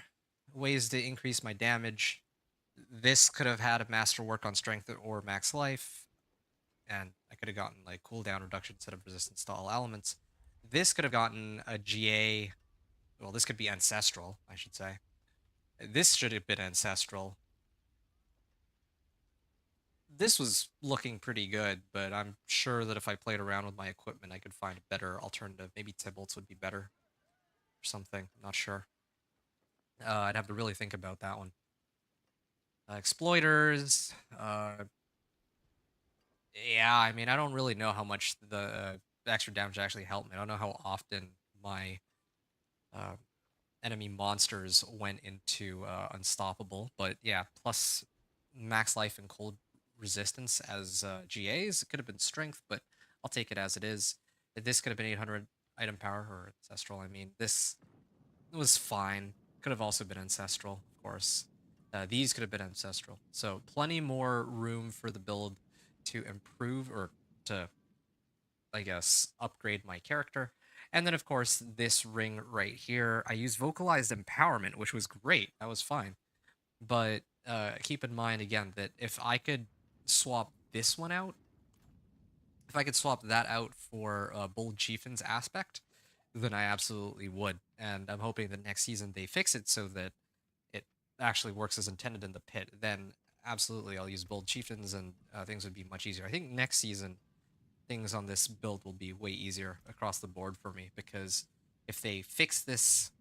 ways to increase my damage, this could have had a masterwork on strength or max life, and I could have gotten like cooldown reduction instead of resistance to all elements. This could have gotten a GA. Well, this could be ancestral, I should say. This should have been ancestral. This was looking pretty good, but I'm sure that if I played around with my equipment, I could find a better alternative. Maybe Tybalt's would be better or something. I'm not sure. I'd have to really think about that one. Exploiters. Yeah, I mean, I don't really know how much the extra damage actually helped me. I don't know how often my uh, enemy monsters went into unstoppable, but yeah, plus max life and cold resistance as GAs. It could have been strength, but I'll take it as it is. This could have been 800 item power or ancestral. I mean, this was fine. Could have also been ancestral, of course. These could have been ancestral. So plenty more room for the build to improve or to, I guess, upgrade my character. And then, of course, this ring right here, I used vocalized empowerment, which was great. That was fine. But keep in mind, again, that if I could swap this one out, if I could swap that out for Bold Chieftain's aspect, then I absolutely would. And I'm hoping that next season they fix it so that it actually works as intended in the pit. Then absolutely I'll use Bold Chieftains, and things would be much easier. I think next season things on this build will be way easier across the board for me, because if they fix this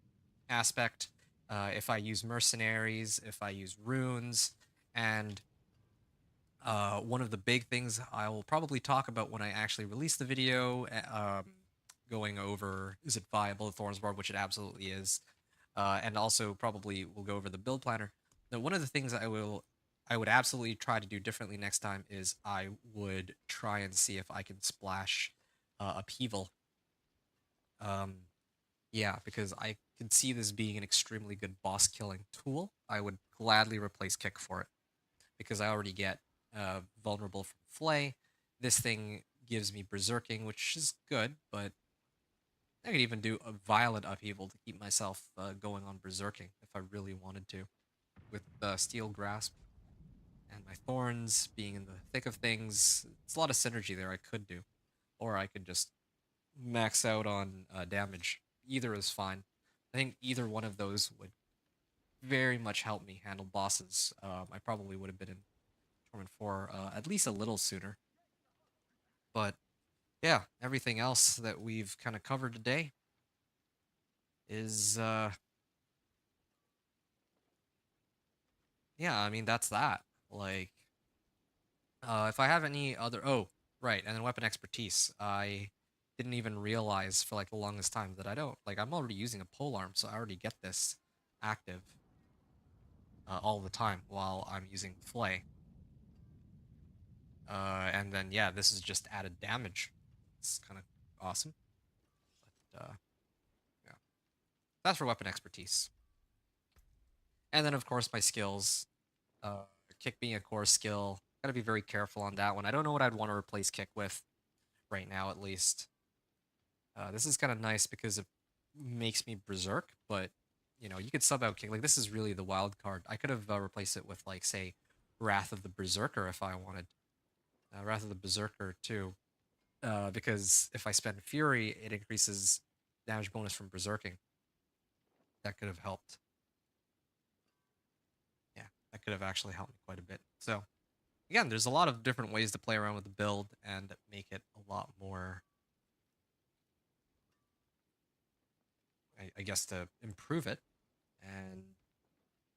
aspect, if I use mercenaries, if I use runes, and one of the big things I will probably talk about when I actually release the video, going over, is it viable, Thorns Barb, which it absolutely is, and also probably we'll go over the build planner. Now, one of the things I would absolutely try to do differently next time is I would try and see if I can splash upheaval. Um, yeah, because I could see this being an extremely good boss killing tool. I would gladly replace kick for it, because I already get vulnerable from Flay. This thing gives me berserking, which is good, but I could even do a violent upheaval to keep myself going on berserking if I really wanted to, with Steel Grasp and my Thorns being in the thick of things. It's a lot of synergy there I could do, or I could just max out on damage. Either is fine. I think either one of those would very much help me handle bosses. I probably would have been in Torment 4 at least a little sooner. But yeah, everything else that we've kind of covered today, is yeah, I mean that's that. Like if I have any other right, and then weapon expertise. I didn't even realize for like the longest time that I don't like I'm already using a pole arm, so I already get this active all the time while I'm using flay. And then yeah, this is just added damage. It's kind of awesome. But yeah, that's for weapon expertise. And then of course my skills. Kick being a core skill. Gotta be very careful on that one. I don't know what I'd want to replace kick with right now, at least. This is kind of nice because it makes me berserk, but you know you could sub out kick. Like this is really the wild card. I could have replaced it with like say Wrath of the Berserker if I wanted. Wrath of the Berserker too, because if I spend Fury, it increases damage bonus from berserking. That could have helped. Yeah, that could have actually helped me quite a bit. So again, there's a lot of different ways to play around with the build and make it a lot more, I guess, to improve it. And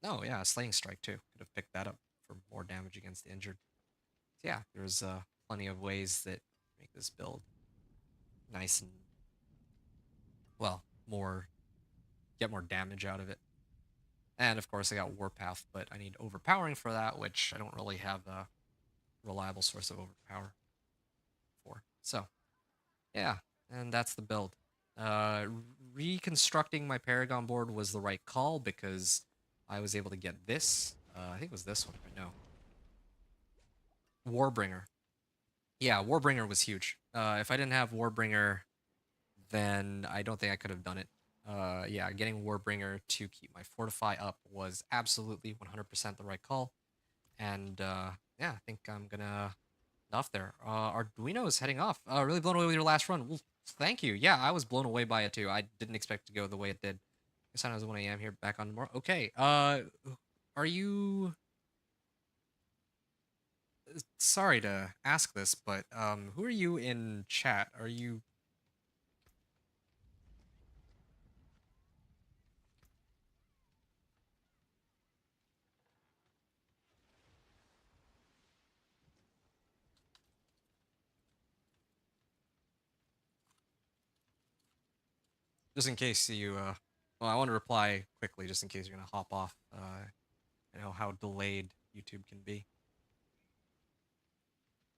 no, yeah, Slaying Strike too. Could have picked that up for more damage against the injured. So yeah, there's plenty of ways that make this build nice and, well, more, get more damage out of it. And of course, I got Warpath, but I need Overpowering for that, which I don't really have a reliable source of Overpower for. So yeah, and that's the build. Uh, Reconstructing my Paragon board was the right call because I was able to get this. I think it was this one. No, Warbringer. Yeah, Warbringer was huge. If I didn't have Warbringer, then I don't think I could have done it. Yeah, getting Warbringer to keep my Fortify up was absolutely 100% the right call. And yeah, I think I'm gonna off there. Arduino is heading off. Really blown away with your last run. Well, thank you. Yeah, I was blown away by it too. I didn't expect to go the way it did. Guess I was 1 a.m. here, back on tomorrow. Okay. Are you? Sorry to ask this, but who are you in chat? Are you? Just in case you. Well, I want to reply quickly, just in case you're gonna hop off. I know how delayed YouTube can be.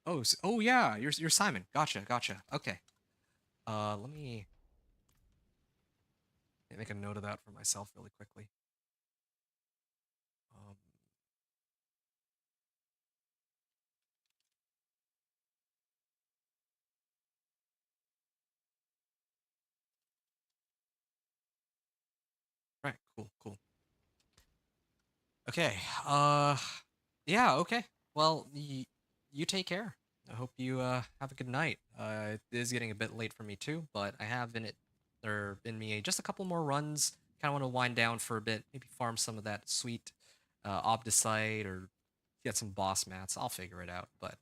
Oh, oh yeah, you're Simon. Gotcha, gotcha. Okay. Let me make a note of that for myself really quickly. Um, right, cool, cool. Okay, yeah, okay. Well, you take care. I hope you have a good night. It is getting a bit late for me too, but I have in it there in me just a couple more runs. Kind of want to wind down for a bit, maybe farm some of that sweet Obdicite or get some boss mats. I'll figure it out. But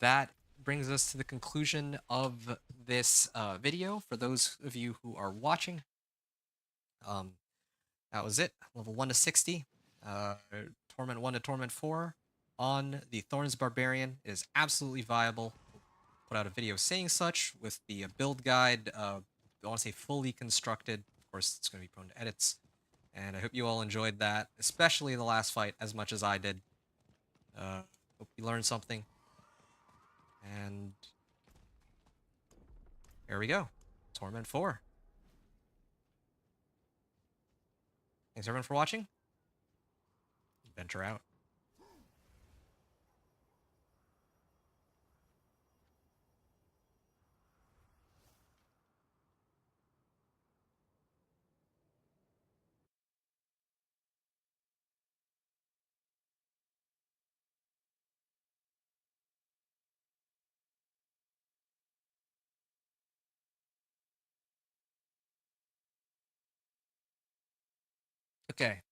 that brings us to the conclusion of this video. For those of you who are watching, um, that was it. Level 1 to 60. Uh, Torment 1 to Torment 4 on the Thorns Barbarian is absolutely viable. Put out a video saying such with the build guide. I want to say fully constructed. Of course, it's going to be prone to edits. And I hope you all enjoyed that, especially the last fight, as much as I did. Hope you learned something. And here we go. Torment 4. Thanks everyone for watching. Venture out. Okay.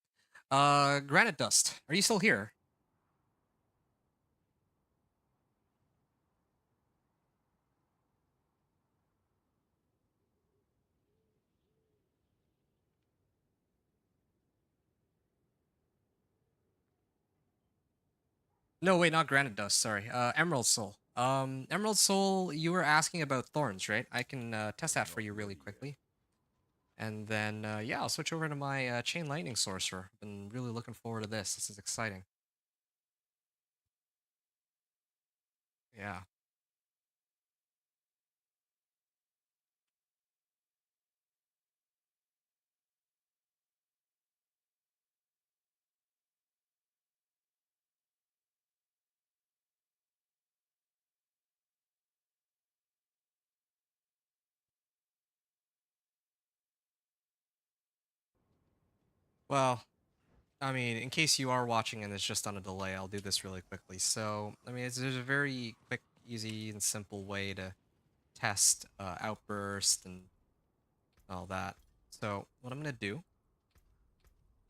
Granite Dust, are you still here? No, wait, not Granite Dust. Sorry, Emerald Soul. Emerald Soul. You were asking about thorns, right? I can test that for Not you really ready yet. quickly, and then yeah, I'll switch over to my Chain Lightning Sorcerer. Been really looking forward to this. This is exciting. Yeah. Well, I mean, in case you are watching and it's just on a delay, I'll do this really quickly. So, I mean, there's a very quick, easy, and simple way to test outburst and all that. So, what I'm gonna do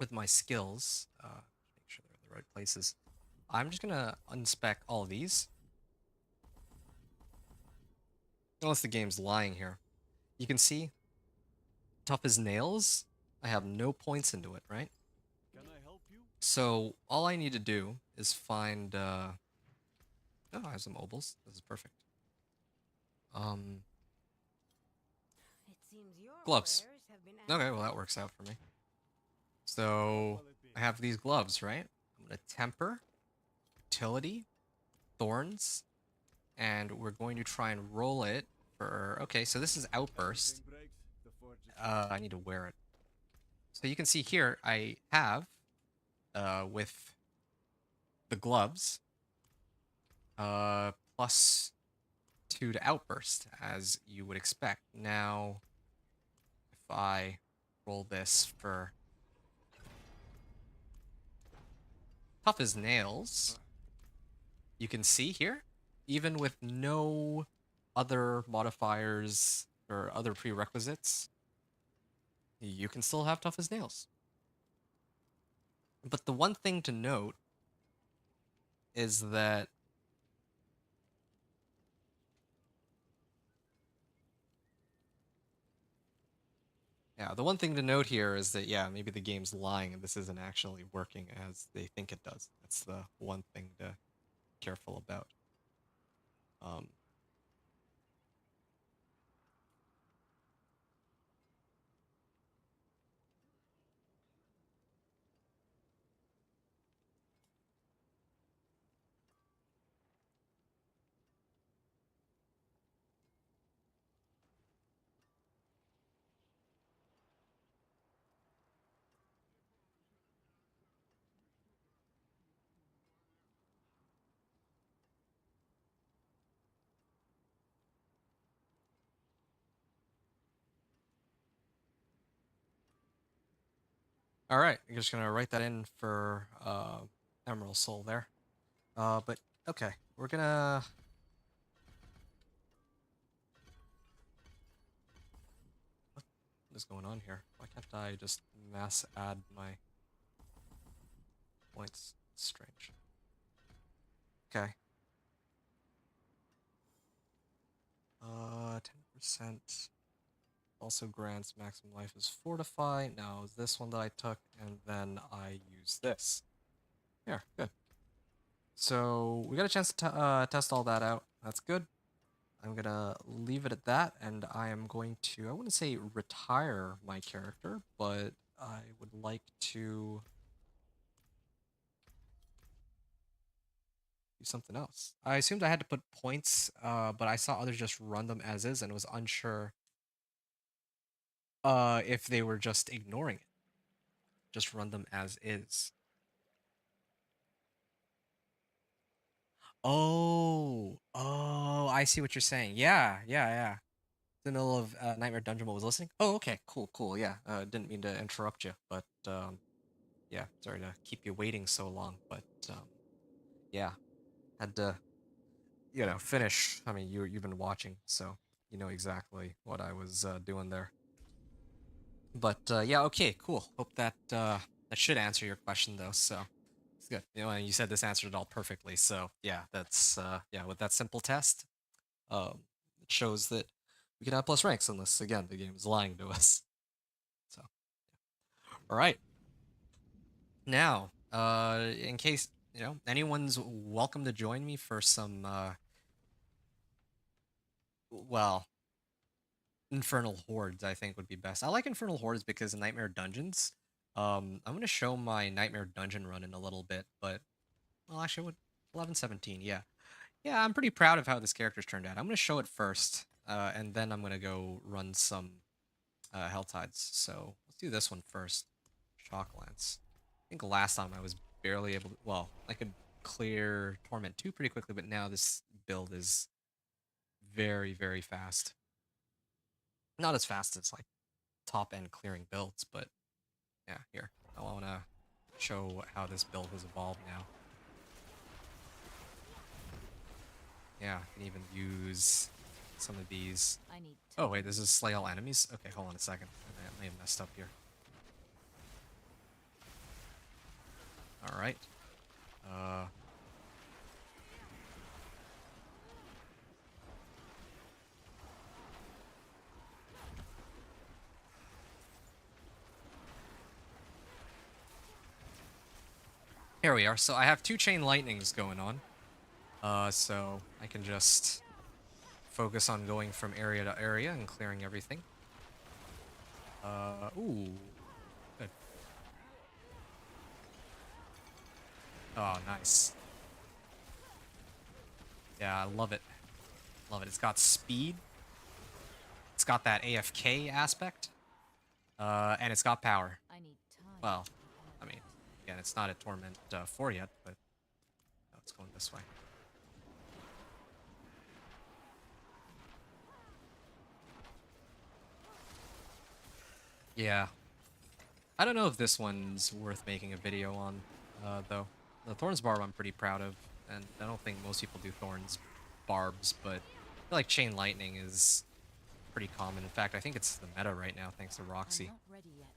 with my skills, make sure they're in the right places. I'm just gonna unspec all of these, unless the game's lying here. You can see, tough as nails. I have no points into it, right? Can I help you? So all I need to do is find. Oh, I have some mobiles. This is perfect. Um, It seems your gloves. prayers have been Okay, well answered. that works out for me. What So will it be? I have these gloves, right? I'm gonna temper, utility, thorns, and we're going to try and roll it for. Okay, so this is outburst. Everything breaks. The forge is ready. I need to wear it. So you can see here I have with the gloves +2 to outburst as you would expect. Now if I roll this for tough as nails, you can see here, even with no other modifiers or other prerequisites, you can still have tough as nails. But the one thing to note is that yeah, the one thing to note here is that yeah, maybe the game's lying and this isn't actually working as they think it does. That's the one thing to be careful about. Um, all right, I'm just gonna write that in for Emerald Soul there. But okay, we're gonna. What is going on here? Why can't I just mass add my points? Strange. Okay. 10% also grants maximum life is fortify. Now is this one that I took, and then I use this. Here, good. So we got a chance to test all that out. That's good. I'm gonna leave it at that, and I am going to, I wouldn't say retire my character, but I would like to do something else. I assumed I had to put points, but I saw others just run them as is and was unsure if they were just ignoring it. Just run them as is. Oh, I see what you're saying. Yeah. The middle of Nightmare Dungeon Mode was listening. Oh, okay, cool. Yeah, didn't mean to interrupt you, but yeah, sorry to keep you waiting so long, but yeah, had to, finish. I mean, you've been watching, so you know exactly what I was doing there. But yeah, okay, cool. Hope that that should answer your question though. So it's good. And you said this answered it all perfectly. So yeah, that's yeah, with that simple test, it shows that we can have plus ranks unless again the game is lying to us. So all right, now in case you know, anyone's welcome to join me for some, well, Infernal Hordes, I think would be best. I like Infernal Hordes because of Nightmare Dungeons. I'm gonna show my Nightmare Dungeon run in a little bit, but well, actually, what 11-17, yeah, yeah. I'm pretty proud of how this character's turned out. I'm gonna show it first, and then I'm gonna go run some Helltides. So let's do this one first. Shock Lance. I think last time I was barely able to. Well, I could clear Torment 2 pretty quickly, but now this build is very, very fast. Not as fast as like top end clearing builds, but yeah, here. I want to show how this build has evolved now. Yeah, I can even use some of these. I need Oh, wait, this is slay all enemies? Okay, hold on a second. I may have messed up here. Alright. Here we are. So I have 2 chain lightnings going on. So I can just focus on going from area to area and clearing everything. Ooh. Good. Oh, nice. Yeah, I love it. Love it. It's got speed. It's got that AFK aspect. And it's got power. I need time. Well, I mean, again, it's not at Torment 4 yet, but no, it's going this way. Yeah. I don't know if this one's worth making a video on, though. The Thorns Barb I'm pretty proud of, and I don't think most people do Thorns Barbs, but I feel like Chain Lightning is pretty common. In fact, I think it's the meta right now, thanks to Roxy. I'm not ready yet.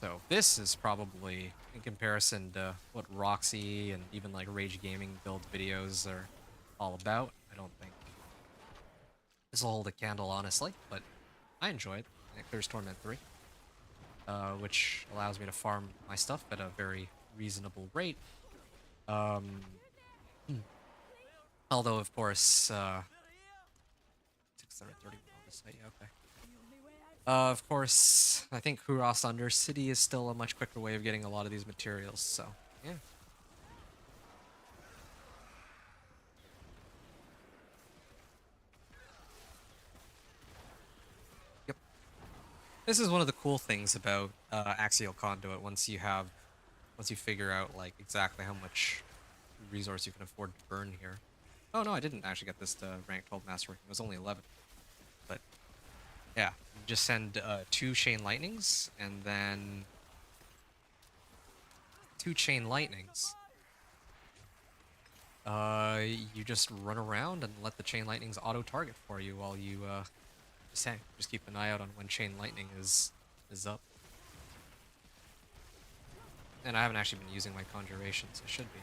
So this is probably, in comparison to what Roxy and even like Rage Gaming build videos are all about, I don't think this will hold a candle, honestly, but I enjoy it. And it clears Torment 3, which allows me to farm my stuff at a very reasonable rate. Although, of course, 631 on this site, yeah, okay. Of course, I think Huros Undercity is still a much quicker way of getting a lot of these materials, so, yeah. Yep. This is one of the cool things about Axial Conduit once you figure out, like, exactly how much resource you can afford to burn here. Oh, no, I didn't actually get this to rank 12 masterworking. It was only 11. But, yeah. You just send 2 Chain Lightnings, and then 2 Chain Lightnings. You just run around and let the Chain Lightnings auto-target for you while you, just keep an eye out on when Chain Lightning is up. And I haven't actually been using my Conjurations. I should be.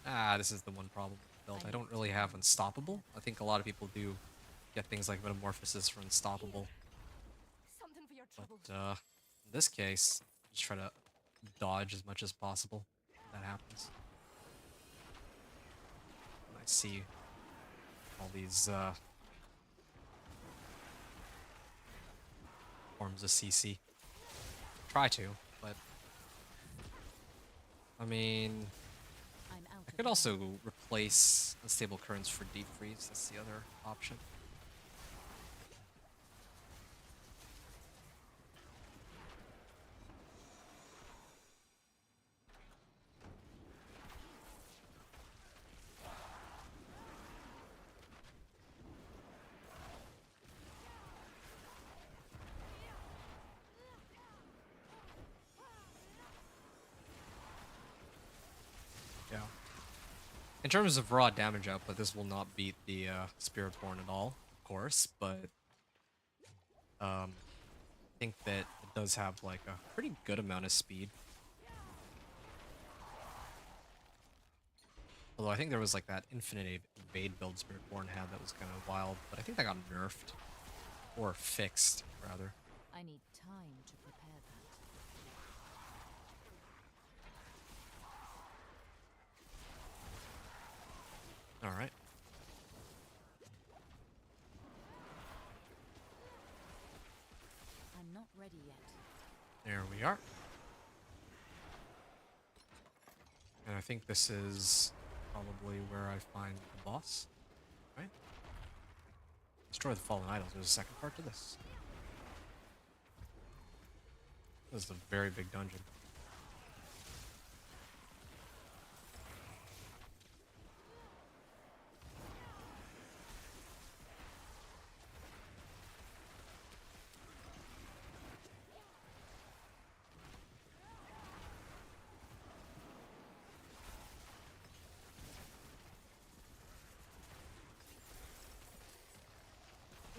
Ah, this is the one problem with the build. I don't really have Unstoppable. I think a lot of people do get things like Metamorphosis for Unstoppable. Something for your trouble. But, in this case, just try to dodge as much as possible. That happens. I see all these, forms of CC. Try to, but I mean, I'm out I of could time. also replace Unstable Currents for Deep Freeze. That's the other option. Yeah. In terms of raw damage output, this will not beat the Spiritborn at all, of course, but I think that it does have like a pretty good amount of speed. Although I think there was like that infinite evade build Spiritborn had that was kind of wild, but I think that got nerfed. Or fixed, rather. I need time to prepare that. All right. I'm not ready yet. There we are. And I think this is probably where I find the boss, right? Destroy the fallen idols. There's a second part to this. This is a very big dungeon.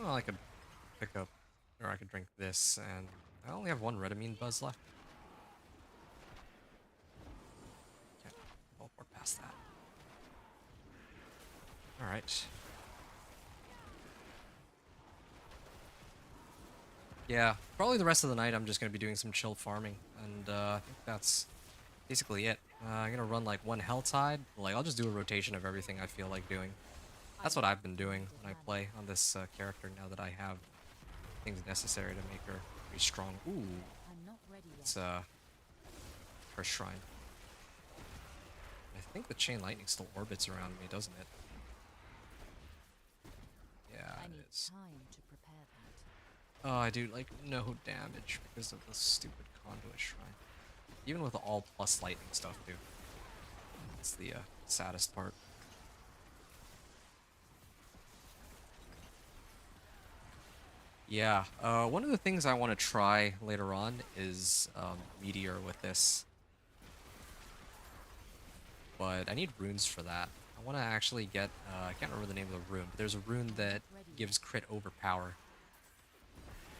Well, I could pick up, or I could drink this, and I only have one Redamine buzz left. Can't teleport past that. Alright. Yeah, probably the rest of the night I'm just going to be doing some chill farming, and I think that's basically it. I'm going to run like one Hell Tide, like I'll just do a rotation of everything I feel like doing. That's what I've been doing when I play on this character now that I have things necessary to make her pretty strong. Ooh, I'm not ready yet. it's her shrine. I think the chain lightning still orbits around me, doesn't it? Yeah, I it need is. time to prepare that. Oh, I do like no damage because of the stupid conduit shrine. Even with all plus lightning stuff, dude. That's the saddest part. Yeah, one of the things I want to try later on is Meteor with this. But I need runes for that. I want to actually get, I can't remember the name of the rune, but there's a rune that gives crit overpower.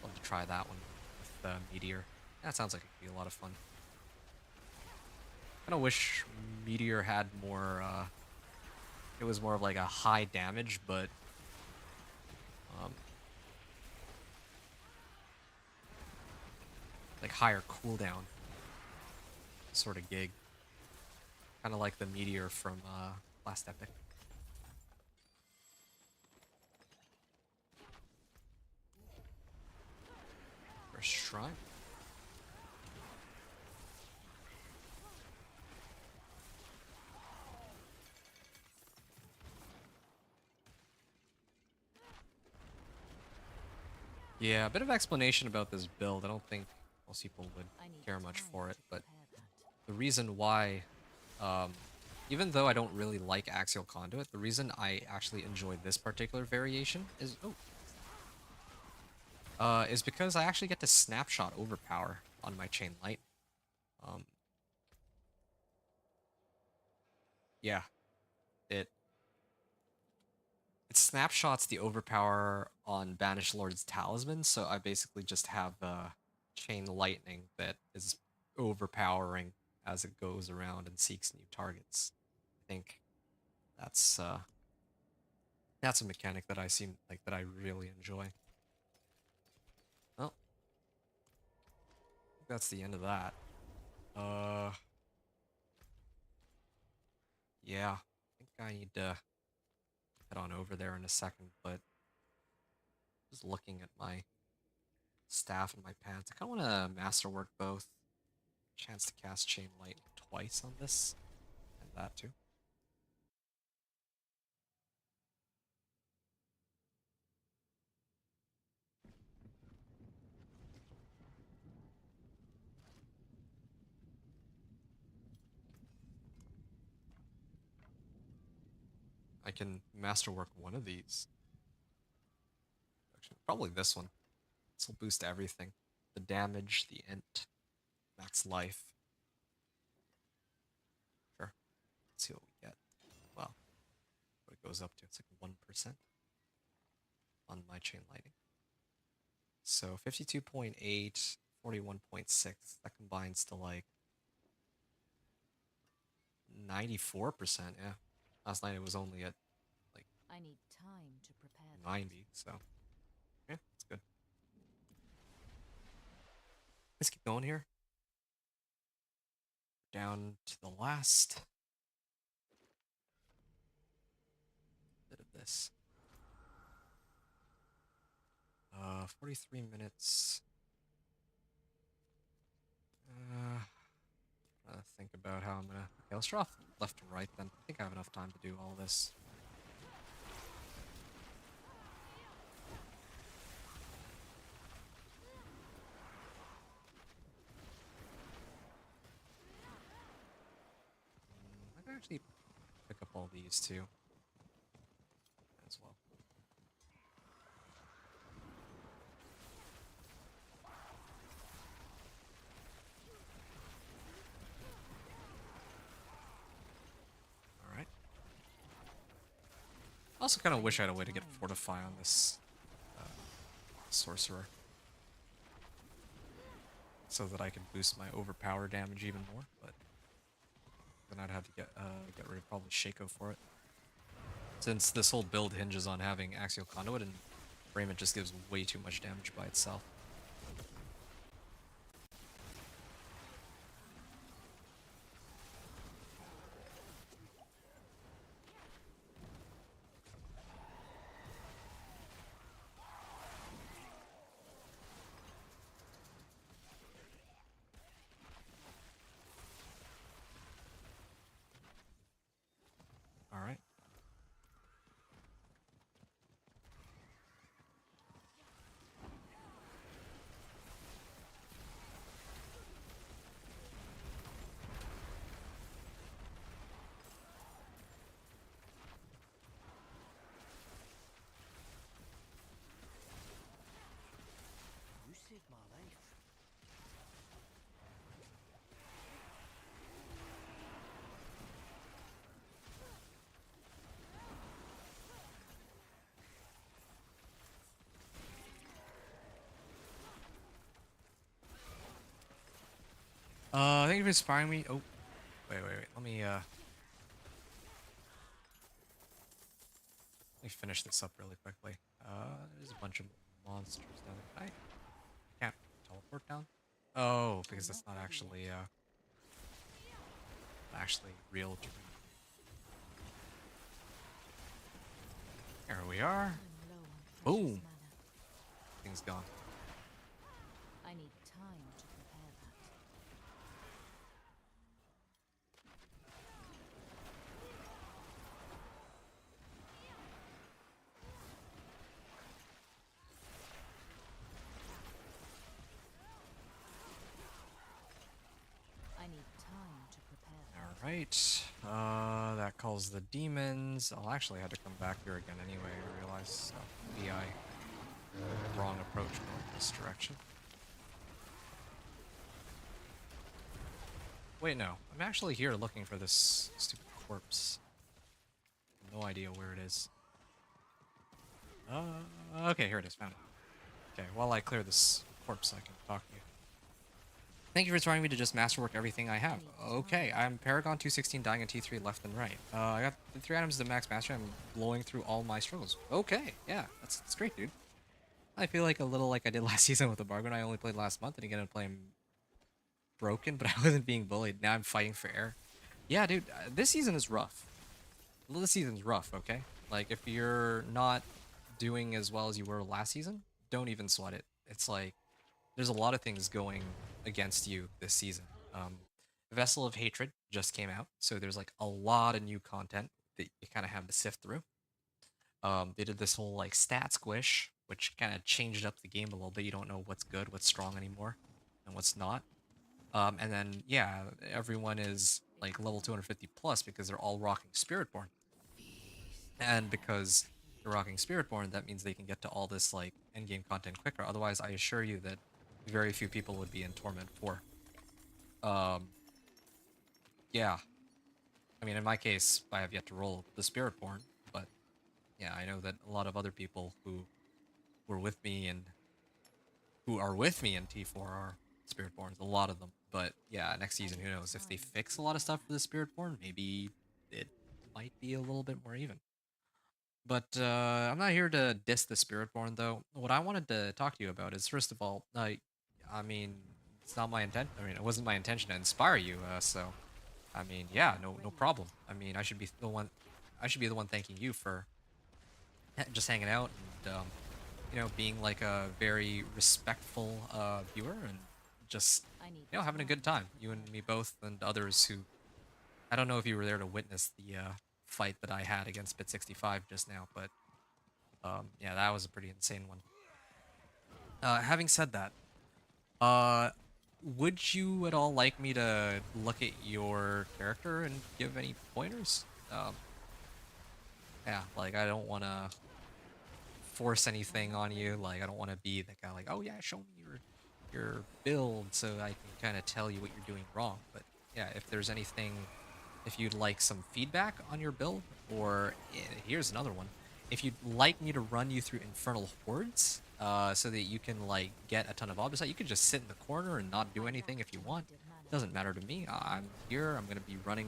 I'll have to try that one with Meteor. That sounds like it could be a lot of fun. I kind of wish Meteor had more, it was more of like a high damage, but like higher cooldown sort of gig. Kind of like the Meteor from last epic. First shrine. Yeah, a bit of explanation about this build. I don't think most people would I need care much time for it, to but prepare that. the reason why, even though I don't really like Axial Conduit, the reason I actually enjoy this particular variation is because I actually get to snapshot overpower on my chain light. Um, yeah, it it snapshots the overpower on Banished Lord's Talisman, so I basically just have chain lightning that is overpowering as it goes around and seeks new targets. I think that's that's a mechanic that I seem like that I really enjoy. Well, I think that's the end of that. Uh, yeah, I think I need to head on over there in a second, but just looking at my staff and my pants, I kind of want to masterwork both. Chance to cast Chain Light twice on this, and that too. I can masterwork one of these. Actually, probably this one. This will boost everything. The damage, the int, max life. Sure. Let's see what we get. Well, what it goes up to. It's like 1% on my chain lightning. So 52.8, 41.6. That combines to like 94%. Yeah. Last night it was only at like I need time to prepare that. 90. So yeah, that's good. Let's keep going here. Down to the last this? 43 minutes. Think about how I'm gonna. Okay, let's draw off left to right then. I think I have enough time to do all this. I can actually pick up all these too, as well. All right. I also kind of wish I had a way to get Fortify on this sorcerer, so that I can boost my overpower damage even more. But then I'd have to get rid of probably Shaco for it, since this whole build hinges on having Axial Conduit, and Raymond just gives way too much damage by itself. All right. You saved my life. Thank you for inspiring me. Oh, wait. Let me finish this up really quickly. There's a bunch of monsters down there. I can't teleport down. Oh, because that's not actually real terrain. Here we are. I'm low on precious Boom. mana. Thing's gone. I need time to prepare that. I need time to prepare that. Alright. That calls the demons. I'll actually have to come back here again anyway, I realize. BI. Wrong approach going this direction. Wait, no. I'm actually here looking for this stupid corpse. No idea where it is. Okay, here it is. Found it. Okay, while I clear this corpse, I can talk to you. Thank you for trying me to just masterwork everything I have. Okay, I'm Paragon 216 dying in T3 left and right. I got the 3 items to max master. I'm blowing through all my struggles. Okay, yeah, that's great, dude. I feel like a little like I did last season with the Bargain. I only played last month and again I'm playing broken, but I wasn't being bullied. Now I'm fighting for air. Yeah, dude, this season is rough. This season's rough, okay? Like, if you're not doing as well as you were last season, don't even sweat it. It's like, there's a lot of things going against you this season. Vessel of Hatred just came out, so there's like a lot of new content that you kind of have to sift through. They did this whole like stat squish, which kind of changed up the game a little bit. You don't know what's good, what's strong anymore, and what's not. And then yeah, everyone is like level 250 plus because they're all rocking Spiritborn, and because they're rocking Spiritborn, that means they can get to all this like endgame content quicker. Otherwise, I assure you that very few people would be in Torment 4. Yeah. I mean, in my case, I have yet to roll the Spiritborn, but yeah, I know that a lot of other people who were with me and who are with me in T4 are Spiritborns, a lot of them. But yeah, next season, who knows? If they fix a lot of stuff for the Spiritborn, maybe it might be a little bit more even. But I'm not here to diss the Spiritborn, though. What I wanted to talk to you about is, first of all, I mean, it's not my intent. I mean, it wasn't my intention to inspire you. So, I mean, yeah, no problem. I mean, I should be the one. I should be the one thanking you for just hanging out and being like a very respectful viewer and just I need having a good time. You and me both, and others who I don't know if you were there to witness the fight that I had against Bit 65 just now, but yeah, that was a pretty insane one. Having said that, uh, would you at all like me to look at your character and give any pointers? Yeah, like I don't want to force anything on you. Like I don't want to be the guy like, oh yeah, show me your build so I can kind of tell you what you're doing wrong. But yeah, if there's anything, if you'd like some feedback on your build, or here's another one, if you'd like me to run you through Infernal Hordes, so that you can like get a ton of Obdicite, you can just sit in the corner and not do anything if you want. Doesn't matter to me. I'm here. I'm gonna be running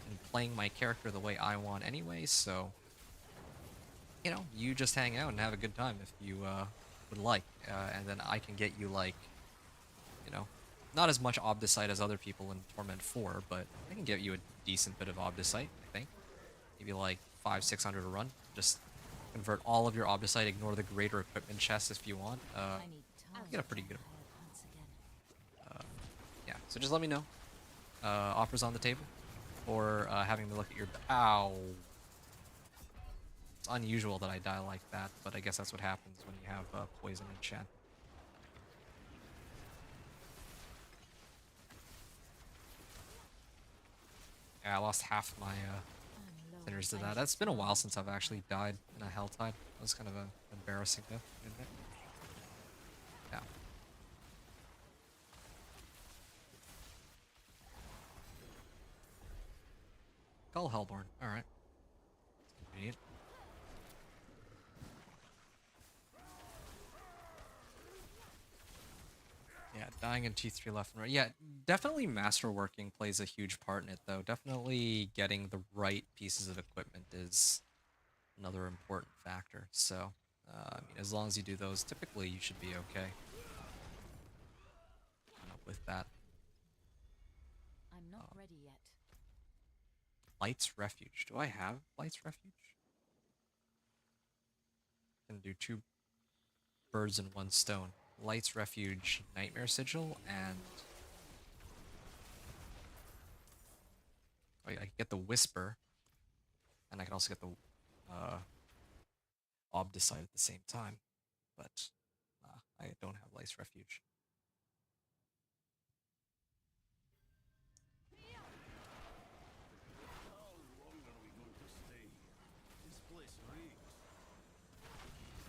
and playing my character the way I want anyway. So you just hang out and have a good time if you would like, and then I can get you like, you know, not as much Obdicite as other people in Torment 4, but I can get you a decent bit of Obdicite, I think. Maybe like 500-600 a run. Just convert all of your Obdicite, ignore the greater equipment chests if you want. I need time Get a to pretty good. try once again. Yeah, so just let me know. Offers on the table, or having me look at your. Ow. It's unusual that I die like that, but I guess that's what happens when you have poison in chat. Yeah, I lost half my I'm low sinners to on that. That's been a while since I've actually died in a Helltide. That was kind of embarrassing to admit. Yeah. Call Hellborn. Alright. Convenient. Yeah, dying in T3 left and right. Yeah, definitely masterworking plays a huge part in it, though. Definitely getting the right pieces of equipment is another important factor. So, I mean, as long as you do those, typically you should be okay with that. I'm not ready yet. Light's Refuge. Do I have Light's Refuge? Can do 2 birds in 1 stone. Light's Refuge, Nightmare Sigil, and I can get the Whisper, and I can also get the Obdicite at the same time, but I don't have Light's Refuge.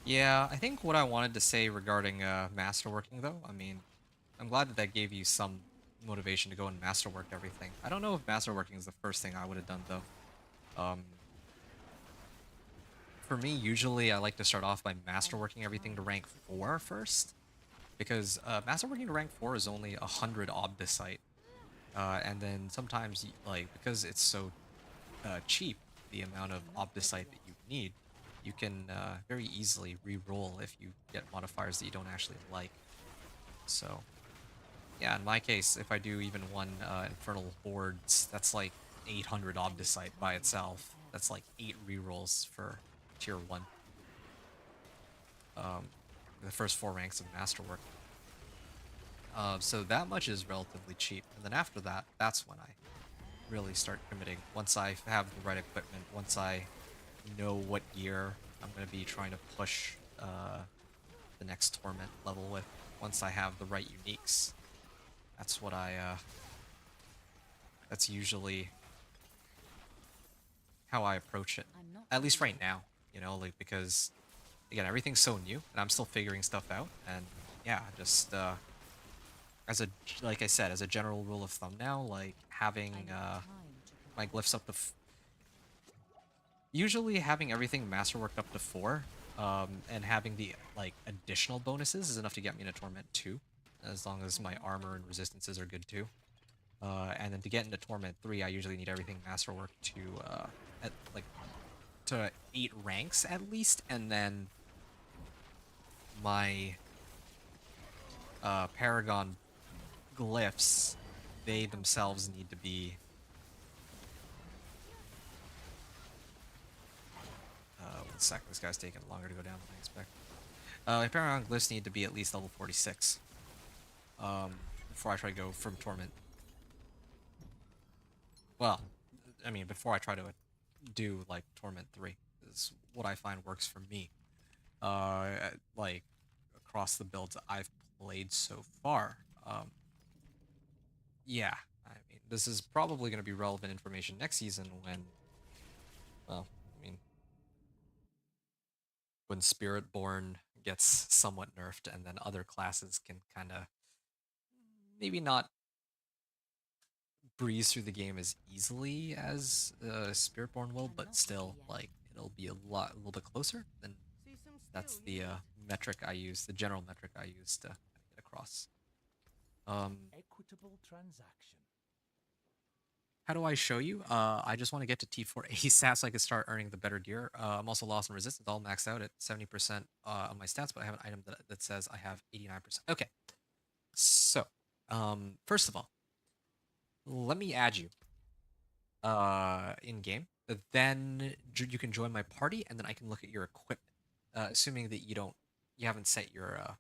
Yeah, I think what I wanted to say regarding masterworking, though, I mean, I'm glad that gave you some motivation to go and masterwork everything. I don't know if masterworking is the first thing I would have done, though. For me, usually I like to start off by masterworking everything to rank 4 first, because masterworking to rank 4 is only 100 Obdicite, and then sometimes, like, because it's so cheap, the amount of Obdicite that you need, you can very easily re-roll if you get modifiers that you don't actually like. So, yeah, in my case, if I do even 1 Infernal Hordes, that's like 800 Obdicite by itself. That's like 8 rerolls for tier 1. The first 4 ranks of Masterwork. So that much is relatively cheap. And then after that, that's when I really start committing. Once I have the right equipment, once I know what gear I'm going to be trying to push the next Torment level with, once I have the right uniques, that's what that's usually how I approach it. At least right now, like, because, again, everything's so new, and I'm still figuring stuff out, and yeah, just, like I said, as a general rule of thumb now, like, having, my glyphs up to usually having everything masterworked up to 4, and having the, like, additional bonuses is enough to get me into Torment 2, as long as my armor and resistances are good too. And then to get into Torment 3, I usually need everything masterworked to 8 ranks at least, and then my Paragon glyphs, they themselves need to be One sec, this guy's taking longer to go down than I expect. My Paragon Glyphs need to be at least level 46. Before I try to go from Torment. Well, I mean, before I try to do, like, Torment 3. Is what I find works for me. Like, across the builds I've played so far. Yeah, I mean, this is probably going to be relevant information next season when, well, I mean, when Spiritborn gets somewhat nerfed and then other classes can kind of maybe not breeze through the game as easily as Spiritborn will, but still, like, it'll be a little bit closer. Then that's the metric I use, the general metric I use to get across. Equitable transaction. How do I show you? I just want to get to T4 ASAP so I can start earning the better gear. I'm also lost in resistance, all maxed out at 70% on my stats, but I have an item that says I have 89%. Okay, so first of all, let me add you in game. Then you can join my party, and then I can look at your equipment. Assuming that you haven't set your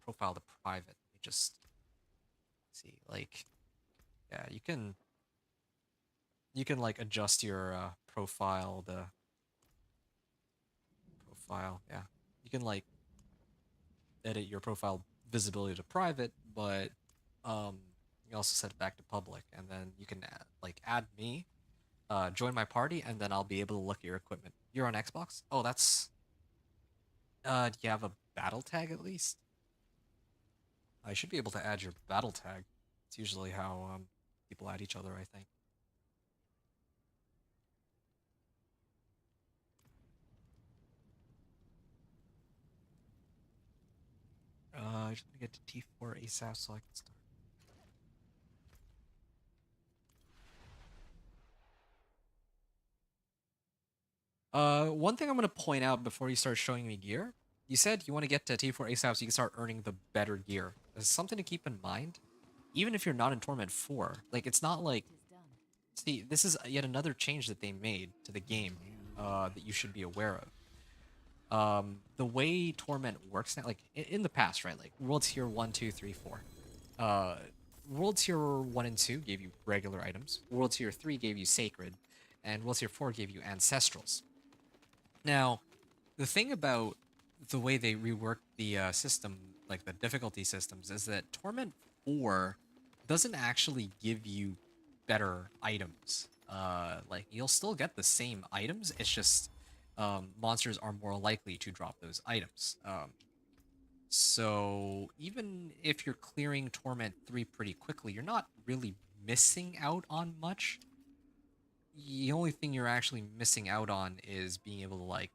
profile to private. Let me just see, like, yeah, you can like adjust your profile, yeah. You can like edit your profile visibility to private, but you also set it back to public, and then you can add me, join my party, and then I'll be able to look at your equipment. You're on Xbox? Oh, that's do you have a battle tag at least? I should be able to add your battle tag. It's usually how people add each other, I think. I just want to get to T4 ASAP so I can start. One thing I'm going to point out before you start showing me gear, you said you want to get to T4 ASAP so you can start earning the better gear. There's something to keep in mind. Even if you're not in Torment 4, like, it's not like... See, this is yet another change that they made to the game that you should be aware of. The way Torment works now, like, in the past, right? Like, World Tier 1, 2, 3, 4. World Tier 1 and 2 gave you regular items. World Tier 3 gave you Sacred. And World Tier 4 gave you Ancestrals. Now, the thing about the way they reworked the system, like the difficulty systems, is that Torment 4 doesn't actually give you better items. Like, you'll still get the same items, it's just monsters are more likely to drop those items. So even if you're clearing Torment 3 pretty quickly, you're not really missing out on much. The only thing you're actually missing out on is being able to, like,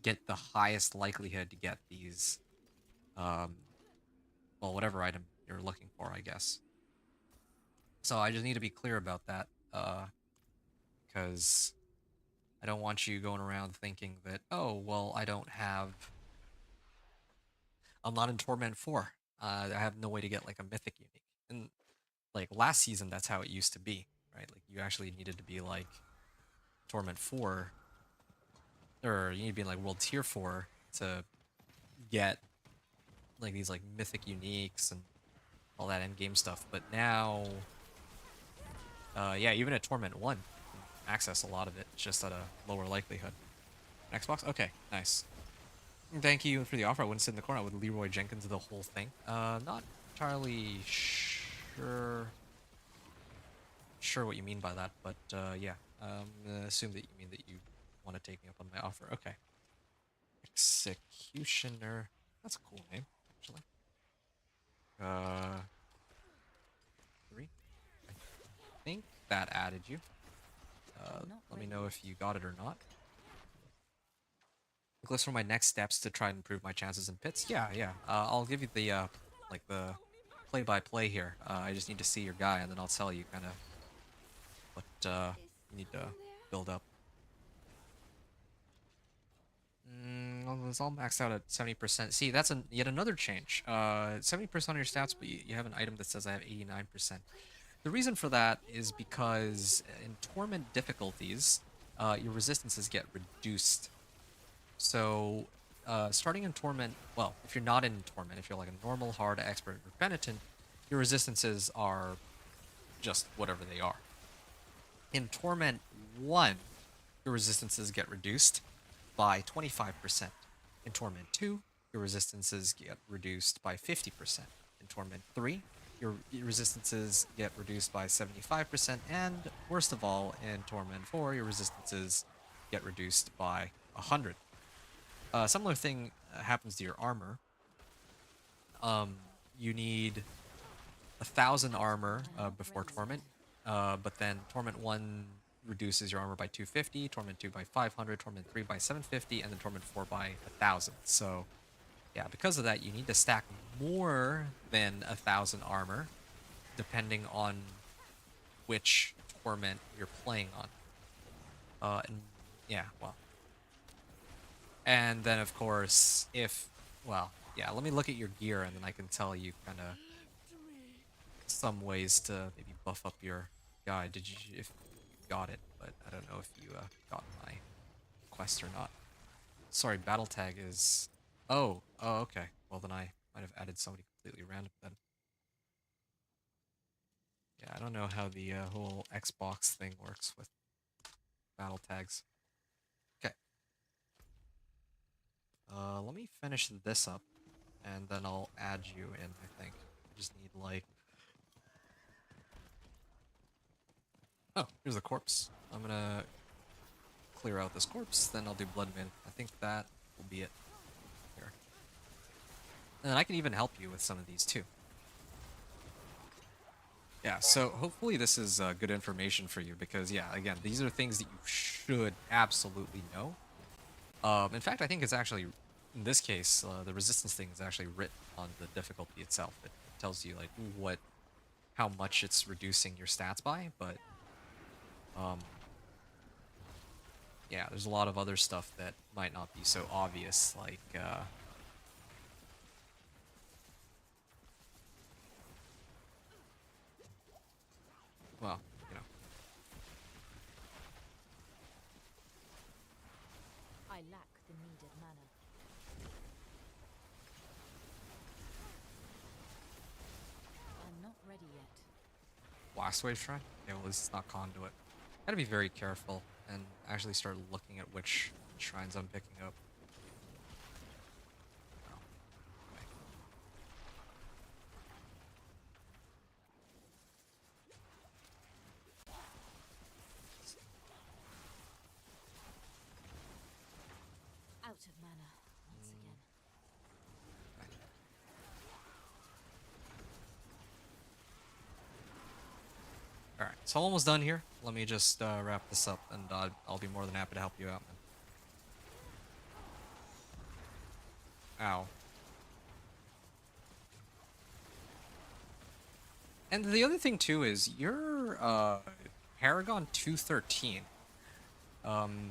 get the highest likelihood to get these, well, whatever item you're looking for, I guess. So I just need to be clear about that, because I don't want you going around thinking that, oh, well, I'm not in Torment 4. I have no way to get, like, a mythic unique. And, like, last season, that's how it used to be, right? Like, you actually needed to be, like, Torment 4, or you need to be in, like, World Tier 4 to get, like, these, like, mythic uniques and all that endgame stuff. But now, yeah, even at Torment 1, you can access a lot of it, just at a lower likelihood. Xbox? Okay, nice. Thank you for the offer. I wouldn't sit in the corner. I would Leroy Jenkins the whole thing. Not entirely sure what you mean by that, but yeah. I'm gonna assume that you mean that you want to take me up on my offer. Okay. Executioner. That's a cool name, actually. 3. I think that added you. Let me know if you got it or not. Glyphs for my next steps to try and improve my chances in pits. Yeah. I'll give you the like the play-by-play here. I just need to see your guy, and then I'll tell you kind of what you need to build up. Well, it's all maxed out at 70%. See, that's yet another change. 70% on your stats, but you have an item that says I have 89%. The reason for that is because in Torment difficulties, your resistances get reduced So, starting in Torment, well, if you're not in Torment, if you're like a normal, hard, expert, or penitent, your resistances are just whatever they are. In Torment 1, your resistances get reduced by 25%. In Torment 2, your resistances get reduced by 50%. In Torment 3, your resistances get reduced by 75%. And worst of all, in Torment 4, your resistances get reduced by 100. A similar thing happens to your armor. You need 1,000 armor before Torment, but then Torment 1 reduces your armor by 250, Torment 2 by 500, Torment 3 by 750, and then Torment 4 by 1,000. So, yeah, because of that, you need to stack more than 1,000 armor, depending on which Torment you're playing on. And yeah, well. And then, of course, well, yeah, let me look at your gear, and then I can tell you kind of some ways to maybe buff up your guy. If you got it, but I don't know if you got my quest or not. Sorry, battle tag is, oh, okay. Well, then I might have added somebody completely random then. Yeah, I don't know how the whole Xbox thing works with battle tags. Okay. Let me finish this up, and then I'll add you in, I think. I just need, like... Oh, here's the corpse. I'm gonna clear out this corpse, then I'll do Blood Moon. I think that will be it here. And I can even help you with some of these, too. Yeah, so hopefully this is good information for you, because, yeah, again, these are things that you should absolutely know. In fact, I think it's actually, in this case, the resistance thing is actually written on the difficulty itself. It tells you, like, how much it's reducing your stats by, but, yeah, there's a lot of other stuff that might not be so obvious, like, well, you know. I lack the needed mana. I'm not ready yet. Blast Wave Shrine? Yeah, well, at least it's not Conduit. Gotta be very careful and actually start looking at which shrines I'm picking up. Oh, okay. Out of mana once again. Alright, so almost done here. Let me just wrap this up, and I'll be more than happy to help you out, man. Ow. And the other thing, too, is you're Paragon 213,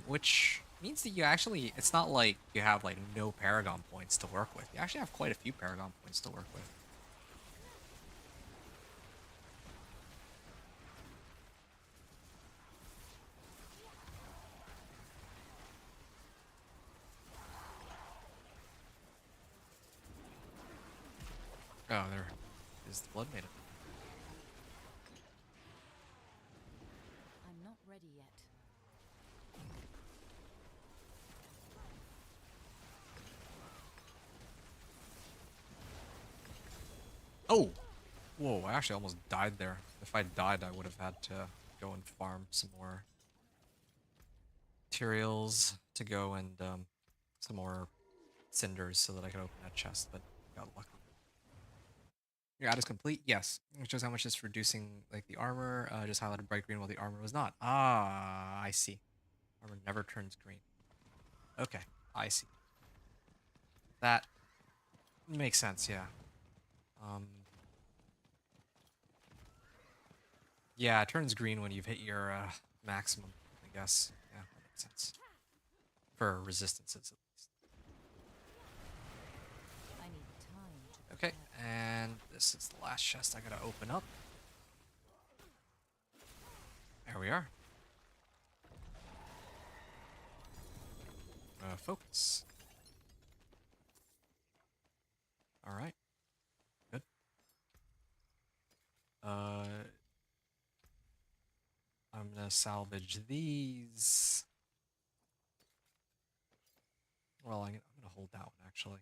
which means that you actually, it's not like you have, like, no Paragon points to work with. You actually have quite a few Paragon points to work with. Oh, there is the Blood Maiden. I'm not ready yet. Oh! Whoa, I actually almost died there. If I died, I would have had to go and farm some more materials to go and some more cinders so that I could open that chest, but got lucky. Your ad is complete? Yes. It shows how much it's reducing, like, the armor. Just highlighted bright green while the armor was not. Ah, I see. Armor never turns green. Okay, I see. That makes sense, yeah. Yeah, it turns green when you've hit your maximum, I guess. Yeah, that makes sense. For resistances, at least. I need time to Okay, prepare. and this is the last chest I gotta open up. There we are. focus. All right. Good. I'm gonna salvage these. Well, I'm gonna hold that one actually.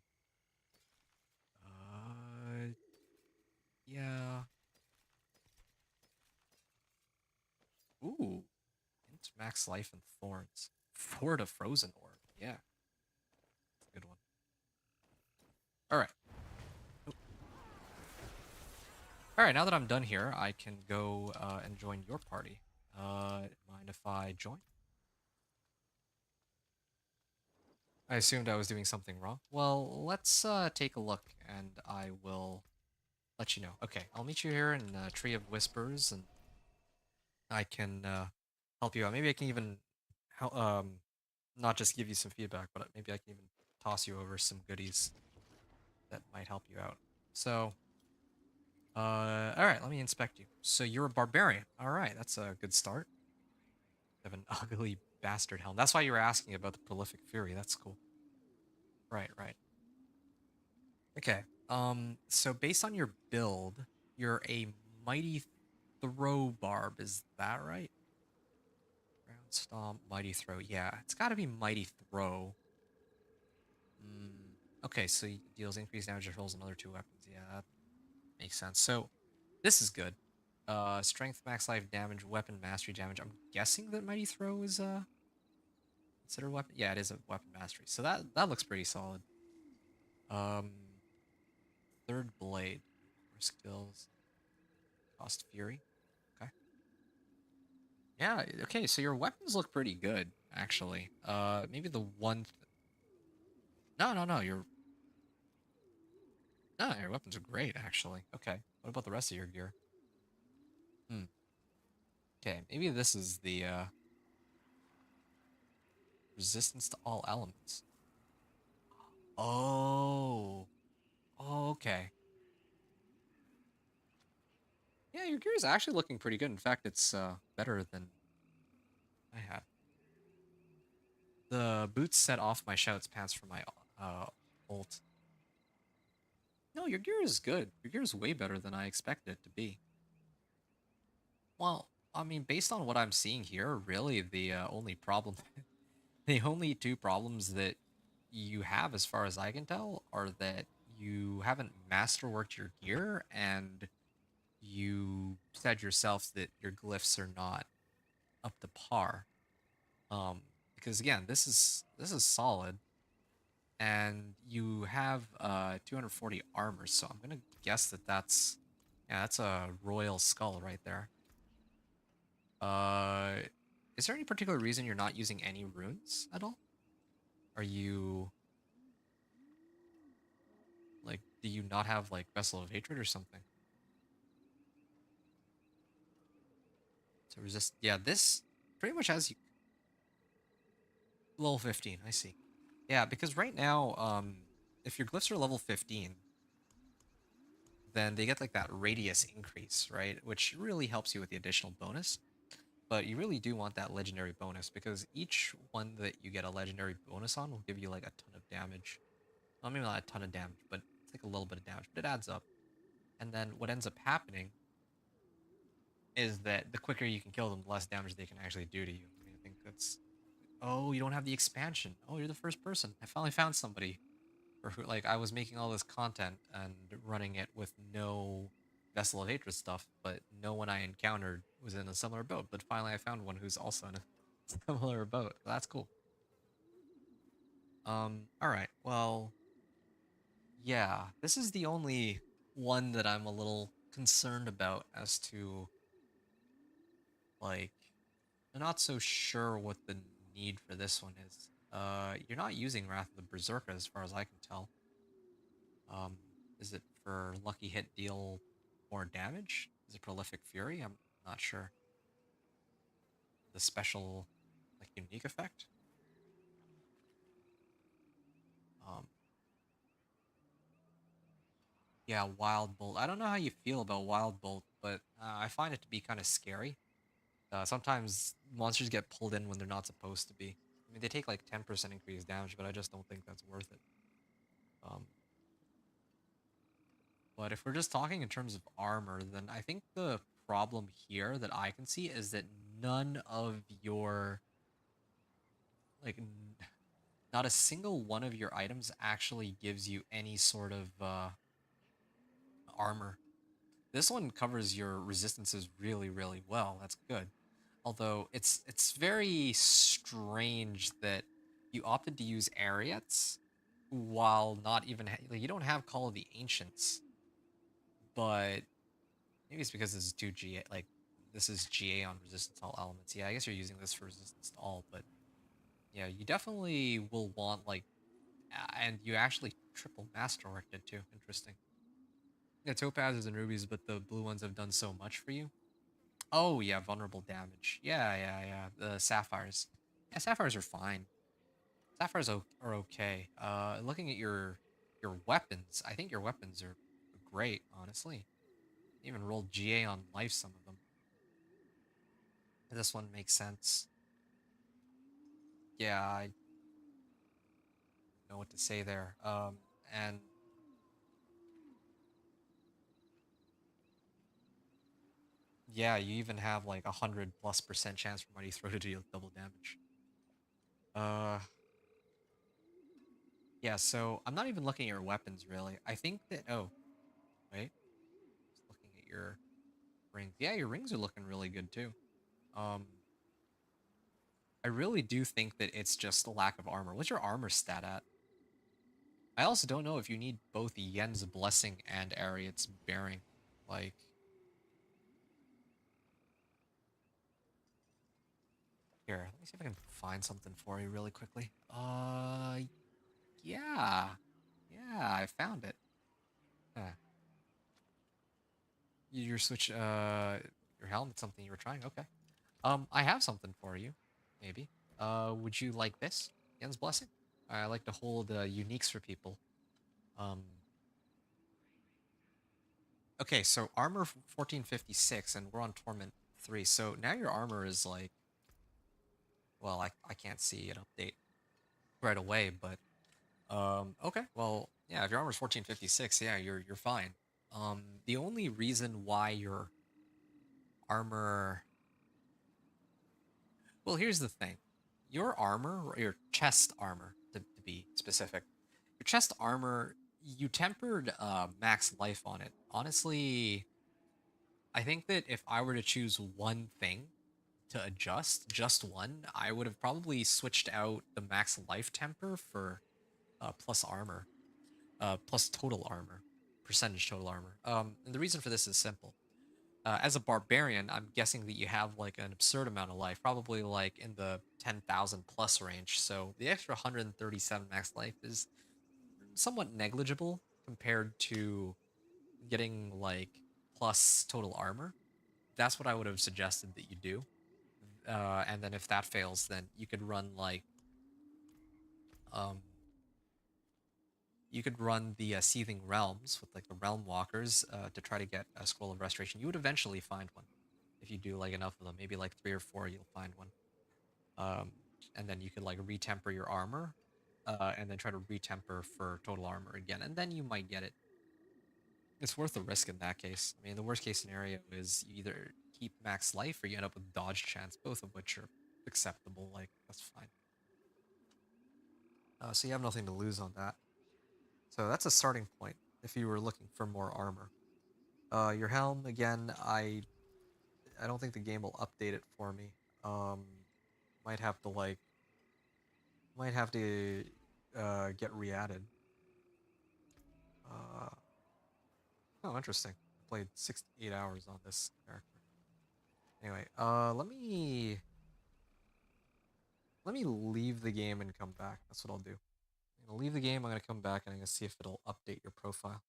Yeah. Ooh, into max life and thorns. Ford a frozen orb. Yeah, that's a good one. All right. Oh. All right. Now that I'm done here, I can go and join your party. Mind if I join? I assumed I was doing something wrong. Well, let's take a look, and I will let you know. Okay, I'll meet you here in Tree of Whispers, and I can help you out. Maybe I can even help, not just give you some feedback, but maybe I can even toss you over some goodies that might help you out. So, all right, let me inspect you. So you're a barbarian. All right, that's a good start. You have an ugly bastard helm. That's why you were asking about the prolific fury. That's cool. Right, right. Okay. So based on your build, you're a mighty throw barb. Is that right? Ground stomp, mighty throw. Yeah, it's got to be mighty throw. Okay, so he deals increased damage to rolls another 2 weapons. Yeah, that makes sense. So this is good. Strength, max life damage, weapon mastery damage. I'm guessing that mighty throw is considered weapon. Yeah, it is a weapon mastery. So that looks pretty solid. Um, third blade, more skills, cost fury. Okay. Yeah. Okay. So your weapons look pretty good, actually. Maybe the one. No, no, no. Your weapons are great, actually. Okay. What about the rest of your gear? Hmm. Okay. Maybe this is the resistance to all elements. Oh. Oh, okay. Yeah, your gear is actually looking pretty good. In fact, it's better than I had. The boots set off my shouts pants for my ult. No, your gear is good. Your gear is way better than I expected it to be. Well, I mean, based on what I'm seeing here, really the only problem, the only two problems that you have, as far as I can tell, are that you haven't masterworked your gear and you said yourself that your glyphs are not up to par. Because again, this is solid, and you have 240 armor, so I'm gonna guess that that's a royal skull right there. Uh, is there any particular reason you're not using any runes at all? Are you like, do you not have like Vessel of Hatred or something? To resist, yeah, this pretty much has you level 15. I see. Yeah, because right now, if your glyphs are level 15, then they get like that radius increase, right? Which really helps you with the additional bonus. But you really do want that legendary bonus because each one that you get a legendary bonus on will give you like a ton of damage. Well, maybe not a ton of damage, but it's like a little bit of damage, but it adds up. And then what ends up happening is that the quicker you can kill them, the less damage they can actually do to you. I mean, I think that's. Oh, you don't have the expansion. Oh, you're the first person. I finally found somebody. Or who, like, I was making all this content and running it with no Vessel of Hatred stuff, but no one I encountered was in a similar boat. But finally, I found one who's also in a similar boat. That's cool. All right. Well, yeah, this is the only one that I'm a little concerned about as to, like, I'm not so sure what the need for this one is. You're not using Wrath of the Berserker as far as I can tell. Um, is it for lucky hit deal more damage? Is it prolific fury? I'm not sure. The special, like, unique effect? Um, yeah, Wild Bolt. I don't know how you feel about Wild Bolt, but I find it to be kind of scary. Sometimes monsters get pulled in when they're not supposed to be. I mean, they take like 10% increased damage, but I just don't think that's worth it. Um, but if we're just talking in terms of armor, then I think the problem here that I can see is that none of your like not a single one of your items actually gives you any sort of armor. This one covers your resistances really, really well. That's good. Although it's very strange that you opted to use Ariats while not even like, you don't have Call of the Ancients, but maybe it's because this is 2 GA, like this is GA on resistance to all elements. Yeah, I guess you're using this for resistance to all, but yeah, you definitely will want like, and you actually triple masterworked it too. Interesting. Yeah, topazes and rubies, but the blue ones have done so much for you. Oh yeah, vulnerable damage. Yeah, yeah, yeah. The sapphires. Yeah, sapphires are fine. Sapphires are okay. Looking at your weapons, I think your weapons are great. Honestly, even rolled GA on life. Some of them. This one makes sense. Yeah, I don't know what to say there. And yeah, you even have like 100+% chance for Mighty Throw to deal double damage. Uh, yeah. So I'm not even looking at your weapons really. I think that wait, just looking at your rings. Yeah, your rings are looking really good too. Um, I really do think that it's just a lack of armor. What's your armor stat at? I also don't know if you need both Yen's Blessing and Ariat's Bearing. Like, here, let me see if I can find something for you really quickly. Yeah. Yeah, I found it. Huh. Your switch, your helmet's something you were trying? Okay. I have something for you, maybe. Would you like this? Yen's Blessing? I like to hold uniques for people. Um, okay, so armor 1456, and we're on Torment 3. So now your armor is like, well, I can't see an update right away, but okay, well, yeah, if your armor's 1456, yeah, you're fine. The only reason why your armor, well, here's the thing. Your armor, or your chest armor to be specific, your chest armor, you tempered max life on it. Honestly, I think that if I were to choose one thing to adjust, just one, I would have probably switched out the max life temper for plus armor, plus total armor, percentage total armor. And the reason for this is simple. As a barbarian, I'm guessing that you have like an absurd amount of life, probably like in the 10,000 plus range. So the extra 137 max life is somewhat negligible compared to getting like plus total armor. That's what I would have suggested that you do. And then if that fails, then you could run like um, you could run the Seething Realms with like the Realm Walkers to try to get a Scroll of Restoration. You would eventually find one if you do like enough of them. Maybe like 3 or 4, you'll find one. Um, and then you could like retemper your armor, and then try to retemper for total armor again, and then you might get it. It's worth the risk in that case. I mean, the worst case scenario is you either keep max life or you end up with dodge chance, both of which are acceptable. Like that's fine. So you have nothing to lose on that. So that's a starting point if you were looking for more armor. Your helm again, I don't think the game will update it for me. Um, might have to like might have to get re-added. Uh, oh, interesting. I played 6 to 8 hours on this character. Anyway, let me leave the game and come back. That's what I'll do. I'm gonna leave the game. I'm gonna come back and I'm gonna see if it'll update your profile.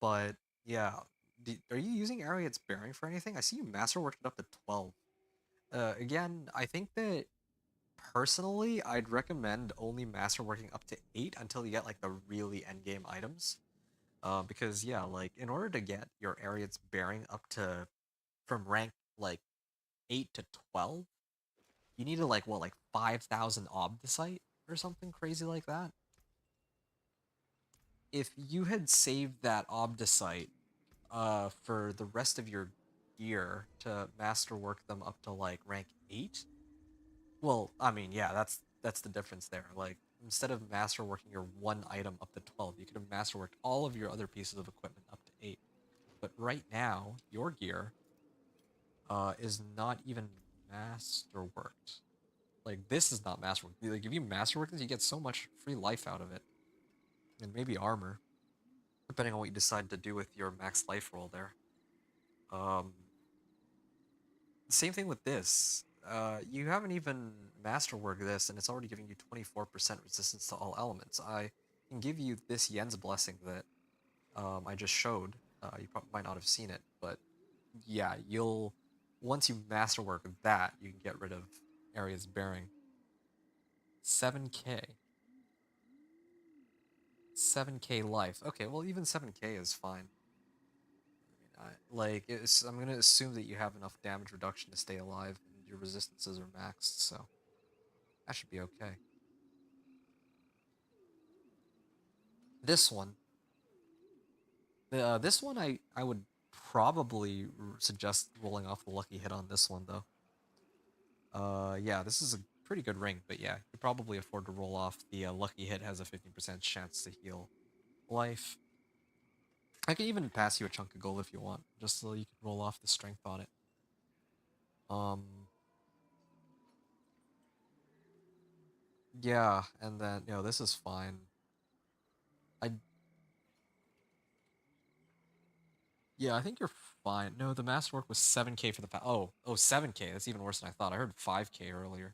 But yeah, are you using Ariat's Bearing for anything? I see you masterworked it up to 12. Again, I think that personally, I'd recommend only masterworking up to 8 until you get like the really endgame items. Because yeah, like in order to get your Ariat's Bearing up to from rank like 8 to 12, you needed like what, like 5,000 obdicite or something crazy like that. If you had saved that obdicite for the rest of your gear to masterwork them up to like rank 8, well, I mean, yeah, that's the difference there. Like, instead of masterworking your one item up to 12, you could have masterworked all of your other pieces of equipment up to 8. But right now, your gear is not even masterworked. Like, this is not masterworked. Like, if you masterwork this, you get so much free life out of it. And maybe armor, depending on what you decide to do with your max life roll there. Same thing with this. You haven't even masterworked this, and it's already giving you 24% resistance to all elements. I can give you this Yen's Blessing that I just showed. You probably might not have seen it, but yeah, you'll once you masterwork that, you can get rid of Area's Bearing. 7k. 7k life. Okay, well, even 7k is fine. I'm gonna assume that you have enough damage reduction to stay alive, and your resistances are maxed, so that should be okay. This one, this one I would probably suggest rolling off the lucky hit on this one though. Yeah, this is a pretty good ring, but yeah, you probably afford to roll off the lucky hit. Has a 15% chance to heal life. I can even pass you a chunk of gold if you want, just so you can roll off the strength on it. Yeah, and then, this is fine. Yeah, I think you're fine. No, the masterwork was 7k for the oh, 7k. That's even worse than I thought. I heard 5k earlier.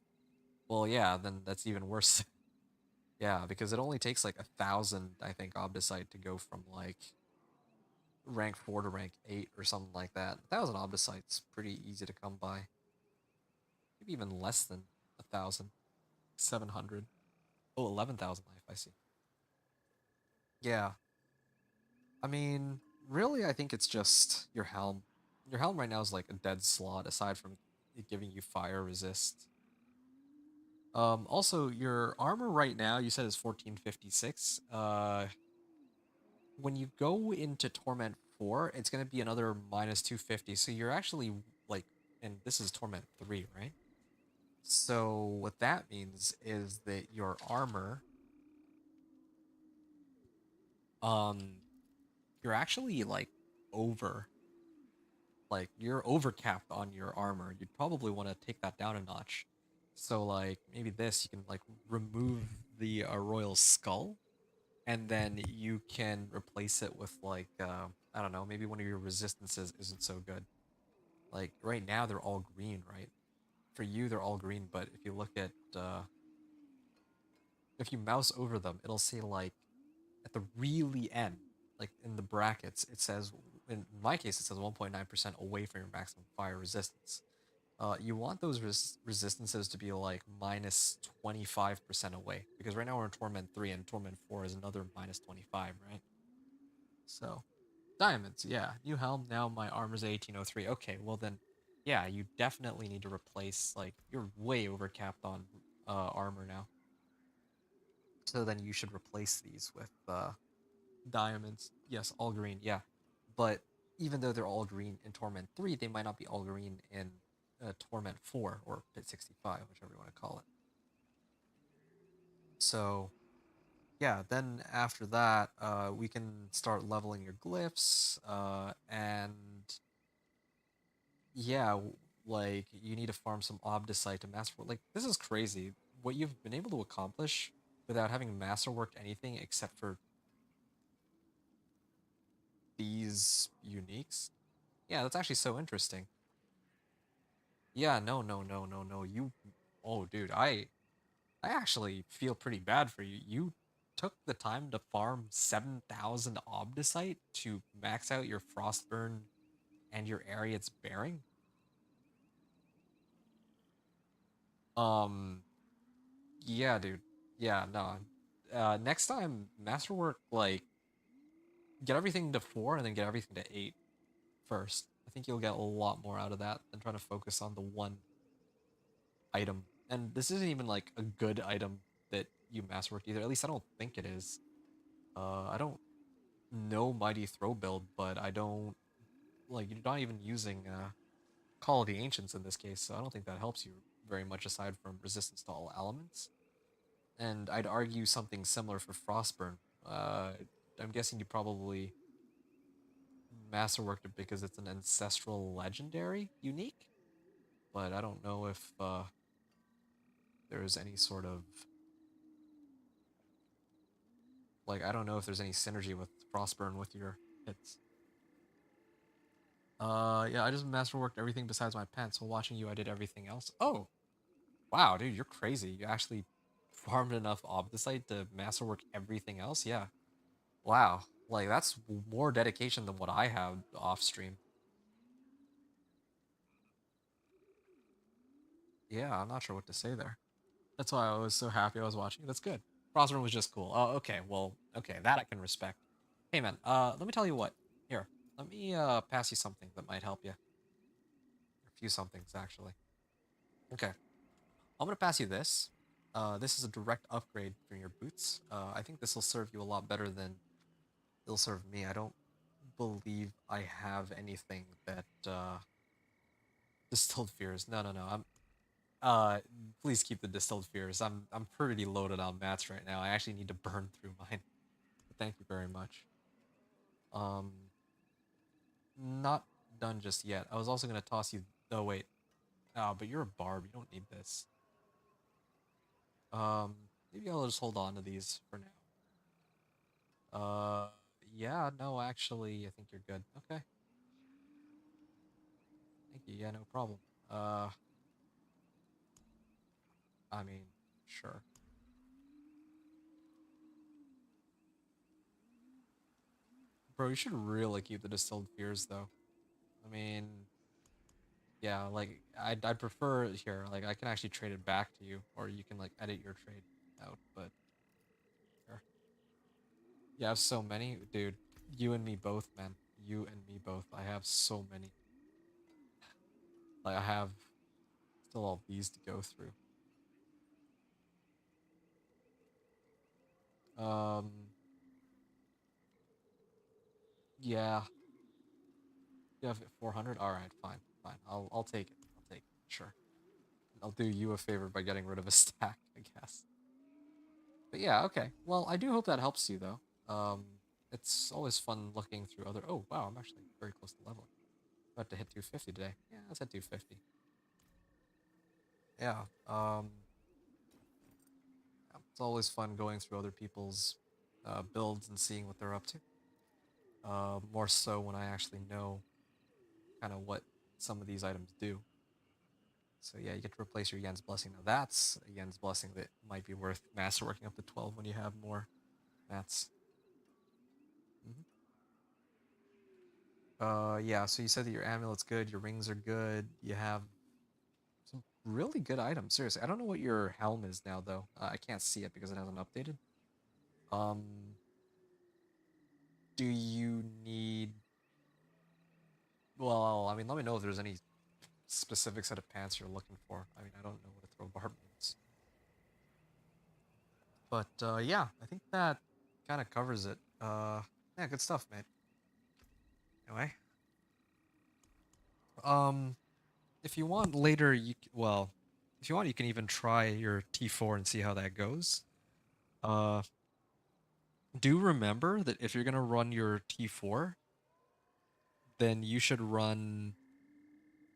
Well, yeah, then that's even worse. Yeah, because it only takes like 1,000, I think, obdicite to go from like rank 4 to rank 8 or something like that. 1,000 obdicite's pretty easy to come by. Maybe even less than 1,000. 700. Oh, 11,000 life, I see. Yeah. I mean, really, I think it's just your helm. Your helm right now is like a dead slot, aside from it giving you fire resist. Also, your armor right now, you said is 1456. When you go into Torment 4, it's going to be another minus 250. So you're actually like, and this is Torment 3, right? So what that means is that your armor, you're actually like over, like you're overcapped on your armor. You'd probably want to take that down a notch. So like maybe this, you can like remove the royal skull, and then you can replace it with like I don't know, maybe one of your resistances isn't so good. Like right now they're all green, right? For you they're all green, but if you look at if you mouse over them, it'll say like at the really end, like in the brackets, it says, in my case, it says 1.9% away from your maximum fire resistance. You want those resistances to be like minus 25% away, because right now we're in Torment 3 and Torment 4 is another minus 25, right? So, diamonds, yeah. New helm, now my armor's 1803. Okay, well then, yeah, you definitely need to replace, like, you're way overcapped on armor now. So then you should replace these with diamonds. Yes, all green, yeah. But even though they're all green in Torment 3, they might not be all green in Torment 4 or Pit 65, whichever you want to call it. So, yeah, then after that, we can start leveling your glyphs, and yeah, like, you need to farm some Obdicite to masterwork. Like, this is crazy. What you've been able to accomplish without having masterworked anything except for these uniques. Yeah, that's actually so interesting. Yeah, no, no, no, no, no. Oh, dude, I actually feel pretty bad for you. You took the time to farm 7,000 Obdicite to max out your Frostburn and your Ariad's Bearing. Um, yeah, dude. Yeah, no. Next time, Masterwork, like, get everything to 4 and then get everything to 8 first. I think you'll get a lot more out of that than trying to focus on the one item And this isn't even like a good item that you masterworked either. At least I don't think it is. I don't know Mighty Throw build, but I don't like you're not even using Call of the Ancients in this case, so I don't think that helps you very much aside from resistance to all elements. And I'd argue something similar for Frostburn. I'm guessing you probably masterworked it because it's an ancestral legendary unique, but I don't know if there's any sort of like I don't know if there's any synergy with Frostburn with your hits. Yeah, I just masterworked everything besides my pants. So watching you, I did everything else. Oh, wow, dude, you're crazy. You actually farmed enough Obdicite to masterwork everything else? Yeah. Wow. Like, that's more dedication than what I have off stream. Yeah, I'm not sure what to say there. That's why I was so happy I was watching. That's good. Frostburn was just cool. Oh, okay. Well, okay, that I can respect. Hey, man, let me tell you what. Here, let me pass you something that might help you. A few somethings, actually. Okay. I'm gonna pass you this. This is a direct upgrade for your boots. I think this will serve you a lot better than it'll serve me. I don't believe I have anything that distilled fears. No, no, no. Please keep the distilled fears. I'm pretty loaded on mats right now. I actually need to burn through mine. But thank you very much. Um, not done just yet. I was also gonna toss you. Oh wait. Oh, but you're a barb. You don't need this. Maybe I'll just hold on to these for now. Uh, yeah, no, actually, I think you're good. Okay. Thank you. Yeah, no problem. Uh, I mean, sure. Bro, you should really keep the distilled fears, though. I mean, yeah, like, I'd prefer here, like, I can actually trade it back to you, or you can, like, edit your trade out, but sure. You have so many? Dude, you and me both, man. You and me both. I have so many. Like, I have still all these to go through. Um, yeah. You have 400? All right, fine, fine. I'll take it. I'll take it. Sure. I'll do you a favor by getting rid of a stack, I guess. But yeah, okay. Well, I do hope that helps you though. It's always fun looking through other. Oh wow, I'm actually very close to leveling. About to hit 250 today. Yeah, let's hit 250. Yeah. It's always fun going through other people's builds and seeing what they're up to. More so when I actually know kind of what some of these items do. So yeah, you get to replace your Yen's Blessing. Now that's a Yen's Blessing that might be worth masterworking up to 12 when you have more mats. Mm-hmm. Yeah, so you said that your amulet's good, your rings are good, you have some really good items. Seriously, I don't know what your helm is now, though. I can't see it because it hasn't updated. Um, do you need... Well, I mean, let me know if there's any specific set of pants you're looking for. I mean, I don't know what a throw barb means. But yeah, I think that kind of covers it. Yeah, good stuff, mate. Anyway, um, if you want later, well, if you want, you can even try your T4 and see how that goes. Uh, do remember that if you're gonna run your T4, then you should run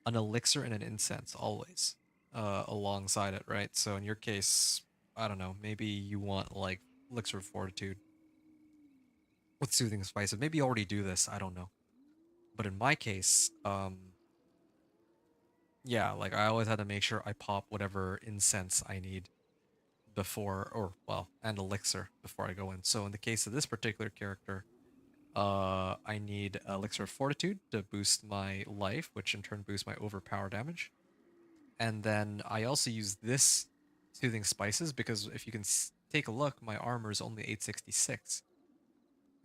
an elixir and an incense always, alongside it, right? So in your case, I don't know, maybe you want like elixir of fortitude with soothing spices. Maybe you already do this. I don't know. But in my case, yeah, like I always had to make sure I pop whatever incense I need before, or well, and elixir before I go in. So in the case of this particular character, I need elixir of fortitude to boost my life, which in turn boosts my overpower damage. And then I also use this soothing spices because if you can take a look, my armor is only 866,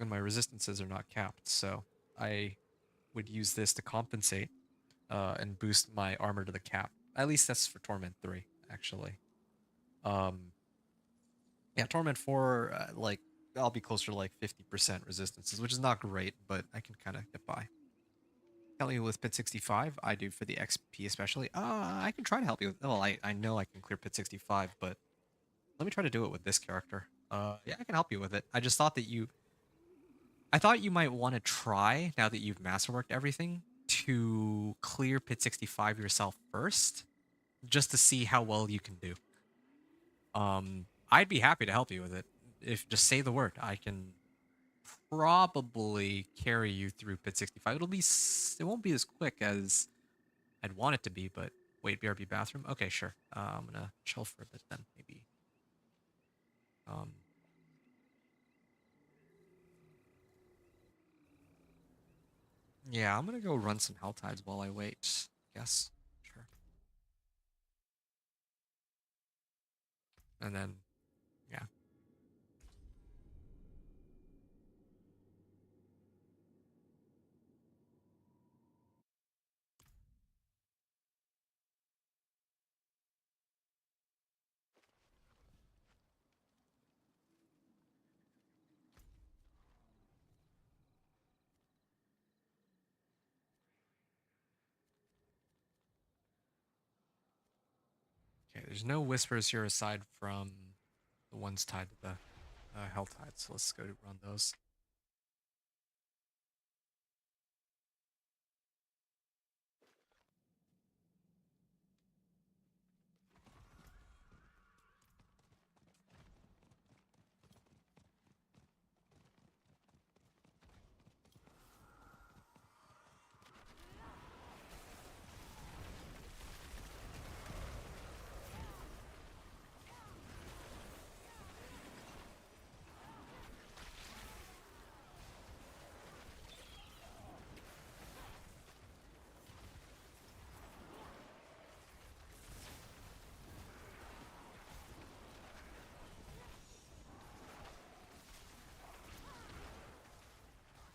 and my resistances are not capped. So I would use this to compensate and boost my armor to the cap. At least that's for Torment 3. actually. Yeah, Torment 4, like, I'll be closer to like 50% resistances, which is not great, but I can kind of get by. Help me with Pit 65. I do for the XP especially. I can try to help you with... Well, I know I can clear Pit 65, but let me try to do it with this character. Yeah, I can help you with it. I just thought that you... I thought you might want to try, now that you've masterworked everything, to clear Pit 65 yourself first, just to see how well you can do. I'd be happy to help you with it. If just say the word, I can probably carry you through Pit 65. It won't be as quick as I'd want it to be, but wait, BRB bathroom. Okay, sure. I'm gonna chill for a bit then, maybe. Um, yeah, I'm gonna go run some Hell Tides while I wait. Guess, sure. And then, yeah. Okay, there's no whispers here aside from the ones tied to the Hell Tides, so let's go run those.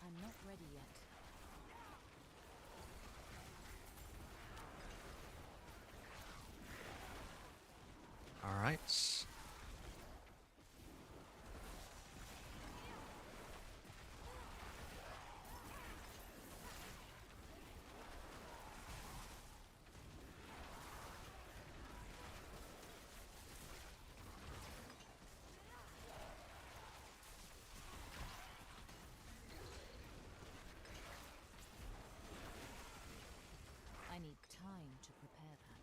I'm not ready yet. All right. I need time to prepare that.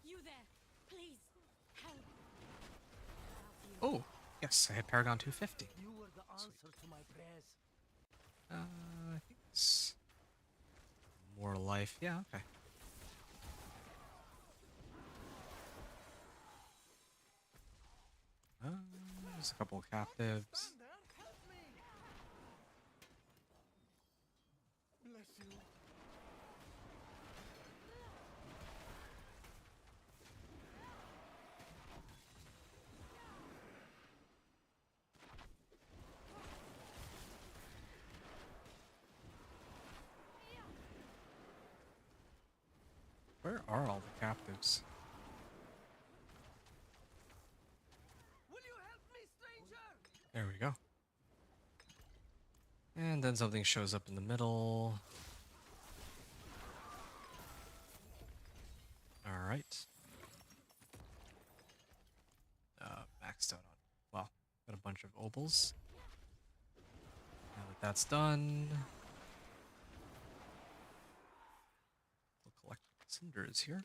You there! Please! Help! Oh, yes, I hit Paragon 250. You were the answer to my prayers. I think it's more life. Yeah, okay. There's a couple of captives. Stand down, help me! Bless you. Where are all the captives? Will you help me, stranger? There we go. And then something shows up in the middle. All right. Maxed out on. Well, got a bunch of opals. Now that that's done, we'll collect cinders here.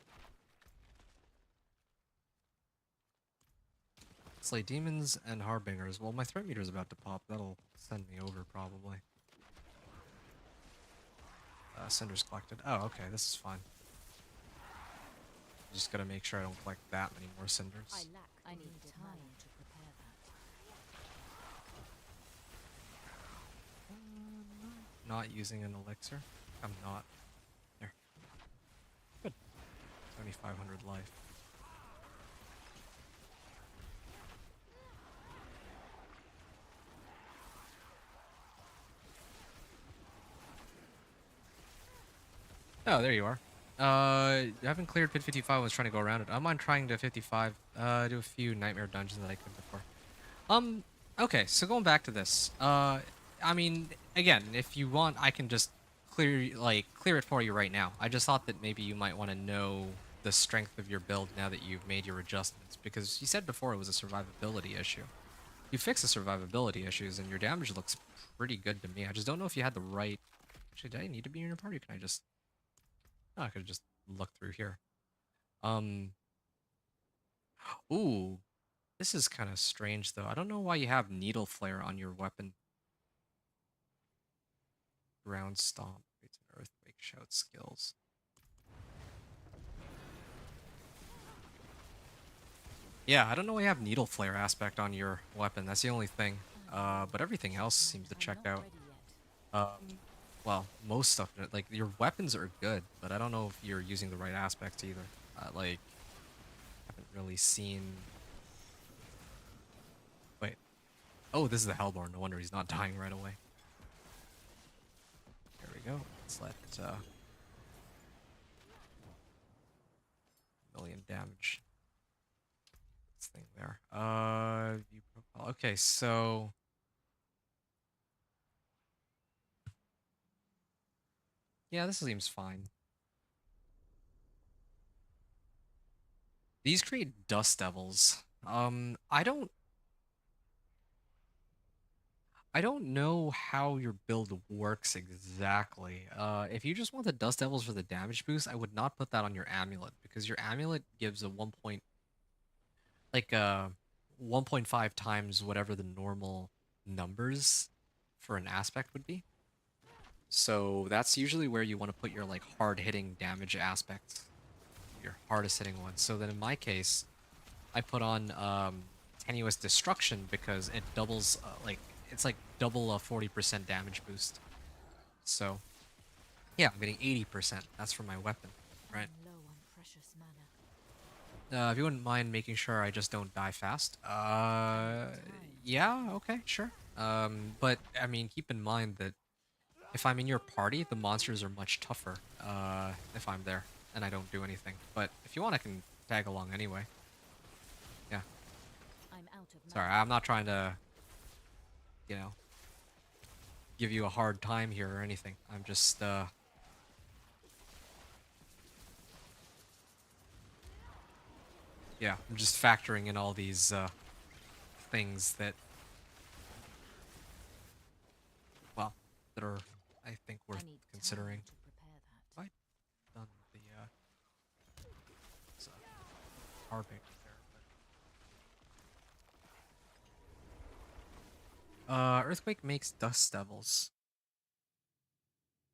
Slay demons and harbingers. Well, my threat meter is about to pop. That'll send me over probably. Cinders collected. Oh, okay. This is fine. Just gotta make sure I don't collect that many more cinders. I need time to prepare that. Not using an elixir. I'm not. There. Good. 7,500 life. Oh, there you are. I haven't cleared pit 55 when I was trying to go around it. I'm on trying to 55. Do a few nightmare dungeons that I couldn't before. Um, okay, so going back to this. I mean, again, if you want, I can just clear it for you right now. I just thought that maybe you might want to know the strength of your build now that you've made your adjustments, because you said before it was a survivability issue. You fix the survivability issues, and your damage looks pretty good to me. I just don't know if you had the right. Actually, did I need to be in your party? Can I just? Oh, I could just look through here. Um. Ooh, this is kind of strange though. I don't know why you have needle flare on your weapon. Ground stomp, creates an earthquake, shout skills. Yeah, I don't know why you have needle flare aspect on your weapon. That's the only thing. But everything else seems to check out. Well, most stuff, like your weapons are good, but I don't know if you're using the right aspects either. Like, haven't really seen. Wait. Oh, this is the Hellborn. No wonder he's not dying right away. There we go. Let's let million damage. This thing there. View profile. Okay, so yeah, this seems fine. These create dust devils. I don't know how your build works exactly. If you just want the dust devils for the damage boost, I would not put that on your amulet, because your amulet gives a 1.5 times whatever the normal numbers for an aspect would be. So that's usually where you want to put your like hard hitting damage aspect, your hardest hitting one. So then in my case, I put on tenuous destruction because it doubles it's like double a 40% damage boost. So yeah, I'm getting 80%. That's for my weapon, right? Low on precious mana. If you wouldn't mind making sure I just don't die fast. Yeah, okay, sure. But I mean, keep in mind that if I'm in your party, the monsters are much tougher. If I'm there and I don't do anything. But if you want, I can tag along anyway. Yeah. I'm out of Sorry, mana. I'm not trying to, give you a hard time here or anything. I'm just, yeah, I'm just factoring in all these, things that, well, that are, I think, I worth need considering. time to prepare that. Have I done the, it's, harping there, but... Earthquake makes dust devils.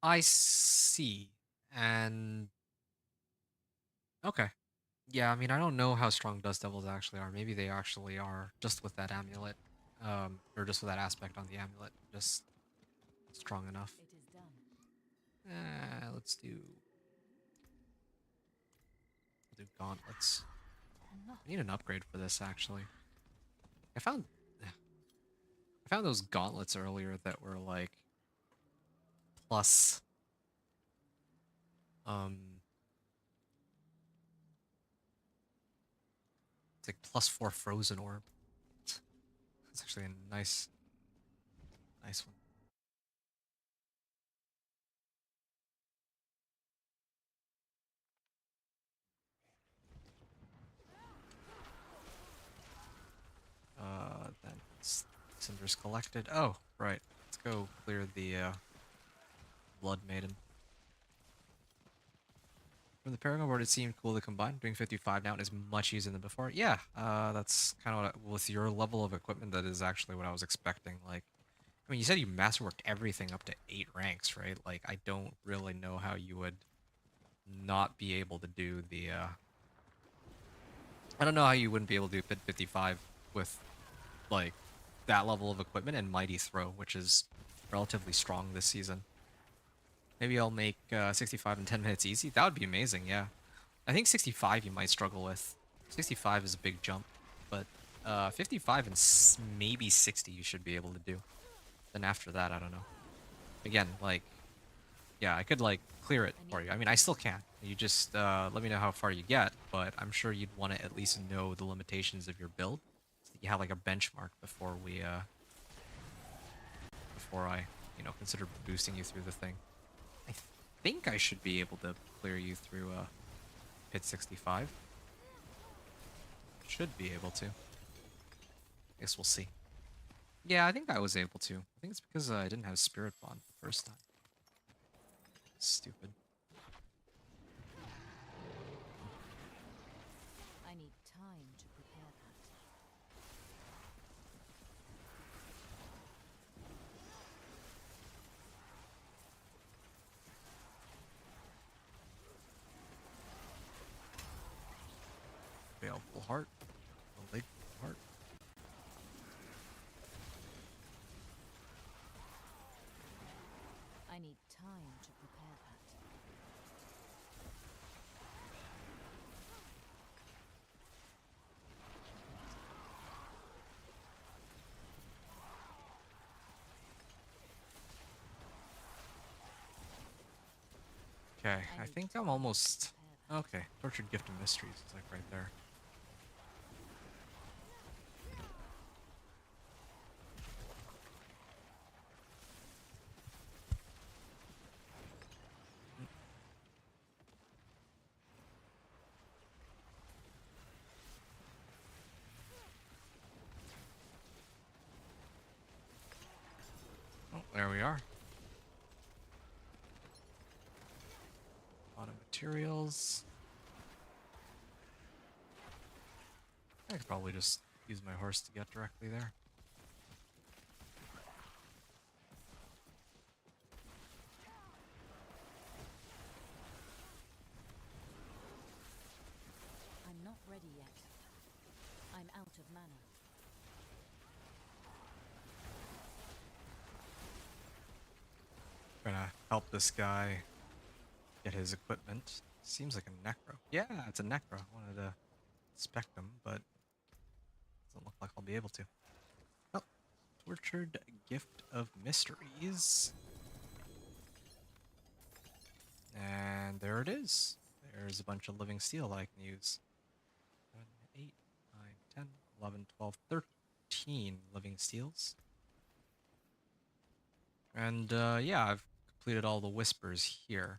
I see. And okay. Yeah, I mean, I don't know how strong dust devils actually are. Maybe they actually are just with that amulet, or just with that aspect on the amulet, just strong enough. It is done. Let's do. We'll do gauntlets. Not I need an upgrade for this actually. I found those gauntlets earlier that were like plus um it's like +4 frozen orb. It's actually a nice one. Then cinders collected. Oh, right. Let's go clear the Blood Maiden. From the Paragon board, it seemed cool to combine. Doing 55 now is much easier than before. Yeah, that's kind of with your level of equipment, that is actually what I was expecting. Like, I mean, you said you masterworked everything up to 8 ranks, right? Like, I don't really know how you would not be able to do the, I don't know how you wouldn't be able to do pit 55 with, like, that level of equipment and Mighty Throw, which is relatively strong this season. Maybe I'll make 65 in 10 minutes easy. That would be amazing, yeah. I think 65 you might struggle with. 65 is a big jump, but 55 and maybe 60 you should be able to do. Then after that, I don't know. Again, like, Yeah, I could like clear it for you. I mean, I still can. You just let me know how far you get, but I'm sure you'd want to at least know the limitations of your build. So you have like a benchmark before we before I, consider boosting you through the thing. I think I should be able to clear you through pit 65. Should be able to. Guess we'll see. Yeah, I think I was able to. I think it's because I didn't have Spirit Bond the first time. Stupid. I need time to prepare that. Baleful Heart. Baleful Heart. I need time to prepare that. Okay, I need think time I'm to almost... prepare that. Okay, Tortured Gift of Mysteries is like right there. Oh, there we are. A lot of materials. I could probably just use my horse to get directly there. I'm not ready yet. I'm out of mana. Gonna help this guy get his equipment. Seems like a necro. Yeah, it's a necro. I wanted to inspect him, but doesn't look like I'll be able to. Oh, Tortured Gift of Mysteries. And there it is. There's a bunch of living steel I can use. 7, 8, 9, 10, 11, 12, 13 living steels. And yeah, I've completed all the whispers here.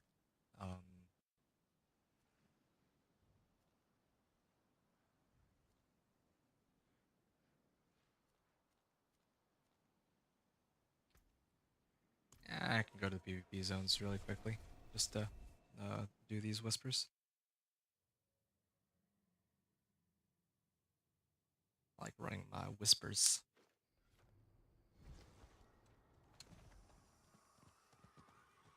I can go to the PvP zones really quickly just to do these whispers. I like running my whispers.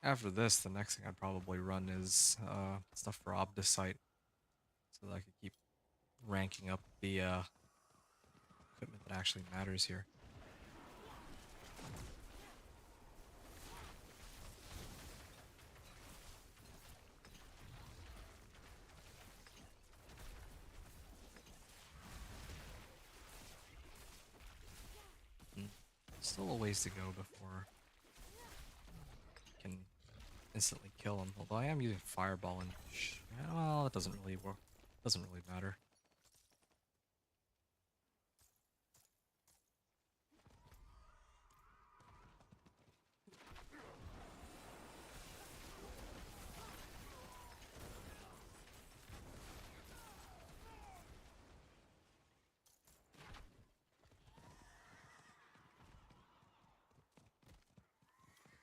After this, the next thing I'd probably run is stuff for Obdicite, so that I could keep ranking up the equipment that actually matters here. Still a ways to go before I can instantly kill him. Although I am using Fireball and well, it doesn't really work. Doesn't really matter.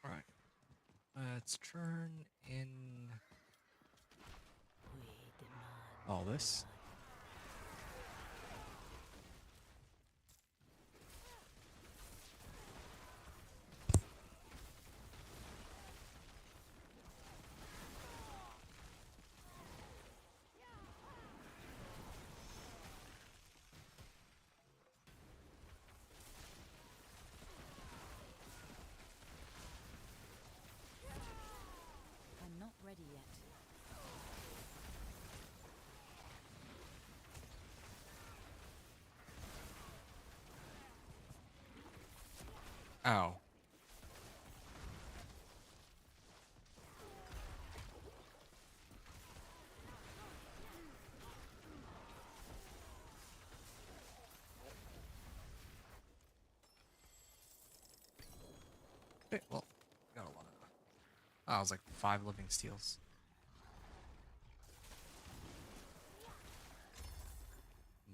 All right. Let's turn in We demand all this. I'm not ready yet. Ow. Okay, well, got a lot of. Oh, I was like 5 living steals.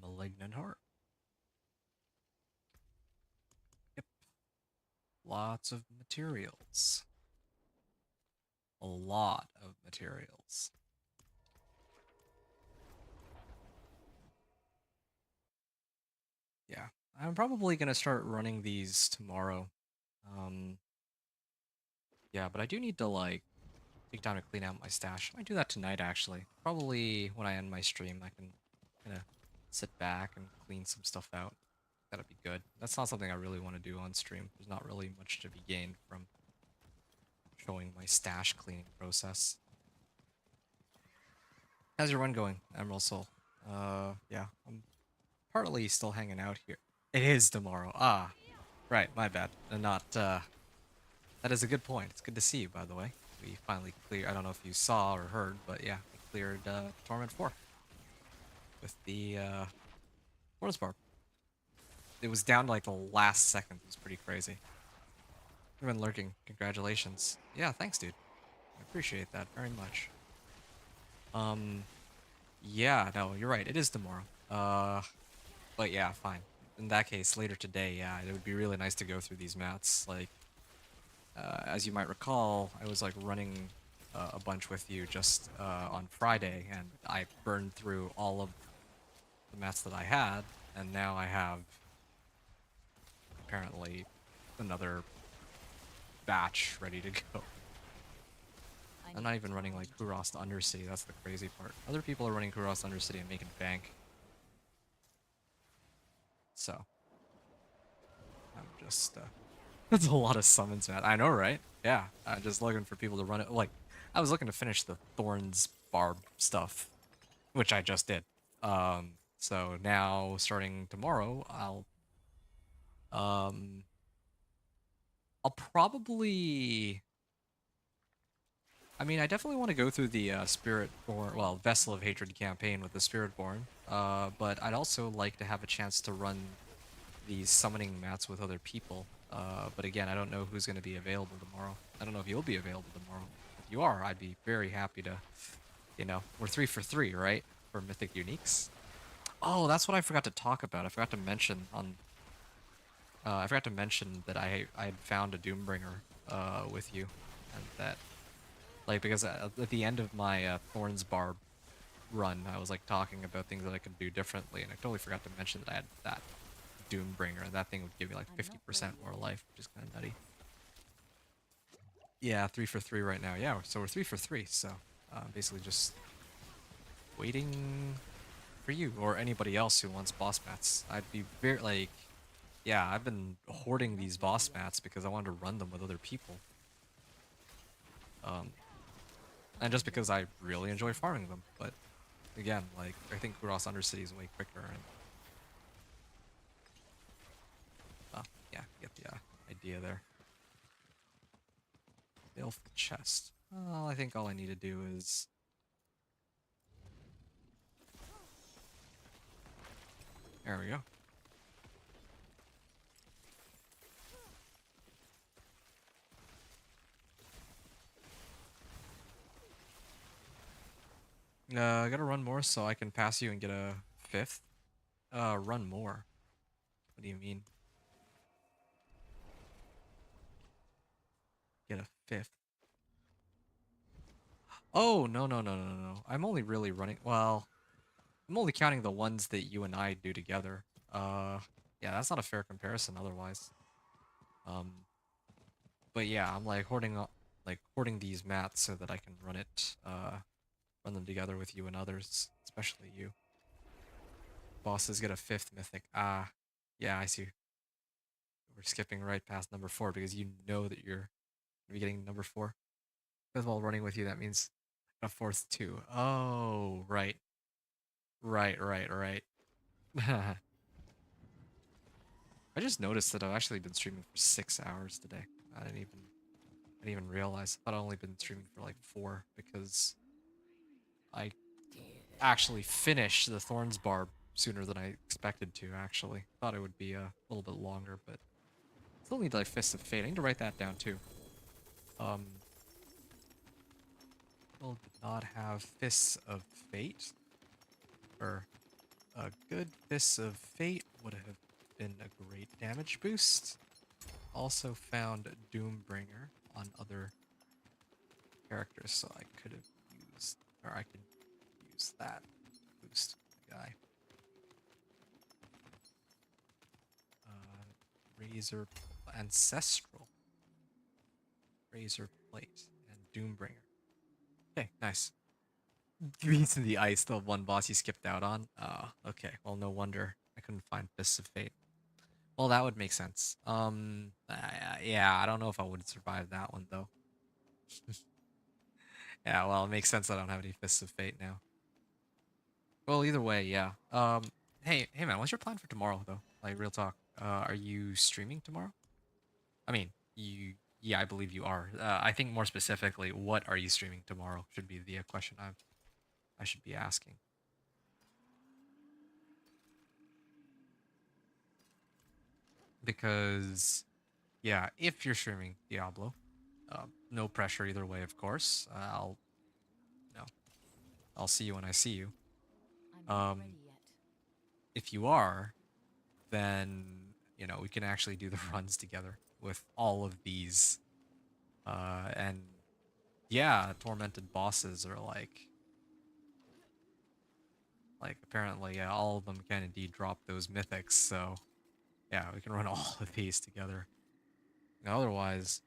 Malignant heart. Yep. Lots of materials. A lot of materials. Yeah, I'm probably gonna start running these tomorrow. Um, yeah, but I do need to like take time to clean out my stash. I might do that tonight actually. Probably when I end my stream, I can kind of sit back and clean some stuff out. That'd be good. That's not something I really want to do on stream. There's not really much to be gained from showing my stash cleaning process. How's your run going, Emerald Soul? Yeah, I'm partly still hanging out here. It is tomorrow. Ah, right, my bad. And not, that is a good point. It's good to see you, by the way. We finally cleared, I don't know if you saw or heard, but yeah, we cleared, Torment 4. With the, Thorns Barb. It was down to like the last second. It was pretty crazy. You've been lurking. Congratulations. Yeah, thanks, dude. I appreciate that very much. Yeah, no, you're right. It is tomorrow. But yeah, fine. In that case, later today, yeah, it would be really nice to go through these mats. Like, as you might recall, I was like running a bunch with you just on Friday, and I burned through all of the mats that I had, and now I have apparently another batch ready to go. I'm not even running like Kuros Undercity, that's the crazy part. Other people are running Kuros Undercity and making bank. So, I'm just, that's a lot of summons, man. I know, right? Yeah, I'm just looking for people to run it. Like, I was looking to finish the Thorns Barb stuff, which I just did. So now, starting tomorrow, I'll probably... I mean, I definitely want to go through the Spiritborn, well, Vessel of Hatred campaign with the Spiritborn, but I'd also like to have a chance to run these summoning mats with other people. But again, I don't know who's going to be available tomorrow. I don't know if you'll be available tomorrow. If you are, I'd be very happy to, you know, we're 3 for 3, right? For Mythic Uniques. Oh, that's what I forgot to talk about. I forgot to mention on... I forgot to mention that I had found a Doombringer with you, and that... Like, because at the end of my Thorns Barb run, I was like talking about things that I could do differently, and I totally forgot to mention that I had that Doombringer, and that thing would give me like 50% more life, which is kind of nutty. Yeah, 3 for 3 right now. Yeah, so we're 3 for 3, so basically just waiting for you or anybody else who wants boss mats. I'd be very, like, yeah, I've been hoarding these boss mats because I wanted to run them with other people. And just because I really enjoy farming them, but again, like, I think Kuros Undercity is way quicker, and yeah, get the idea there. Filth chest. Well, I think all I need to do is... There we go. I gotta run more so I can pass you and get a 5th. Run more. What do you mean? Get a 5th. Oh, no, no, no, no, no. I'm only really running... Well, I'm only counting the ones that you and I do together. Yeah, that's not a fair comparison otherwise. But yeah, I'm like hoarding these mats so that I can run it, run them together with you and others, especially you. Bosses get a 5th mythic. Ah, yeah, I see. We're skipping right past number 4 because you know that you're gonna be getting number 4. Because while running with you, that means a 4th too. Oh, right. Right, right, right. I just noticed that I've actually been streaming for 6 hours today. I didn't even realize. I thought I'd only been streaming for like 4 because I actually finished the Thorns Barb sooner than I expected to, actually. Thought it would be a little bit longer, but Still need like Fists of Fate. I need to write that down too. Will did not have Fists of Fate. Or a good Fists of Fate would have been a great damage boost. Also found Doombringer on other characters, so I could have used, or I could use that boost guy. Razor Ancestral, Razor Plate, and Doombringer. Okay, nice. Beats in the Ice, the one boss you skipped out on. Oh, okay. Well, no wonder I couldn't find Fists of Fate. Well, that would make sense. Yeah, I don't know if I would survive that one though. Yeah, well, it makes sense I don't have any Fists of Fate now. Well, either way, yeah. Hey man, what's your plan for tomorrow though? Like real talk. Are you streaming tomorrow? I mean, yeah, I believe you are. I think more specifically, what are you streaming tomorrow should be the question I should be asking. Because yeah, if you're streaming Diablo, no pressure either way, of course. You know, I'll see you when I see you. I'm not Um, ready yet. if you are, then we can actually do the runs together with all of these. And yeah, tormented bosses are like apparently yeah, all of them can indeed drop those mythics. So yeah, we can run all of these together. Otherwise,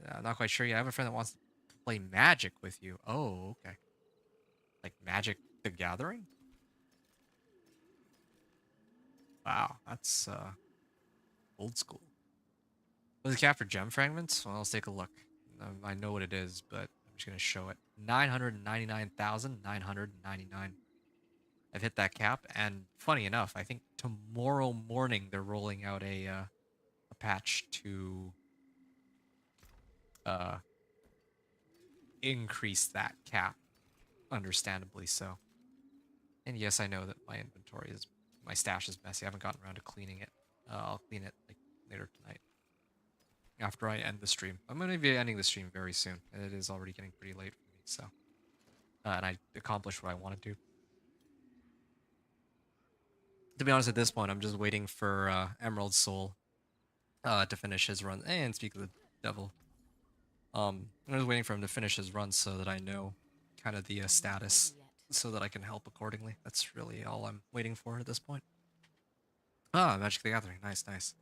I'm not quite sure yet. I have a friend that wants to play Magic with you. Oh, okay. Like Magic the Gathering? Wow, that's old school. Was it cap for gem fragments? Well, let's take a look. I know what it is, but I'm just gonna show it. 999,999. I've hit that cap, and funny enough, I think tomorrow morning they're rolling out a patch to uh increase that cap, understandably so. And yes, I know that my stash is messy. I haven't gotten around to cleaning it. I'll clean it like later tonight after I end the stream. I'm going to be ending the stream very soon. It is already getting pretty late for me, so and I accomplished what I wanted to. To be honest, at this point, I'm just waiting for Emerald Soul to finish his run. And speak of the devil, I'm just waiting for him to finish his run so that I know kind of the I'm not status, ready yet. so that I can help accordingly. That's really all I'm waiting for at this point. Ah, Magic the Gathering. Nice, nice.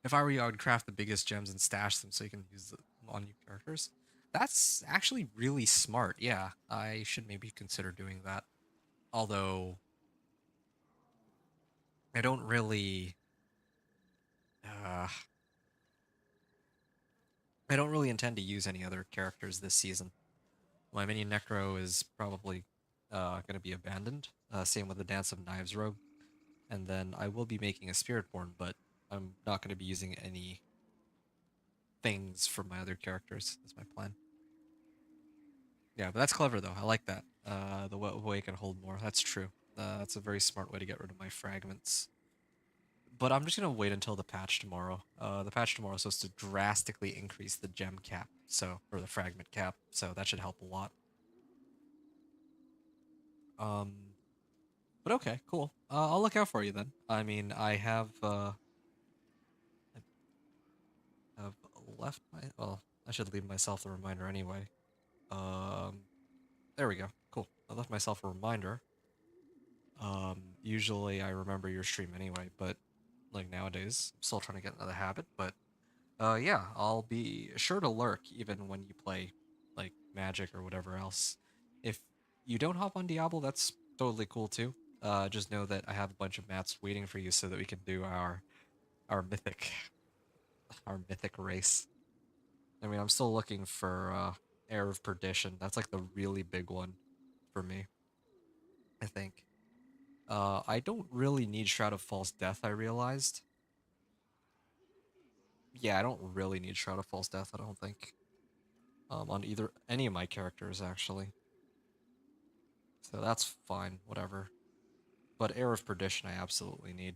If I were you, I would craft the biggest gems and stash them so you can use them on new characters. That's actually really smart. Yeah, I should maybe consider doing that. Although I don't really, uh, I don't really intend to use any other characters this season. My mini Necro is probably going to be abandoned. Same with the Dance of Knives rogue. And then I will be making a Spiritborn, but I'm not going to be using any things from my other characters. That's my plan. Yeah, but that's clever though. I like that. The way can hold more. That's true. That's a very smart way to get rid of my fragments. But I'm just gonna wait until the patch tomorrow. The patch tomorrow is supposed to drastically increase the gem cap, or the fragment cap. So that should help a lot. Um, but okay, cool. I'll look out for you then. I mean, I have left my. Well, I should leave myself the reminder anyway. Um, there we go. Cool. I left myself a reminder. Usually I remember your stream anyway, but like nowadays, I'm still trying to get into the habit. But yeah, I'll be sure to lurk even when you play like Magic or whatever else. If you don't hop on Diablo, that's totally cool too. Just know that I have a bunch of mats waiting for you so that we can do our mythic our mythic race. I mean, I'm still looking for Heir of Perdition. That's like the really big one for me, I think. I don't really need Shroud of False Death, I realized. Yeah, I don't really need Shroud of False Death, I don't think. On any of my characters, actually. So that's fine, whatever. But Heir of Perdition I absolutely need.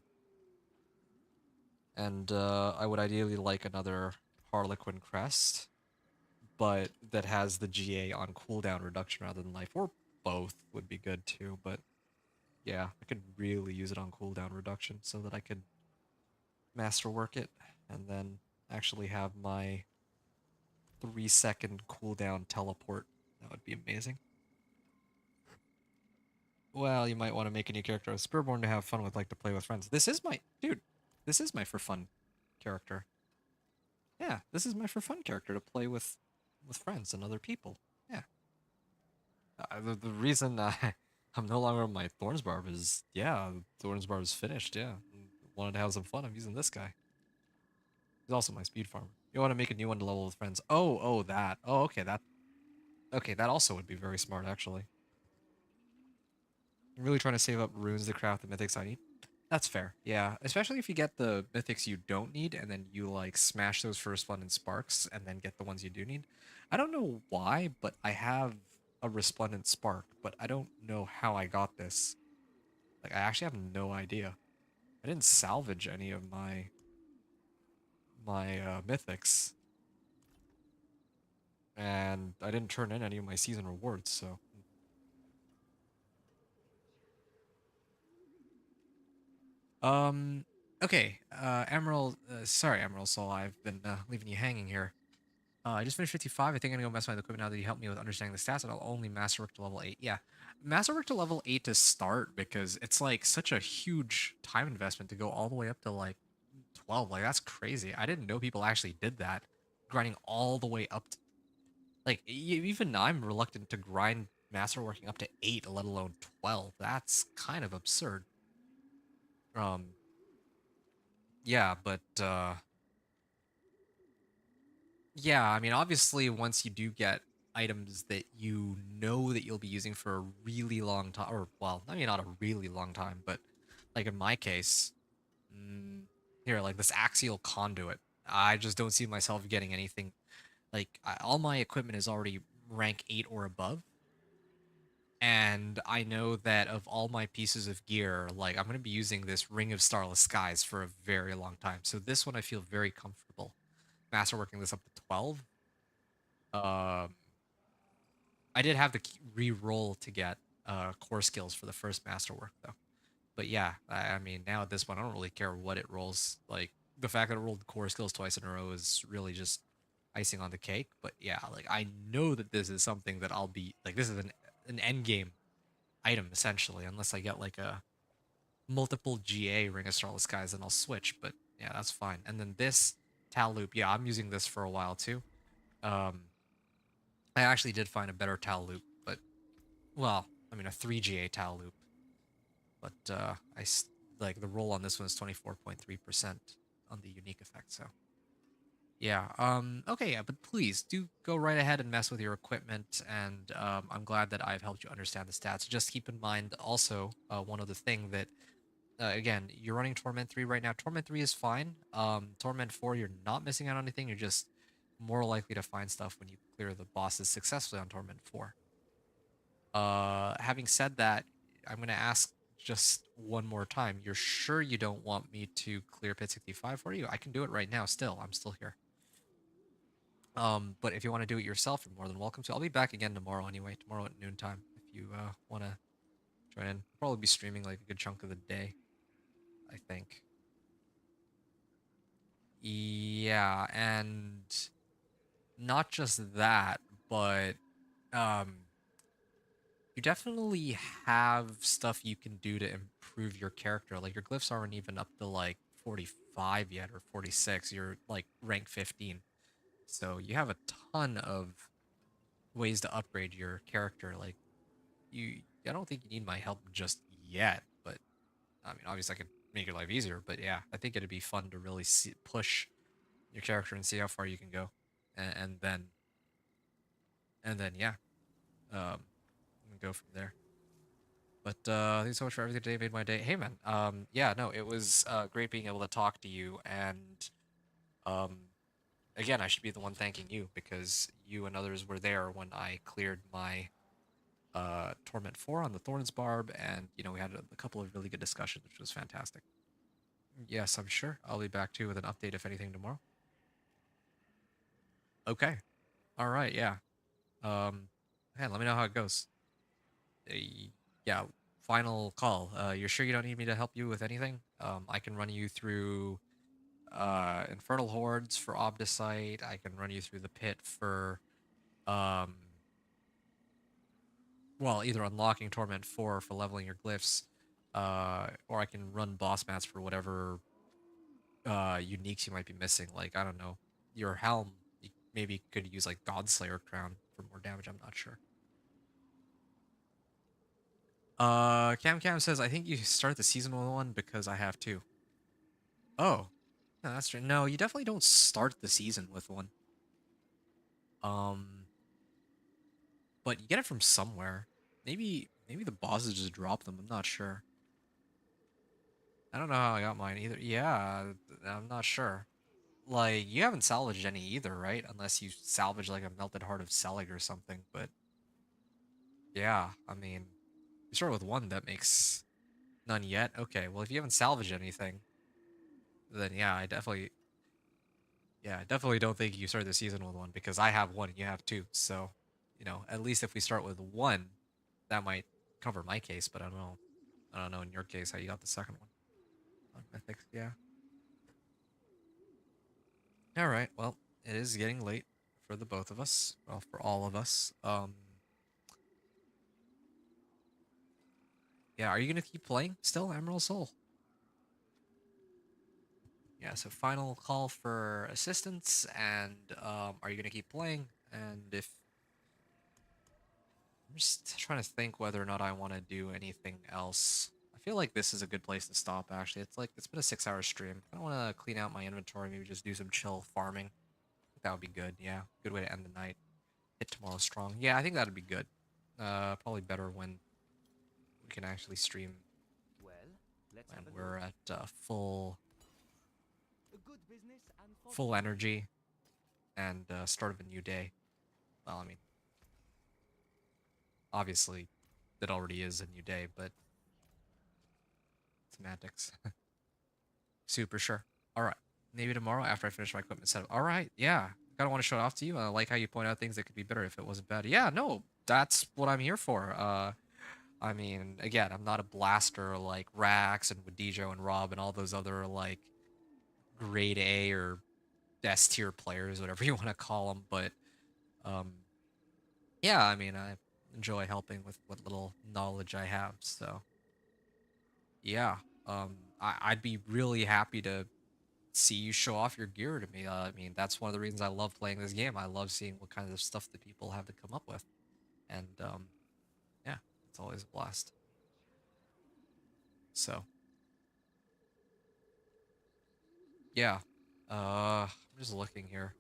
And I would ideally like another Harlequin Crest, but that has the GA on cooldown reduction rather than life, or both would be good too. But yeah, I could really use it on cooldown reduction so that I could masterwork it and then actually have my 3-second cooldown teleport. That would be amazing. Well, you might want to make a new character. Spearborn to have fun with, like to play with friends. This is my dude. This is my for fun character. Yeah, this is my for fun character to play with friends and other people. Yeah. The reason I'm no longer on my Thorns Barb is, yeah, Thorns Barb is finished. Yeah, wanted to have some fun. I'm using this guy. He's also my speed farmer. You want to make a new one to level with friends? Oh, that. Oh, okay, okay. That also would be very smart, actually. I'm really trying to save up runes to craft the mythics I need. That's fair. Yeah, especially if you get the mythics you don't need and then you like smash those for resplendent sparks and then get the ones you do need. I don't know why, but I have a resplendent spark, but I don't know how I got this. Like I actually have no idea. I didn't salvage any of my mythics, and I didn't turn in any of my season rewards, so okay, Emerald, sorry, Emerald Soul, I've been leaving you hanging here. I just finished 55. I think I'm gonna go mess with my equipment now that you helped me with understanding the stats, and I'll only masterwork to level 8. Yeah, masterwork to level 8 to start because it's like such a huge time investment to go all the way up to like 12. Like that's crazy. I didn't know people actually did that, grinding all the way up to like even I'm reluctant to grind masterworking up to 8, let alone 12. That's kind of absurd. Um, yeah, but yeah, I mean, obviously, once you do get items that you know that you'll be using for a really long time, or, well, I mean, not a really long time, but like in my case, here, like this axial conduit, I just don't see myself getting anything. Like, all my equipment is already rank 8 or above. And I know that of all my pieces of gear, like, I'm going to be using this Ring of Starless Skies for a very long time. So this one I feel very comfortable masterworking this up to 12. Um, I did have to re-roll to get core skills for the first masterwork though. But yeah, I mean now at this point I don't really care what it rolls. Like the fact that it rolled core skills twice in a row is really just icing on the cake. But yeah, like I know that this is something that I'll be like this is an end game item essentially, unless I get like a multiple GA Ring of Starless Skies, then I'll switch. But yeah, that's fine. And then this Tal Loop, yeah, I'm using this for a while too. Um, I actually did find a better Tal Loop, but well, I mean a 3GA towel loop, but like the roll on this one is 24.3% on the unique effect. So yeah, okay, yeah, but please do go right ahead and mess with your equipment, and I'm glad that I've helped you understand the stats. Just keep in mind also one other thing that again, you're running Torment 3 right now. Torment 3 is fine. Torment 4, you're not missing out on anything. You're just more likely to find stuff when you clear the bosses successfully on Torment 4. Having said that, I'm gonna ask just one more time. You're sure you don't want me to clear Pit 65 for you? I can do it right now still. I'm still here. But if you want to do it yourself, you're more than welcome to. I'll be back again tomorrow anyway, tomorrow at noontime, if you want to join in. I'll probably be streaming like a good chunk of the day, I think. Yeah, and not just that, but um you definitely have stuff you can do to improve your character. Like your glyphs aren't even up to like 45 yet or 46. You're like rank 15. So you have a ton of ways to upgrade your character. Like I don't think you need my help just yet, but I mean, obviously I could make your life easier, but yeah, I think it'd be fun to really push your character and see how far you can go. And then yeah, um, go from there. But thank you so much for everything today. Made my day. Hey man, yeah, no, it was great being able to talk to you. And um, again, I should be the one thanking you because you and others were there when I cleared my Torment 4 on the Thorns Barb, and you know we had a couple of really good discussions, which was fantastic. Yes, I'm sure. I'll be back too with an update if anything tomorrow. Okay. All right. Yeah. Man, let me know how it goes. Uh, yeah. Final call. You're sure you don't need me to help you with anything? I can run you through Infernal Hordes for Obdicite. I can run you through the pit for um well, either unlocking Torment 4 for leveling your glyphs, or I can run boss mats for whatever uniques you might be missing. Like, I don't know, your helm, you maybe could use like Godslayer Crown for more damage, I'm not sure. Cam Cam says, I think you start the season with one because I have two. Oh, no, that's true. No, you definitely don't start the season with one. Um, but you get it from somewhere. Maybe the bosses just drop them. I'm not sure. I don't know how I got mine either. Yeah, I'm not sure. Like, you haven't salvaged any either, right? Unless you salvage like a melted heart of Selig or something. But yeah, I mean, you start with one, that makes none yet. Okay, well, if you haven't salvaged anything, then yeah, I definitely don't think you start the season with one because I have one and you have two. So, at least if we start with one, that might cover my case. But I don't know. I don't know in your case how you got the second one on Mythics. Yeah. All right. Well, it is getting late for the both of us. Well, for all of us. Yeah. Are you gonna keep playing still, Emerald Soul? Yeah. So final call for assistance, and are you gonna keep playing? And if I'm just trying to think whether or not I want to do anything else. I feel like this is a good place to stop. Actually, it's been a 6-hour stream. I don't want to clean out my inventory. Maybe just do some chill farming. I think that would be good. Yeah, good way to end the night. Hit tomorrow strong. Yeah, I think that'd be good. Probably better when we can actually stream Well, let's when have a we're look. at A good business and for full energy and start of a new day. Well, I mean, obviously, it already is a new day, but semantics. Super sure. All right, maybe tomorrow after I finish my equipment setup. All right, yeah. Kind of want to show it off to you. I like how you point out things that could be better if it wasn't bad. Yeah, no, that's what I'm here for. I mean, again, I'm not a blaster like Rax and Wadijo and Rob and all those other like grade A or S tier players, whatever you want to call them. But um, yeah, I mean, I enjoy helping with what little knowledge I have. So yeah, I'd be really happy to see you show off your gear to me. I mean, that's one of the reasons I love playing this game. I love seeing what kind of stuff that people have to come up with, and yeah, it's always a blast. So yeah, I'm just looking here.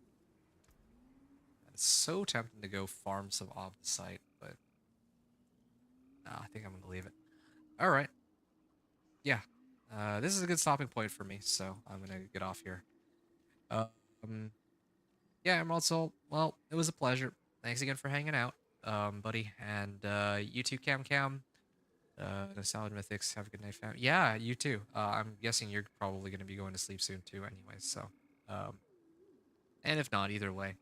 It's so tempting to go farm some off the site, but nah, I think I'm gonna leave it. All right, yeah, this is a good stopping point for me, so I'm gonna get off here. Um, yeah, Emerald Soul. Well, it was a pleasure. Thanks again for hanging out, buddy, and you too, Cam Cam. No Salad Mythics. Have a good night, fam. Yeah, you too. I'm guessing you're probably gonna be going to sleep soon too, anyways. So, um, and if not, either way,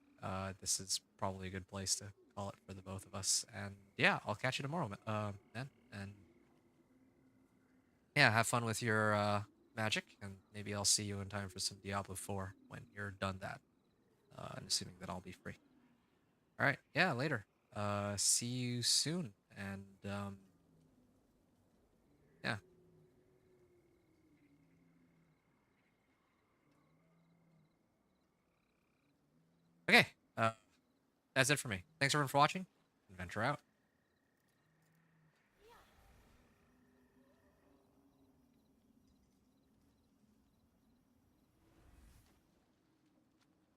this is probably a good place to call it for the both of us. And yeah, I'll catch you tomorrow, man. And yeah, have fun with your magic, and maybe I'll see you in time for some Diablo 4 when you're done that. And assuming that I'll be free. All right, yeah, later. See you soon, and yeah. Okay, that's it for me. Thanks everyone for watching. Adventure out.